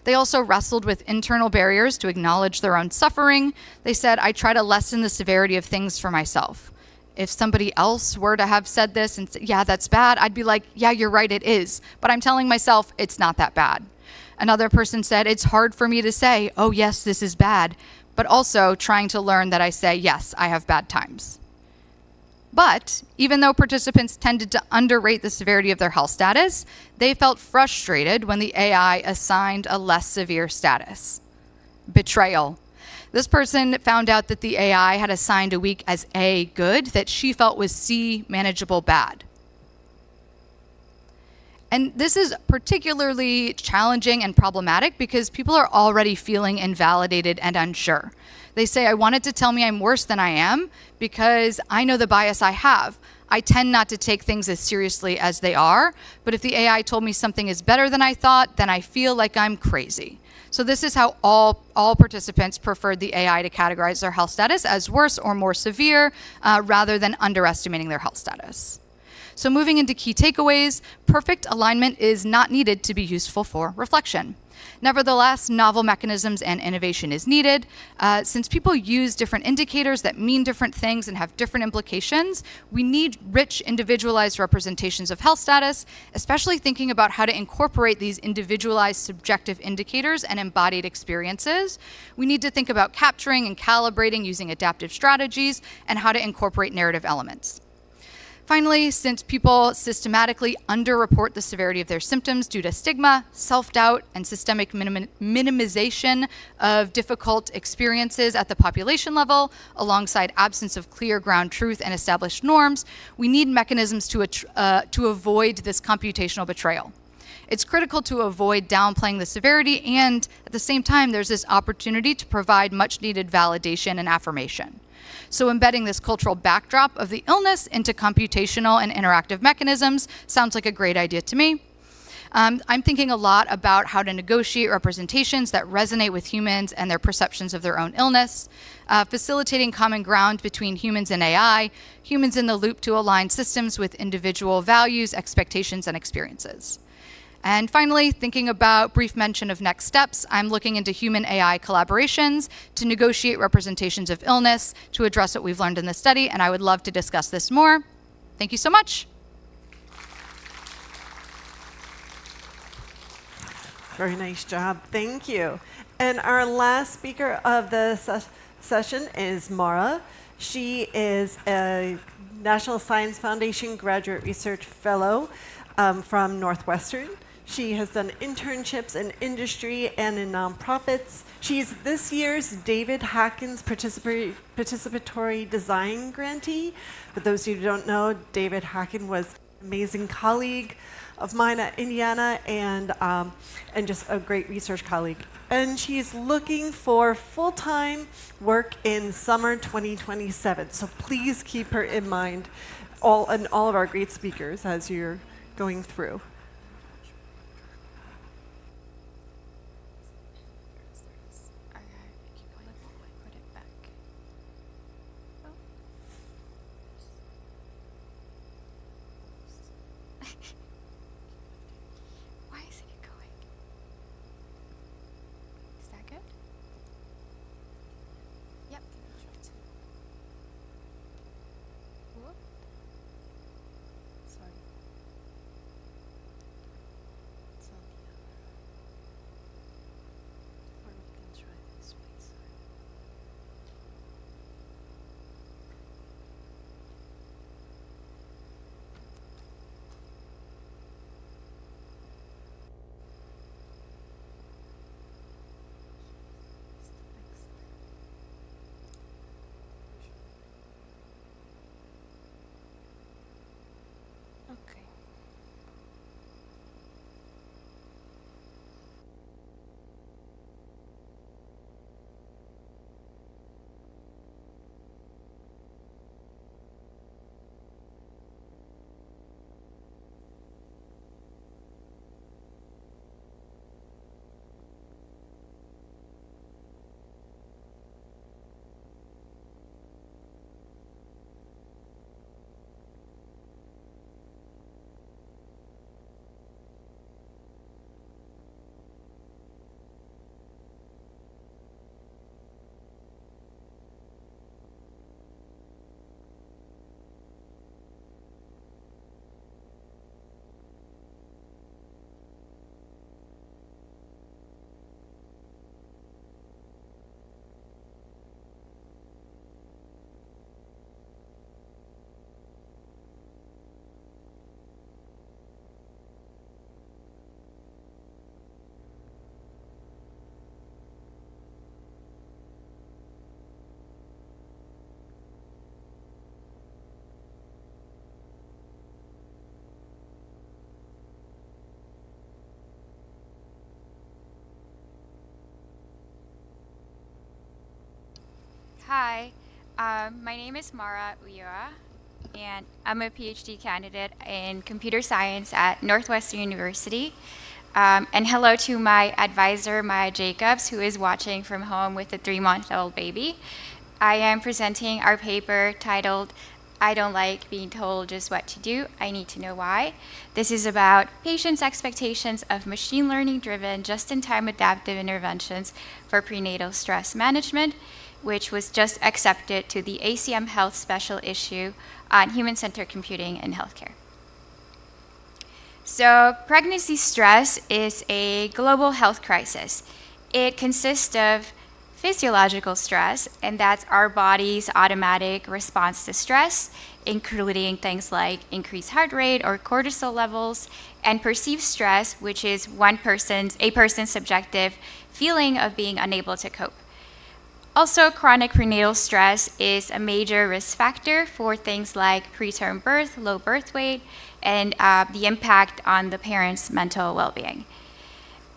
They also wrestled with internal barriers to acknowledge their own suffering. They said, I try to lessen the severity of things for myself. If somebody else were to have said this and said, yeah, that's bad, I'd be like, yeah, you're right, it is. But I'm telling myself it's not that bad. Another person said, it's hard for me to say, oh, yes, this is bad, but also trying to learn that I say, yes, I have bad times. But even though participants tended to underrate the severity of their health status, they felt frustrated when the AI assigned a less severe status. Betrayal. This person found out that the AI had assigned a week as A, good, that she felt was C, manageable, bad. And this is particularly challenging and problematic because people are already feeling invalidated and unsure. They say, I want it to tell me I'm worse than I am because I know the bias I have. I tend not to take things as seriously as they are, but if the AI told me something is better than I thought, then I feel like I'm crazy. So this is how all participants preferred the AI to categorize their health status as worse or more severe, rather than underestimating their health status. So moving into key takeaways, perfect alignment is not needed to be useful for reflection. Nevertheless, novel mechanisms and innovation is needed. Since people use different indicators that mean different things and have different implications, we need rich, individualized representations of health status, especially thinking about how to incorporate these individualized subjective indicators and embodied experiences. We need to think about capturing and calibrating using adaptive strategies and how to incorporate narrative elements. Finally, since people systematically underreport the severity of their symptoms due to stigma, self-doubt, and systemic minimization of difficult experiences at the population level, alongside absence of clear ground truth and established norms, we need mechanisms to avoid this computational betrayal. It's critical to avoid downplaying the severity, and at the same time, there's this opportunity to provide much-needed validation and affirmation. So embedding this cultural backdrop of the illness into computational and interactive mechanisms sounds like a great idea to me. I'm thinking a lot about how to negotiate representations that resonate with humans and their perceptions of their own illness, facilitating common ground between humans and AI, humans in the loop to align systems with individual values, expectations, and experiences. And finally, thinking about brief mention of next steps, I'm looking into human-AI collaborations to negotiate representations of illness to address what we've learned in this study, and I would love to discuss this more. Thank you so much. Very nice job. Thank you. And our last speaker of the session is Mara. She is a National Science Foundation Graduate Research Fellow from Northwestern. She has done internships in industry and in nonprofits. She's this year's David Hackens Participatory Design Grantee. For those of you who don't know, David Hacken was an amazing colleague of mine at Indiana and just a great research colleague. And she's looking for full-time work in summer 2027. So please keep her in mind, all of our great speakers as you're going through. Hi, my name is Mara Ulloa. and I'm a PhD candidate in computer science at Northwestern University. And hello to my advisor, Maya Jacobs, who is watching from home with a 3-month-old baby. I am presenting our paper titled, I Don't Like Being Told Just What to Do, I Need to Know Why. This is about patients' expectations of machine learning-driven, just-in-time adaptive interventions for prenatal stress management, which was just accepted to the ACM Health Special Issue on Human-Centered Computing in Healthcare. So pregnancy stress is a global health crisis. It consists of physiological stress, and that's our body's automatic response to stress, including things like increased heart rate or cortisol levels, and perceived stress, which is a person's subjective feeling of being unable to cope. Also, chronic prenatal stress is a major risk factor for things like preterm birth, low birth weight, and the impact on the parent's mental well-being.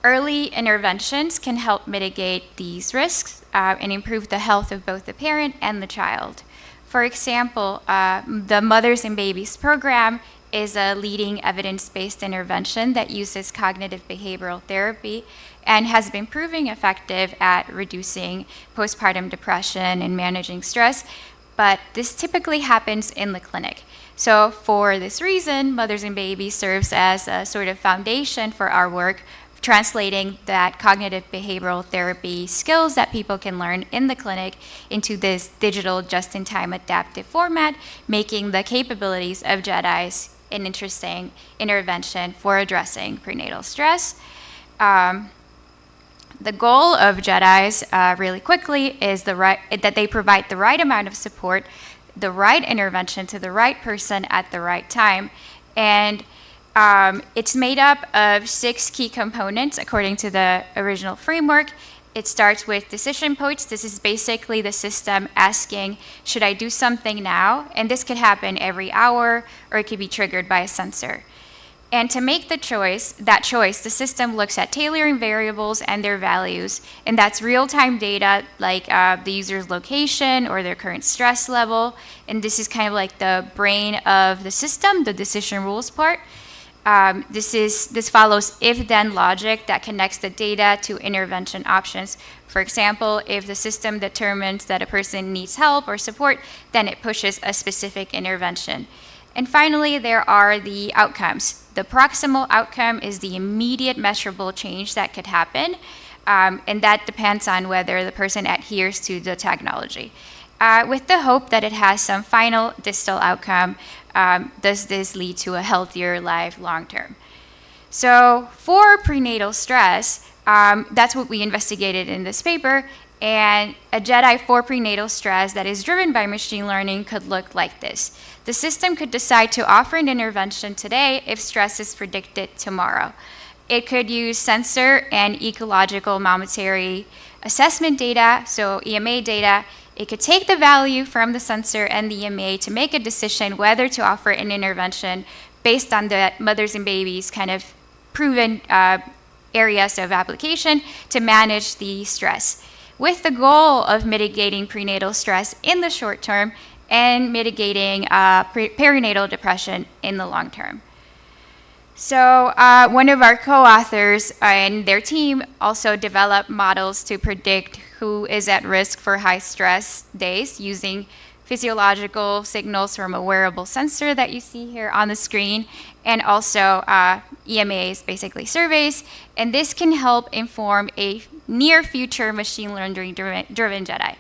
Early interventions can help mitigate these risks and improve the health of both the parent and the child. For example, the Mothers and Babies program is a leading evidence-based intervention that uses cognitive behavioral therapy and has been proving effective at reducing postpartum depression and managing stress, but this typically happens in the clinic. So for this reason, Mothers and Babies serves as a sort of foundation for our work, translating that cognitive behavioral therapy skills that people can learn in the clinic into this digital just-in-time adaptive format, making the capabilities of JEDIs an interesting intervention for addressing prenatal stress. The goal of JEDIs, really quickly, is that they provide the right amount of support, the right intervention to the right person at the right time. And it's made up of 6 key components according to the original framework. It starts with decision points. This is basically the system asking, should I do something now? And this could happen every hour, or it could be triggered by a sensor. And to make that choice, the system looks at tailoring variables and their values, and that's real-time data like the user's location or their current stress level, and this is kind of like the brain of the system, the decision rules part. This follows if-then logic that connects the data to intervention options. For example, if the system determines that a person needs help or support, then it pushes a specific intervention. And finally, there are the outcomes. The proximal outcome is the immediate measurable change that could happen, and that depends on whether the person adheres to the technology. With the hope that it has some final distal outcome, does this lead to a healthier life long term? So for prenatal stress, that's what we investigated in this paper, and a JEDI for prenatal stress that is driven by machine learning could look like this. The system could decide to offer an intervention today if stress is predicted tomorrow. It could use sensor and ecological monetary assessment data, so EMA data. It could take the value from the sensor and the EMA to make a decision whether to offer an intervention based on the Mothers and Babies kind of proven areas of application to manage the stress, with the goal of mitigating prenatal stress in the short term and mitigating perinatal depression in the long term. So one of our co-authors and their team also developed models to predict who is at risk for high stress days using physiological signals from a wearable sensor that you see here on the screen, and also EMAs, basically surveys. And this can help inform a near future machine learning driven JEDI.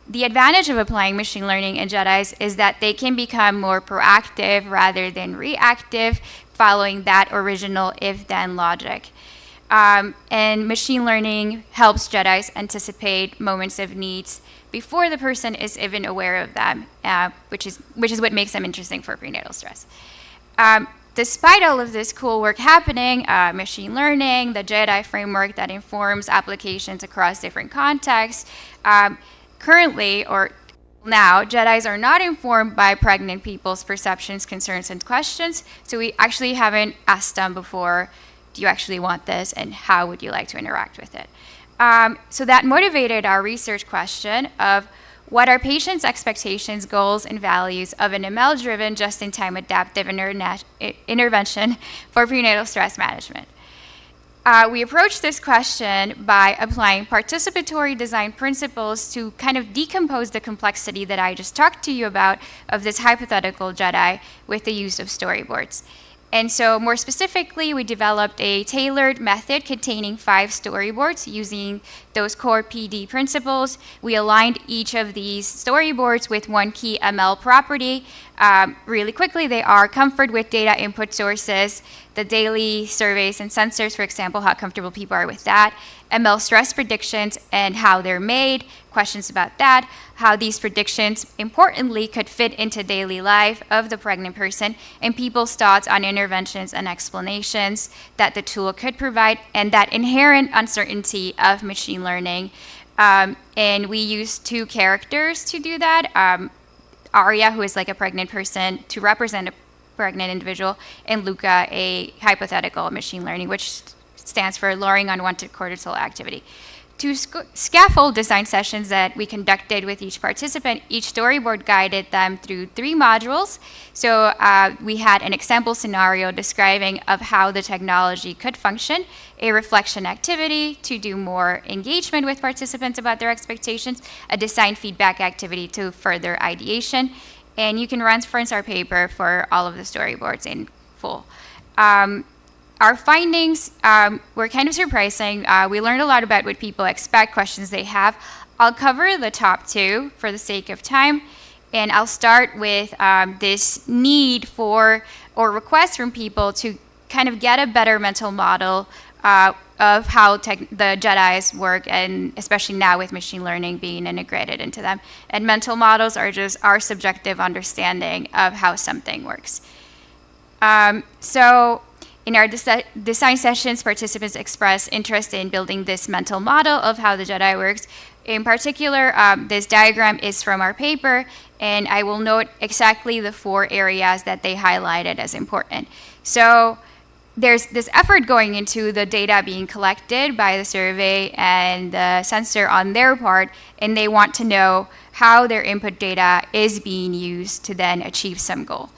The advantage of applying machine learning in JEDIs is that they can become more proactive rather than reactive, following that original if-then logic. And machine learning helps JEDIs anticipate moments of needs before the person is even aware of them, which is what makes them interesting for prenatal stress. Despite all of this cool work happening, machine learning, the JEDI framework that informs applications across different contexts, currently, or now, JEDIs are not informed by pregnant people's perceptions, concerns, and questions, so we actually haven't asked them before, do you actually want this, and how would you like to interact with it? So that motivated our research question of What are patients' expectations, goals, and values of an ML-driven, just-in-time adaptive intervention for prenatal stress management? We approached this question by applying participatory design principles to kind of decompose the complexity that I just talked to you about of this hypothetical Jedi with the use of storyboards. And so more specifically, we developed a tailored method containing 5 storyboards using those core PD principles. We aligned each of these storyboards with one key ML property. Really quickly, they are comfort with data input sources, the daily surveys and sensors, for example, how comfortable people are with that, ML stress predictions and how they're made, questions about that, how these predictions, importantly, could fit into daily life of the pregnant person, and people's thoughts on interventions and explanations that the tool could provide, and that inherent uncertainty of machine learning. And we used 2 characters to do that. Aria, who is like a pregnant person, to represent a pregnant individual, and Luca, a hypothetical machine learning, which stands for lowering unwanted cortisol activity. 2 scaffold design sessions that we conducted with each participant, each storyboard guided them through 3 modules. So we had an example scenario describing of how the technology could function, a reflection activity to do more engagement with participants about their expectations, a design feedback activity to further ideation. And you can reference our paper for all of the storyboards in full. Our findings were kind of surprising. We learned a lot about what people expect, questions they have. I'll cover the top 2 for the sake of time. And I'll start with this need for, or request from people to kind of get a better mental model of how the Jedis work, and especially now with machine learning being integrated into them. And mental models are just our subjective understanding of how something works. So in our design sessions, participants express interest in building this mental model of how the Jedi works. In particular, this diagram is from our paper, and I will note exactly the 4 areas that they highlighted as important. So there's this effort going into the data being collected by the survey and the sensor on their part, and they want to know how their input data is being used to then achieve some goal.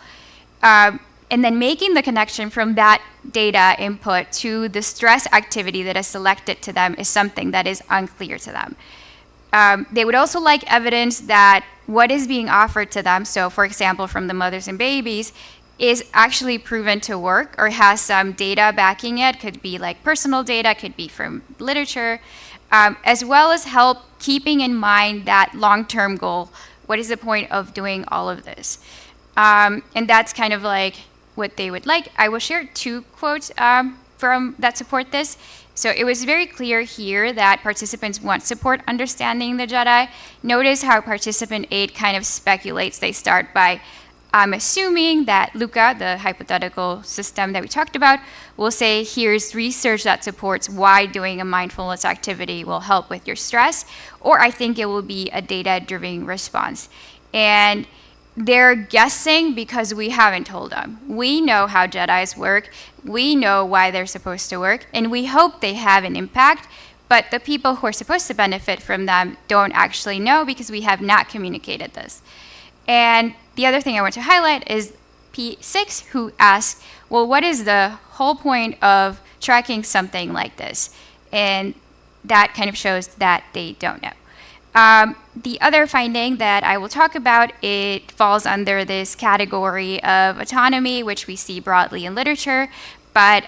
And then making the connection from that data input to the stress activity that is selected to them is something that is unclear to them. They would also like evidence that what is being offered to them, so for example, from the mothers and babies, is actually proven to work or has some data backing it. Could be like personal data, could be from literature, as well as help keeping in mind that long-term goal. What is the point of doing all of this? And that's kind of like what they would like. I will share 2 quotes from that support this. So it was very clear here that participants want support understanding the Jedi. Notice how participant 8 kind of speculates. They start by assuming that Luca, the hypothetical system that we talked about, will say, here's research that supports why doing a mindfulness activity will help with your stress, or I think it will be a data-driven response. And they're guessing because we haven't told them. We know how Jedis work, we know why they're supposed to work, and we hope they have an impact, but the people who are supposed to benefit from them don't actually know because we have not communicated this. And the other thing I want to highlight is P6, who asked, well, what is the whole point of tracking something like this? And that kind of shows that they don't know. The other finding that I will talk about, it falls under this category of autonomy, which we see broadly in literature, but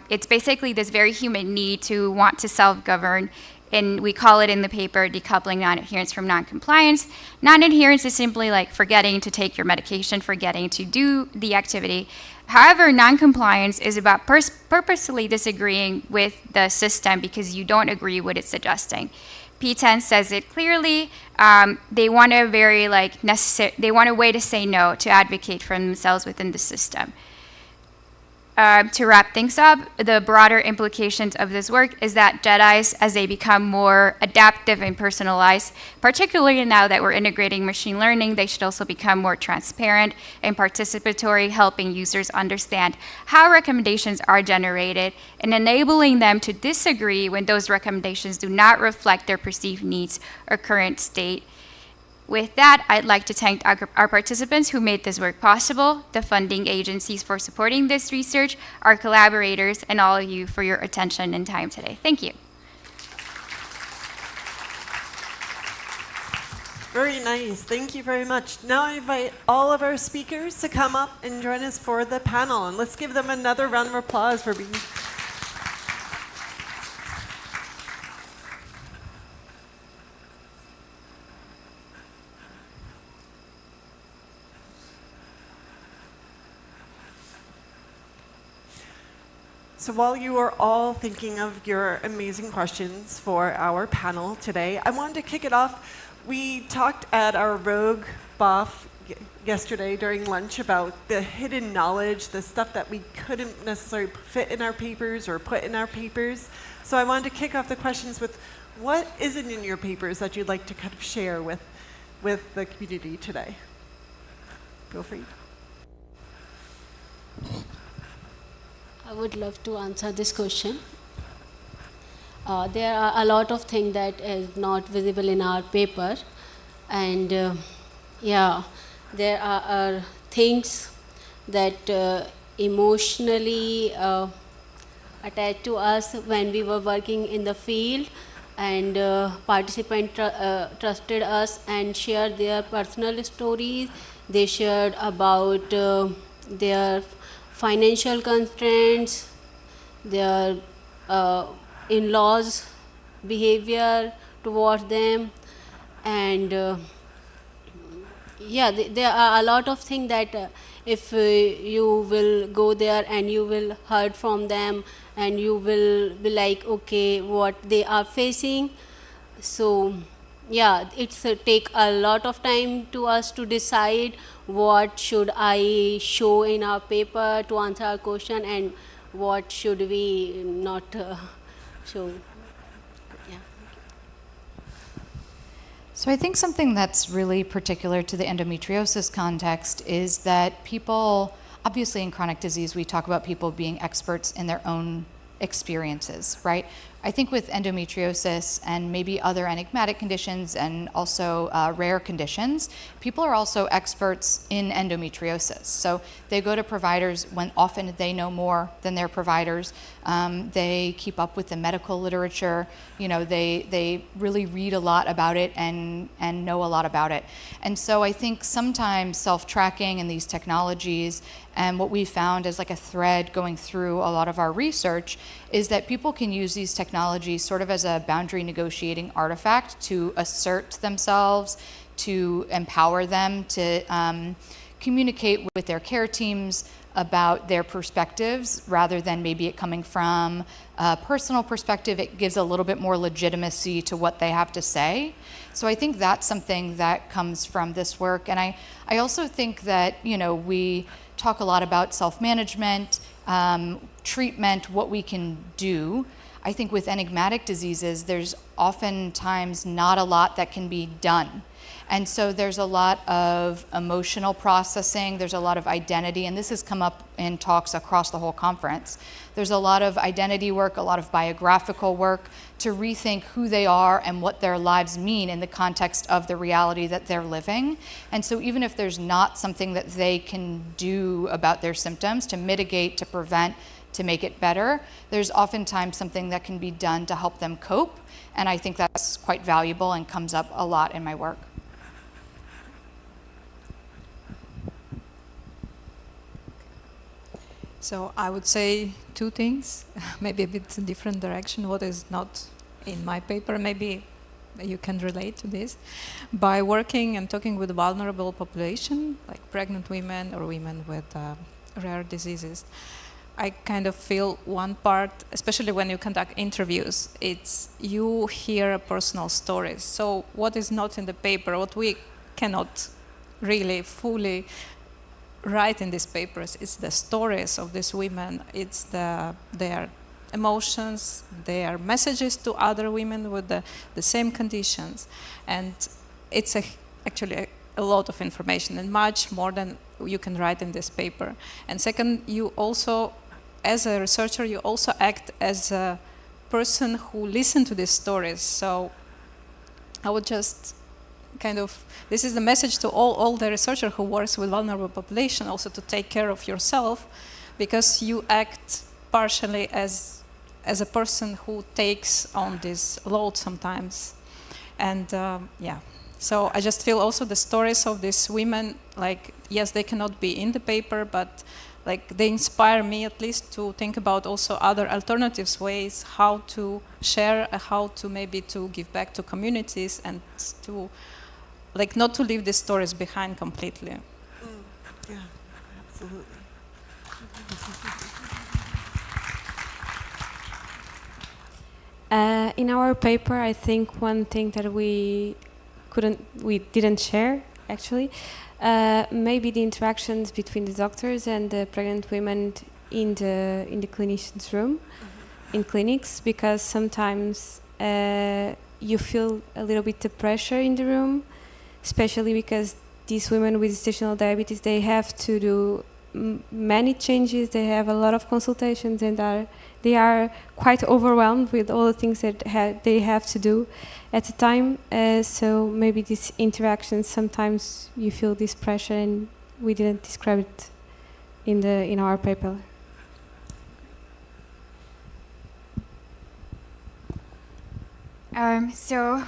it's basically this very human need to want to self-govern, and we call it in the paper decoupling non-adherence from non-compliance. Non-adherence is simply like forgetting to take your medication, forgetting to do the activity. However, non-compliance is about purposely disagreeing with the system because you don't agree with its suggesting. P10 says it clearly. They want a very they want a way to say no, to advocate for themselves within the system. To wrap things up, the broader implications of this work is that Jedis, as they become more adaptive and personalized, particularly now that we're integrating machine learning, they should also become more transparent and participatory, helping users understand how recommendations are generated and enabling them to disagree when those recommendations do not reflect their perceived needs or current state. With that, I'd like to thank our participants who made this work possible, the funding agencies for supporting this research, our collaborators, and all of you for your attention and time today. Thank you. Very nice. Thank you very much. Now I invite all of our speakers to come up and join us for the panel. And let's give them another round of applause for being... So while you are all thinking of your amazing questions for our panel today, I wanted to kick it off. We talked at our Rogue BOF yesterday during lunch about the hidden knowledge, the stuff that we couldn't necessarily fit in our papers or put in our papers. So I wanted to kick off the questions with what isn't in your papers that you'd like to kind of share with the community today? Feel free. I would love to answer this question. There are a lot of things that is not visible in our paper, and there are things that emotionally attached to us when we were working in the field, and participants trusted us and shared their personal stories. They shared about their financial constraints, their in-laws' behavior towards them, and there are a lot of things that if you will go there and you will hear from them and you will be like, okay, what they are facing. So it's take a lot of time to us to decide what should I show in our paper to answer our question and what should we not show. So I think something that's really particular to the endometriosis context is that people, obviously in chronic disease, we talk about people being experts in their own experiences, right? I think with endometriosis and maybe other enigmatic conditions and also rare conditions, people are also experts in endometriosis. So they go to providers when often they know more than their providers. They keep up with the medical literature. You know, they really read a lot about it and know a lot about it. And so I think sometimes self-tracking and these technologies and what we found as like a thread going through a lot of our research is that people can use these technologies sort of as a boundary negotiating artifact to assert themselves, to empower them, to communicate with their care teams about their perspectives rather than maybe it coming from a personal perspective. It gives a little bit more legitimacy to what they have to say. So I think that's something that comes from this work. And I also think that, you know, we talk a lot about self-management, treatment, what we can do. I think with enigmatic diseases, there's oftentimes not a lot that can be done. And so there's a lot of emotional processing, there's a lot of identity, and this has come up in talks across the whole conference. There's a lot of identity work, a lot of biographical work to rethink who they are and what their lives mean in the context of the reality that they're living. And so even if there's not something that they can do about their symptoms to mitigate, to prevent, to make it better, there's oftentimes something that can be done to help them cope. And I think that's quite valuable and comes up a lot in my work. So I would say two things, maybe a bit in different direction. What is not in my paper, maybe you can relate to this. By working and talking with vulnerable population, like pregnant women or women with rare diseases, I kind of feel one part, especially when you conduct interviews, it's you hear personal stories. So what is not in the paper, what we cannot really fully write in these papers, it's the stories of these women, it's their emotions, their messages to other women with the same conditions. And it's actually a lot of information and much more than you can write in this paper. And second, you also, as a researcher, you also act as a person who listens to these stories. So I would just kind of, this is the message to all the researcher who works with vulnerable population, also to take care of yourself, because you act partially as a person who takes on this load sometimes. And yeah, so I just feel also the stories of these women, like, yes, they cannot be in the paper, but like they inspire me at least to think about also other alternatives, ways how to share, how to maybe to give back to communities, and to like not to leave these stories behind completely. Yeah, absolutely. In our paper, I think one thing that we didn't share actually, maybe the interactions between the doctors and the pregnant women in the clinician's room, in clinics, because sometimes you feel a little bit the pressure in the room, especially because these women with gestational diabetes, they have to do many changes, they have a lot of consultations, and they are quite overwhelmed with all the things that they have to do at the time. So maybe these interactions, sometimes you feel this pressure, and we didn't describe it in our paper. So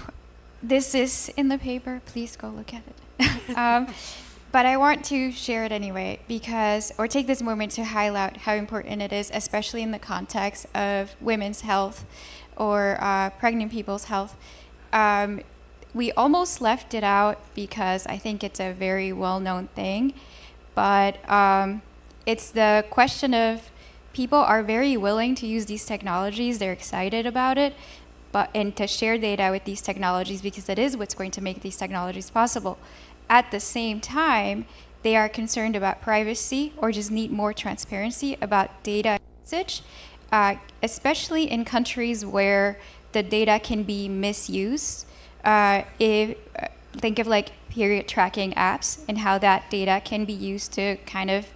this is in the paper. Please go look at it. But I want to share it anyway, or take this moment to highlight how important it is, especially in the context of women's health or pregnant people's health. We almost left it out because I think it's a very well-known thing, but it's the question of people are very willing to use these technologies, they're excited about it, and to share data with these technologies because it is what's going to make these technologies possible. At the same time, they are concerned about privacy or just need more transparency about data usage, especially in countries where the data can be misused. Think of like period tracking apps and how that data can be used to kind of,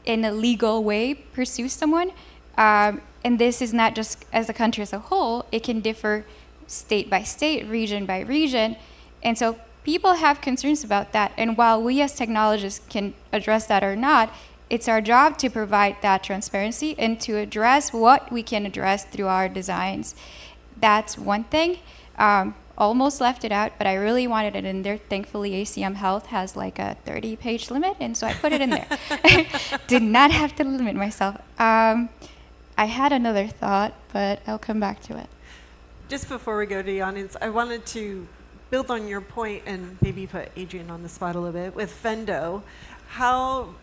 in a legal way, pursue someone. And this is not just as a country as a whole, it can differ state by state, region by region. And so people have concerns about that. And while we as technologists can address that or not, it's our job to provide that transparency and to address what we can address through our designs. That's one thing. Almost left it out, but I really wanted it in there. Thankfully, ACM Health has like a 30-page limit, and so I put it in there. Did not have to limit myself. I had another thought, but I'll come back to it. Just before we go to the audience, I wanted to build on your point and maybe put Adrian on the spot a little bit with Fendo. How,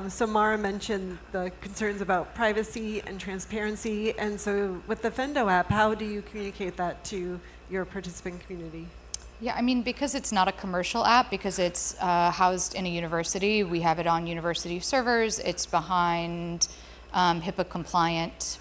Samara mentioned the concerns about privacy and transparency, and so with the Fendo app, how do you communicate that to your participant community? Yeah, I mean, because it's not a commercial app, because it's housed in a university, we have it on university servers, it's behind HIPAA-compliant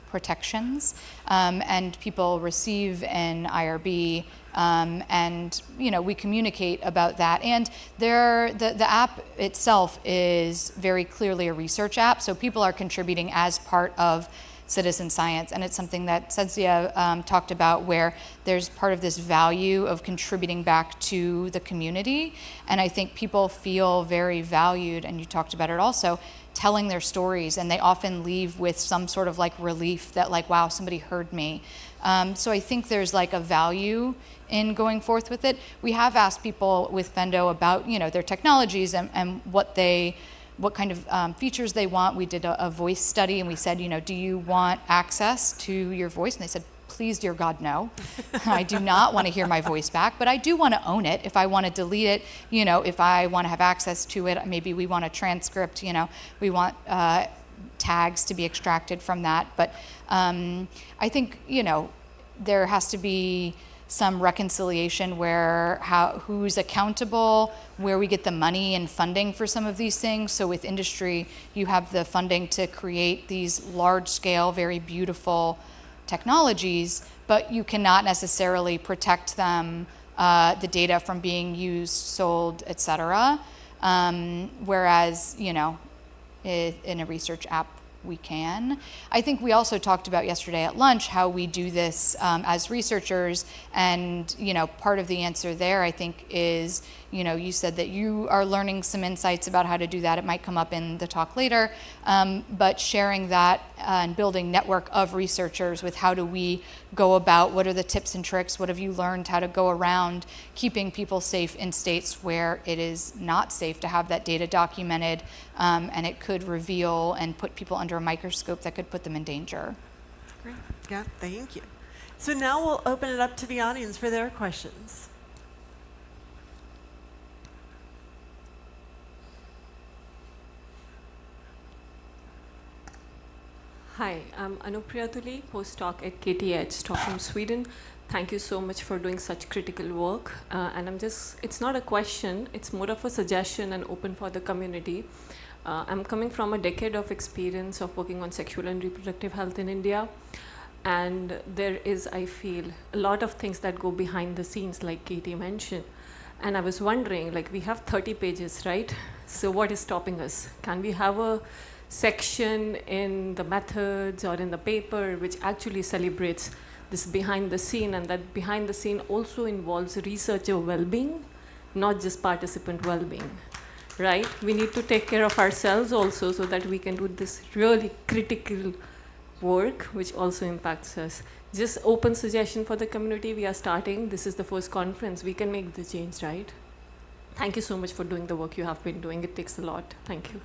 protections, and people receive an IRB, and we communicate about that. And the app itself is very clearly a research app, so people are contributing as part of citizen science, and it's something that Sedzia talked about, where there's part of this value of contributing back to the community, and I think people feel very valued, and you talked about it also, telling their stories, and they often leave with some sort of like relief that like, wow, somebody heard me. So I think there's like a value in going forth with it. We have asked people with Fendo about their technologies and what kind of features they want. We did a voice study, and we said, do you want access to your voice? And they said, please, dear God, no. I do not want to hear my voice back, but I do want to own it. If I want to delete it, if I want to have access to it, maybe we want a transcript, we want tags to be extracted from that. But I think, there has to be some reconciliation where who's accountable, where we get the money and funding for some of these things. So with industry, you have the funding to create these large-scale, very beautiful technologies, but you cannot necessarily protect them, the data from being used, sold, etc. Whereas, in a research app, we can. I think we also talked about yesterday at lunch how we do this as researchers, and part of the answer there I think is, you said that you are learning some insights about how to do that. It might come up in the talk later, but sharing that and building network of researchers with how do we go about, what are the tips and tricks, what have you learned how to go around keeping people safe in states where it is not safe to have that data documented, and it could reveal and put people under a microscope that could put them in danger. Great. Yeah, thank you. So now we'll open it up to the audience for their questions. Hi, I'm Anupriya Tuli, postdoc at KTH, Stockholm, Sweden. Thank you so much for doing such critical work. And it's not a question, it's more of a suggestion and open for the community. I'm coming from a decade of experience of working on sexual and reproductive health in India. And there is, I feel, a lot of things that go behind the scenes, like Katie mentioned. And I was wondering, we have 30 pages, right? So what is stopping us? Can we have a section in the methods or in the paper which actually celebrates this behind the scene, and that behind the scene also involves researcher well-being, not just participant well-being, right? We need to take care of ourselves also so that we can do this really critical work which also impacts us. Just open suggestion for the community. We are starting. This is the first conference. We can make the change, right? Thank you so much for doing the work you have been doing. It takes a lot. Thank you.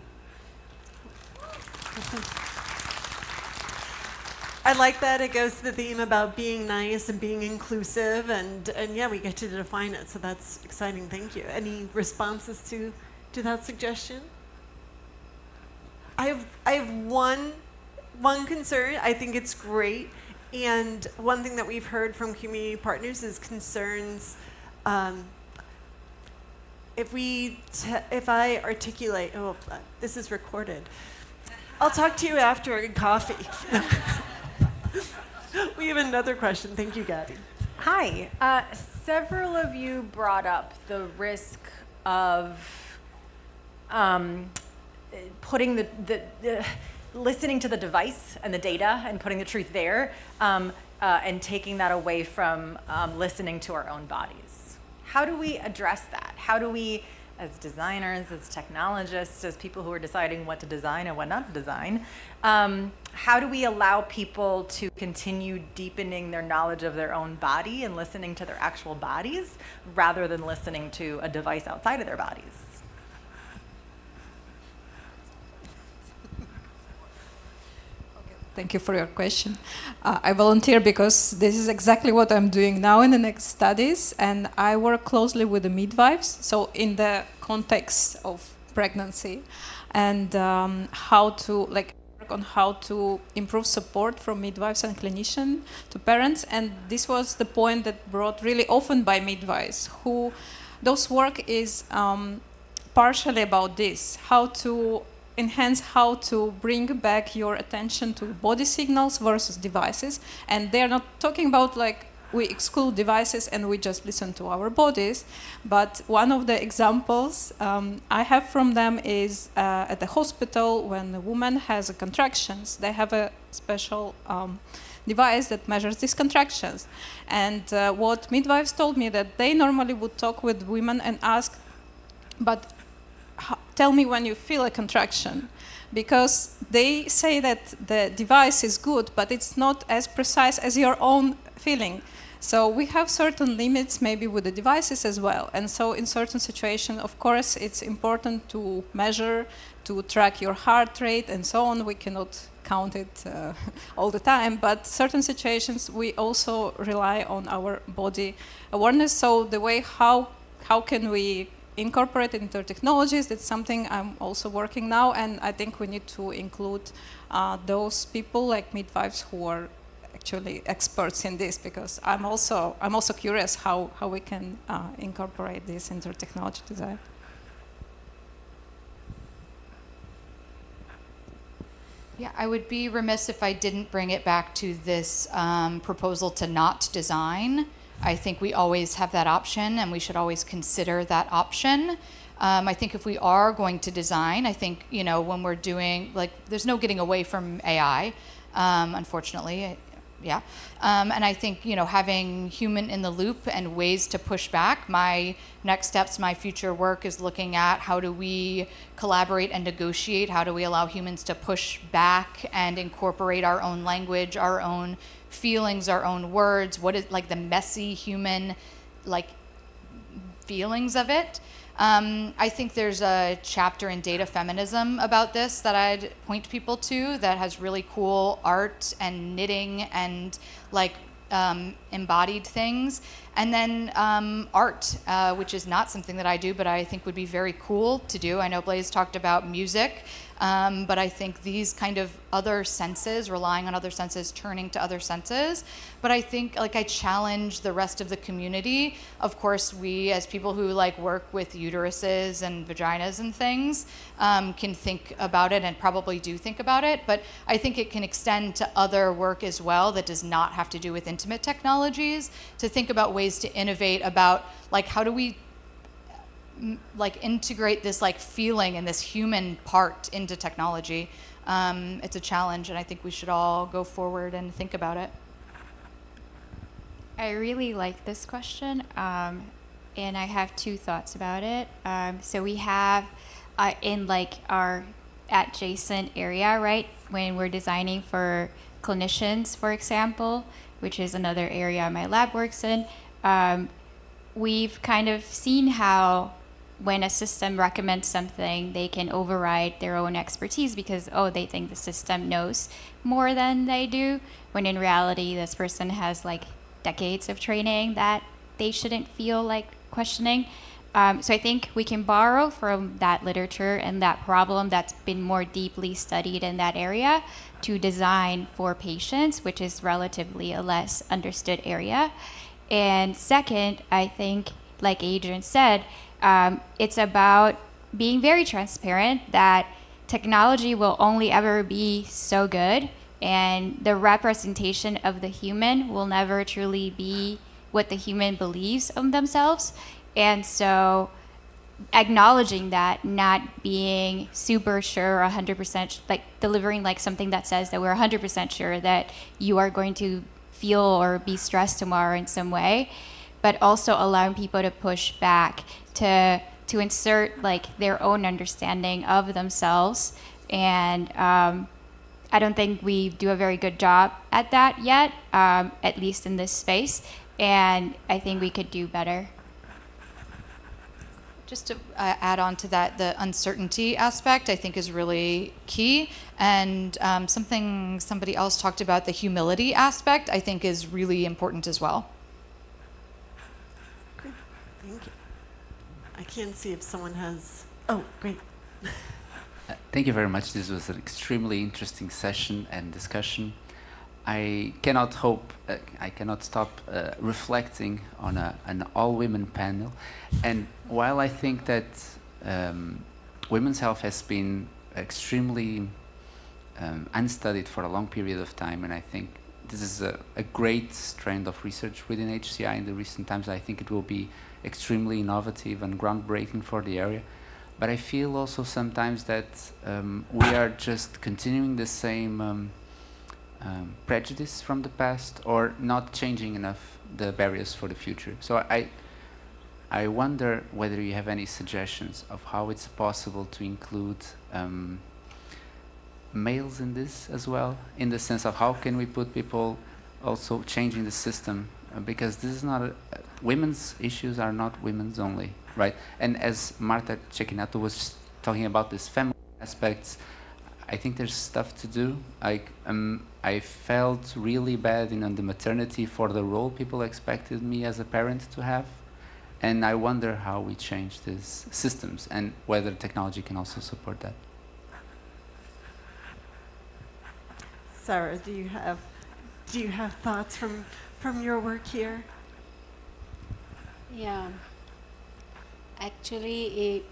I like that. It goes to the theme about being nice and being inclusive, and yeah, we get to define it. So that's exciting. Thank you. Any responses to that suggestion? I have one concern. I think it's great, and one thing that we've heard from community partners is concerns. If I articulate, this is recorded. I'll talk to you after a coffee. We have another question. Thank you, Gabby. Hi. Several of you brought up the risk of putting listening to the device and the data and putting the truth there, and taking that away from listening to our own bodies. How do we address that? How do we, as designers, as technologists, as people who are deciding what to design and what not to design, how do we allow people to continue deepening their knowledge of their own body and listening to their actual bodies rather than listening to a device outside of their bodies? Thank you for your question. I volunteer because this is exactly what I'm doing now in the next studies, and I work closely with the midwives, so in the context of pregnancy, and how to work on how to improve support from midwives and clinicians to parents. And this was the point that brought really often by midwives, who those work is partially about this, how to enhance, how to bring back your attention to body signals versus devices. And they're not talking about we exclude devices and we just listen to our bodies. But one of the examples I have from them is at the hospital, when a woman has contractions, they have a special device that measures these contractions. And what midwives told me that they normally would talk with women and ask, but tell me when you feel a contraction, because they say that the device is good, but it's not as precise as your own feeling. So we have certain limits maybe with the devices as well. And so in certain situations, of course, it's important to measure, to track your heart rate and so on. We cannot count it all the time, but certain situations we also rely on our body awareness. So the way how can we incorporate into technologies, that's something I'm also working now, and I think we need to include those people like midwives who are actually experts in this, because I'm also curious how we can incorporate this into technology design. Yeah, I would be remiss if I didn't bring it back to this proposal to not design. I think we always have that option, and we should always consider that option. I think if we are going to design, I think, when we're doing, there's no getting away from AI, unfortunately. Yeah. And I think, having human in the loop and ways to push back. My next steps, my future work is looking at how do we collaborate and negotiate? How do we allow humans to push back and incorporate our own language, our own feelings, our own words? What is the messy human, feelings of it? I think there's a chapter in Data Feminism about this that I'd point people to that has really cool art and knitting and embodied things. And then art, which is not something that I do, but I think would be very cool to do. I know Blaise talked about music, but I think these kind of other senses, relying on other senses, turning to other senses. But I think I challenge the rest of the community. Of course, we as people who work with uteruses and vaginas and things can think about it and probably do think about it. But I think it can extend to other work as well that does not have to do with intimate technologies, to think about ways to innovate about how do we integrate this feeling and this human part into technology. It's a challenge, and I think we should all go forward and think about it. I really like this question, and I have two thoughts about it. So we have in our adjacent area, right, when we're designing for clinicians, for example, which is another area my lab works in, we've kind of seen how when a system recommends something, they can override their own expertise because, they think the system knows more than they do, when in reality, this person has decades of training that they shouldn't feel like questioning. So I think we can borrow from that literature and that problem that's been more deeply studied in that area to design for patients, which is relatively a less understood area. And second, I think, like Adrian said, it's about being very transparent that technology will only ever be so good, and the representation of the human will never truly be what the human believes of themselves. And so acknowledging that, not being super sure, 100%, delivering something that says that we're 100% sure that you are going to feel or be stressed tomorrow in some way, but also allowing people to push back, to insert their own understanding of themselves. And I don't think we do a very good job at that yet, at least in this space, and I think we could do better. Just to add on to that, the uncertainty aspect I think is really key, and something somebody else talked about, the humility aspect, I think is really important as well. Great, thank you. I can't see if someone has, oh, great. Thank you very much. This was an extremely interesting session and discussion. I cannot stop reflecting on an all-women panel. And while I think that women's health has been extremely unstudied for a long period of time, and I think this is a great strand of research within HCI in the recent times. I think it will be extremely innovative and groundbreaking for the area. But I feel also sometimes that we are just continuing the same prejudice from the past, or not changing enough the barriers for the future. So I wonder whether you have any suggestions of how it's possible to include males in this as well, in the sense of how can we put people also changing the system, because this is not women's issues are not women's only, right? And as Marta Cecchinato was talking about these family aspects, I think there's stuff to do. I felt really bad on the maternity for the role people expected me as a parent to have, and I wonder how we change these systems and whether technology can also support that. Sarah, do you have thoughts from your work here? Yeah. Actually,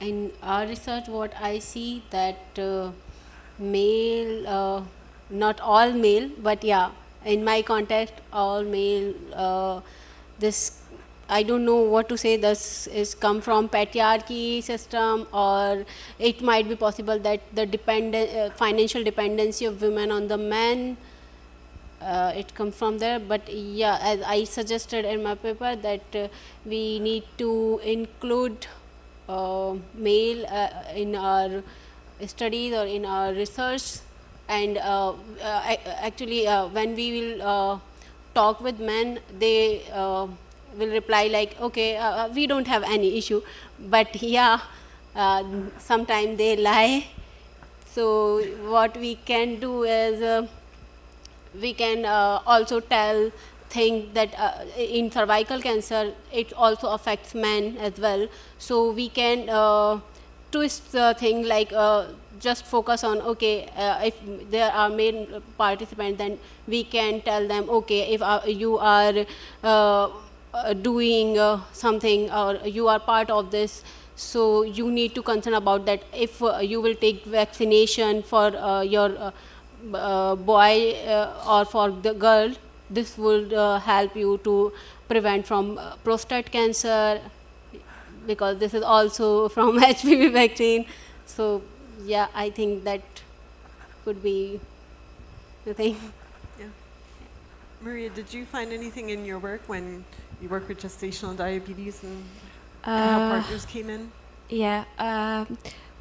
in our research, what I see that male, not all male, but yeah, in my context, all male, this I don't know what to say. This is come from patriarchy system, or it might be possible that the financial dependency of women on the men. It comes from there, but yeah, as I suggested in my paper, that we need to include male in our studies or in our research, and actually when we will talk with men, they will reply like, okay, we don't have any issue, but yeah, sometimes they lie. So what we can do is we can also think that in cervical cancer it also affects men as well, so we can twist the thing, like just focus on, okay, if there are male participants, then we can tell them, okay, if you are doing something, or you are part of this, so you need to concern about that. If you will take vaccination for your boy or for the girl, this would help you to prevent from prostate cancer, because this is also from HPV vaccine. So yeah, I think that could be the thing. Yeah. Maria, did you find anything in your work when you work with gestational diabetes and how partners came in? Yeah,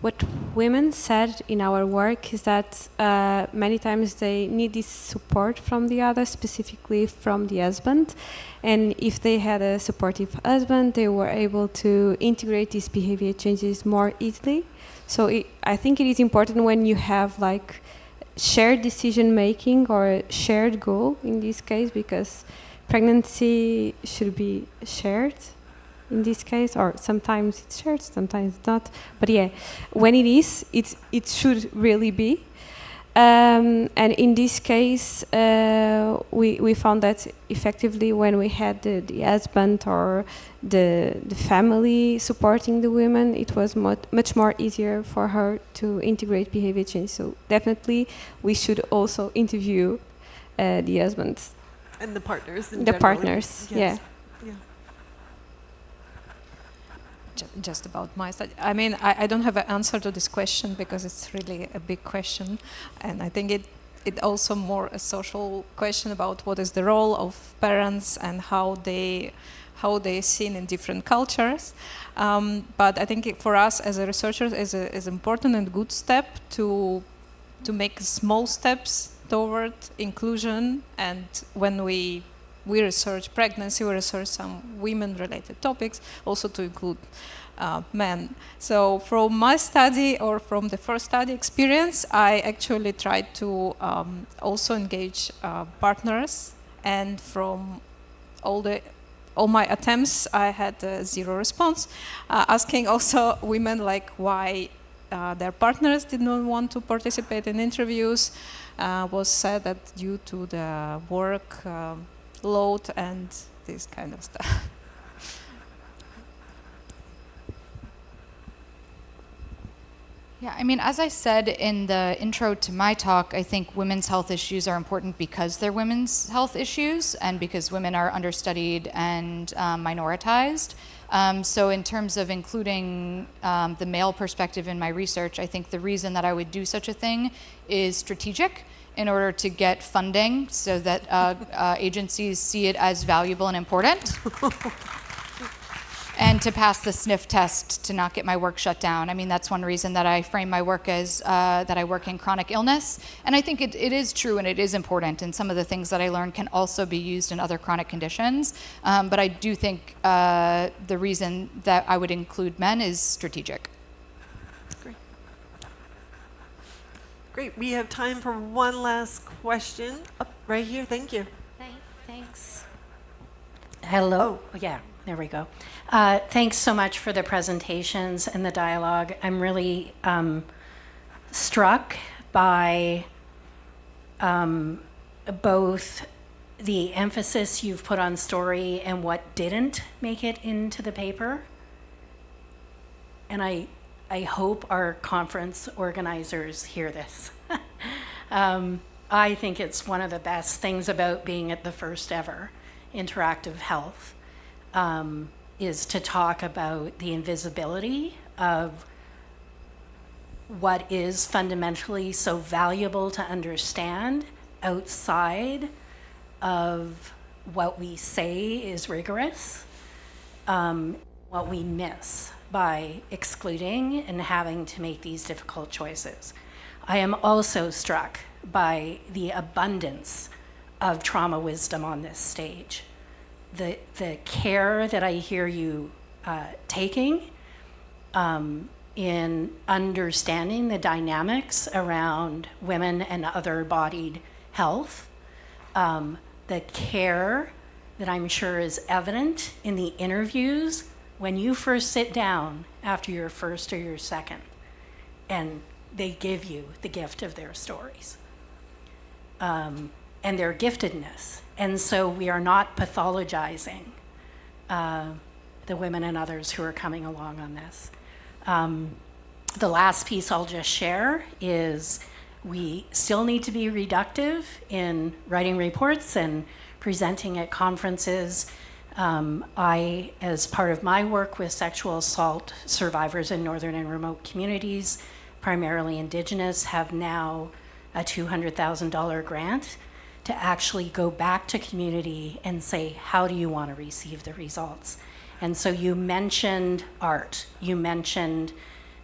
what women said in our work is that many times they need this support from the other, specifically from the husband. And if they had a supportive husband, they were able to integrate these behavior changes more easily. So I think it is important when you have like shared decision making or a shared goal in this case, because pregnancy should be shared in this case, or sometimes it's shared, sometimes it's not. But yeah, when it is, it should really be. And in this case, we found that effectively when we had the husband or the family supporting the women, it was much more easier for her to integrate behavior change. So definitely we should also interview the husbands. And the partners in the general. Partners, Yes. yeah. Just about my study. I mean, I don't have an answer to this question because it's really a big question, and I think it also more a social question about what is the role of parents and how they seen in different cultures. But I think for us as a researchers is important and good step to make small steps toward inclusion. And when we research pregnancy, we research some women-related topics, also to include men. So from my study, or from the first study experience, I actually tried to also engage partners, and from all my attempts, I had zero response. Asking also women like why their partners did not want to participate in interviews, was said that due to the work load and this kind of stuff. Yeah, I mean, as I said in the intro to my talk, I think women's health issues are important because they're women's health issues and because women are understudied and minoritized. So in terms of including the male perspective in my research, I think the reason that I would do such a thing is strategic, in order to get funding so that agencies see it as valuable and important. And to pass the sniff test to not get my work shut down. I mean, that's one reason that I frame my work as that I work in chronic illness. And I think it is true and it is important. And some of the things that I learned can also be used in other chronic conditions. But I do think the reason that I would include men is strategic. Great. We have time for one last question. Up right here. Thank you. Thanks. Hello. Oh, yeah, there we go. Thanks so much for the presentations and the dialogue. I'm really struck by both the emphasis you've put on story and what didn't make it into the paper. And I hope our conference organizers hear this. I think it's one of the best things about being at the first ever Interactive Health. is to talk about the invisibility of what is fundamentally so valuable to understand outside of what we say is rigorous, what we miss by excluding and having to make these difficult choices. I am also struck by the abundance of trauma wisdom on this stage. The care that I hear you taking in understanding the dynamics around women and other bodied health, the care that I'm sure is evident in the interviews when you first sit down after your first or your second, and they give you the gift of their stories and their giftedness. And so we are not pathologizing the women and others who are coming along on this. The last piece I'll just share is we still need to be reductive in writing reports and presenting at conferences. I, as part of my work with sexual assault survivors in northern and remote communities, primarily Indigenous, have now a $200,000 grant to actually go back to community and say, how do you want to receive the results? And so you mentioned art, you mentioned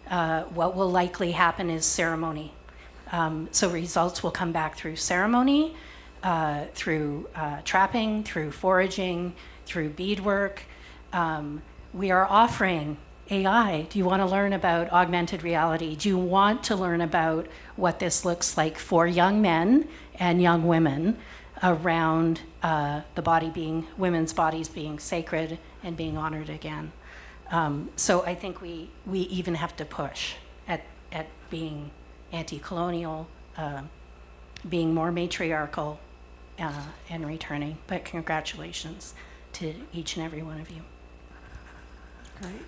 what will likely happen is ceremony. So results will come back through ceremony, through trapping, through foraging, through beadwork. We are offering AI. Do you want to learn about augmented reality? Do you want to learn about what this looks like for young men and young women around the body being, women's bodies being sacred and being honored again? So I think we even have to push at being anti-colonial, being more matriarchal, and returning. But congratulations to each and every one of you. Great.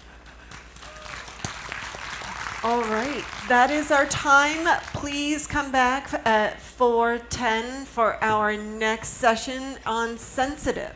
All right, that is our time. Please come back at 4:10 for our next session on sensitive.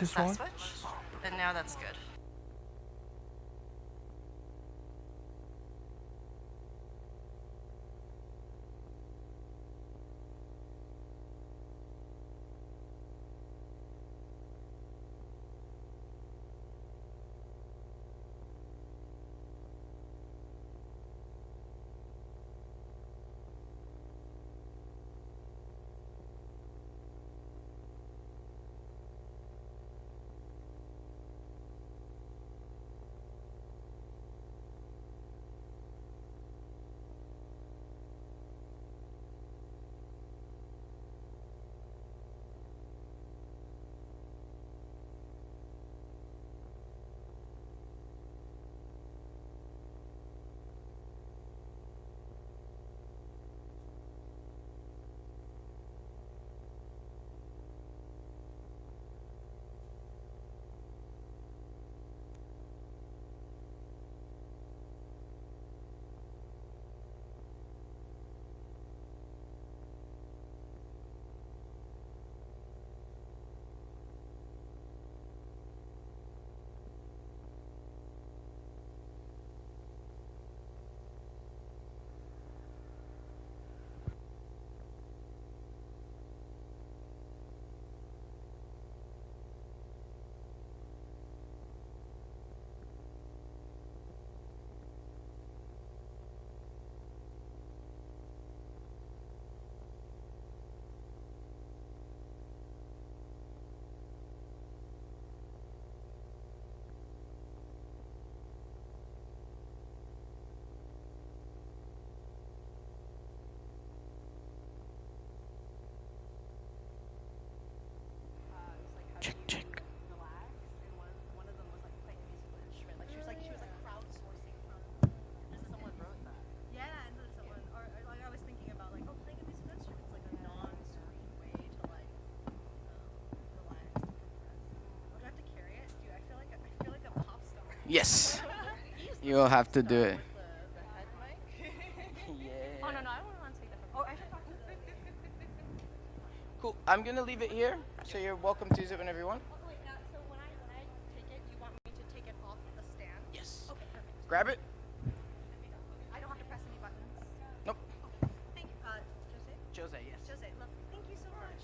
Yes, that switch. And now that's good. Yes. You'll have to do it. Oh, no, I want to take that. Oh, I should talk to the... Cool. I'm gonna leave it here, so you're welcome to use it whenever you want. Oh, wait, so when I take it, you want me to take it off the stand? Yes. Okay, perfect. Grab it. I don't have to press any buttons? Nope. Okay. Thank you. Jose? Jose, yes. Jose, look, thank you so much.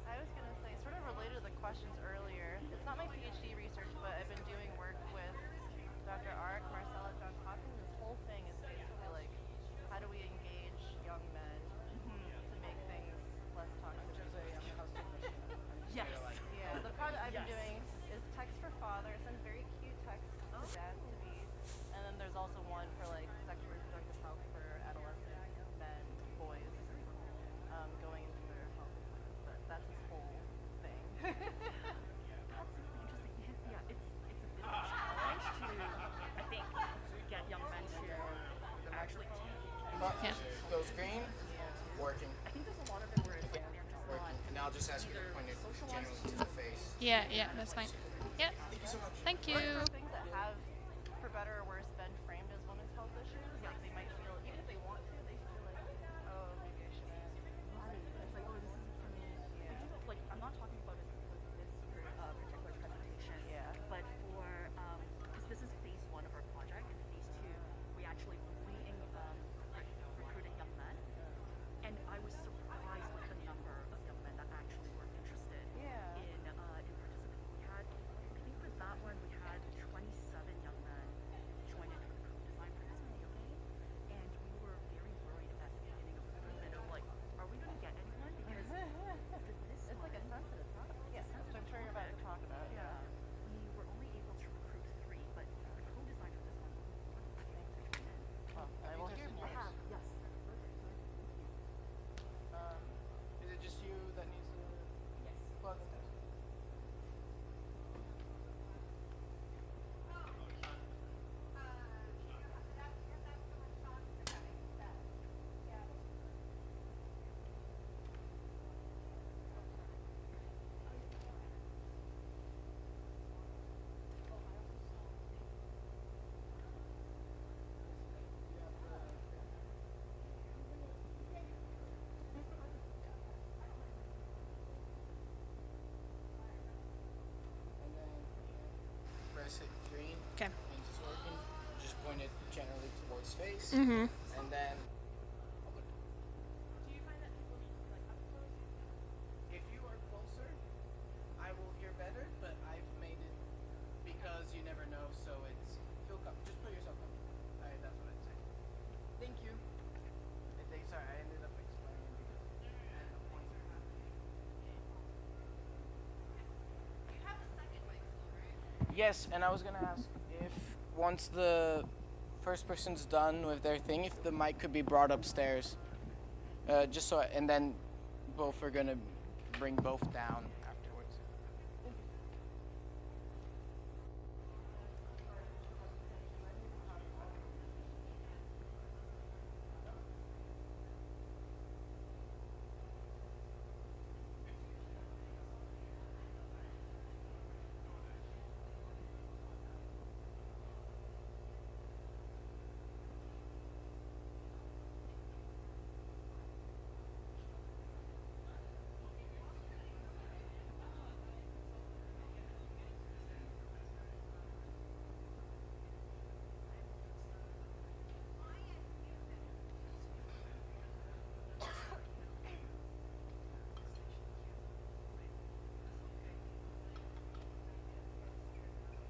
I was going to say, sort of related to the questions earlier, it's not my PhD research, but I've been doing work with Dr. Ark, Marcella, Johns Hopkins. This whole thing is basically like, how do we engage young men to make things less toxic? Yes. Yeah, the project I've been doing is text for fathers and very cute text to dads-to-be. And then there's also one for like sexual reproductive health for adolescent men, boys, going into their health appointments. But that's his whole thing. That's really interesting because yeah, it's a bit of a challenge to I think get young men to actually take. Goes green. Working. I think there's a lot of it where it's like they're just Working. not And now I'll just ask you to point it generally to the face. Yeah, that's fine. Yeah. Thank you so much. Thank you. Things that have, for better or worse, been framed as women's health issues, like they might feel, even if they want to, they feel like, oh, maybe I shouldn't. It's like, oh, this isn't for me. Yeah. Like, I'm not talking about this particular presentation. Yeah. But for, because this is phase 1 of our project, and phase 2, we actually recruited young men. And I was surprised with the number of young men that actually were interested in participating. We had, I think for that one, we had 27 young men his face, Mm-hmm. and then. If you are closer, I will hear better, but I've made it because you never know, so it's feel just put yourself up. That's what I'd say. Thank you. Sorry, I ended up explaining because the points are happening. You have a second mic still, right? Yes, and I was gonna ask if once the first person's done with their thing, if the mic could be brought upstairs, just so, and then both are gonna bring both down afterwards.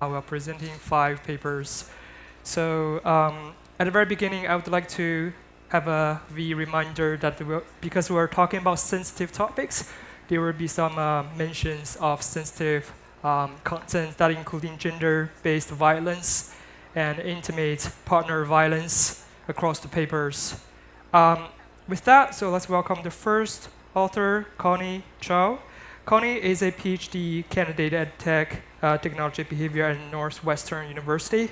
We are presenting 5 papers. So at the very beginning, I would like to have a reminder that because we're talking about sensitive topics, there will be some mentions of sensitive contents that including gender-based violence and intimate partner violence across the papers. With that, so let's welcome the first author, Connie Chow. Connie is a PhD candidate at Technology Behavior at Northwestern University.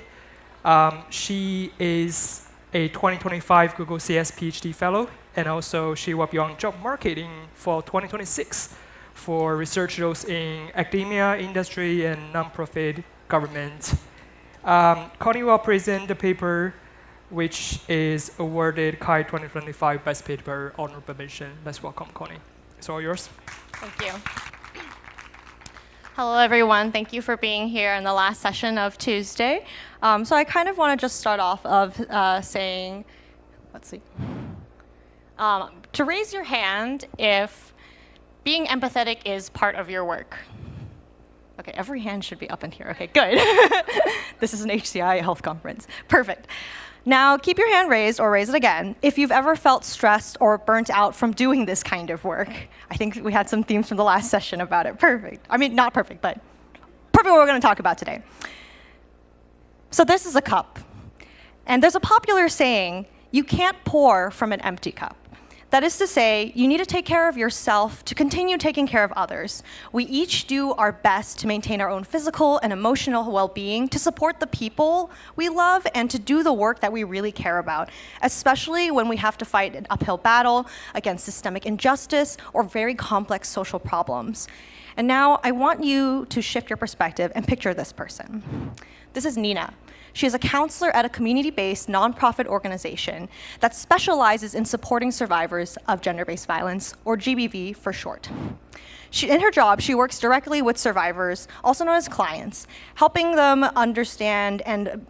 She is a 2025 Google CS PhD fellow, and also she will be on job marketing for 2026 for research roles in academia, industry, and nonprofit government. Connie will present the paper which is awarded CHI 2025 Best Paper Honorable Mention. Let's welcome Connie. It's all yours. Thank you. Hello, everyone. Thank you for being here in the last session of Tuesday. So I kind of want to just start off of saying, let's see, to raise your hand if being empathetic is part of your work. Okay, every hand should be up in here. Okay, good. This is an HCI health conference. Perfect. Now, keep your hand raised or raise it again if you've ever felt stressed or burnt out from doing this kind of work. I think we had some themes from the last session about it. Perfect. I mean, not perfect, but perfect what we're going to talk about today. So this is a cup. And there's a popular saying, you can't pour from an empty cup. That is to say, you need to take care of yourself to continue taking care of others. We each do our best to maintain our own physical and emotional well-being, to support the people we love, and to do the work that we really care about, especially when we have to fight an uphill battle against systemic injustice or very complex social problems. And now I want you to shift your perspective and picture this person. This is Nina. She is a counselor at a community-based nonprofit organization that specializes in supporting survivors of gender-based violence, or GBV for short. In her job, she works directly with survivors, also known as clients, helping them understand and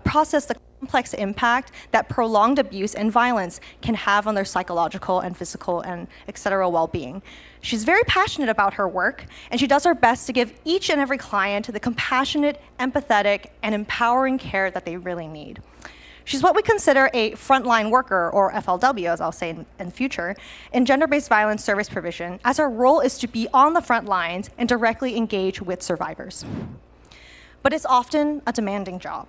process the complex impact that prolonged abuse and violence can have on their psychological and physical and etc. well-being. She's very passionate about her work, and she does her best to give each and every client the compassionate, empathetic, and empowering care that they really need. She's what we consider a frontline worker, or FLW, as I'll say in the future, in gender-based violence service provision, as her role is to be on the front lines and directly engage with survivors. But it's often a demanding job.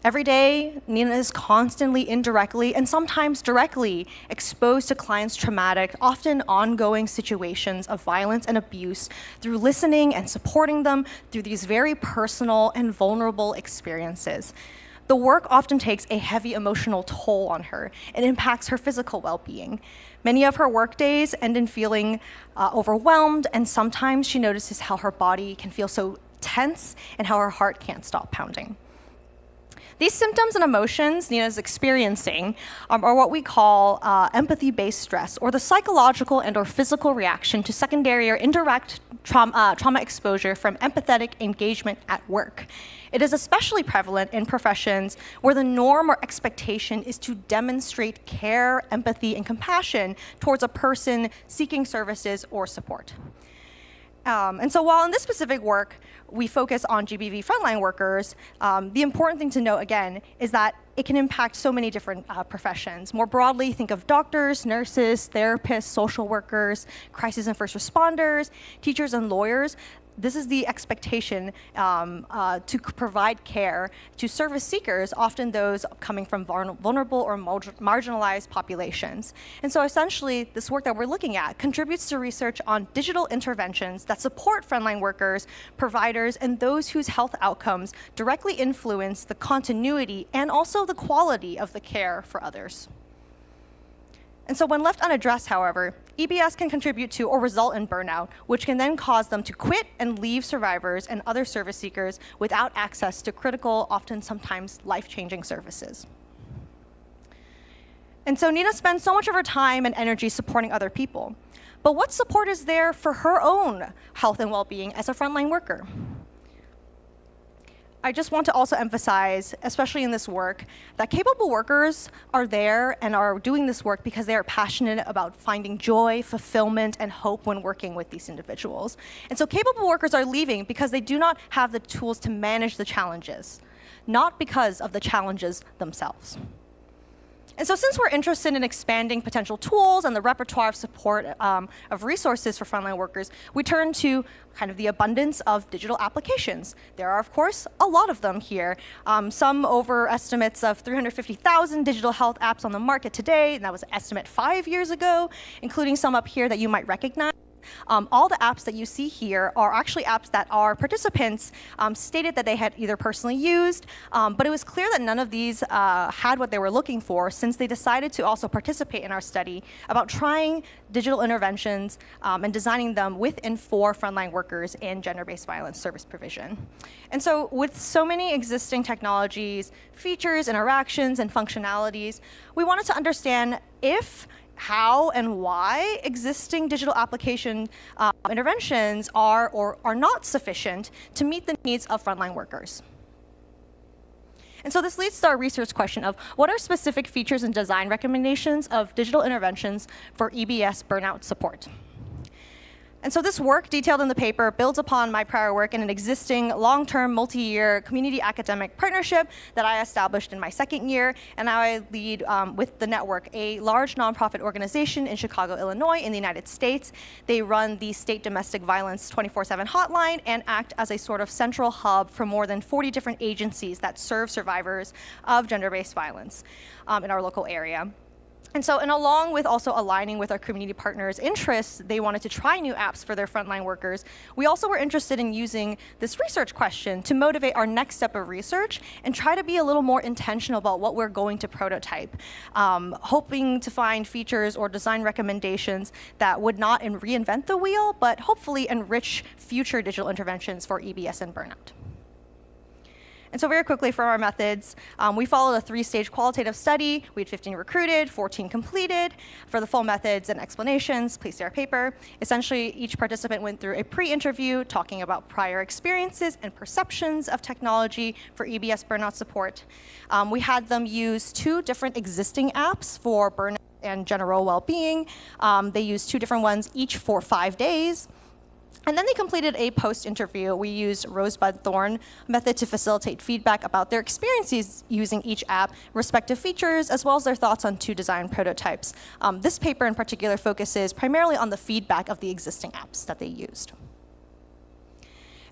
Every day, Nina is constantly indirectly and sometimes directly exposed to clients' traumatic, often ongoing situations of violence and abuse through listening and supporting them through these very personal and vulnerable experiences. The work often takes a heavy emotional toll on her and impacts her physical well-being. Many of her work days end in feeling overwhelmed, and sometimes she notices how her body can feel so tense and how her heart can't stop pounding. These symptoms and emotions Nina's experiencing are what we call empathy-based stress, or the psychological and or physical reaction to secondary or indirect trauma exposure from empathetic engagement at work. It is especially prevalent in professions where the norm or expectation is to demonstrate care, empathy, and compassion towards a person seeking services or support. And so while in this specific work, we focus on GBV frontline workers, the important thing to note, again, is that it can impact so many different professions. More broadly, think of doctors, nurses, therapists, social workers, crisis and first responders, teachers, and lawyers. This is the expectation to provide care to service seekers, often those coming from vulnerable or marginalized populations. And so essentially, this work that we're looking at contributes to research on digital interventions that support frontline workers, providers, and those whose health outcomes directly influence the continuity and also the quality of the care for others. And so when left unaddressed, however, EBS can contribute to or result in burnout, which can then cause them to quit and leave survivors and other service seekers without access to critical, often sometimes life-changing services. And so Nina spends so much of her time and energy supporting other people. But what support is there for her own health and well-being as a frontline worker? I just want to also emphasize, especially in this work, that capable workers are there and are doing this work because they are passionate about finding joy, fulfillment, and hope when working with these individuals. And so capable workers are leaving because they do not have the tools to manage the challenges, not because of the challenges themselves. And so since we're interested in expanding potential tools and the repertoire of support of resources for frontline workers, we turn to kind of the abundance of digital applications. There are, of course, a lot of them here. Some over estimates of 350,000 digital health apps on the market today, and that was an estimate 5 years ago, including some up here that you might recognize. All the apps that you see here are actually apps that our participants stated that they had either personally used, but it was clear that none of these had what they were looking for, since they decided to also participate in our study about trying digital interventions and designing them with and for frontline workers in gender-based violence service provision. And so with so many existing technologies, features, interactions, and functionalities, we wanted to understand if, how, and why existing digital application interventions are or are not sufficient to meet the needs of frontline workers. And so this leads to our research question of what are specific features and design recommendations of digital interventions for EBS burnout support? And so this work detailed in the paper builds upon my prior work in an existing long-term multi-year community academic partnership that I established in my second year, and now I lead with the network, a large nonprofit organization in Chicago, Illinois in the United States. They run the State Domestic Violence 24/7 hotline and act as a sort of central hub for more than 40 different agencies that serve survivors of gender-based violence in our local area. And so, and along with also aligning with our community partners' interests, they wanted to try new apps for their frontline workers. We also were interested in using this research question to motivate our next step of research and try to be a little more intentional about what we're going to prototype, hoping to find features or design recommendations that would not reinvent the wheel, but hopefully enrich future digital interventions for EBS and burnout. And so very quickly for our methods, we followed a 3-stage qualitative study. We had 15 recruited, 14 completed. For the full methods and explanations, please see our paper. Essentially, each participant went through a pre-interview talking about prior experiences and perceptions of technology for EBS burnout support. We had them use 2 different existing apps for burnout and general well-being. They used 2 different ones, each for 5 days. And then they completed a post-interview. We used Rosebud Thorn method to facilitate feedback about their experiences using each app, respective features, as well as their thoughts on 2 design prototypes. This paper in particular focuses primarily on the feedback of the existing apps that they used.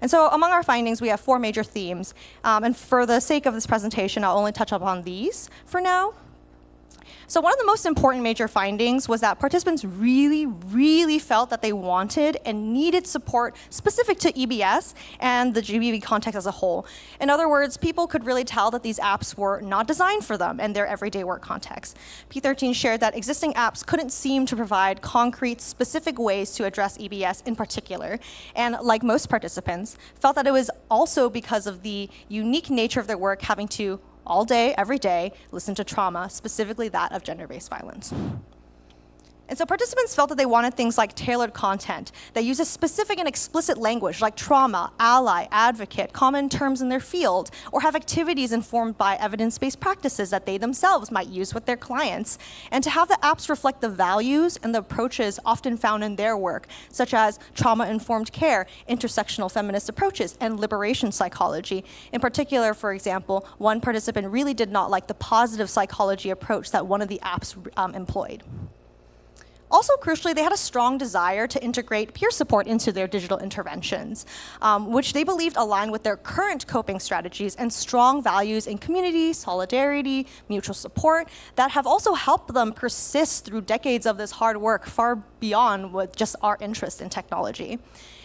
And so among our findings, we have 4 major themes. And for the sake of this presentation, I'll only touch upon these for now. So one of the most important major findings was that participants really felt that they wanted and needed support specific to EBS and the GBV context as a whole. In other words, people could really tell that these apps were not designed for them and their everyday work context. P13 shared that existing apps couldn't seem to provide concrete, specific ways to address EBS in particular, and like most participants, felt that it was also because of the unique nature of their work having to all day, every day, listen to trauma, specifically that of gender-based violence. And so participants felt that they wanted things like tailored content that uses specific and explicit language like trauma, ally, advocate, common terms in their field, or have activities informed by evidence-based practices that they themselves might use with their clients, and to have the apps reflect the values and the approaches often found in their work, such as trauma-informed care, intersectional feminist approaches, and liberation psychology. In particular, for example, one participant really did not like the positive psychology approach that one of the apps employed. Also, crucially, they had a strong desire to integrate peer support into their digital interventions, which they believed aligned with their current coping strategies and strong values in community, solidarity, mutual support that have also helped them persist through decades of this hard work far beyond with just our interest in technology.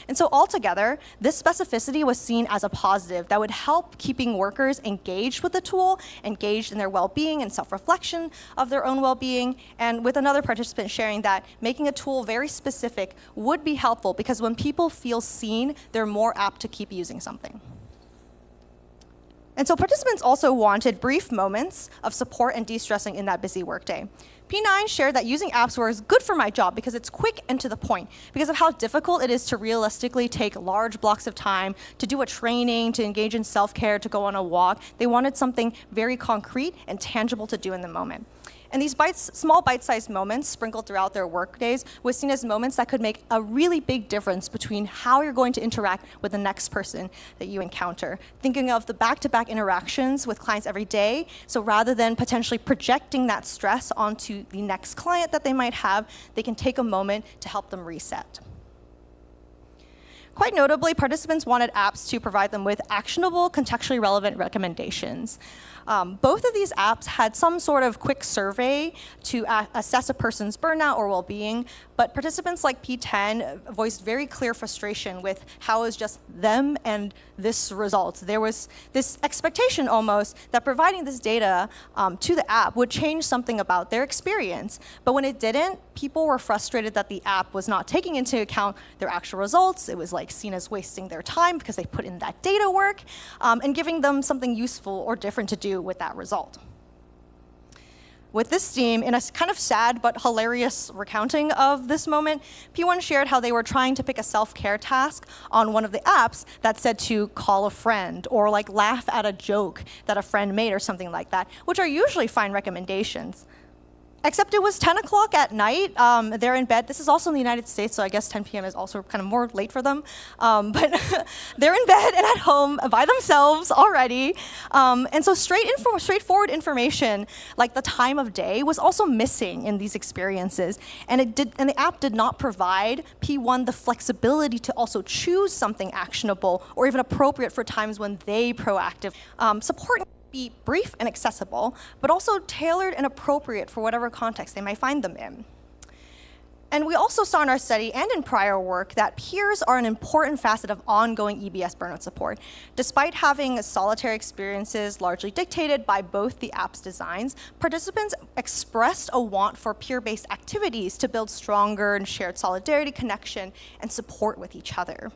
And so altogether, this specificity was seen as a positive that would help keeping workers engaged with the tool, engaged in their well-being and self-reflection of their own well-being, and with another participant sharing that making a tool very specific would be helpful because when people feel seen, they're more apt to keep using something. And so participants also wanted brief moments of support and de-stressing in that busy workday. P9 shared that using apps was good for my job because it's quick and to the point, because of how difficult it is to realistically take large blocks of time to do a training, to engage in self-care, to go on a walk. They wanted something very concrete and tangible to do in the moment. And these small bite-sized moments sprinkled throughout their work days was seen as moments that could make a really big difference between how you're going to interact with the next person that you encounter. Thinking of the back-to-back interactions with clients every day, so rather than potentially projecting that stress onto the next client that they might have, they can take a moment to help them reset. Quite notably, participants wanted apps to provide them with actionable, contextually relevant recommendations. Both of these apps had some sort of quick survey to assess a person's burnout or well-being, but participants like P10 voiced very clear frustration with how it was just them and this result. There was this expectation almost that providing this data to the app would change something about their experience. But when it didn't, people were frustrated that the app was not taking into account their actual results. It was like seen as wasting their time because they put in that data work and giving them something useful or different to do with that result. With this theme, in a kind of sad but hilarious recounting of this moment, P1 shared how they were trying to pick a self-care task on one of the apps that said to call a friend or like laugh at a joke that a friend made or something like that, which are usually fine recommendations. Except it was 10 o'clock at night. They're in bed. This is also in the United States, so I guess 10 p.m. is also kind of more late for them. But they're in bed and at home by themselves already. And so straightforward information, like the time of day, was also missing in these experiences. And the app did not provide P1 the flexibility to also choose something actionable or even appropriate for times when they proactive support. Be brief and accessible, but also tailored and appropriate for whatever context they might find them in. And we also saw in our study and in prior work that peers are an important facet of ongoing EBS burnout support. Despite having solitary experiences largely dictated by both the app's designs, participants expressed a want for peer-based activities to build stronger and shared solidarity, connection, and support with each other.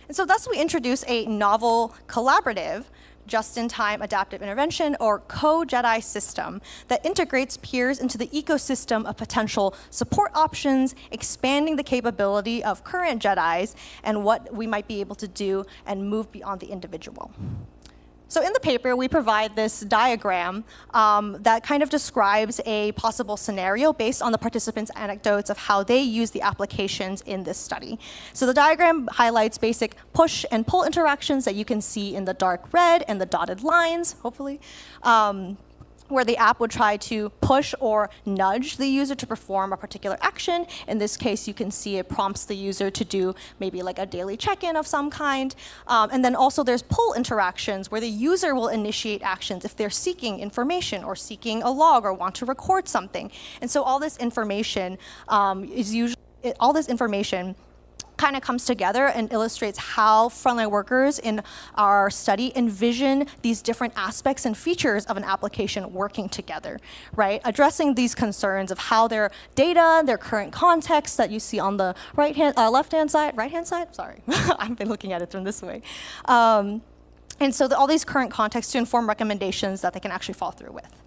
And so thus we introduce a novel collaborative just-in-time adaptive intervention, or co-JEDI system that integrates peers into the ecosystem of potential support options, expanding the capability of current JEDIs and what we might be able to do and move beyond the individual. So in the paper, we provide this diagram that kind of describes a possible scenario based on the participants' anecdotes of how they use the applications in this study. So the diagram highlights basic push and pull interactions that you can see in the dark red and the dotted lines, hopefully, where the app would try to push or nudge the user to perform a particular action. In this case, you can see it prompts the user to do maybe like a daily check-in of some kind. And then also there's pull interactions where the user will initiate actions if they're seeking information or seeking a log or want to record something. And so all this information kind of comes together and illustrates how frontline workers in our study envision these different aspects and features of an application working together, right? Addressing these concerns of how their data, their current context that you see on the right-hand side, sorry, I've been looking at it from this way. And so all these current contexts to inform recommendations that they can actually follow through with.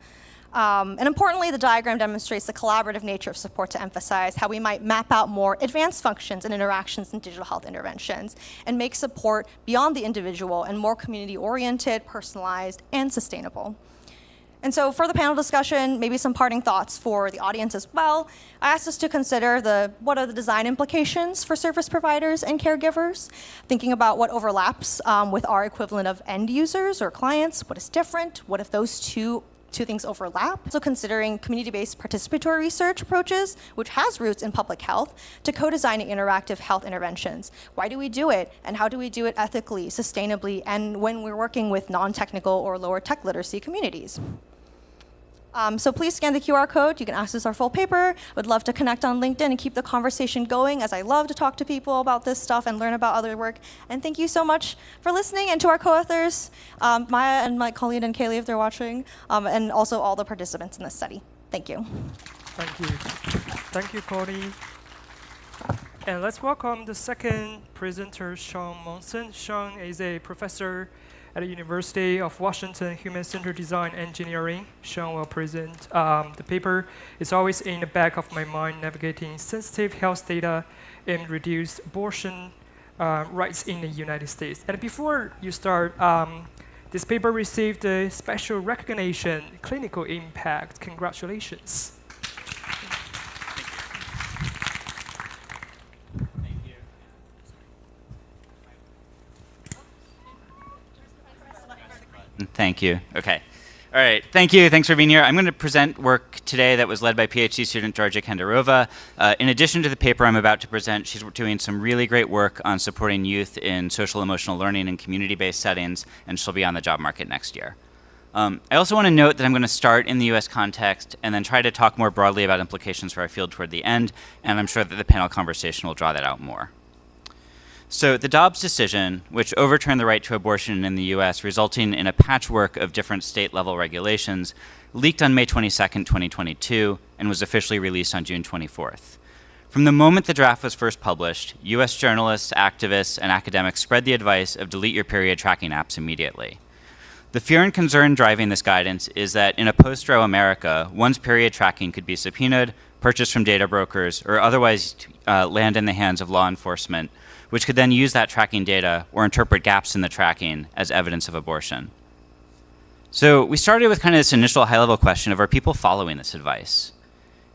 And importantly, the diagram demonstrates the collaborative nature of support to emphasize how we might map out more advanced functions and interactions in digital health interventions and make support beyond the individual and more community-oriented, personalized, and sustainable. And so for the panel discussion, maybe some parting thoughts for the audience as well. I asked us to consider what are the design implications for service providers and caregivers, thinking about what overlaps with our equivalent of end users or clients, what is different, what if those two things overlap. So considering community-based participatory research approaches, which has roots in public health, to co-designing interactive health interventions. Why do we do it? And how do we do it ethically, sustainably, and when we're working with non-technical or lower tech literacy communities? So please scan the QR code. You can access our full paper. Would love to connect on LinkedIn and keep the conversation going, as I love to talk to people about this stuff and learn about other work. And thank you so much for listening, and to our co-authors, Maya and my colleague and Kaylee if they're watching, and also all the participants in this study. Thank you. Thank you. Thank you, Cody. And let's welcome the second presenter, Sean Monson. Sean is a professor at the University of Washington Human-Centered Design Engineering. Sean will present the paper. It's always in the back of my mind, navigating sensitive health data and reduce abortion rights in the United States. And before you start, this paper received a special recognition, clinical impact. Congratulations. Thank you. Okay. All right. Thank you. Thanks for being here. I'm going to present work today that was led by PhD student Georgia Kendarova. In addition to the paper I'm about to present, she's doing some really great work on supporting youth in social emotional learning and community-based settings, and she'll be on the job market next year. I also want to note that I'm going to start in the US context and then try to talk more broadly about implications for our field toward the end, and I'm sure that the panel conversation will draw that out more. So the Dobbs decision, which overturned the right to abortion in the US, resulting in a patchwork of different state-level regulations, leaked on May 22nd, 2022, and was officially released on June 24th. From the moment the draft was first published, US journalists, activists, and academics spread the advice of delete your period tracking apps immediately. The fear and concern driving this guidance is that in a post-Roe America, one's period tracking could be subpoenaed, purchased from data brokers, or otherwise land in the hands of law enforcement, which could then use that tracking data or interpret gaps in the tracking as evidence of abortion. So we started with kind of this initial high-level question of, are people following this advice?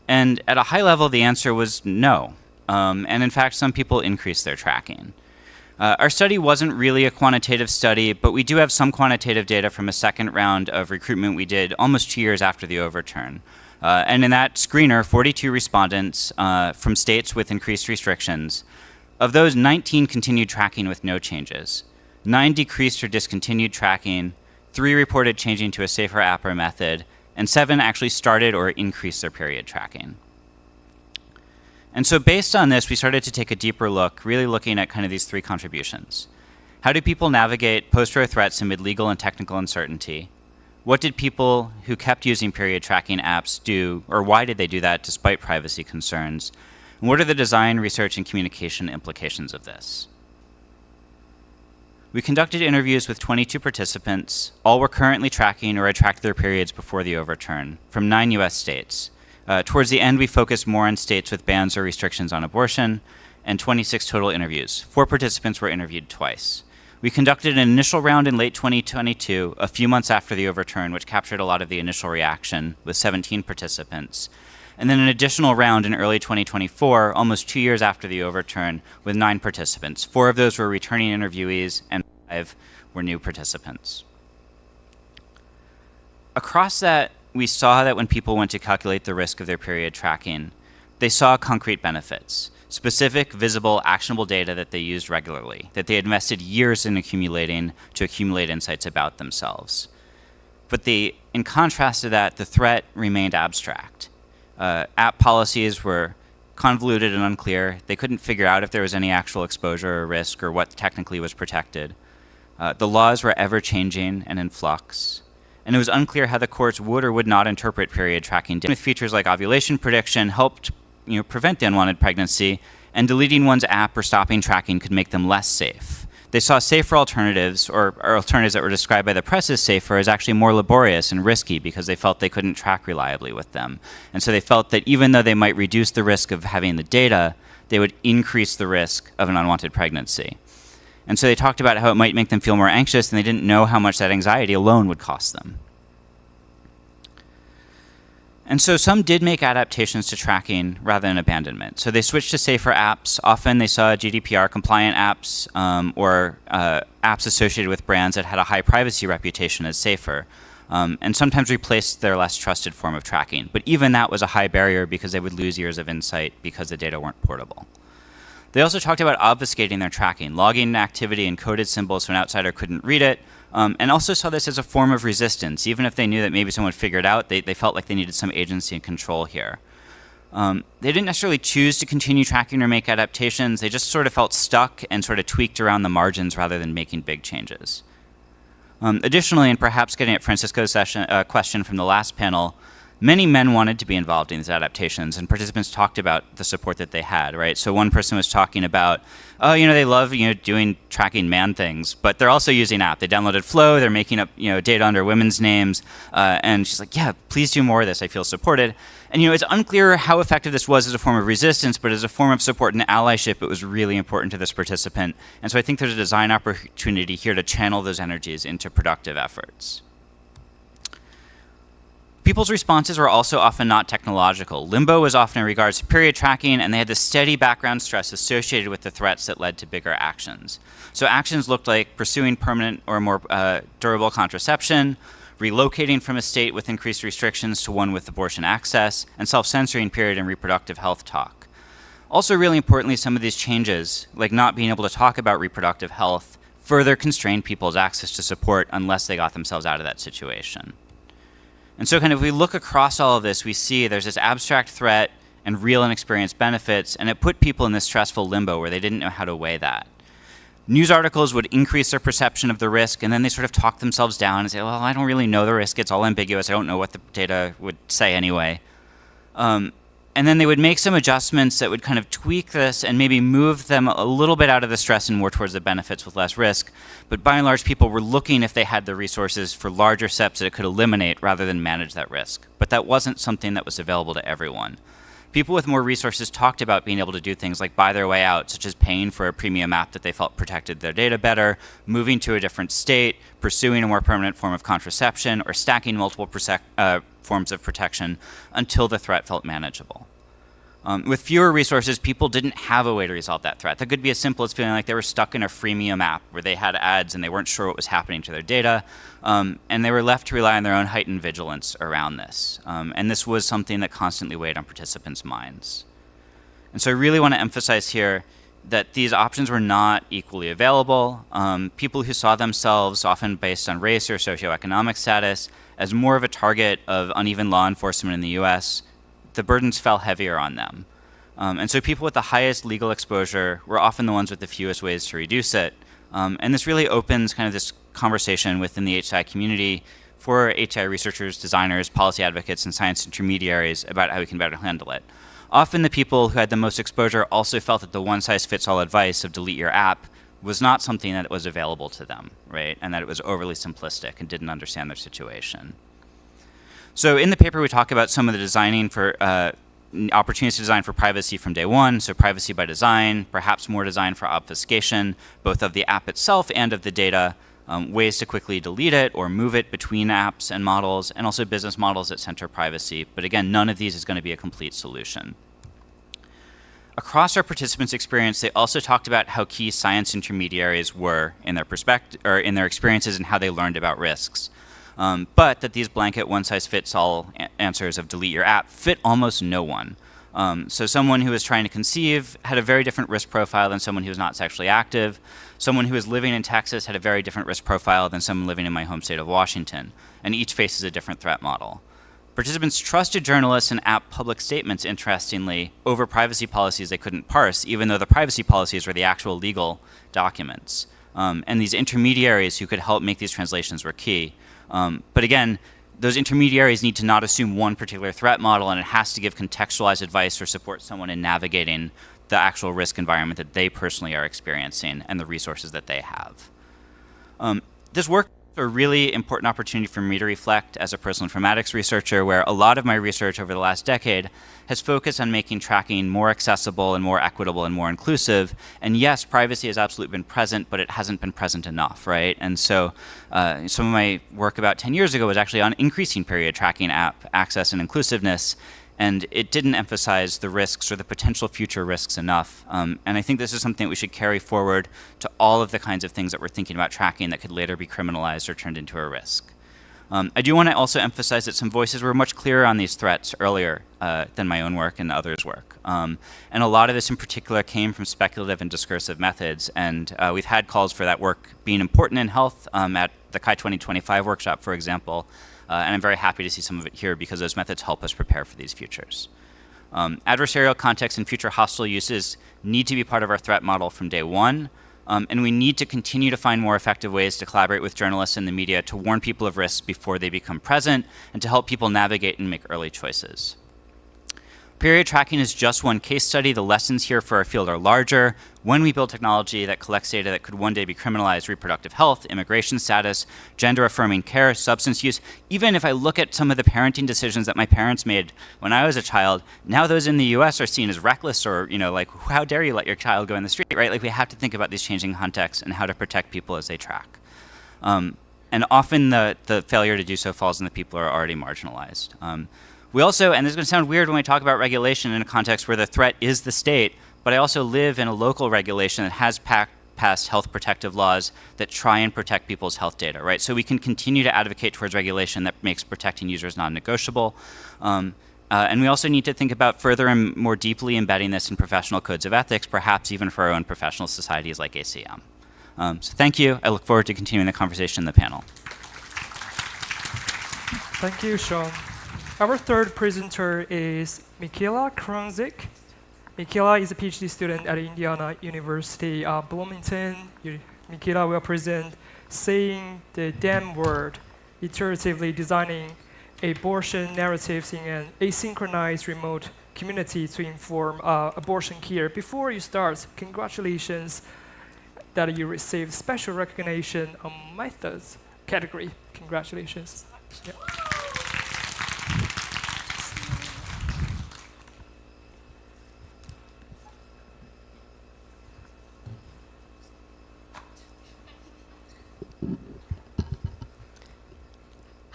And at a high level, the answer was no. And in fact, some people increased their tracking. Our study wasn't really a quantitative study, but we do have some quantitative data from a second round of recruitment we did almost 2 years after the overturn. And in that screener, 42 respondents from states with increased restrictions. Of those, 19 continued tracking with no changes. 9 decreased or discontinued tracking, 3 reported changing to a safer app or method, and 7 actually started or increased their period tracking. And so based on this, we started to take a deeper look, really looking at kind of these 3 contributions. How do people navigate post-Roe threats amid legal and technical uncertainty? What did people who kept using period tracking apps do, or why did they do that despite privacy concerns? And what are the design, research, and communication implications of this? We conducted interviews with 22 participants. All were currently tracking or had tracked their periods before the overturn, from 9 US states. Towards the end, we focused more on states with bans or restrictions on abortion, and 26 total interviews. 4 participants were interviewed twice. We conducted an initial round in late 2022, a few months after the overturn, which captured a lot of the initial reaction, with 17 participants. And then an additional round in early 2024, almost 2 years after the overturn, with 9 participants. 4 of those were returning interviewees, and 5 were new participants. Across that, we saw that when people went to calculate the risk of their period tracking, they saw concrete benefits, specific, visible, actionable data that they used regularly, that they had invested years in accumulating to accumulate insights about themselves. But in contrast to that, the threat remained abstract. App policies were convoluted and unclear. They couldn't figure out if there was any actual exposure or risk or what technically was protected. The laws were ever-changing and in flux. And it was unclear how the courts would or would not interpret period tracking data. With features like ovulation prediction helped prevent the unwanted pregnancy, and deleting one's app or stopping tracking could make them less safe. they saw safer alternatives, or alternatives that were described by the press as safer, as actually more laborious and risky because they felt they couldn't track reliably with them. And so they felt that even though they might reduce the risk of having the data, they would increase the risk of an unwanted pregnancy. And so they talked about how it might make them feel more anxious, and they didn't know how much that anxiety alone would cost them. And so some did make adaptations to tracking rather than abandonment. So they switched to safer apps. Often they saw GDPR-compliant apps or apps associated with brands that had a high privacy reputation as safer, and sometimes replaced their less trusted form of tracking. But even that was a high barrier because they would lose years of insight because the data weren't portable. They also talked about obfuscating their tracking, logging activity in coded symbols so an outsider couldn't read it, and also saw this as a form of resistance. Even if they knew that maybe someone would figure it out, they felt like they needed some agency and control here. They didn't necessarily choose to continue tracking or make adaptations. They just sort of felt stuck and sort of tweaked around the margins rather than making big changes. Additionally, and perhaps getting at Francisco's question from the last panel, many men wanted to be involved in these adaptations, and participants talked about the support that they had, right? So one person was talking about, oh, they love, doing tracking man things, but they're also using app. They downloaded Flow, they're making up, data under women's names, and she's like, yeah, please do more of this. I feel supported. And, it's unclear how effective this was as a form of resistance, but as a form of support and allyship, it was really important to this participant. And so I think there's a design opportunity here to channel those energies into productive efforts. People's responses were also often not technological. Limbo was often in regards to period tracking, and they had the steady background stress associated with the threats that led to bigger actions. So actions looked like pursuing permanent or more durable contraception, relocating from a state with increased restrictions to one with abortion access, and self-censoring period and reproductive health talk. Also, really importantly, some of these changes, like not being able to talk about reproductive health, further constrained people's access to support unless they got themselves out of that situation. And so if we look across all of this, we see there's this abstract threat and real and experienced benefits, and it put people in this stressful limbo where they didn't know how to weigh that. News articles would increase their perception of the risk, and then they sort of talk themselves down and say, well, I don't really know the risk. It's all ambiguous. I don't know what the data would say anyway. And then they would make some adjustments that would kind of tweak this and maybe move them a little bit out of the stress and more towards the benefits with less risk. But by and large, people were looking if they had the resources for larger steps that it could eliminate rather than manage that risk. But that wasn't something that was available to everyone. People with more resources talked about being able to do things like buy their way out, such as paying for a premium app that they felt protected their data better, moving to a different state, pursuing a more permanent form of contraception, or stacking multiple forms of protection until the threat felt manageable. With fewer resources, people didn't have a way to resolve that threat. That could be as simple as feeling like they were stuck in a freemium app where they had ads and they weren't sure what was happening to their data, and they were left to rely on their own heightened vigilance around this. And this was something that constantly weighed on participants' minds. And so I really want to emphasize here that these options were not equally available. People who saw themselves, often based on race or socioeconomic status, as more of a target of uneven law enforcement in the US, the burdens fell heavier on them. And so people with the highest legal exposure were often the ones with the fewest ways to reduce it. And this really opens kind of this conversation within the HI community for HI researchers, designers, policy advocates, and science intermediaries about how we can better handle it. Often the people who had the most exposure also felt that the one-size-fits-all advice of delete your app was not something that was available to them, right? And that it was overly simplistic and didn't understand their situation. So in the paper, we talk about some of the designing for opportunities to design for privacy from day one. So privacy by design, perhaps more design for obfuscation, both of the app itself and of the data, ways to quickly delete it or move it between apps and models, and also business models that center privacy. But again, none of these is going to be a complete solution. Across our participants' experience, they also talked about how key science intermediaries were in their perspective or in their experiences and how they learned about risks. But that these blanket one-size-fits-all answers of delete your app fit almost no one. So someone who was trying to conceive had a very different risk profile than someone who was not sexually active. Someone who was living in Texas had a very different risk profile than someone living in my home state of Washington. And each faces a different threat model. Participants trusted journalists and app public statements, interestingly, over privacy policies they couldn't parse, even though the privacy policies were the actual legal documents. And these intermediaries who could help make these translations were key. But again, those intermediaries need to not assume one particular threat model, and it has to give contextualized advice or support someone in navigating the actual risk environment that they personally are experiencing and the resources that they have. This work is a really important opportunity for me to reflect as a personal informatics researcher, where a lot of my research over the last decade has focused on making tracking more accessible and more equitable and more inclusive. And yes, privacy has absolutely been present, but it hasn't been present enough, right? And so some of my work about 10 years ago was actually on increasing period tracking app access and inclusiveness, and it didn't emphasize the risks or the potential future risks enough. And I think this is something that we should carry forward to all of the kinds of things that we're thinking about tracking that could later be criminalized or turned into a risk. I do want to also emphasize that some voices were much clearer on these threats earlier than my own work and others' work. And a lot of this in particular came from speculative and discursive methods, and we've had calls for that work being important in health at the CHI 2025 workshop, for example. And I'm very happy to see some of it here because those methods help us prepare for these futures. Adversarial context and future hostile uses need to be part of our threat model from day one. And we need to continue to find more effective ways to collaborate with journalists and the media to warn people of risks before they become present and to help people navigate and make early choices. Period tracking is just one case study. The lessons here for our field are larger. When we build technology that collects data that could one day be criminalized, reproductive health, immigration status, gender-affirming care, substance use, even if I look at some of the parenting decisions that my parents made when I was a child, now those in the US are seen as reckless or, like, how dare you let your child go in the street, right? Like, we have to think about these changing contexts and how to protect people as they track. And often the failure to do so falls on the people who are already marginalized. We also, and this is going to sound weird when we talk about regulation in a context where the threat is the state, but I also live in a local regulation that has passed health protective laws that try and protect people's health data, right? So we can continue to advocate towards regulation that makes protecting users non-negotiable. And we also need to think about further and more deeply embedding this in professional codes of ethics, perhaps even for our own professional societies like ACM. So thank you. I look forward to continuing the conversation in the panel. Thank you, Sean. Our third presenter is Michaela Kronzik. Michaela is a PhD student at Indiana University, Bloomington. Michaela will present Saying the Damn Word, iteratively designing abortion narratives in an asynchronized remote community to inform abortion care. Before you start, congratulations that you received special recognition on methods category. Congratulations. Yeah.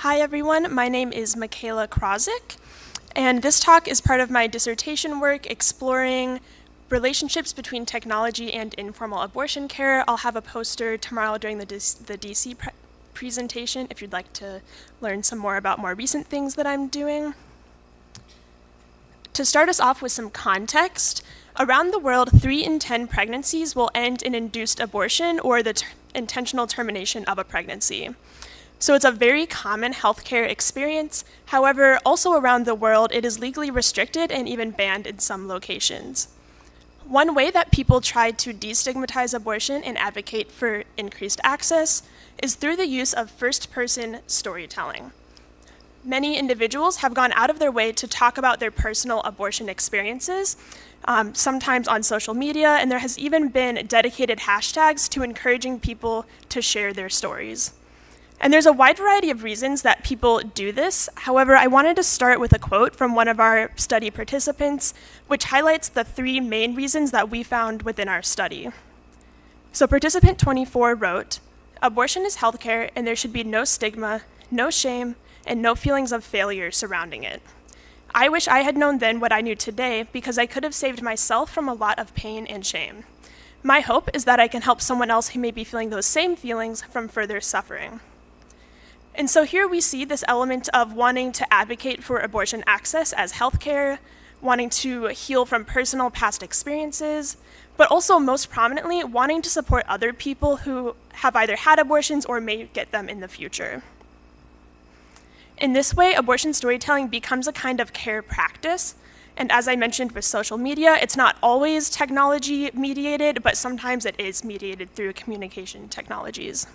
Hi everyone, my name is Michaela Kronzik, and this talk is part of my dissertation work exploring relationships between technology and informal abortion care. I'll have a poster tomorrow during the DC presentation if you'd like to learn some more about more recent things that I'm doing. To start us off with some context, around the world, 3 in 10 pregnancies will end in induced abortion or the intentional termination of a pregnancy. So it's a very common healthcare experience. However, also around the world, it is legally restricted and even banned in some locations. One way that people try to destigmatize abortion and advocate for increased access is through the use of first-person storytelling. Many individuals have gone out of their way to talk about their personal abortion experiences, sometimes on social media, and there has even been dedicated hashtags to encouraging people to share their stories. And there's a wide variety of reasons that people do this. However, I wanted to start with a quote from one of our study participants, which highlights the 3 main reasons that we found within our study. So participant 24 wrote, "Abortion is healthcare and there should be no stigma, no shame, and no feelings of failure surrounding it. I wish I had known then what I knew today because I could have saved myself from a lot of pain and shame. My hope is that I can help someone else who may be feeling those same feelings from further suffering." And so here we see this element of wanting to advocate for abortion access as healthcare, wanting to heal from personal past experiences, but also most prominently, wanting to support other people who have either had abortions or may get them in the future. In this way, abortion storytelling becomes a kind of care practice. And as I mentioned with social media, it's not always technology mediated, but sometimes it is mediated through communication technologies.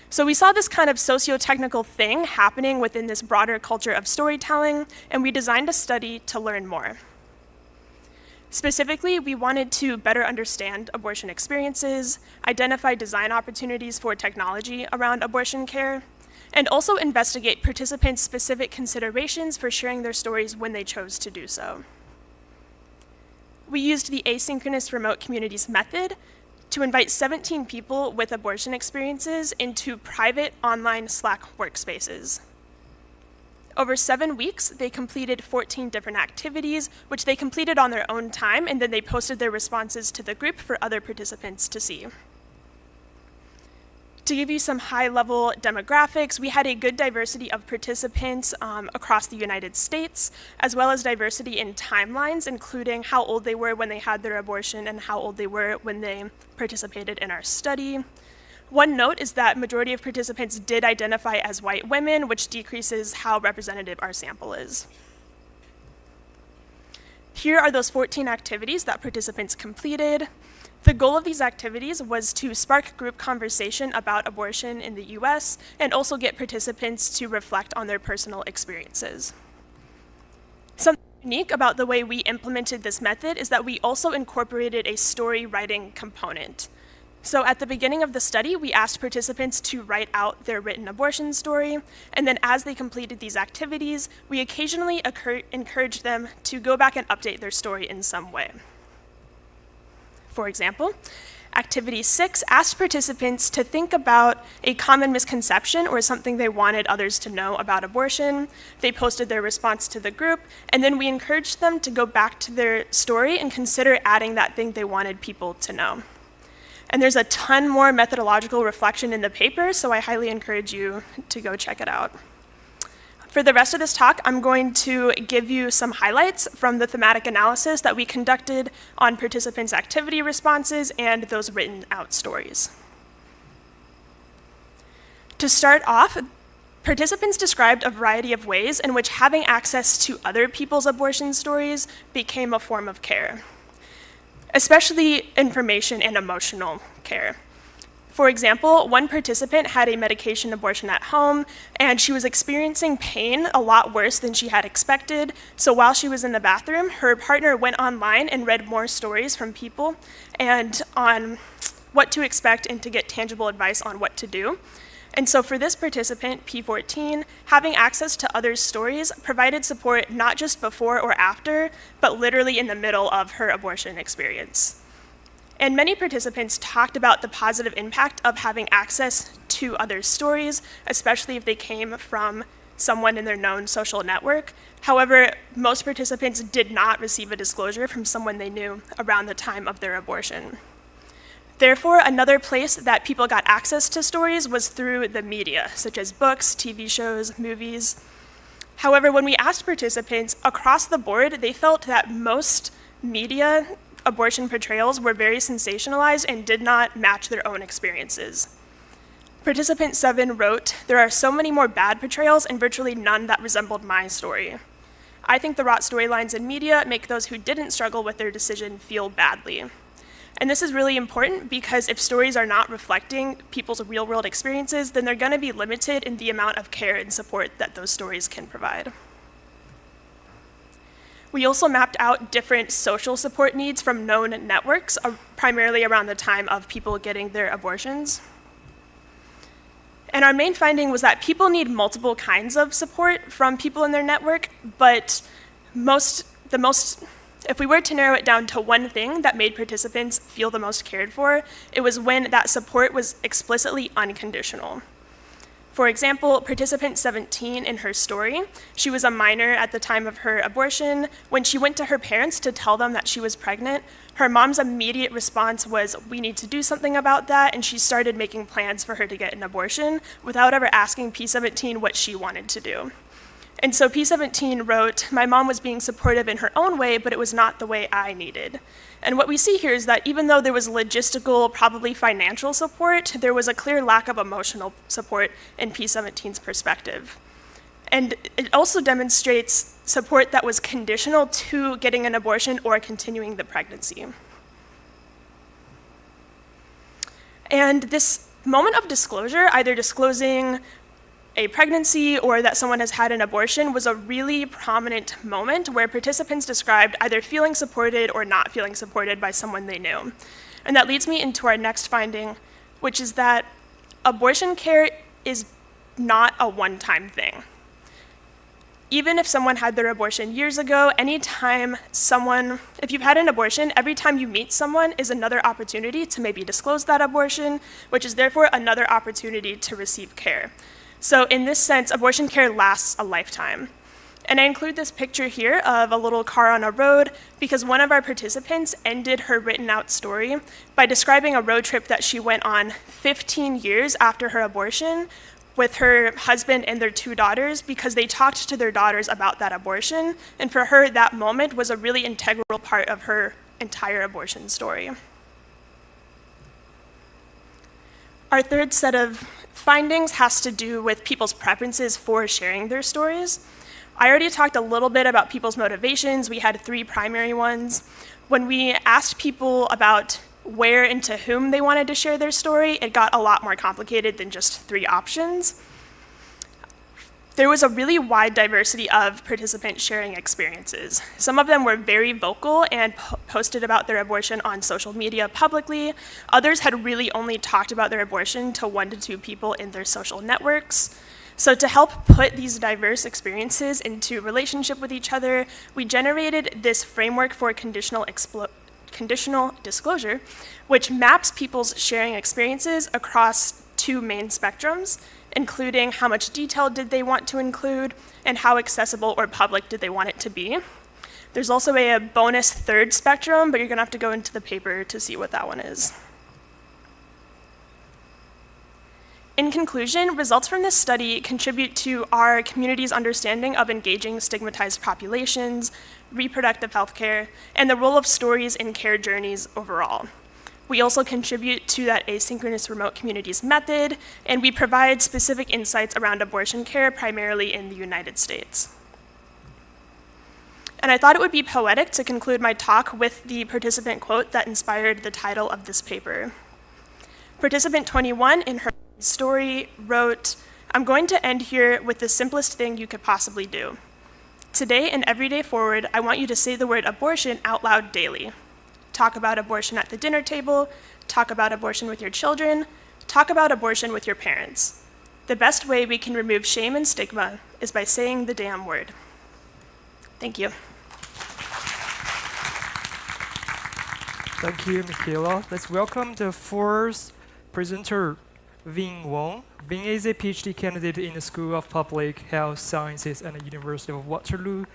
So we saw this kind of socio-technical thing happening within this broader culture of storytelling, and we designed a study to learn more. Specifically, we wanted to better understand abortion experiences, identify design opportunities for technology around abortion care, and also investigate participants' specific considerations for sharing their stories when they chose to do so. We used the asynchronous remote communities method to invite 17 people with abortion experiences into private online Slack workspaces. Over 7 weeks, they completed 14 different activities, which they completed on their own time, and then they posted their responses to the group for other participants to see. To give you some high-level demographics, we had a good diversity of participants across the United States, as well as diversity in timelines, including how old they were when they had their abortion and how old they were when they participated in our study. One note is that majority of participants did identify as white women, which decreases how representative our sample is. Here are those 14 activities that participants completed. The goal of these activities was to spark group conversation about abortion in the US and also get participants to reflect on their personal experiences. Something unique about the way we implemented this method is that we also incorporated a story writing component. So at the beginning of the study, we asked participants to write out their written abortion story, and then as they completed these activities, we occasionally encouraged them to go back and update their story in some way. For example, Activity 6 asked participants to think about a common misconception or something they wanted others to know about abortion. They posted their response to the group, and then we encouraged them to go back to their story and consider adding that thing they wanted people to know. And there's a ton more methodological reflection in the paper, so I highly encourage you to go check it out. For the rest of this talk, I'm going to give you some highlights from the thematic analysis that we conducted on participants' activity responses and those written out stories. To start off, participants described a variety of ways in which having access to other people's abortion stories became a form of care, especially information and emotional care. For example, one participant had a medication abortion at home, and she was experiencing pain a lot worse than she had expected. So while she was in the bathroom, her partner went online and read more stories from people and on what to expect and to get tangible advice on what to do. And so for this participant, P14, having access to others' stories provided support not just before or after, but literally in the middle of her abortion experience. And many participants talked about the positive impact of having access to others' stories, especially if they came from someone in their known social network. However, most participants did not receive a disclosure from someone they knew around the time of their abortion. Therefore, another place that people got access to stories was through the media, such as books, TV shows, movies. However, when we asked participants across the board, they felt that most media abortion portrayals were very sensationalized and did not match their own experiences. Participant 7 wrote, "There are so many more bad portrayals and virtually none that resembled my story. I think the wrought storylines in media make those who didn't struggle with their decision feel badly." And this is really important because if stories are not reflecting people's real-world experiences, then they're going to be limited in the amount of care and support that those stories can provide. We also mapped out different social support needs from known networks, primarily around the time of people getting their abortions. And our main finding was that people need multiple kinds of support from people in their network, but if we were to narrow it down to one thing that made participants feel the most cared for, it was when that support was explicitly unconditional. For example, participant 17 in her story, she was a minor at the time of her abortion. When she went to her parents to tell them that she was pregnant, her mom's immediate response was, "We need to do something about that," and she started making plans for her to get an abortion without ever asking P17 what she wanted to do. And so P17 wrote, "My mom was being supportive in her own way, but it was not the way I needed." And what we see here is that even though there was logistical, probably financial support, there was a clear lack of emotional support in P17's perspective. And it also demonstrates support that was conditional to getting an abortion or continuing the pregnancy. And this moment of disclosure, either disclosing a pregnancy or that someone has had an abortion was a really prominent moment where participants described either feeling supported or not feeling supported by someone they knew. And that leads me into our next finding, which is that abortion care is not a one-time thing. Even if someone had their abortion years ago, if you've had an abortion, every time you meet someone is another opportunity to maybe disclose that abortion, which is therefore another opportunity to receive care. So in this sense, abortion care lasts a lifetime. And I include this picture here of a little car on a road because one of our participants ended her written out story by describing a road trip that she went on 15 years after her abortion with her husband and their 2 daughters because they talked to their daughters about that abortion. And for her, that moment was a really integral part of her entire abortion story. Our third set of findings has to do with people's preferences for sharing their stories. I already talked a little bit about people's motivations. We had 3 primary ones. When we asked people about where and to whom they wanted to share their story, it got a lot more complicated than just 3 options. There was a really wide diversity of participants sharing experiences. Some of them were very vocal and posted about their abortion on social media publicly. Others had really only talked about their abortion to 1 to 2 people in their social networks. So to help put these diverse experiences into relationship with each other, we generated this framework for conditional disclosure, which maps people's sharing experiences across 2 main spectrums, including how much detail did they want to include and how accessible or public did they want it to be. There's also a bonus 3rd spectrum, but you're gonna have to go into the paper to see what that one is. In conclusion, results from this study contribute to our community's understanding of engaging stigmatized populations, reproductive health care, and the role of stories in care journeys overall. We also contribute to that asynchronous remote communities method, and we provide specific insights around abortion care, primarily in the United States. And I thought it would be poetic to conclude my talk with the participant quote that inspired the title of this paper. Participant 21, in her story, wrote, "I'm going to end here with the simplest thing you could possibly do. Today and every day forward, I want you to say the word abortion out loud daily. Talk about abortion at the dinner table, talk about abortion with your children, talk about abortion with your parents. The best way we can remove shame and stigma is by saying the damn word." Thank you. Thank you, Michaela. Let's welcome the 4th presenter, Vinh Wong. Vinh is a PhD candidate in the School of Public Health Sciences at the University of Waterloo.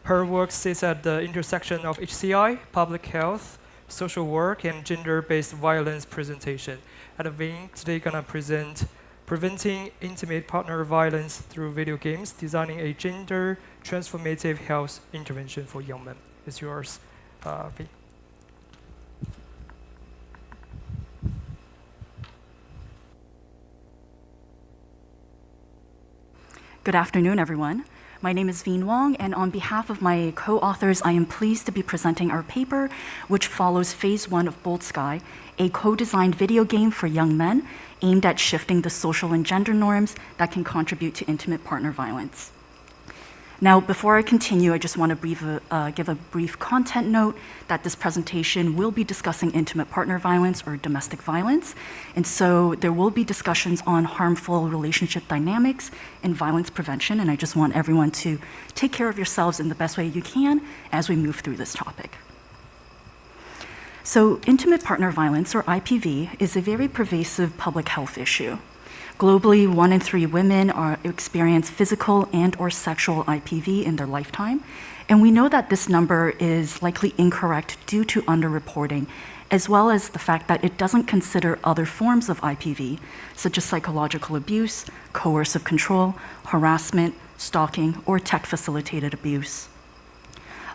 Her work sits at the intersection of HCI, public health, social work, and gender-based violence presentation. And Vinh today gonna present Preventing Intimate Partner Violence Through Video Games, Designing a Gender Transformative Health Intervention for Young Men. It's yours, Vinh. Good afternoon, everyone. My name is Vinh Wong, and on behalf of my co-authors, I am pleased to be presenting our paper, which follows Phase 1 of Bold Sky, a co-designed video game for young men aimed at shifting the social and gender norms that can contribute to intimate partner violence. Now, before I continue, I just want to give a brief content note that this presentation will be discussing intimate partner violence or domestic violence. And so there will be discussions on harmful relationship dynamics and violence prevention. And I just want everyone to take care of yourselves in the best way you can as we move through this topic. So intimate partner violence, or IPV, is a very pervasive public health issue. Globally, 1 in 3 women experience physical and or sexual IPV in their lifetime. And we know that this number is likely incorrect due to underreporting, as well as the fact that it doesn't consider other forms of IPV, such as psychological abuse, coercive control, harassment, stalking, or tech-facilitated abuse.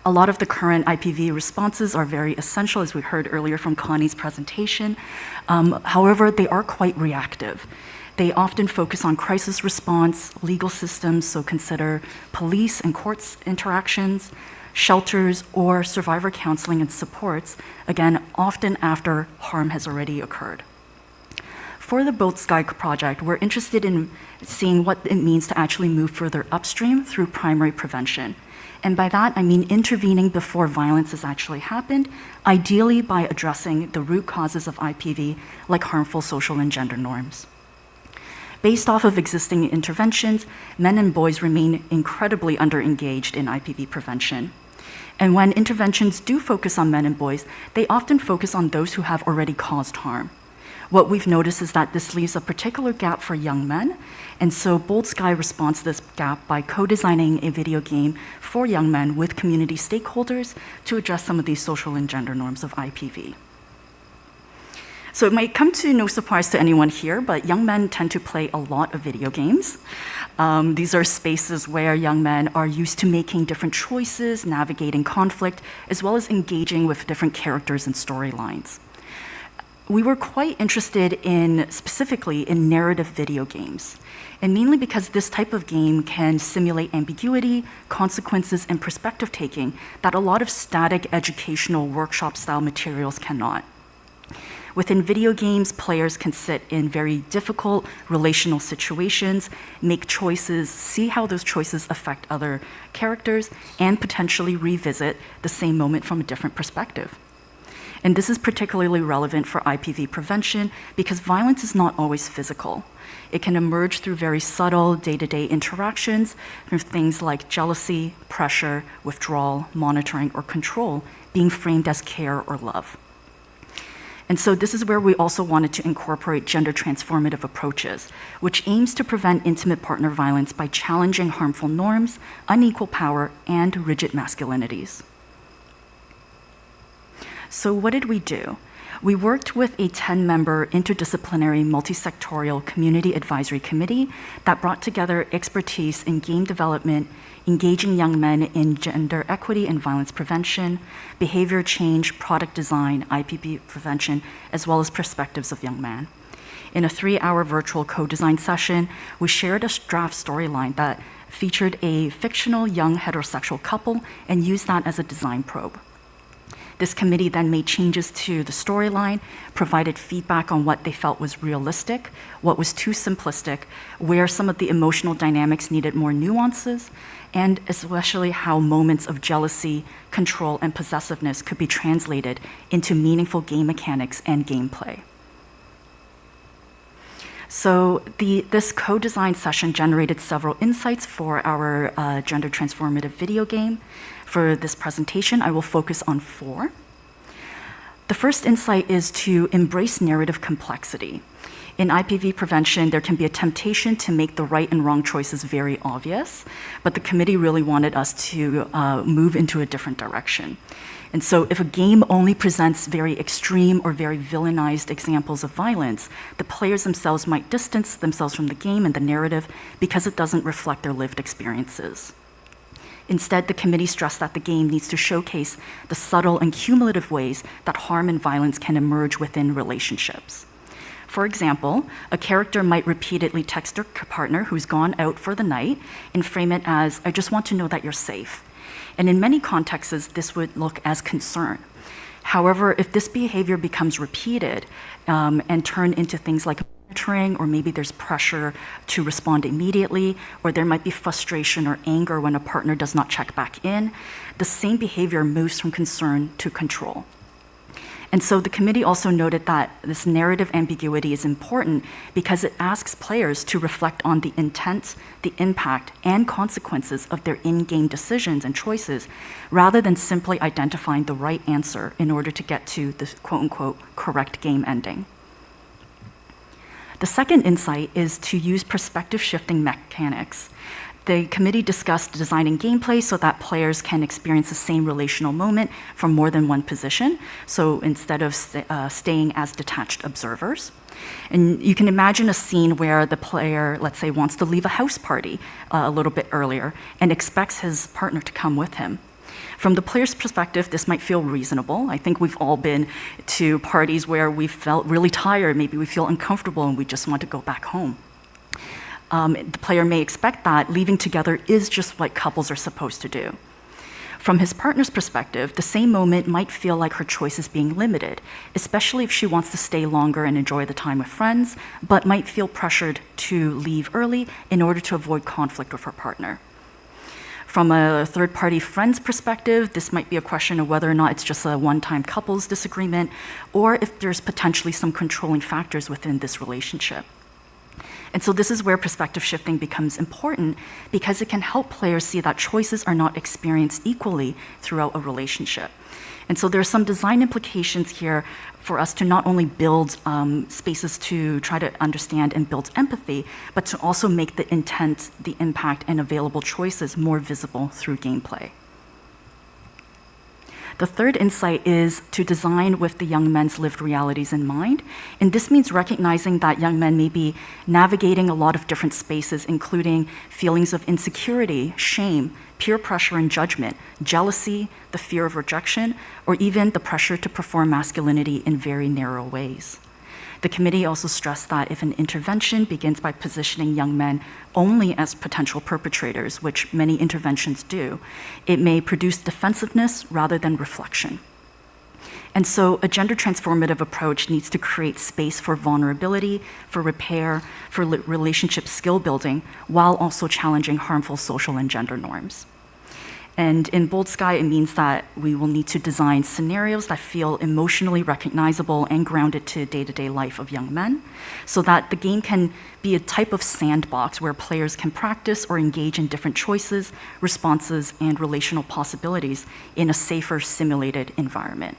A lot of the current IPV responses are very essential, as we heard earlier from Connie's presentation. However, they are quite reactive. They often focus on crisis response, legal systems, so consider police and courts interactions, shelters, or survivor counseling and supports, again, often after harm has already occurred. For the Boat Sky project, we're interested in seeing what it means to actually move further upstream through primary prevention. And by that, I mean intervening before violence has actually happened, ideally by addressing the root causes of IPV, like harmful social and gender norms. Based off of existing interventions, men and boys remain incredibly underengaged in IPV prevention. And when interventions do focus on men and boys, they often focus on those who have already caused harm. What we've noticed is that this leaves a particular gap for young men, and so Bold Sky responds to this gap by co-designing a video game for young men with community stakeholders to address some of these social and gender norms of IPV. So it might come to no surprise to anyone here, but young men tend to play a lot of video games. These are spaces where young men are used to making different choices, navigating conflict, as well as engaging with different characters and storylines. We were quite interested specifically in narrative video games, and mainly because this type of game can simulate ambiguity, consequences, and perspective taking that a lot of static educational workshop-style materials cannot. Within video games, players can sit in very difficult relational situations, make choices, see how those choices affect other characters, and potentially revisit the same moment from a different perspective. And this is particularly relevant for IPV prevention because violence is not always physical. It can emerge through very subtle day-to-day interactions, through things like jealousy, pressure, withdrawal, monitoring, or control being framed as care or love. And so this is where we also wanted to incorporate gender transformative approaches, which aims to prevent intimate partner violence by challenging harmful norms, unequal power, and rigid masculinities. So what did we do? We worked with a 10-member interdisciplinary multi-sectorial community advisory committee that brought together expertise in game development, engaging young men in gender equity and violence prevention, behavior change, product design, IPV prevention, as well as perspectives of young men. In a 3-hour virtual co-design session, we shared a draft storyline that featured a fictional young heterosexual couple and used that as a design probe. This committee then made changes to the storyline, provided feedback on what they felt was realistic, what was too simplistic, where some of the emotional dynamics needed more nuances, and especially how moments of jealousy, control, and possessiveness could be translated into meaningful game mechanics and gameplay. So this co-design session generated several insights for our gender transformative video game. For this presentation, I will focus on 4. The first insight is to embrace narrative complexity. In IPV prevention, there can be a temptation to make the right and wrong choices very obvious, but the committee really wanted us to move into a different direction. And so if a game only presents very extreme or very villainized examples of violence, the players themselves might distance themselves from the game and the narrative because it doesn't reflect their lived experiences. Instead, the committee stressed that the game needs to showcase the subtle and cumulative ways that harm and violence can emerge within relationships. For example, a character might repeatedly text their partner who's gone out for the night and frame it as, "I just want to know that you're safe." And in many contexts, this would look as concern. However, if this behavior becomes repeated and turn into things like monitoring, or maybe there's pressure to respond immediately, or there might be frustration or anger when a partner does not check back in, the same behavior moves from concern to control. And so the committee also noted that this narrative ambiguity is important because it asks players to reflect on the intent, the impact, and consequences of their in-game decisions and choices, rather than simply identifying the right answer in order to get to the quote-unquote correct game ending. The second insight is to use perspective shifting mechanics. The committee discussed designing gameplay so that players can experience the same relational moment from more than one position, so instead of staying as detached observers. And you can imagine a scene where the player, let's say, wants to leave a house party a little bit earlier and expects his partner to come with him. From the player's perspective, this might feel reasonable. I think we've all been to parties where we felt really tired, maybe we feel uncomfortable and we just want to go back home. The player may expect that leaving together is just what couples are supposed to do. From his partner's perspective, the same moment might feel like her choice is being limited, especially if she wants to stay longer and enjoy the time with friends, but might feel pressured to leave early in order to avoid conflict with her partner. From a third-party friend's perspective, this might be a question of whether or not it's just a one-time couples disagreement, or if there's potentially some controlling factors within this relationship. And so this is where perspective shifting becomes important, because it can help players see that choices are not experienced equally throughout a relationship. And so there are some design implications here for us to not only build spaces to try to understand and build empathy, but to also make the intent, the impact, and available choices more visible through gameplay. The third insight is to design with the young men's lived realities in mind. And this means recognizing that young men may be navigating a lot of different spaces, including feelings of insecurity, shame, peer pressure and judgment, jealousy, the fear of rejection, or even the pressure to perform masculinity in very narrow ways. The committee also stressed that if an intervention begins by positioning young men only as potential perpetrators, which many interventions do, it may produce defensiveness rather than reflection. And so a gender transformative approach needs to create space for vulnerability, for repair, for relationship skill building, while also challenging harmful social and gender norms. And in Bold Sky, it means that we will need to design scenarios that feel emotionally recognizable and grounded to day-to-day life of young men, so that the game can be a type of sandbox where players can practice or engage in different choices, responses, and relational possibilities in a safer, simulated environment.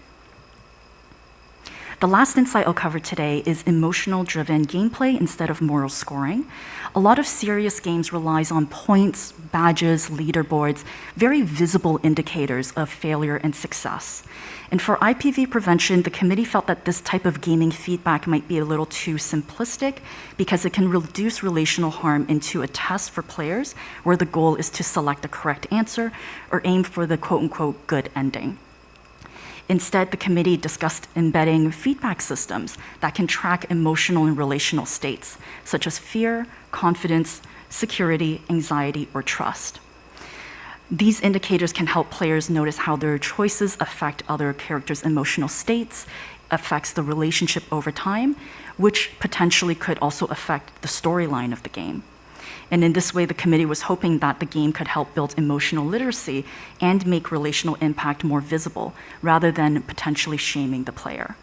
The last insight I'll cover today is emotional-driven gameplay instead of moral scoring. A lot of serious games relies on points, badges, leaderboards, very visible indicators of failure and success. And for IPV prevention, the committee felt that this type of gaming feedback might be a little too simplistic because it can reduce relational harm into a test for players where the goal is to select the correct answer or aim for the quote-unquote good ending. Instead, the committee discussed embedding feedback systems that can track emotional and relational states, such as fear, confidence, security, anxiety, or trust. These indicators can help players notice how their choices affect other characters' emotional states, affects the relationship over time, which potentially could also affect the storyline of the game. And in this way, the committee was hoping that the game could help build emotional literacy and make relational impact more visible, rather than potentially shaming the player.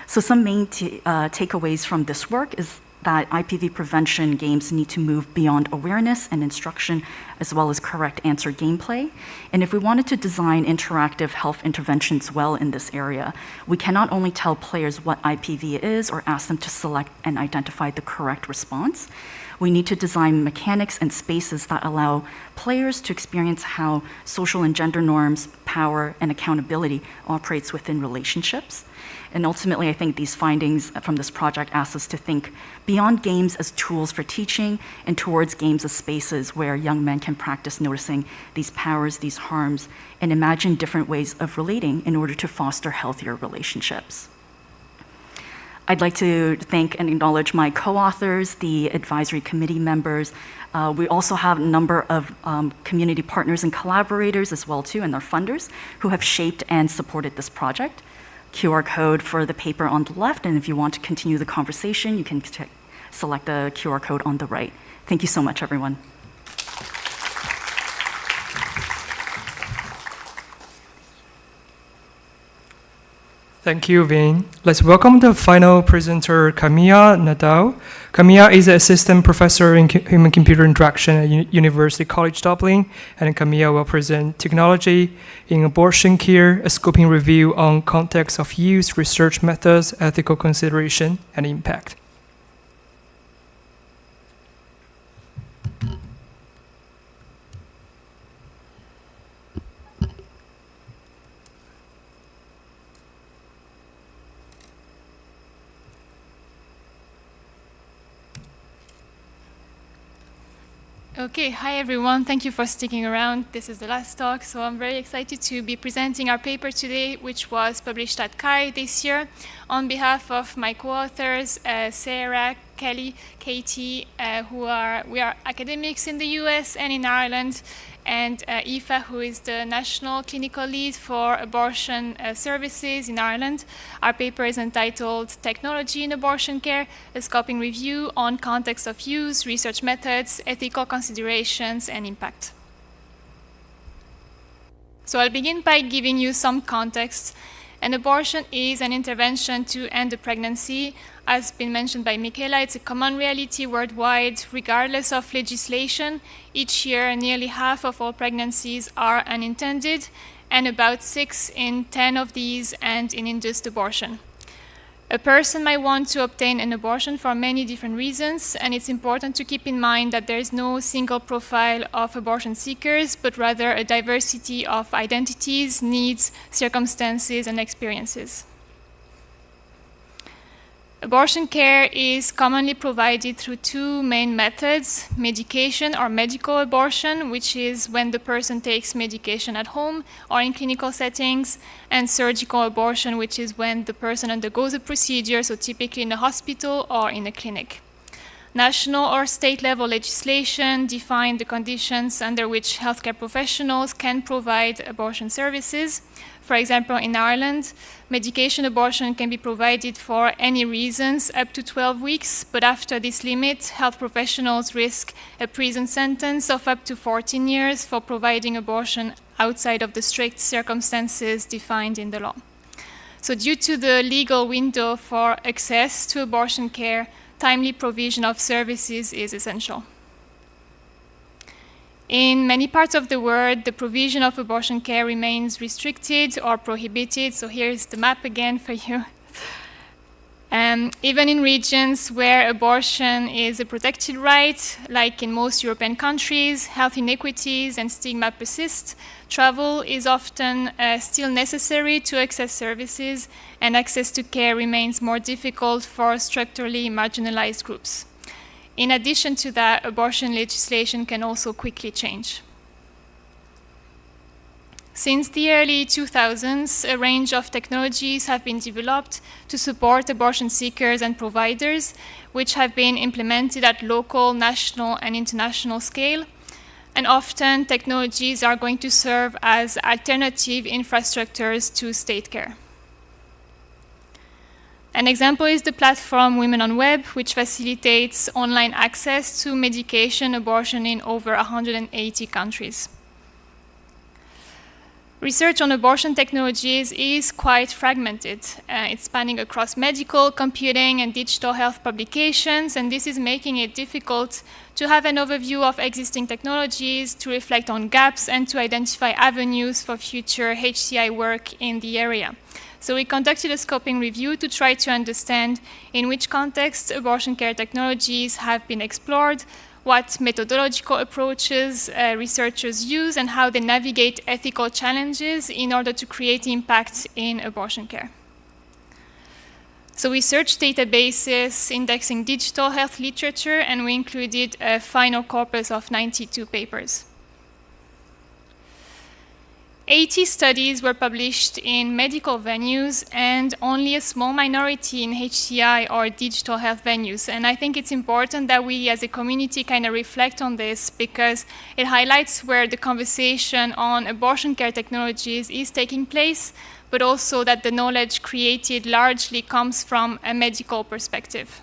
So some main takeaways from this work is that IPV prevention games need to move beyond awareness and instruction, as well as correct answer gameplay. And if we wanted to design interactive health interventions well in this area, we cannot only tell players what IPV is or ask them to select and identify the correct response. We need to design mechanics and spaces that allow players to experience how social and gender norms, power, and accountability operates within relationships. And ultimately, I think these findings from this project ask us to think beyond games as tools for teaching and towards games as spaces where young men can practice noticing these powers, these harms, and imagine different ways of relating in order to foster healthier relationships. I'd like to thank and acknowledge my co-authors, the advisory committee members. We also have a number of community partners and collaborators as well too, and their funders who have shaped and supported this project. QR code for the paper on the left, and if you want to continue the conversation, you can select the QR code on the right. Thank you so much, everyone. Thank you, Vin. Let's welcome the final presenter, Camilla Nadal. Camilla is an assistant professor in human-computer interaction at University College Dublin, and Camilla will present technology in abortion care, a scoping review on context of use, research methods, ethical consideration, and impact. Okay, hi everyone. Thank you for sticking around. This is the last talk, so I'm very excited to be presenting our paper today, which was published at CHI this year. On behalf of my co-authors, Sarah, Kelly, Katie, we are academics in the US and in Ireland, and Aoife, who is the National Clinical Lead for Abortion Services in Ireland. Our paper is entitled Technology in Abortion Care, a scoping review on context of use, research methods, ethical considerations, and impact. So I'll begin by giving you some context. An abortion is an intervention to end a pregnancy. As been mentioned by Michaela, it's a common reality worldwide, regardless of legislation. Each year, nearly half of all pregnancies are unintended, and about 6 in 10 of these end in induced abortion. A person might want to obtain an abortion for many different reasons, and it's important to keep in mind that there is no single profile of abortion seekers, but rather a diversity of identities, needs, circumstances, and experiences. Abortion care is commonly provided through 2 main methods: medication or medical abortion, which is when the person takes medication at home or in clinical settings, and surgical abortion, which is when the person undergoes a procedure, so typically in a hospital or in a clinic. National or state-level legislation define the conditions under which healthcare professionals can provide abortion services. For example, in Ireland, medication abortion can be provided for any reasons up to 12 weeks, but after this limit, health professionals risk a prison sentence of up to 14 years for providing abortion outside of the strict circumstances defined in the law. So due to the legal window for access to abortion care, timely provision of services is essential. In many parts of the world, the provision of abortion care remains restricted or prohibited. So here's the map again for you. Even in regions where abortion is a protected right, like in most European countries, health inequities and stigma persist. Travel is often still necessary to access services, and access to care remains more difficult for structurally marginalized groups. In addition to that, abortion legislation can also quickly change. Since the early 2000s, a range of technologies have been developed to support abortion seekers and providers, which have been implemented at local, national, and international scale. And often, technologies are going to serve as alternative infrastructures to state care. An example is the platform Women on Web, which facilitates online access to medication abortion in over 180 countries. Research on abortion technologies is quite fragmented. It's spanning across medical, computing, and digital health publications, and this is making it difficult to have an overview of existing technologies, to reflect on gaps, and to identify avenues for future HCI work in the area. So we conducted a scoping review to try to understand in which context abortion care technologies have been explored, what methodological approaches researchers use, and how they navigate ethical challenges in order to create impact in abortion care. So we searched databases indexing digital health literature, and we included a final corpus of 92 papers. 80 studies were published in medical venues and only a small minority in HCI or digital health venues. And I think it's important that we as a community kind of reflect on this, because it highlights where the conversation on abortion care technologies is taking place, but also that the knowledge created largely comes from a medical perspective.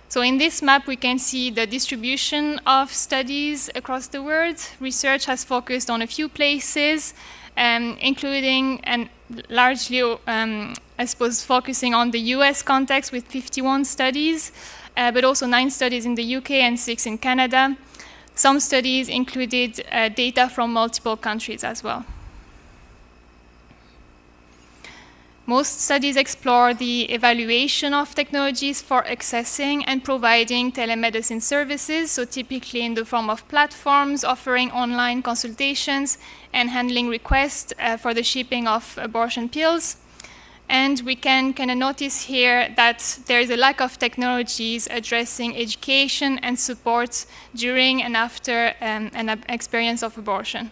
So in this map, we can see the distribution of studies across the world. Research has focused on a few places, including and largely, I suppose, focusing on the US context with 51 studies, but also 9 studies in the UK and 6 in Canada. Some studies included data from multiple countries as well. Most studies explore the evaluation of technologies for accessing and providing telemedicine services, so typically in the form of platforms offering online consultations and handling requests for the shipping of abortion pills. And we can kind of notice here that there is a lack of technologies addressing education and support during and after an experience of abortion.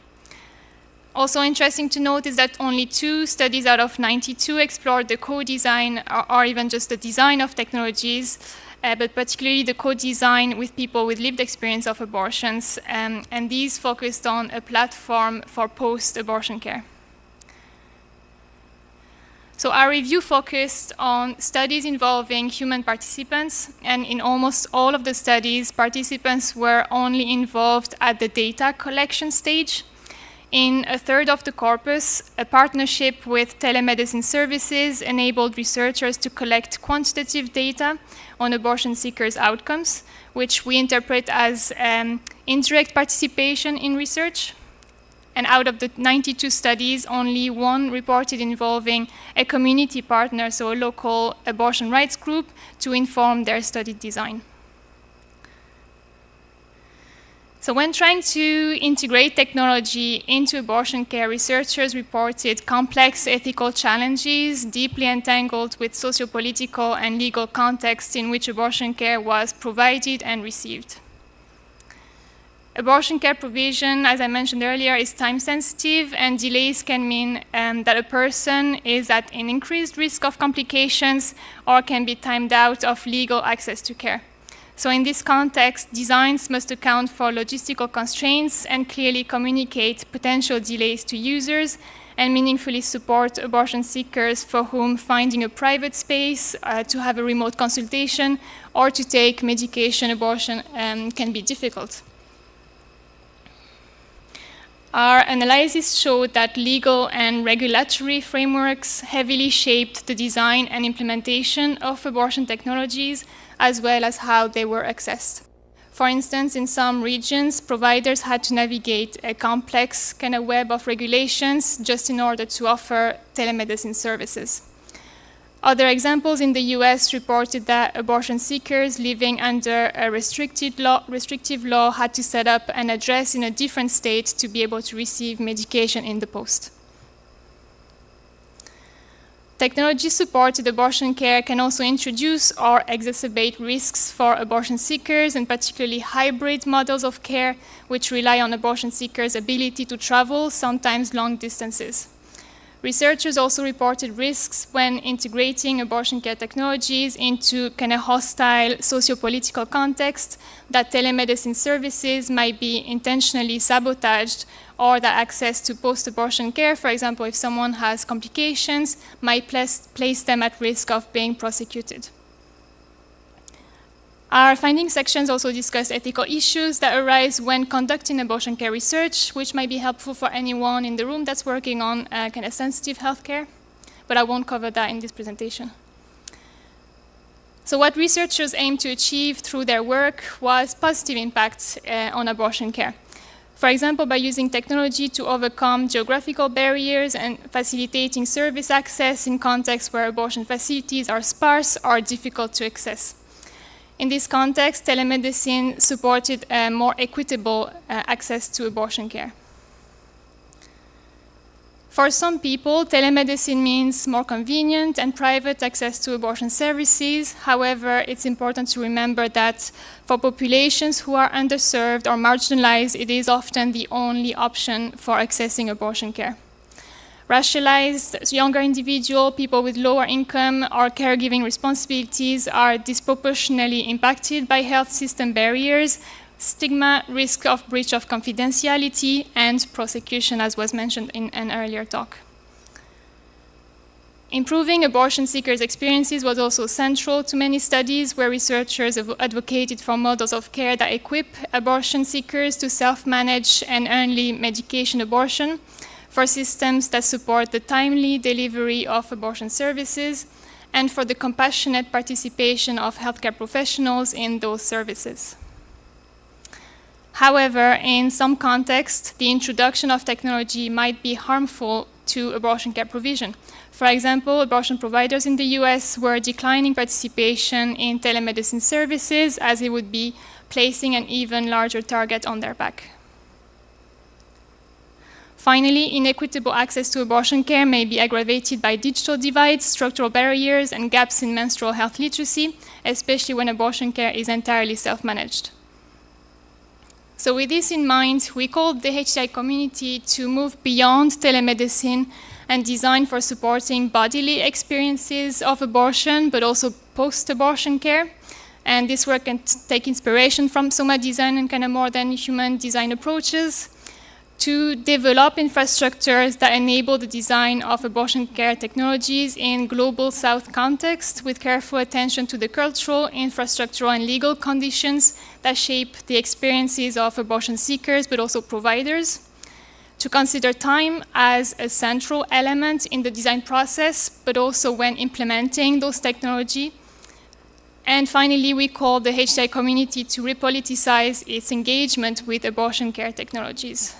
Also interesting to note is that only 2 studies out of 92 explored the co-design or even just the design of technologies, but particularly the co-design with people with lived experience of abortions, and these focused on a platform for post-abortion care. So our review focused on studies involving human participants, and in almost all of the studies, participants were only involved at the data collection stage. In a third of the corpus, a partnership with telemedicine services enabled researchers to collect quantitative data on abortion seekers' outcomes, which we interpret as indirect participation in research. And out of the 92 studies, only 1 reported involving a community partner, so a local abortion rights group, to inform their study design. So when trying to integrate technology into abortion care, researchers reported complex ethical challenges, deeply entangled with socio-political and legal contexts in which abortion care was provided and received. Abortion care provision, as I mentioned earlier, is time-sensitive, and delays can mean that a person is at an increased risk of complications or can be timed out of legal access to care. So in this context, designs must account for logistical constraints and clearly communicate potential delays to users and meaningfully support abortion seekers for whom finding a private space to have a remote consultation or to take medication abortion can be difficult. Our analysis showed that legal and regulatory frameworks heavily shaped the design and implementation of abortion technologies, as well as how they were accessed. For instance, in some regions, providers had to navigate a complex kind of web of regulations just in order to offer telemedicine services. Other examples in the US reported that abortion seekers living under a restrictive law had to set up an address in a different state to be able to receive medication in the post. Technology-supported abortion care can also introduce or exacerbate risks for abortion seekers, and particularly hybrid models of care, which rely on abortion seekers' ability to travel, sometimes long distances. Researchers also reported risks when integrating abortion care technologies into kind of hostile socio-political contexts, that telemedicine services might be intentionally sabotaged, or that access to post-abortion care, for example, if someone has complications, might place them at risk of being prosecuted. Our finding sections also discuss ethical issues that arise when conducting abortion care research, which might be helpful for anyone in the room that's working on kind of sensitive healthcare, but I won't cover that in this presentation. So what researchers aimed to achieve through their work was positive impacts on abortion care. For example, by using technology to overcome geographical barriers and facilitating service access in contexts where abortion facilities are sparse or difficult to access. In this context, telemedicine supported a more equitable access to abortion care. For some people, telemedicine means more convenient and private access to abortion services. However, it's important to remember that for populations who are underserved or marginalized, it is often the only option for accessing abortion care. Racialized younger individuals, people with lower income or caregiving responsibilities are disproportionately impacted by health system barriers, stigma, risk of breach of confidentiality, and prosecution, as was mentioned in an earlier talk. Improving abortion seekers' experiences was also central to many studies where researchers have advocated for models of care that equip abortion seekers to self-manage and early medication abortion, for systems that support the timely delivery of abortion services, and for the compassionate participation of healthcare professionals in those services. However, in some contexts, the introduction of technology might be harmful to abortion care provision. For example, abortion providers in the US were declining participation in telemedicine services, as it would be placing an even larger target on their back. Finally, inequitable access to abortion care may be aggravated by digital divides, structural barriers, and gaps in menstrual health literacy, especially when abortion care is entirely self-managed. So with this in mind, we called the HCI community to move beyond telemedicine and design for supporting bodily experiences of abortion, but also post-abortion care. And this work can take inspiration from Soma design and kind of more than human design approaches to develop infrastructures that enable the design of abortion care technologies in global South context with careful attention to the cultural, infrastructural, and legal conditions that shape the experiences of abortion seekers, but also providers. To consider time as a central element in the design process, but also when implementing those technologies. And finally, we call the HCI community to repoliticize its engagement with abortion care technologies.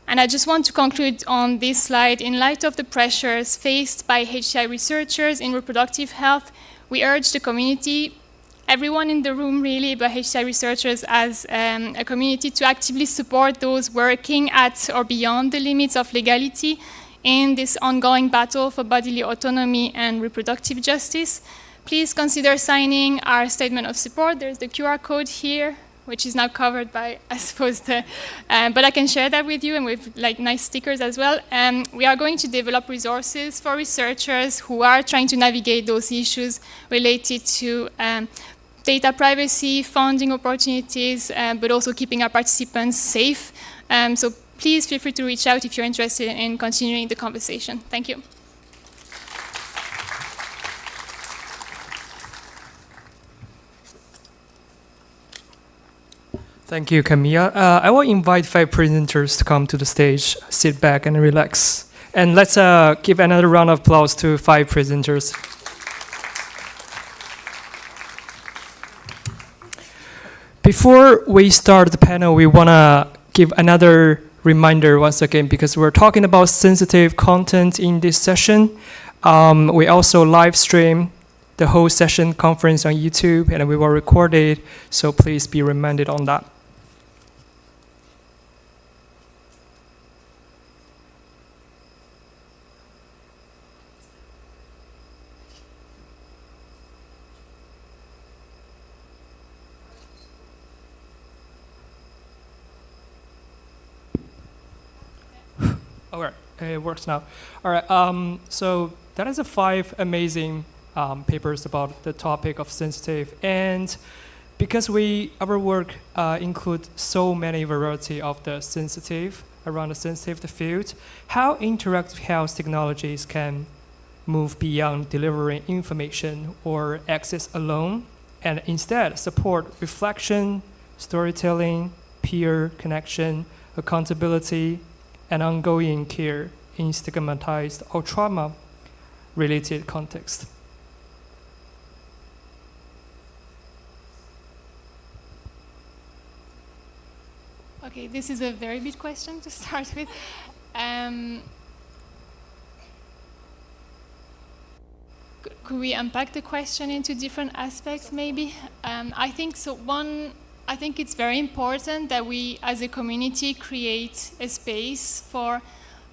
And I just want to conclude on this slide. In light of the pressures faced by HCI researchers in reproductive health, we urge the community, everyone in the room really, but HCI researchers as a community, to actively support those working at or beyond the limits of legality in this ongoing battle for bodily autonomy and reproductive justice. Please consider signing our statement of support. There's the QR code here, which is now covered by, I suppose, but I can share that with you, and with like nice stickers as well. We are going to develop resources for researchers who are trying to navigate those issues related to data privacy, funding opportunities, but also keeping our participants safe. So please feel free to reach out if you're interested in continuing the conversation. Thank you. Thank you, Camilla. I will invite 5 presenters to come to the stage, sit back and relax. And let's give another round of applause to 5 presenters. Before we start the panel, we want to give another reminder once again, because we're talking about sensitive content in this session. We also live stream the whole session conference on YouTube, and we will record it, so please be reminded on that. All right, it works now. All right, so that is 5 amazing papers about the topic of sensitive, and because our work include so many variety of the sensitive around the sensitive field, how interactive health technologies can move beyond delivering information or access alone, and instead support reflection, storytelling, peer connection, accountability, and ongoing care in stigmatized or trauma-related context. Okay, this is a very big question to start with. Could we unpack the question into different aspects, maybe? I think so. I think it's very important that we, as a community, create a space for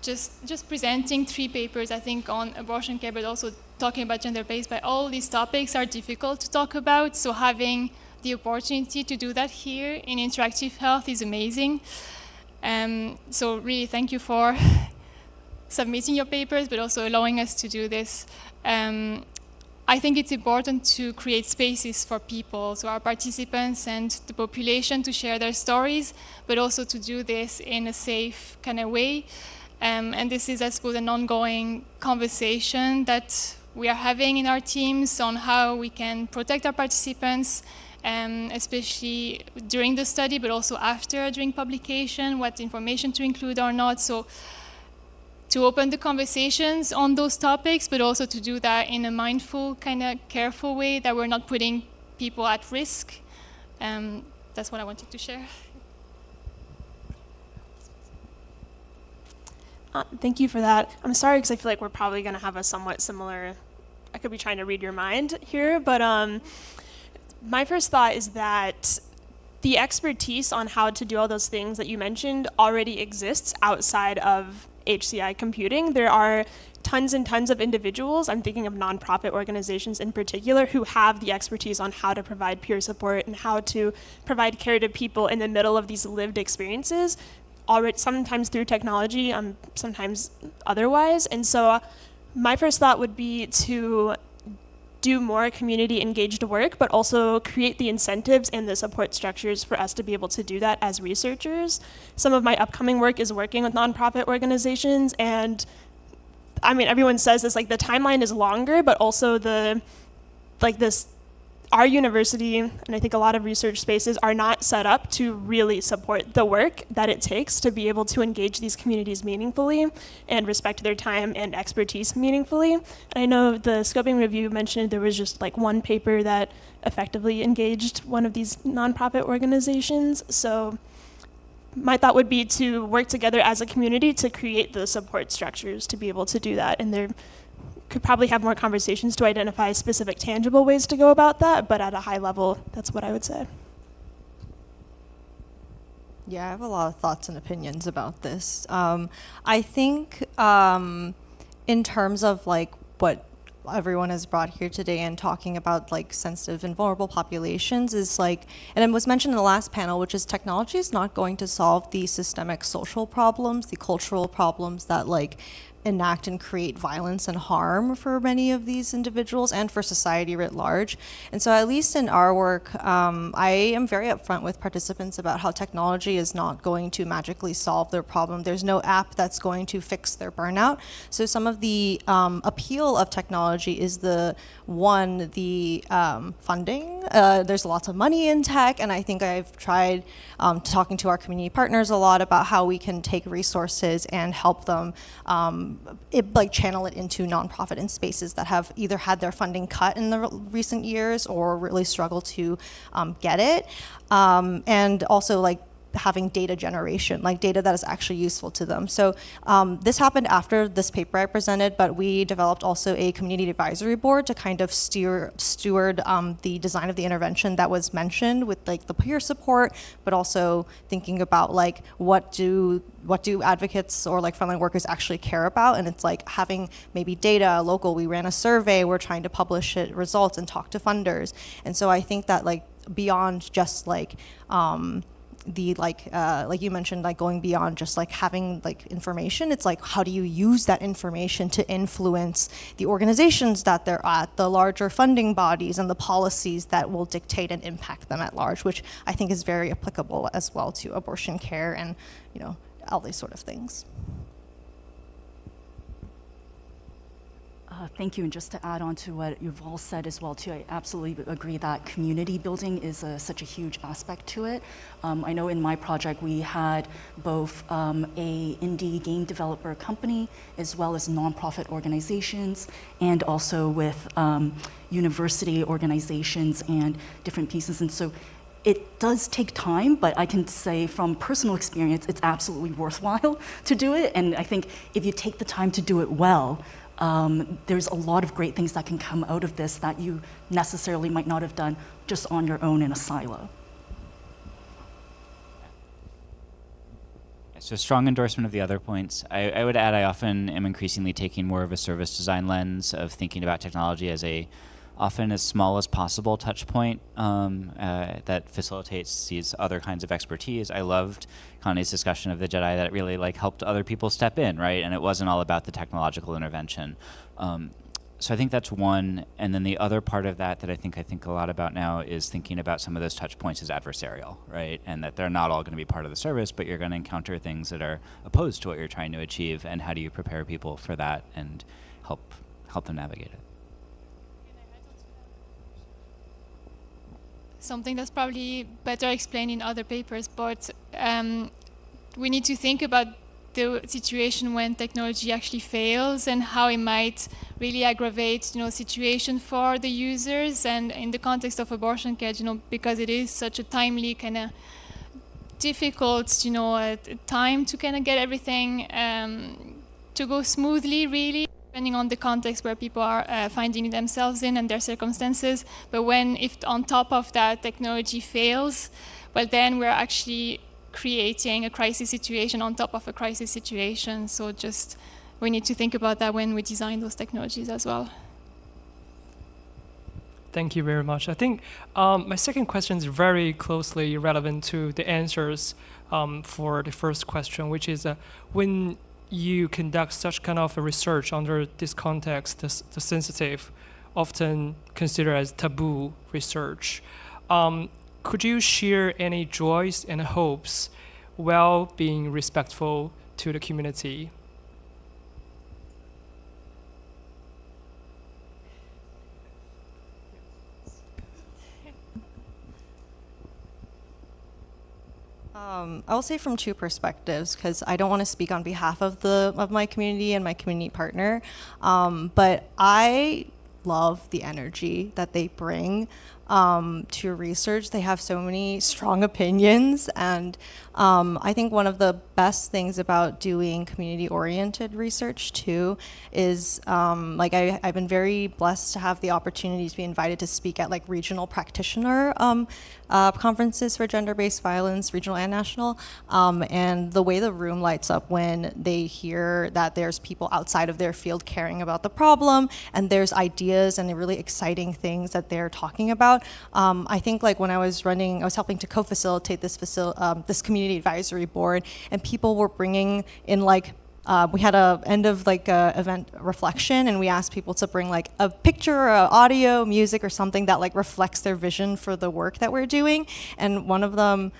just presenting 3 papers, I think, on abortion care, but also talking about gender-based. But all these topics are difficult to talk about, so having the opportunity to do that here in Interactive Health is amazing. So really, thank you for submitting your papers, but also allowing us to do this. I think it's important to create spaces for people, so our participants and the population, to share their stories, but also to do this in a safe kind of way. And this is, I suppose, an ongoing conversation that we are having in our teams on how we can protect our participants, especially during the study, but also after, during publication, what information to include or not. So to open the conversations on those topics, but also to do that in a mindful, kind of careful way, that we're not putting people at risk. That's what I wanted to share. Thank you for that. I'm sorry, because I feel like we're probably going to have a somewhat similar, I could be trying to read your mind here, but my first thought is that the expertise on how to do all those things that you mentioned already exists outside of HCI computing. There are tons and tons of individuals, I'm thinking of nonprofit organizations in particular, who have the expertise on how to provide peer support and how to provide care to people in the middle of these lived experiences, already sometimes through technology, sometimes otherwise. And so my first thought would be to do more community engaged work, but also create the incentives and the support structures for us to be able to do that as researchers. Some of my upcoming work is working with nonprofit organizations, and I mean, everyone says this, like the timeline is longer, but also our university, and I think a lot of research spaces, are not set up to really support the work that it takes to be able to engage these communities meaningfully and respect their time and expertise meaningfully. And I know the scoping review mentioned there was just like one paper that effectively engaged one of these nonprofit organizations. So my thought would be to work together as a community to create the support structures to be able to do that. And there could probably have more conversations to identify specific tangible ways to go about that, but at a high level, that's what I would say. Yeah, I have a lot of thoughts and opinions about this. I think in terms of like what everyone has brought here today and talking about like sensitive and vulnerable populations is like, and it was mentioned in the last panel, which is technology is not going to solve the systemic social problems, the cultural problems that like enact and create violence and harm for many of these individuals and for society writ large. And so at least in our work, I am very upfront with participants about how technology is not going to magically solve their problem. There's no app that's going to fix their burnout. So some of the appeal of technology is the funding. There's lots of money in tech, and I think I've tried talking to our community partners a lot about how we can take resources and help them channel it into nonprofit and spaces that have either had their funding cut in the recent years or really struggle to get it. And also like having data generation, like data that is actually useful to them. So this happened after this paper I presented, but we developed also a community advisory board to kind of steward the design of the intervention that was mentioned with like the peer support, but also thinking about like what do advocates or like frontline workers actually care about. And it's like having maybe data local. We ran a survey, we're trying to publish results and talk to funders. And so I think that like beyond just like like you mentioned, like going beyond just like having like information, it's like how do you use that information to influence the organizations that they're at, the larger funding bodies and the policies that will dictate and impact them at large, which I think is very applicable as well to abortion care and, you know, all these sort of things. Thank you, and just to add on to what you've all said as well too, I absolutely agree that community building is such a huge aspect to it. I know in my project we had both a indie game developer company as well as nonprofit organizations, and also with university organizations and different pieces. And so it does take time, but I can say from personal experience, it's absolutely worthwhile to do it. And I think if you take the time to do it well, there's a lot of great things that can come out of this that you necessarily might not have done just on your own in a silo. So strong endorsement of the other points. I would add I often am increasingly taking more of a service design lens of thinking about technology as often as small as possible touch point that facilitates these other kinds of expertise. I loved Connie's discussion of the Jedi, that it really like helped other people step in, right? And it wasn't all about the technological intervention. So I think that's one. And then the other part of that I think a lot about now is thinking about some of those touch points as adversarial, right? And that they're not all going to be part of the service, but you're going to encounter things that are opposed to what you're trying to achieve. And how do you prepare people for that and help them navigate it? Something that's probably better explained in other papers, but we need to think about the situation when technology actually fails and how it might really aggravate, situation for the users. And in the context of abortion care, because it is such a timely kind of difficult, time to kind of get everything to go smoothly, really, depending on the context where people are finding themselves in and their circumstances. But if on top of that technology fails, well, then we're actually creating a crisis situation on top of a crisis situation. So just we need to think about that when we design those technologies as well. Thank you very much. I think my second question is very closely relevant to the answers for the first question, which is when you conduct such kind of a research under this context, the sensitive, often considered as taboo research, could you share any joys and hopes while being respectful to the community? I will say from two perspectives, because I don't want to speak on behalf of my community and my community partner, but I love the energy that they bring to research. They have so many strong opinions, and I think one of the best things about doing community-oriented research too is I've been very blessed to have the opportunity to be invited to speak at regional practitioner conferences for gender-based violence, regional and national, and the way the room lights up when they hear that there's people outside of their field caring about the problem, and there's ideas and really exciting things that they're talking about. I think when I was helping to co-facilitate this community advisory board, and people were bringing in we had a end of event reflection, and we asked people to bring a picture or audio, music or something that reflects their vision for the work that we're doing. And one of them,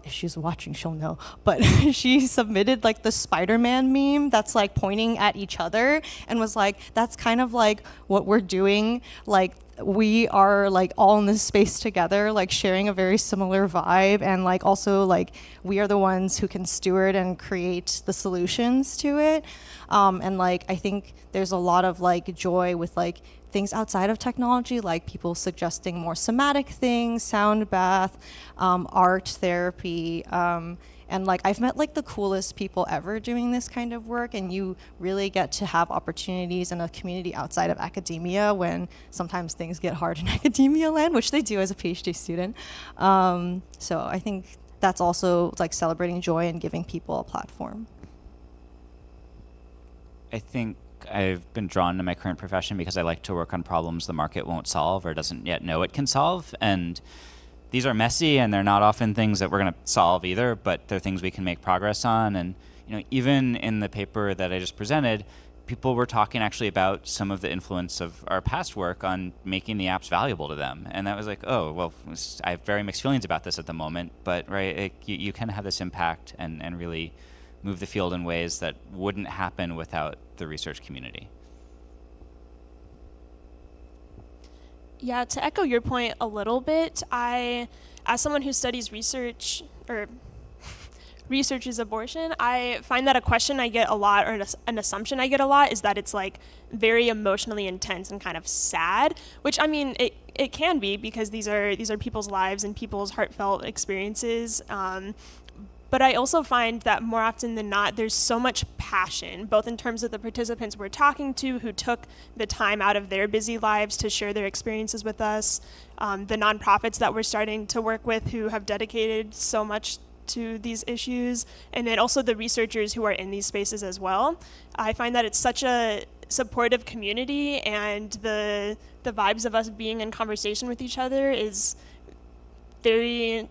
if she's watching, she'll know, but she submitted the Spider-Man meme that's pointing at each other, and was that's kind of what we're doing. We are all in this space together, sharing a very similar vibe, and also we are the ones who can steward and create the solutions to it. And I think there's a lot of joy with things outside of technology, people suggesting more somatic things, sound bath, art therapy, and I've met the coolest people ever doing this kind of work, and you really get to have opportunities in a community outside of academia when sometimes things get hard in academia land, which they do as a PhD student. So I think that's also celebrating joy and giving people a platform. I think I've been drawn to my current profession because I like to work on problems the market won't solve or doesn't yet know it can solve. And these are messy, and they're not often things that we're going to solve either, but they're things we can make progress on. And even in the paper that I just presented, people were talking actually about some of the influence of our past work on making the apps valuable to them. And that was oh, well, I have very mixed feelings about this at the moment, but you can have this impact and really move the field in ways that wouldn't happen without the research community. Yeah, to echo your point a little bit, as someone who studies research or researches abortion, I find that a question I get a lot, or an assumption I get a lot, is that it's very emotionally intense and kind of sad, which I mean, it can be, because these are people's lives and people's heartfelt experiences. But I also find that more often than not, there's so much passion, both in terms of the participants we're talking to who took the time out of their busy lives to share their experiences with us, the nonprofits that we're starting to work with who have dedicated so much to these issues, and then also the researchers who are in these spaces as well. I find that it's such a supportive community, and the vibes of us being in conversation with each other is very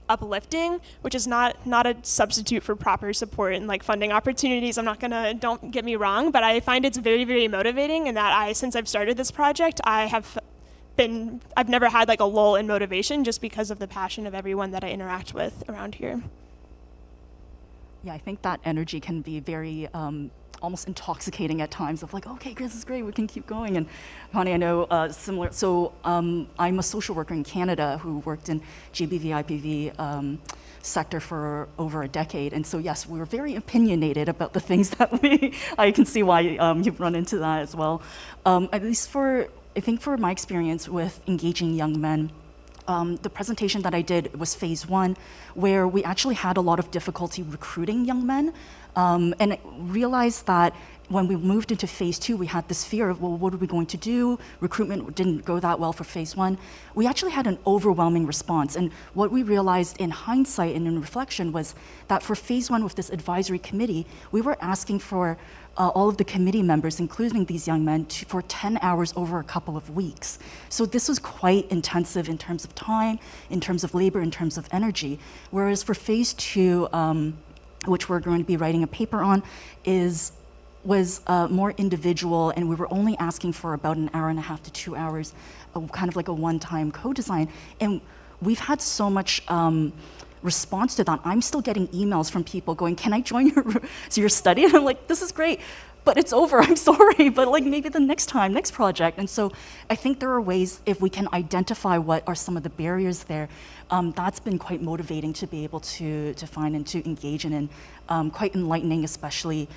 uplifting, which is not a substitute for proper support and funding opportunities. Don't get me wrong, but I find it's very, very motivating, and that since I've started this project, I've never had a lull in motivation, just because of the passion of everyone that I interact with around here. Yeah, I think that energy can be very almost intoxicating at times of okay, this is great, we can keep going. And Connie, I know similar, so I'm a social worker in Canada who worked in GBV, IPV sector for over a decade. And so yes, we were very opinionated about the things that I can see why you've run into that as well. At least I think for my experience with engaging young men, the presentation that I did was phase 1, where we actually had a lot of difficulty recruiting young men. And realized that when we moved into phase 2, we had this fear of, well, what are we going to do? Recruitment didn't go that well for phase 1. We actually had an overwhelming response. And what we realized in hindsight and in reflection was that for phase 1 with this advisory committee, we were asking for all of the committee members, including these young men, for 10 hours over a couple of weeks. So this was quite intensive in terms of time, in terms of labor, in terms of energy. Whereas for phase 2, which we're going to be writing a paper on, was more individual, and we were only asking for about an hour and a half to 2 hours, kind of like a one-time co-design. And we've had so much response to that. I'm still getting emails from people going, can I join your study? And I'm like, this is great, but it's over, I'm sorry, but like maybe the next time, next project. And so I think there are ways, if we can identify what are some of the barriers there, that's been quite motivating to be able to find and to engage in, and quite enlightening, especially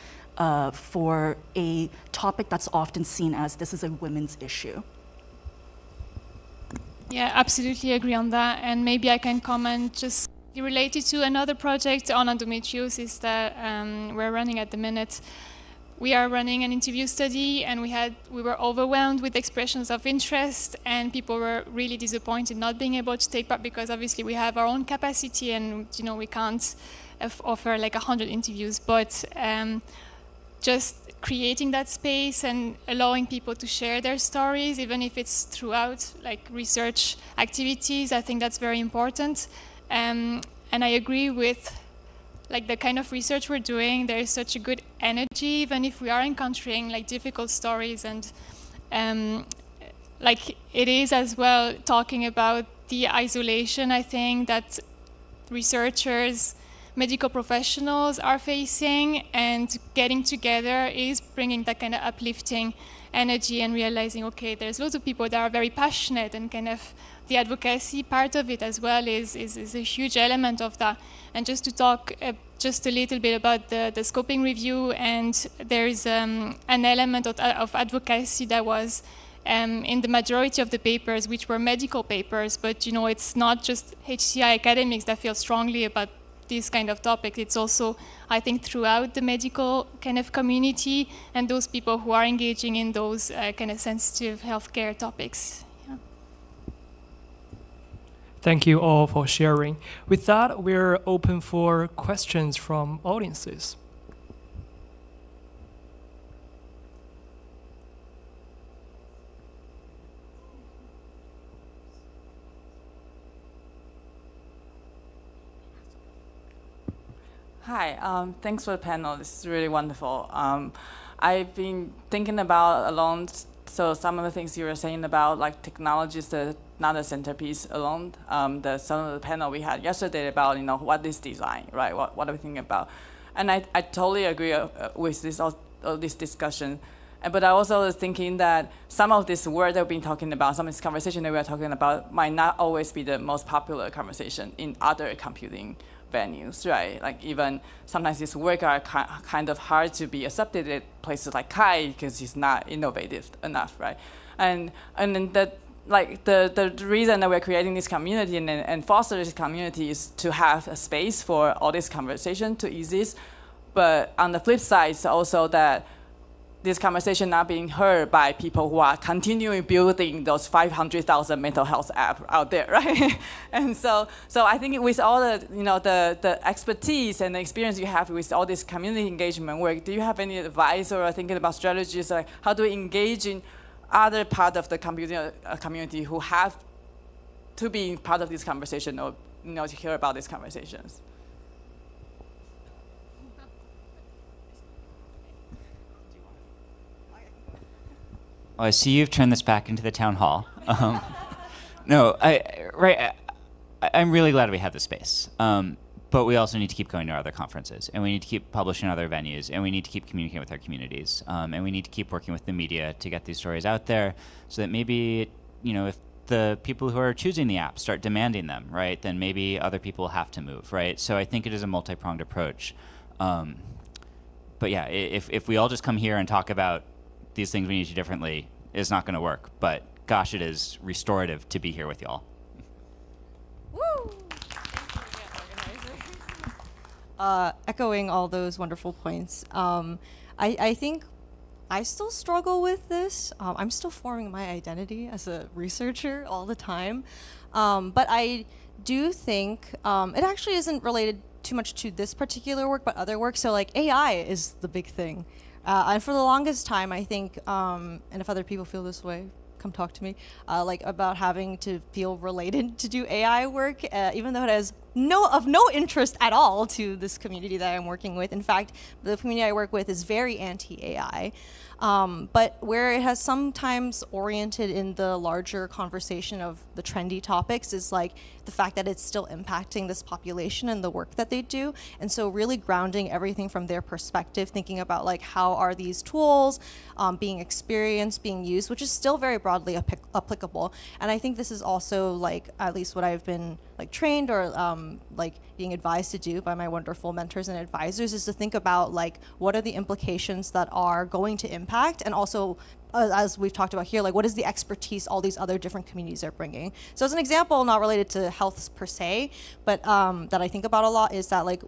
for a topic that's often seen as this is a women's issue. Yeah, absolutely agree on that. And maybe I can comment just related to another project on endometriosis that we're running at the minute. We are running an interview study, and we were overwhelmed with expressions of interest, and people were really disappointed not being able to take part, because obviously we have our own capacity, and we can't offer like 100 interviews, but just creating that space and allowing people to share their stories, even if it's throughout like research activities, I think that's very important. And I agree with like the kind of research we're doing. There is such a good energy, even if we are encountering like difficult stories, and like it is as well talking about the isolation, I think, that researchers, medical professionals are facing, and getting together is bringing that kind of uplifting energy and realizing, okay, there's loads of people that are very passionate, and kind of the advocacy part of it as well is a huge element of that. And just to talk just a little bit about the scoping review, and there's an element of advocacy that was in the majority of the papers, which were medical papers, but it's not just HCI academics that feel strongly about this kind of topic. It's also, I think, throughout the medical kind of community, and those people who are engaging in those kind of sensitive healthcare topics. Yeah. Thank you all for sharing. With that, we're open for questions from audiences. Hi, thanks for the panel. This is really wonderful. I've been thinking about alone, so some of the things you were saying about like technology is not a centerpiece alone. Some of the panel we had yesterday about what is design, right? What are we thinking about? And I totally agree with this discussion. But I also was thinking that some of this word that we've been talking about, some of this conversation that we are talking about, might not always be the most popular conversation in other computing venues, right? Like even sometimes this work are kind of hard to be accepted at places like Kai because it's not innovative enough, right? And then the reason that we're creating this community and foster this community is to have a space for all this conversation to exist. But on the flip side, it's also that this conversation not being heard by people who are continuing building those 500,000 mental health apps out there, right? And so I think with all the the expertise and the experience you have with all this community engagement work, do you have any advice or thinking about strategies like how do we engage in other part of the community who have to be part of this conversation or to hear about these conversations? Oh, I see you've turned this back into the town hall. No, I'm really glad we have this space. But we also need to keep going to other conferences, and we need to keep publishing in other venues, and we need to keep communicating with our communities, and we need to keep working with the media to get these stories out there, so that maybe, if the people who are choosing the app start demanding them, right, then maybe other people have to move, right? So I think it is a multi-pronged approach. But yeah, if we all just come here and talk about these things we need to do differently, it's not going to work. But gosh, it is restorative to be here with y'all. Woo! Echoing all those wonderful points, I think I still struggle with this. I'm still forming my identity as a researcher all the time. But I do think it actually isn't related too much to this particular work, but other work. So like AI is the big thing. And for the longest time, I think, and if other people feel this way, come talk to me, like about having to feel related to do AI work, even though it has no interest at all to this community that I'm working with. In fact, the community I work with is very anti-AI. But where it has sometimes oriented in the larger conversation of the trendy topics is like the fact that it's still impacting this population and the work that they do. And so really grounding everything from their perspective, thinking about like how are these tools being experienced, being used, which is still very broadly applicable. And I think this is also like at least what I've been like trained or like being advised to do by my wonderful mentors and advisors is to think about like what are the implications that are going to impact, and also as we've talked about here, like what is the expertise all these other different communities are bringing. So as an example, not related to health per se, but that I think about a lot is that like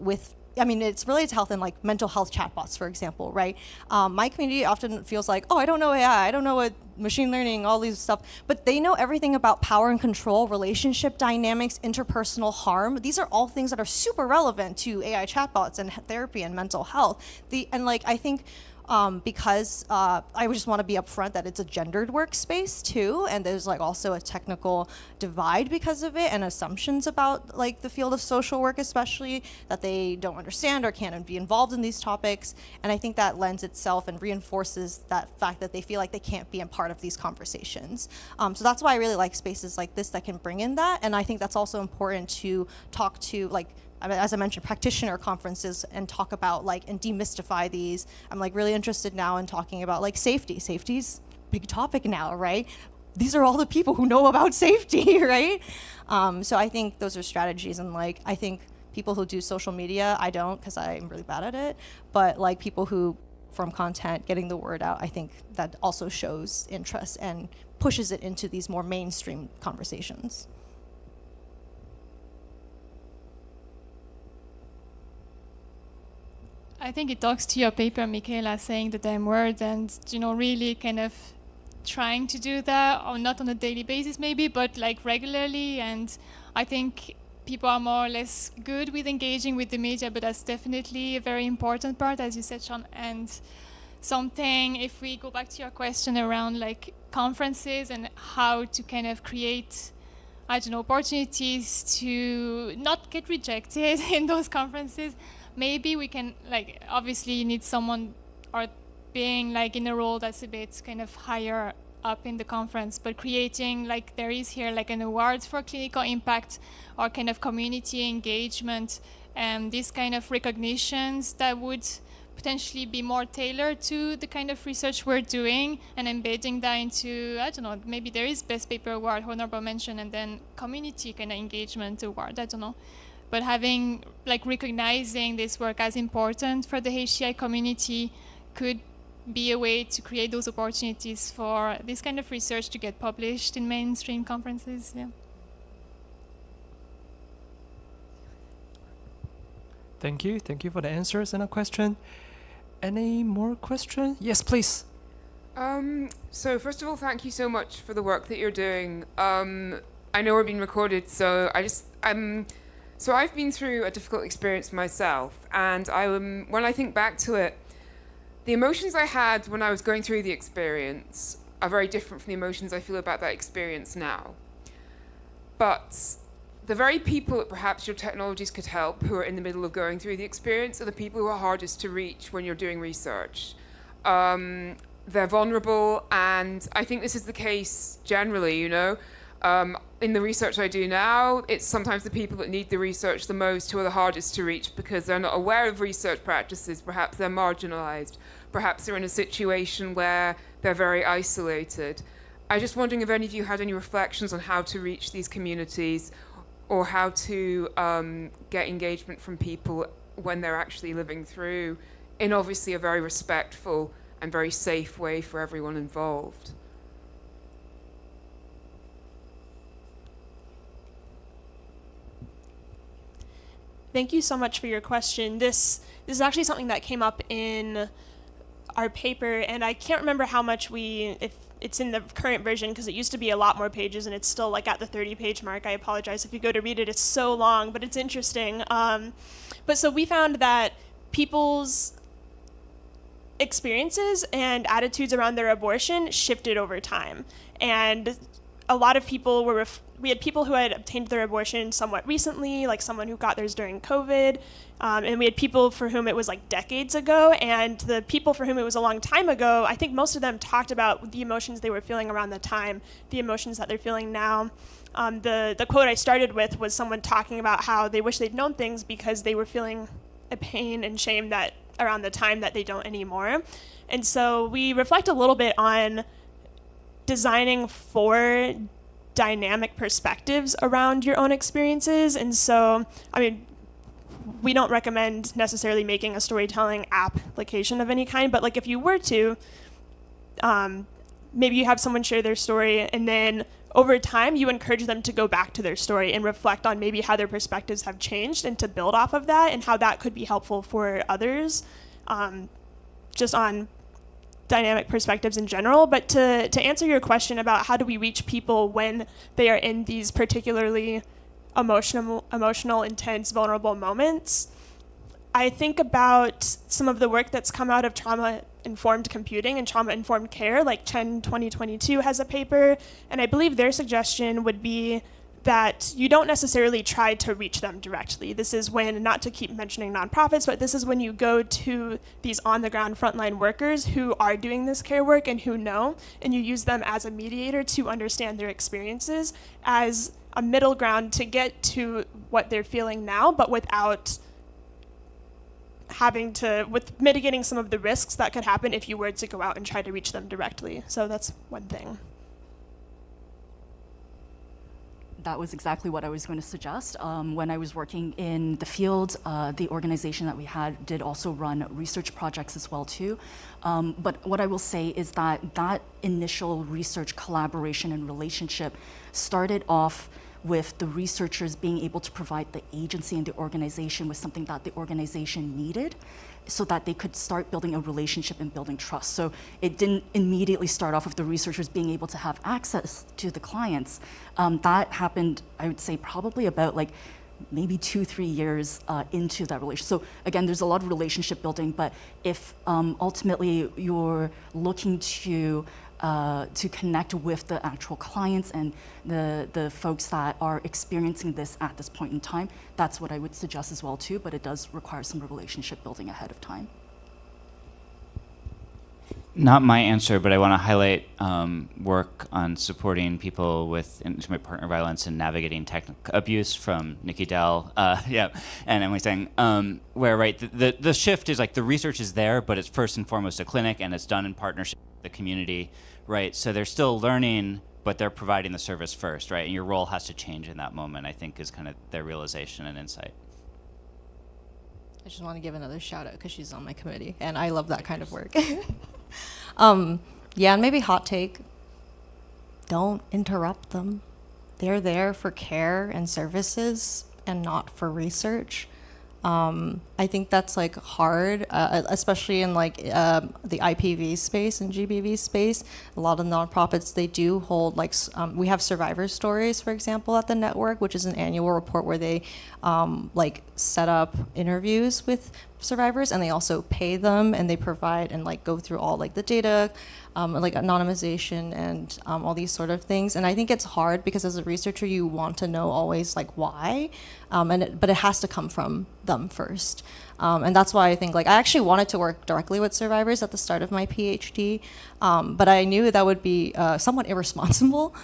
it's related to health and like mental health chatbots, for example, right? My community often feels like, oh, I don't know AI, I don't know what machine learning, all these stuff, but they know everything about power and control, relationship dynamics, interpersonal harm. These are all things that are super relevant to AI chatbots and therapy and mental health. I think because I just want to be upfront that it's a gendered workspace too, and there's like also a technical divide because of it, and assumptions about like the field of social work especially that they don't understand or can't be involved in these topics. And I think that lends itself and reinforces that fact that they feel like they can't be a part of these conversations. So that's why I really like spaces like this that can bring in that, and I think that's also important to talk to, like, as I mentioned, practitioner conferences and talk about like and demystify these. I'm like really interested now in talking about like safety. Safety's a big topic now, right? These are all the people who know about safety, right? So I think those are strategies, and like I think people who do social media, I don't because I'm really bad at it, but like people who from content, getting the word out, I think that also shows interest and pushes it into these more mainstream conversations. I think it talks to your paper, Michaela, saying the damn word and, really kind of trying to do that, or not on a daily basis maybe, but like regularly. And I think people are more or less good with engaging with the media, but that's definitely a very important part, as you said, Sean. And something, if we go back to your question around like conferences and how to kind of create, opportunities to not get rejected in those conferences, maybe we can, like, obviously you need someone or being like in a role that's a bit kind of higher up in the conference, but creating, like there is here, like an award for clinical impact or kind of community engagement, and these kind of recognitions that would potentially be more tailored to the kind of research we're doing, and embedding that into, maybe there is best paper award, honorable mention, and then community kind of engagement award, But having, like, recognizing this work as important for the HCI community could be a way to create those opportunities for this kind of research to get published in mainstream conferences. Yeah. Thank you. Thank you for the answers and a question. Any more questions? Yes, please. So first of all, thank you so much for the work that you're doing. I know we're being recorded, so So I've been through a difficult experience myself, and when I think back to it, the emotions I had when I was going through the experience are very different from the emotions I feel about that experience now. But the very people that perhaps your technologies could help, who are in the middle of going through the experience, are the people who are hardest to reach when you're doing research. They're vulnerable, and I think this is the case generally, in the research I do now, it's sometimes the people that need the research the most who are the hardest to reach because they're not aware of research practices, perhaps they're marginalized, perhaps they're in a situation where they're very isolated. I'm just wondering if any of you had any reflections on how to reach these communities or how to get engagement from people when they're actually living through in obviously a very respectful and very safe way for everyone involved. Thank you so much for your question. This is actually something that came up in our paper, and I can't remember how much if it's in the current version, because it used to be a lot more pages, and it's still like at the 30-page mark. I apologize if you go to read it. It's so long, but it's interesting. But so we found that people's experiences and attitudes around their abortion shifted over time. And a lot of people we had people who had obtained their abortion somewhat recently, like someone who got theirs during COVID, and we had people for whom it was like decades ago, and the people for whom it was a long time ago, I think most of them talked about the emotions they were feeling around the time, the emotions that they're feeling now. The quote I started with was someone talking about how they wish they'd known things because they were feeling a pain and shame that around the time that they don't anymore. And so we reflect a little bit on designing for dynamic perspectives around your own experiences. And so, I mean, we don't recommend necessarily making a storytelling application of any kind, but like if you were to, maybe you have someone share their story, and then over time you encourage them to go back to their story and reflect on maybe how their perspectives have changed, and to build off of that and how that could be helpful for others, just on dynamic perspectives in general. But to answer your question about how do we reach people when they are in these particularly emotional, intense, vulnerable moments, I think about some of the work that's come out of trauma-informed computing and trauma-informed care, like Chen 2022 has a paper, and I believe their suggestion would be that you don't necessarily try to reach them directly. This is when, not to keep mentioning nonprofits, but this is when you go to these on-the-ground frontline workers who are doing this care work and who know, and you use them as a mediator to understand their experiences as a middle ground to get to what they're feeling now, but without with mitigating some of the risks that could happen if you were to go out and try to reach them directly. So that's one thing. That was exactly what I was going to suggest. When I was working in the field, the organization that we had did also run research projects as well too. But what I will say is that initial research collaboration and relationship started off with the researchers being able to provide the agency and the organization with something that the organization needed, so that they could start building a relationship and building trust. So it didn't immediately start off with the researchers being able to have access to the clients. That happened, I would say, probably about like maybe 2-3 years into that relationship. So again, there's a lot of relationship building, but if ultimately you're looking to connect with the actual clients and the folks that are experiencing this at this point in time, that's what I would suggest as well too, but it does require some relationship building ahead of time. Not my answer, but I want to highlight work on supporting people with intimate partner violence and navigating technical abuse from Nikki Dell, and Emily Sang, where the shift is like the research is there, but it's first and foremost a clinic, and it's done in partnership with the community, right? So they're still learning, but they're providing the service first, right? And your role has to change in that moment, I think, is kind of their realization and insight. I just want to give another shout out because she's on my committee, and I love that kind of work. Yeah, and maybe hot take, don't interrupt them. They're there for care and services and not for research. I think that's like hard, especially in like the IPV space and GBV space. A lot of nonprofits, they do hold like, we have survivor stories, for example, at the network, which is an annual report where they like set up interviews with survivors, and they also pay them, and they provide and like go through all like the data, like anonymization and all these sort of things. And I think it's hard because as a researcher, you want to know always like why, but it has to come from them first. And that's why I think like I actually wanted to work directly with survivors at the start of my PhD, but I knew that would be somewhat irresponsible,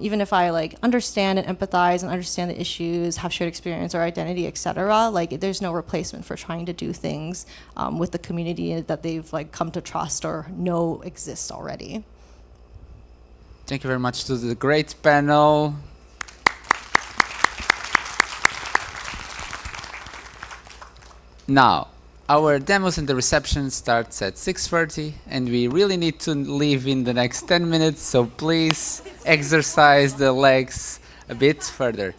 even if I like understand and empathize and understand the issues, have shared experience or identity, etc. Like there's no replacement for trying to do things with the community that they've like come to trust or know exists already. Thank you very much to the great panel. Now, our demos and the reception starts at 6:30, and we really need to leave in the next 10 minutes, so please exercise the legs a bit further.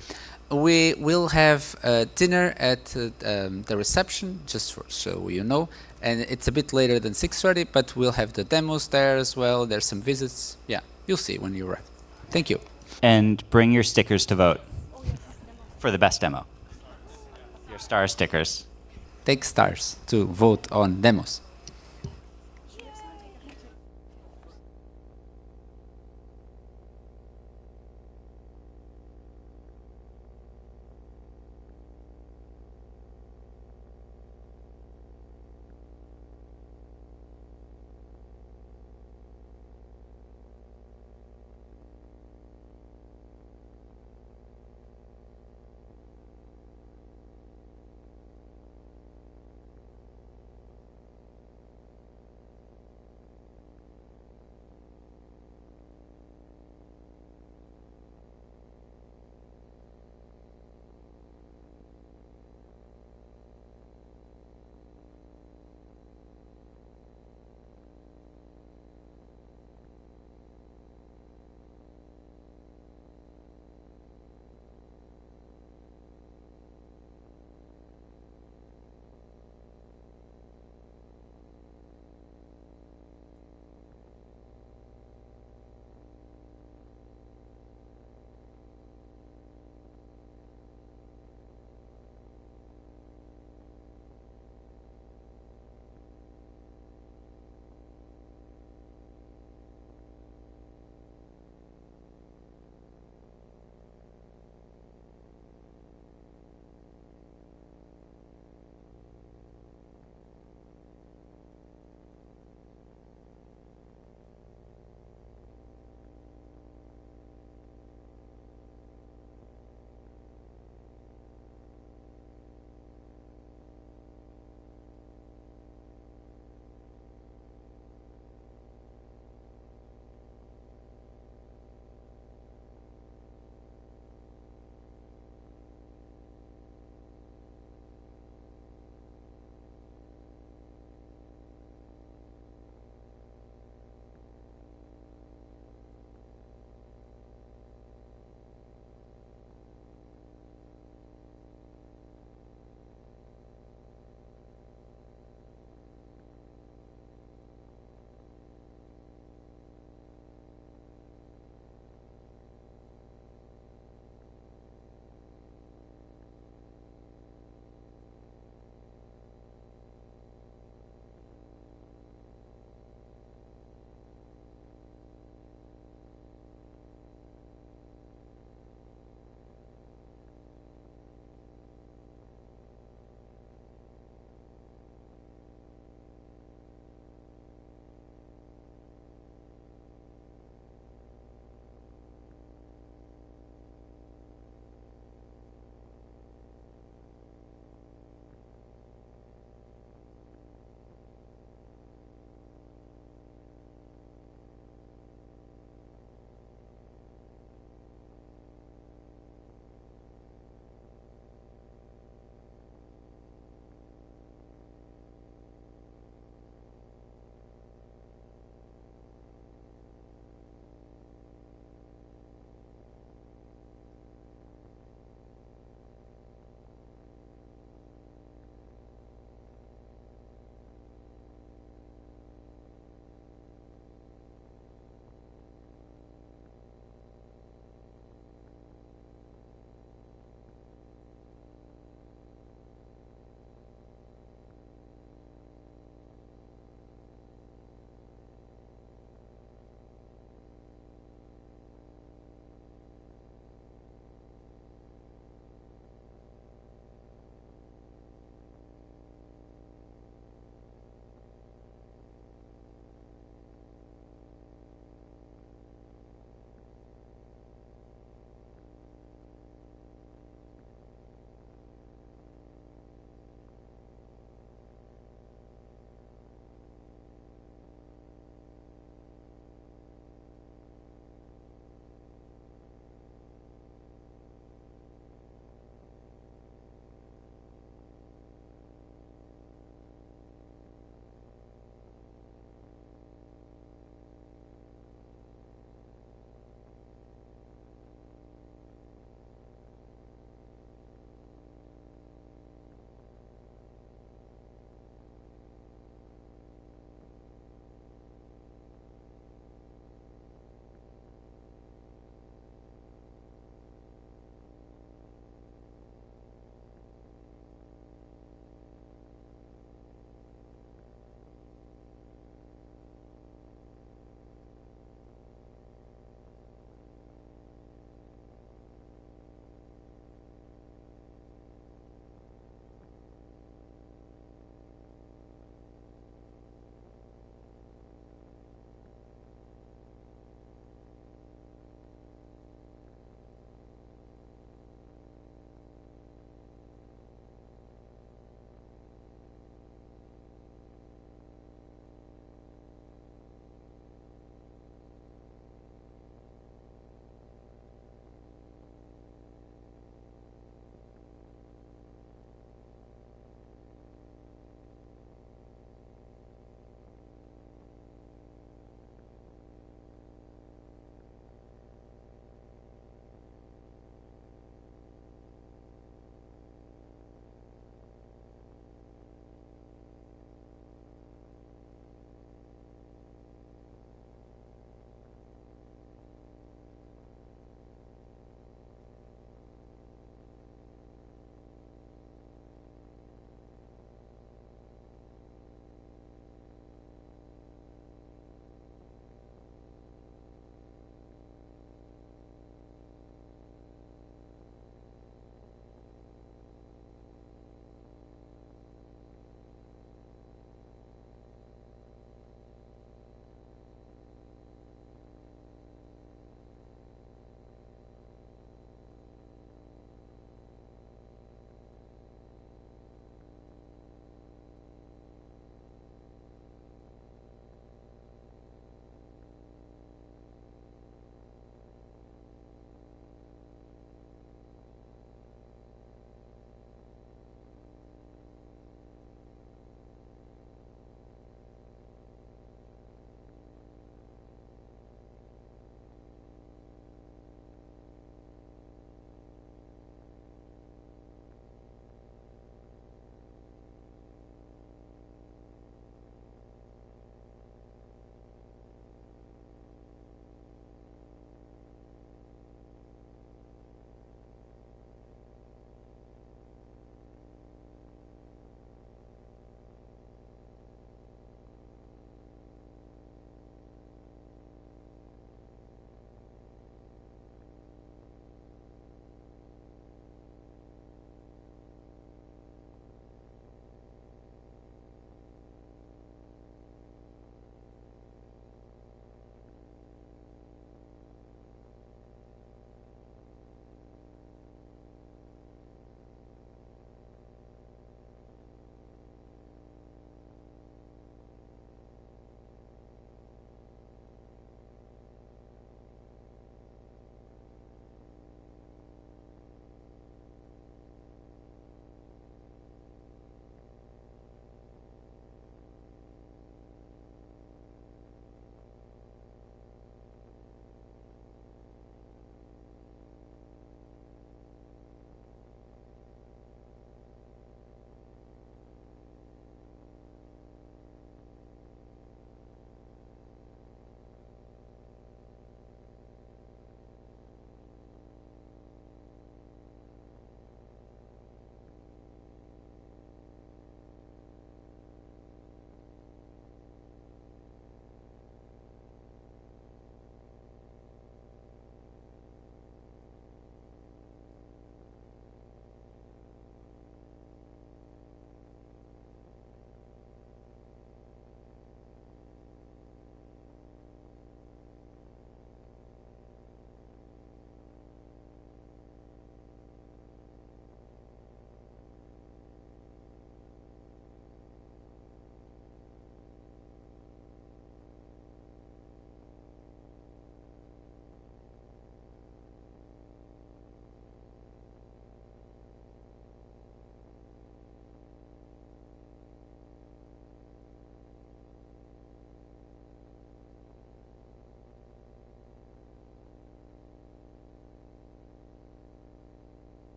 we will have dinner at the reception, just so you know. And it's a bit later than 6:30, but we'll have the demos there as well. There's some visits. Yeah, you'll see when you arrive. Thank you. And bring your stickers to vote for the best demo. Your star stickers. Take stars to vote on demos.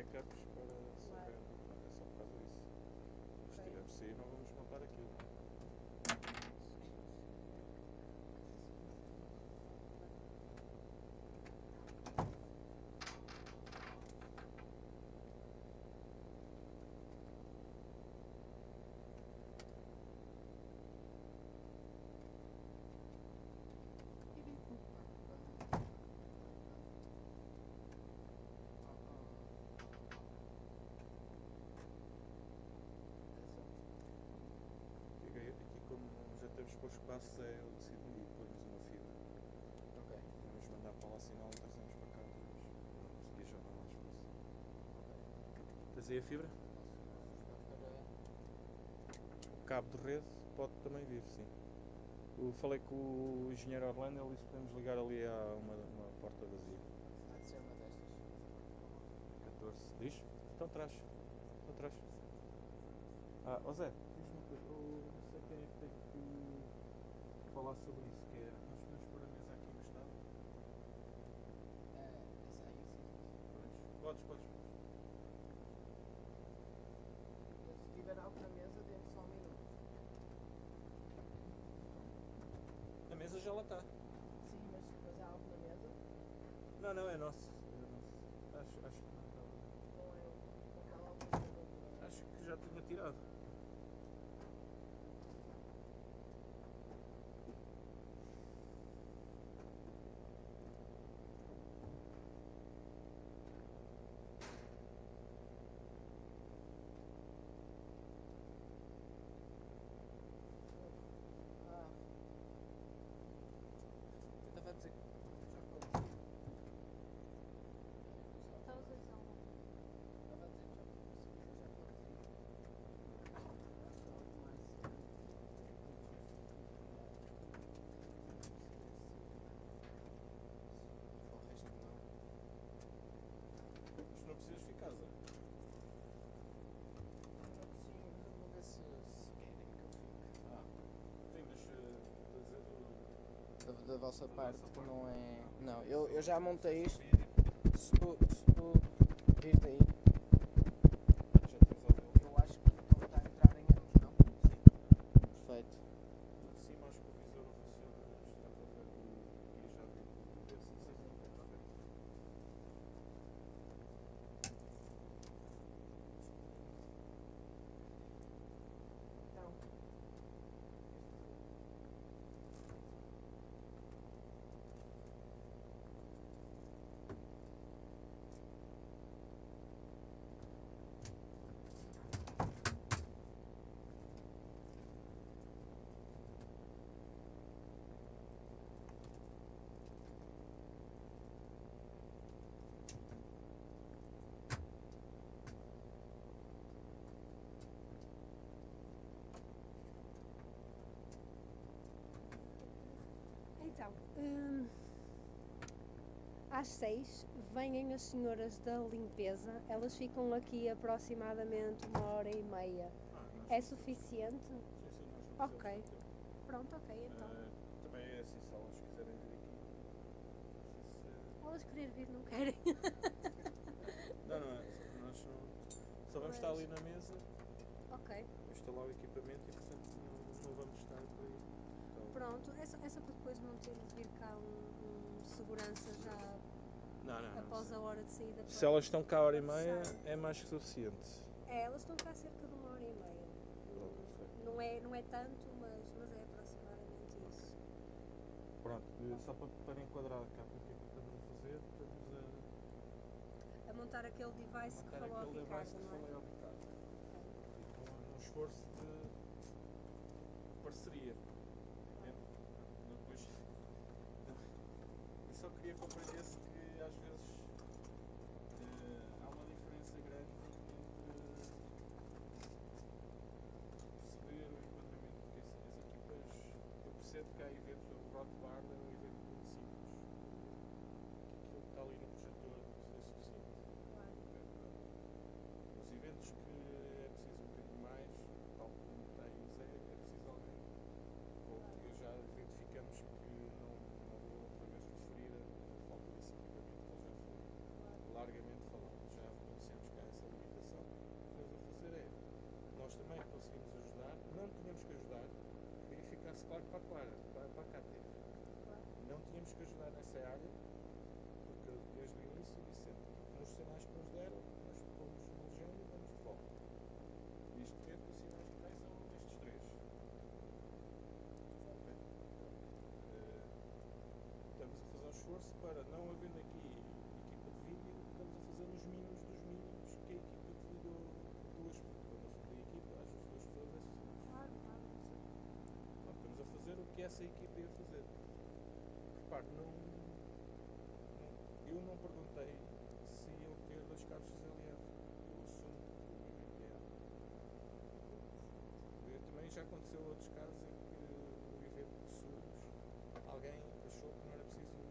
backups para saber. É só por causa disso. Se tiver possível, vamos montar aquilo. Temos para os passos é eu decido e pôrmos uma fibra. Ok. Vamos mandar para lá sinal e trazemos para cá depois. Vamos seguir já para lá espaço. Tens aí a fibra? O cabo de rede pode também vir, sim. Eu falei com o engenheiro Orlando, ele disse que podemos ligar ali a uma porta vazia. Pode ser uma destas. 14. Diz? Então traz. Então traz. Ó Zé, diz-me uma coisa. Não sei quem é que tem que falar sobre isso, que é, nós podemos pôr a mesa aqui encostada? Essa aí sim. Podes. Se tiver algo na mesa, dê-me só um minuto. A mesa já lá está. Sim, mas há algo na mesa? Não, é nosso. Acho que não está. Ou está lá alguma coisa? Acho que já tinha tirado. Estava a dizer que Isto não precisas ficar, Zé. vou ver se querem que eu fique. Sim, mas Da vossa parte não é. Não, eu já montei isto. Se tu vires aí, eu acho que o botão está a entrar em ambos, não? Sim. Perfeito. Sim, acho que o visor não funciona. Está a ver e já vi. Então. Então, às 6 vêm as senhoras da limpeza, elas ficam aqui aproximadamente 1h30. É suficiente? Sim, nós não Ok. Pronto, ok, então. Também é assim, se elas quiserem vir aqui. Elas querer vir não querem. Não, nós só vamos estar ali na mesa. Ok. Instalar o equipamento e portanto não vamos estar por aí. Pronto, é só para depois não ter de vir cá um segurança já após a hora de saída. Se elas estão cá a hora e meia, é mais que suficiente. É, elas estão cá cerca de 1h30. Não é tanto, mas é aproximadamente isso. Pronto, só para enquadrar cá o que é que estamos a fazer, estamos A montar aquele device que falou ao Ricardo, não é? Um esforço de parceria. Depois, eu só queria compreender-se que às vezes há uma diferença grande entre perceber o enquadramento, porque as equipas, eu percebo que há eventos, o Rock Bar é um evento muito simples. Aquilo que está ali no projetor é suficiente. Os eventos que é preciso um bocadinho mais, tal como está aí o Zé, é preciso alguém. Ou eu já identificamos que não vou outra vez referir a falta desse equipamento, que ele já foi largamente falado. Já conhecemos cá disse claro para a Clara, para a Cátia. Não tínhamos que ajudar nessa área, porque desde o início disse nos sinais que nos deram, nós pomos no legenda e damos de volta. Neste momento, os sinais que tem são estes três. Estamos a fazer um esforço para, não havendo aqui equipa de vídeo, estamos a fazer os mínimos dos mínimos que a equipa de vídeo, duas, quando eu falei equipa, às vezes duas pessoas é suficiente. Estamos a fazer o que essa equipa ia fazer. Repare, eu não perguntei se iam ter 2 carros XLR. Eu assumo que é. Também já aconteceu outros casos em que no evento de surdos alguém achou que não era preciso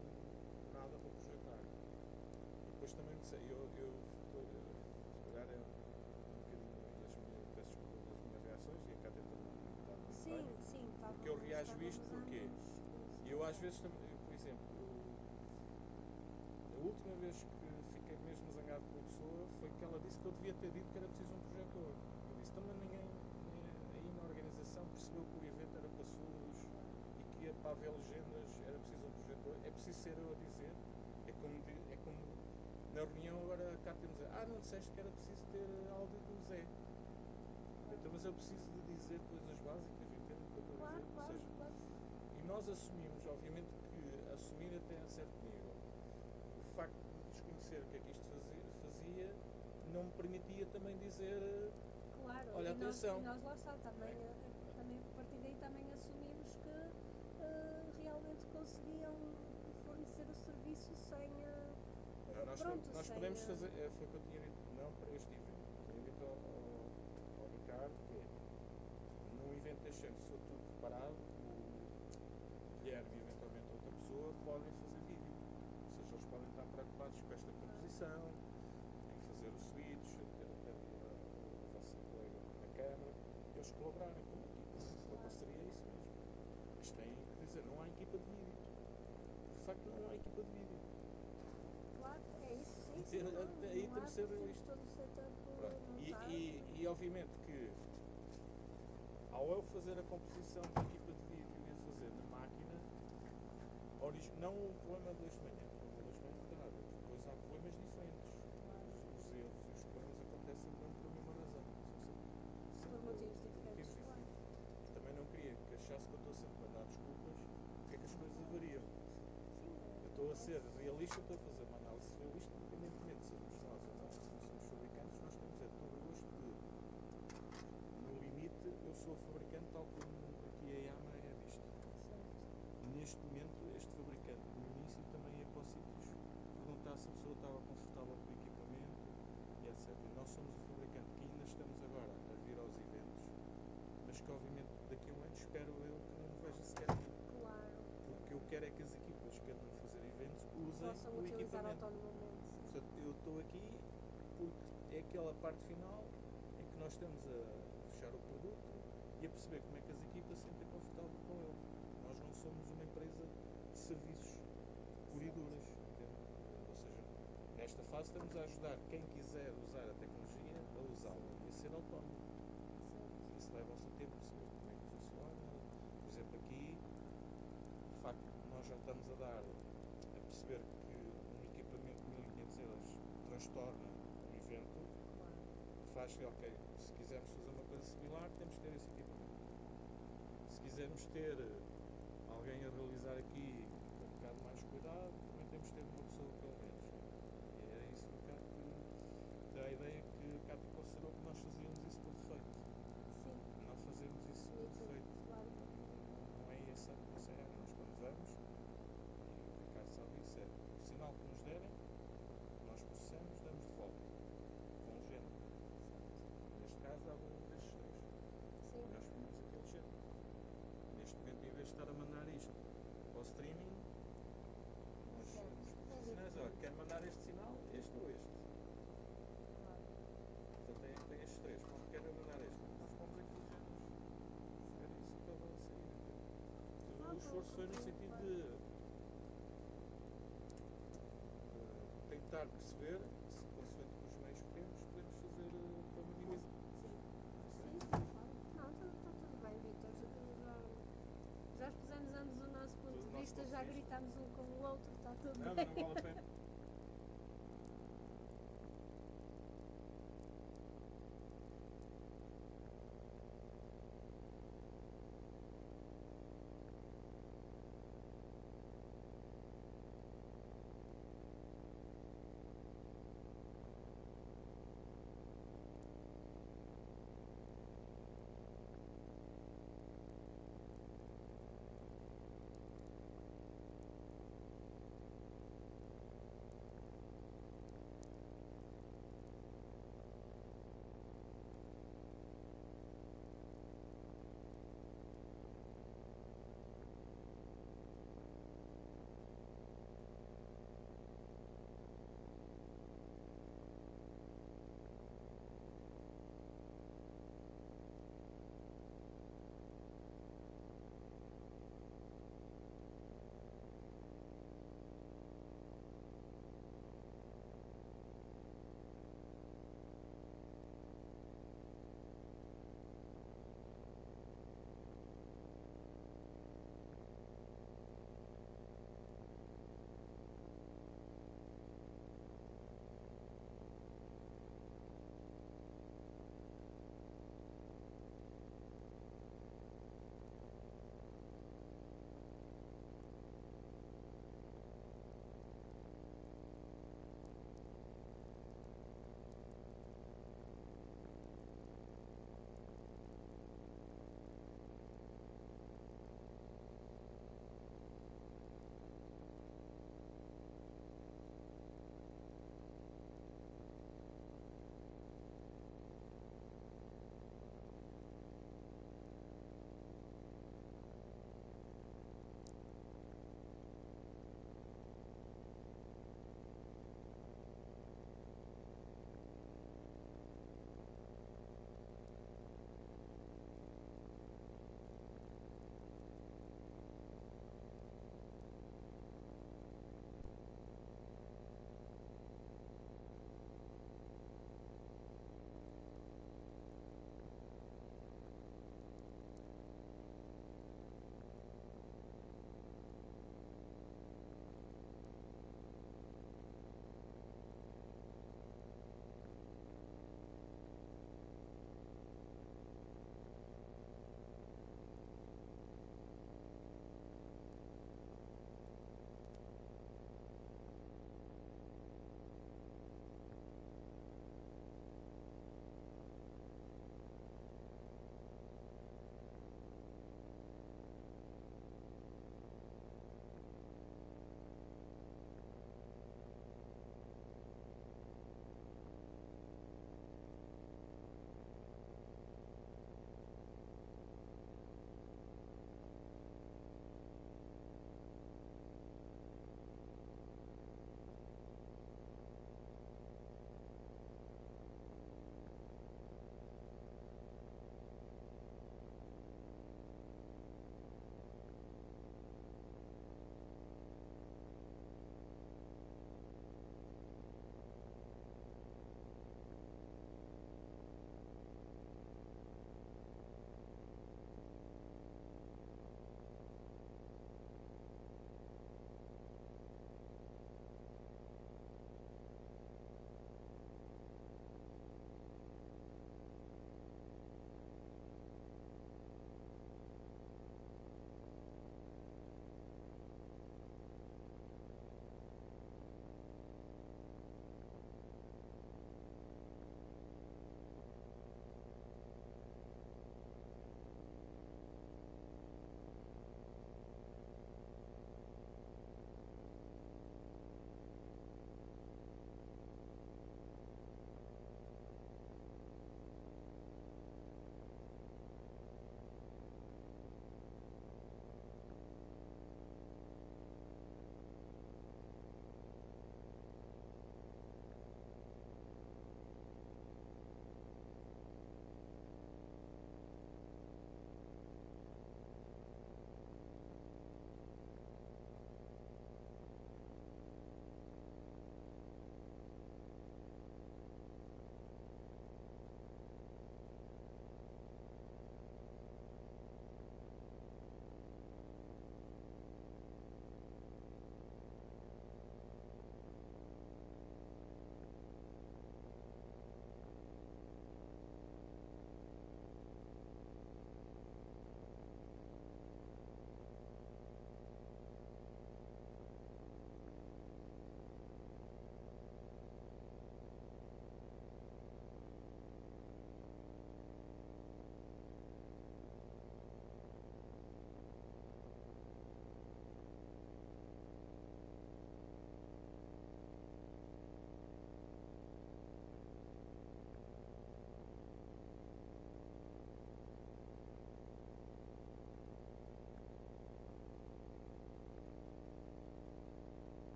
nada para projetar. E depois também me sei, eu se calhar é um bocadinho peço desculpa das minhas reações e a Cátia também Sim, porque eu reajo isto porque eu às vezes também, por exemplo, a última vez que fiquei mesmo zangado com a pessoa foi que ela disse que eu devia ter dito que era preciso um projetor. Eu disse, também ninguém aí na organização percebeu que o evento era para surdos e que para haver legendas era preciso um projetor. É preciso ser eu a dizer. É como na reunião agora cá temos não disseste que era preciso ter áudio do Zé. Então, mas eu preciso de dizer coisas básicas, entende o que eu estou a dizer? Ou seja, e nós assumimos, obviamente que assumir até a certo nível, o facto de desconhecer o que é que isto fazia não me permitia também dizer olha, atenção. E nós lá está, também a partir daí também assumimos que realmente conseguiam fornecer o serviço sem nós podemos fazer, foi o que eu tinha dito, não para este evento. Eu dito ao Ricardo que num evento deste ano, se for tudo preparado, o Guilherme e eventualmente outra pessoa podem fazer vídeo. Ou seja, eles podem estar preocupados com esta composição, em fazer o switch, ter a vossa colega na câmara, e eles colaborarem com a equipa. Então seria isso mesmo. Mas tem que dizer, não há equipa de vídeo. De facto, não há equipa de vídeo. Claro, é isso, sim. Aí temos que ser realista. E obviamente que ao eu fazer a composição da equipa de vídeo e a fazer na máquina, não o problema de hoje de manhã, o problema de hoje de manhã não tem nada, depois há problemas diferentes. Os erros e os problemas acontecem não pela mesma razão. Por motivos diferentes. Também não queria que achasse que eu estou sempre a dar desculpas porque é que as coisas avariam. Eu estou a ser realista, estou a fazer uma análise realista, independentemente se somos nós ou não, se somos fabricantes, nós temos todo o gosto de, no limite, eu sou fabricante tal como aqui a Yama é visto. Neste momento, este fabricante, no início, também ia para os sítios perguntar se a pessoa estava confortável com o equipamento e etc. E nós somos o fabricante que ainda estamos agora a vir aos eventos, mas que obviamente daqui a um ano espero eu que não me veja sequer aqui. Claro. Porque eu quero é que as equipas que andam a fazer eventos usem possam o utilizar equipamento. autonomamente. Portanto, eu estou aqui porque é aquela parte final em que nós estamos a fechar o produto e a perceber como é que as equipas se sentem confortáveis com ele. Nós não somos uma empresa de serviços pura e duras, entende? Ou seja, nesta fase estamos a ajudar quem quiser usar a tecnologia a usá-la e a ser autónomo. Isso leva ao seu tempo a perceber como é que funciona. Por exemplo, aqui, de facto, nós já estamos a dar a perceber que um equipamento de 1500 euros transtorna um evento, faz que, ok, se quisermos fazer uma coisa similar, temos que ter esse equipamento. Se quisermos ter alguém a realizar aqui com um bocado mais cuidado, também temos que ter uma pessoa pelo menos. E é isso um bocado que dá a ideia que a Cátia considerou que nós fazíamos isso por defeito. Sim. Não fazemos isso por defeito. Claro. Não é essa a regra. Nós quando vamos, e o Ricardo sabe isso, é o sinal que nos derem, nós processamos, damos de volta. Com o género. Neste caso, há um destes três. Sim. Nós pomos aquele género. Neste momento, em vez de estar a mandar isto para o streaming, nós somos profissionais. Olha, quer mandar este sinal, este ou este? Portanto, tem estes três. Quando quer mandar este, nós pomos aqui os géneros. Era isso que estava a sair. O esforço foi no sentido de tentar perceber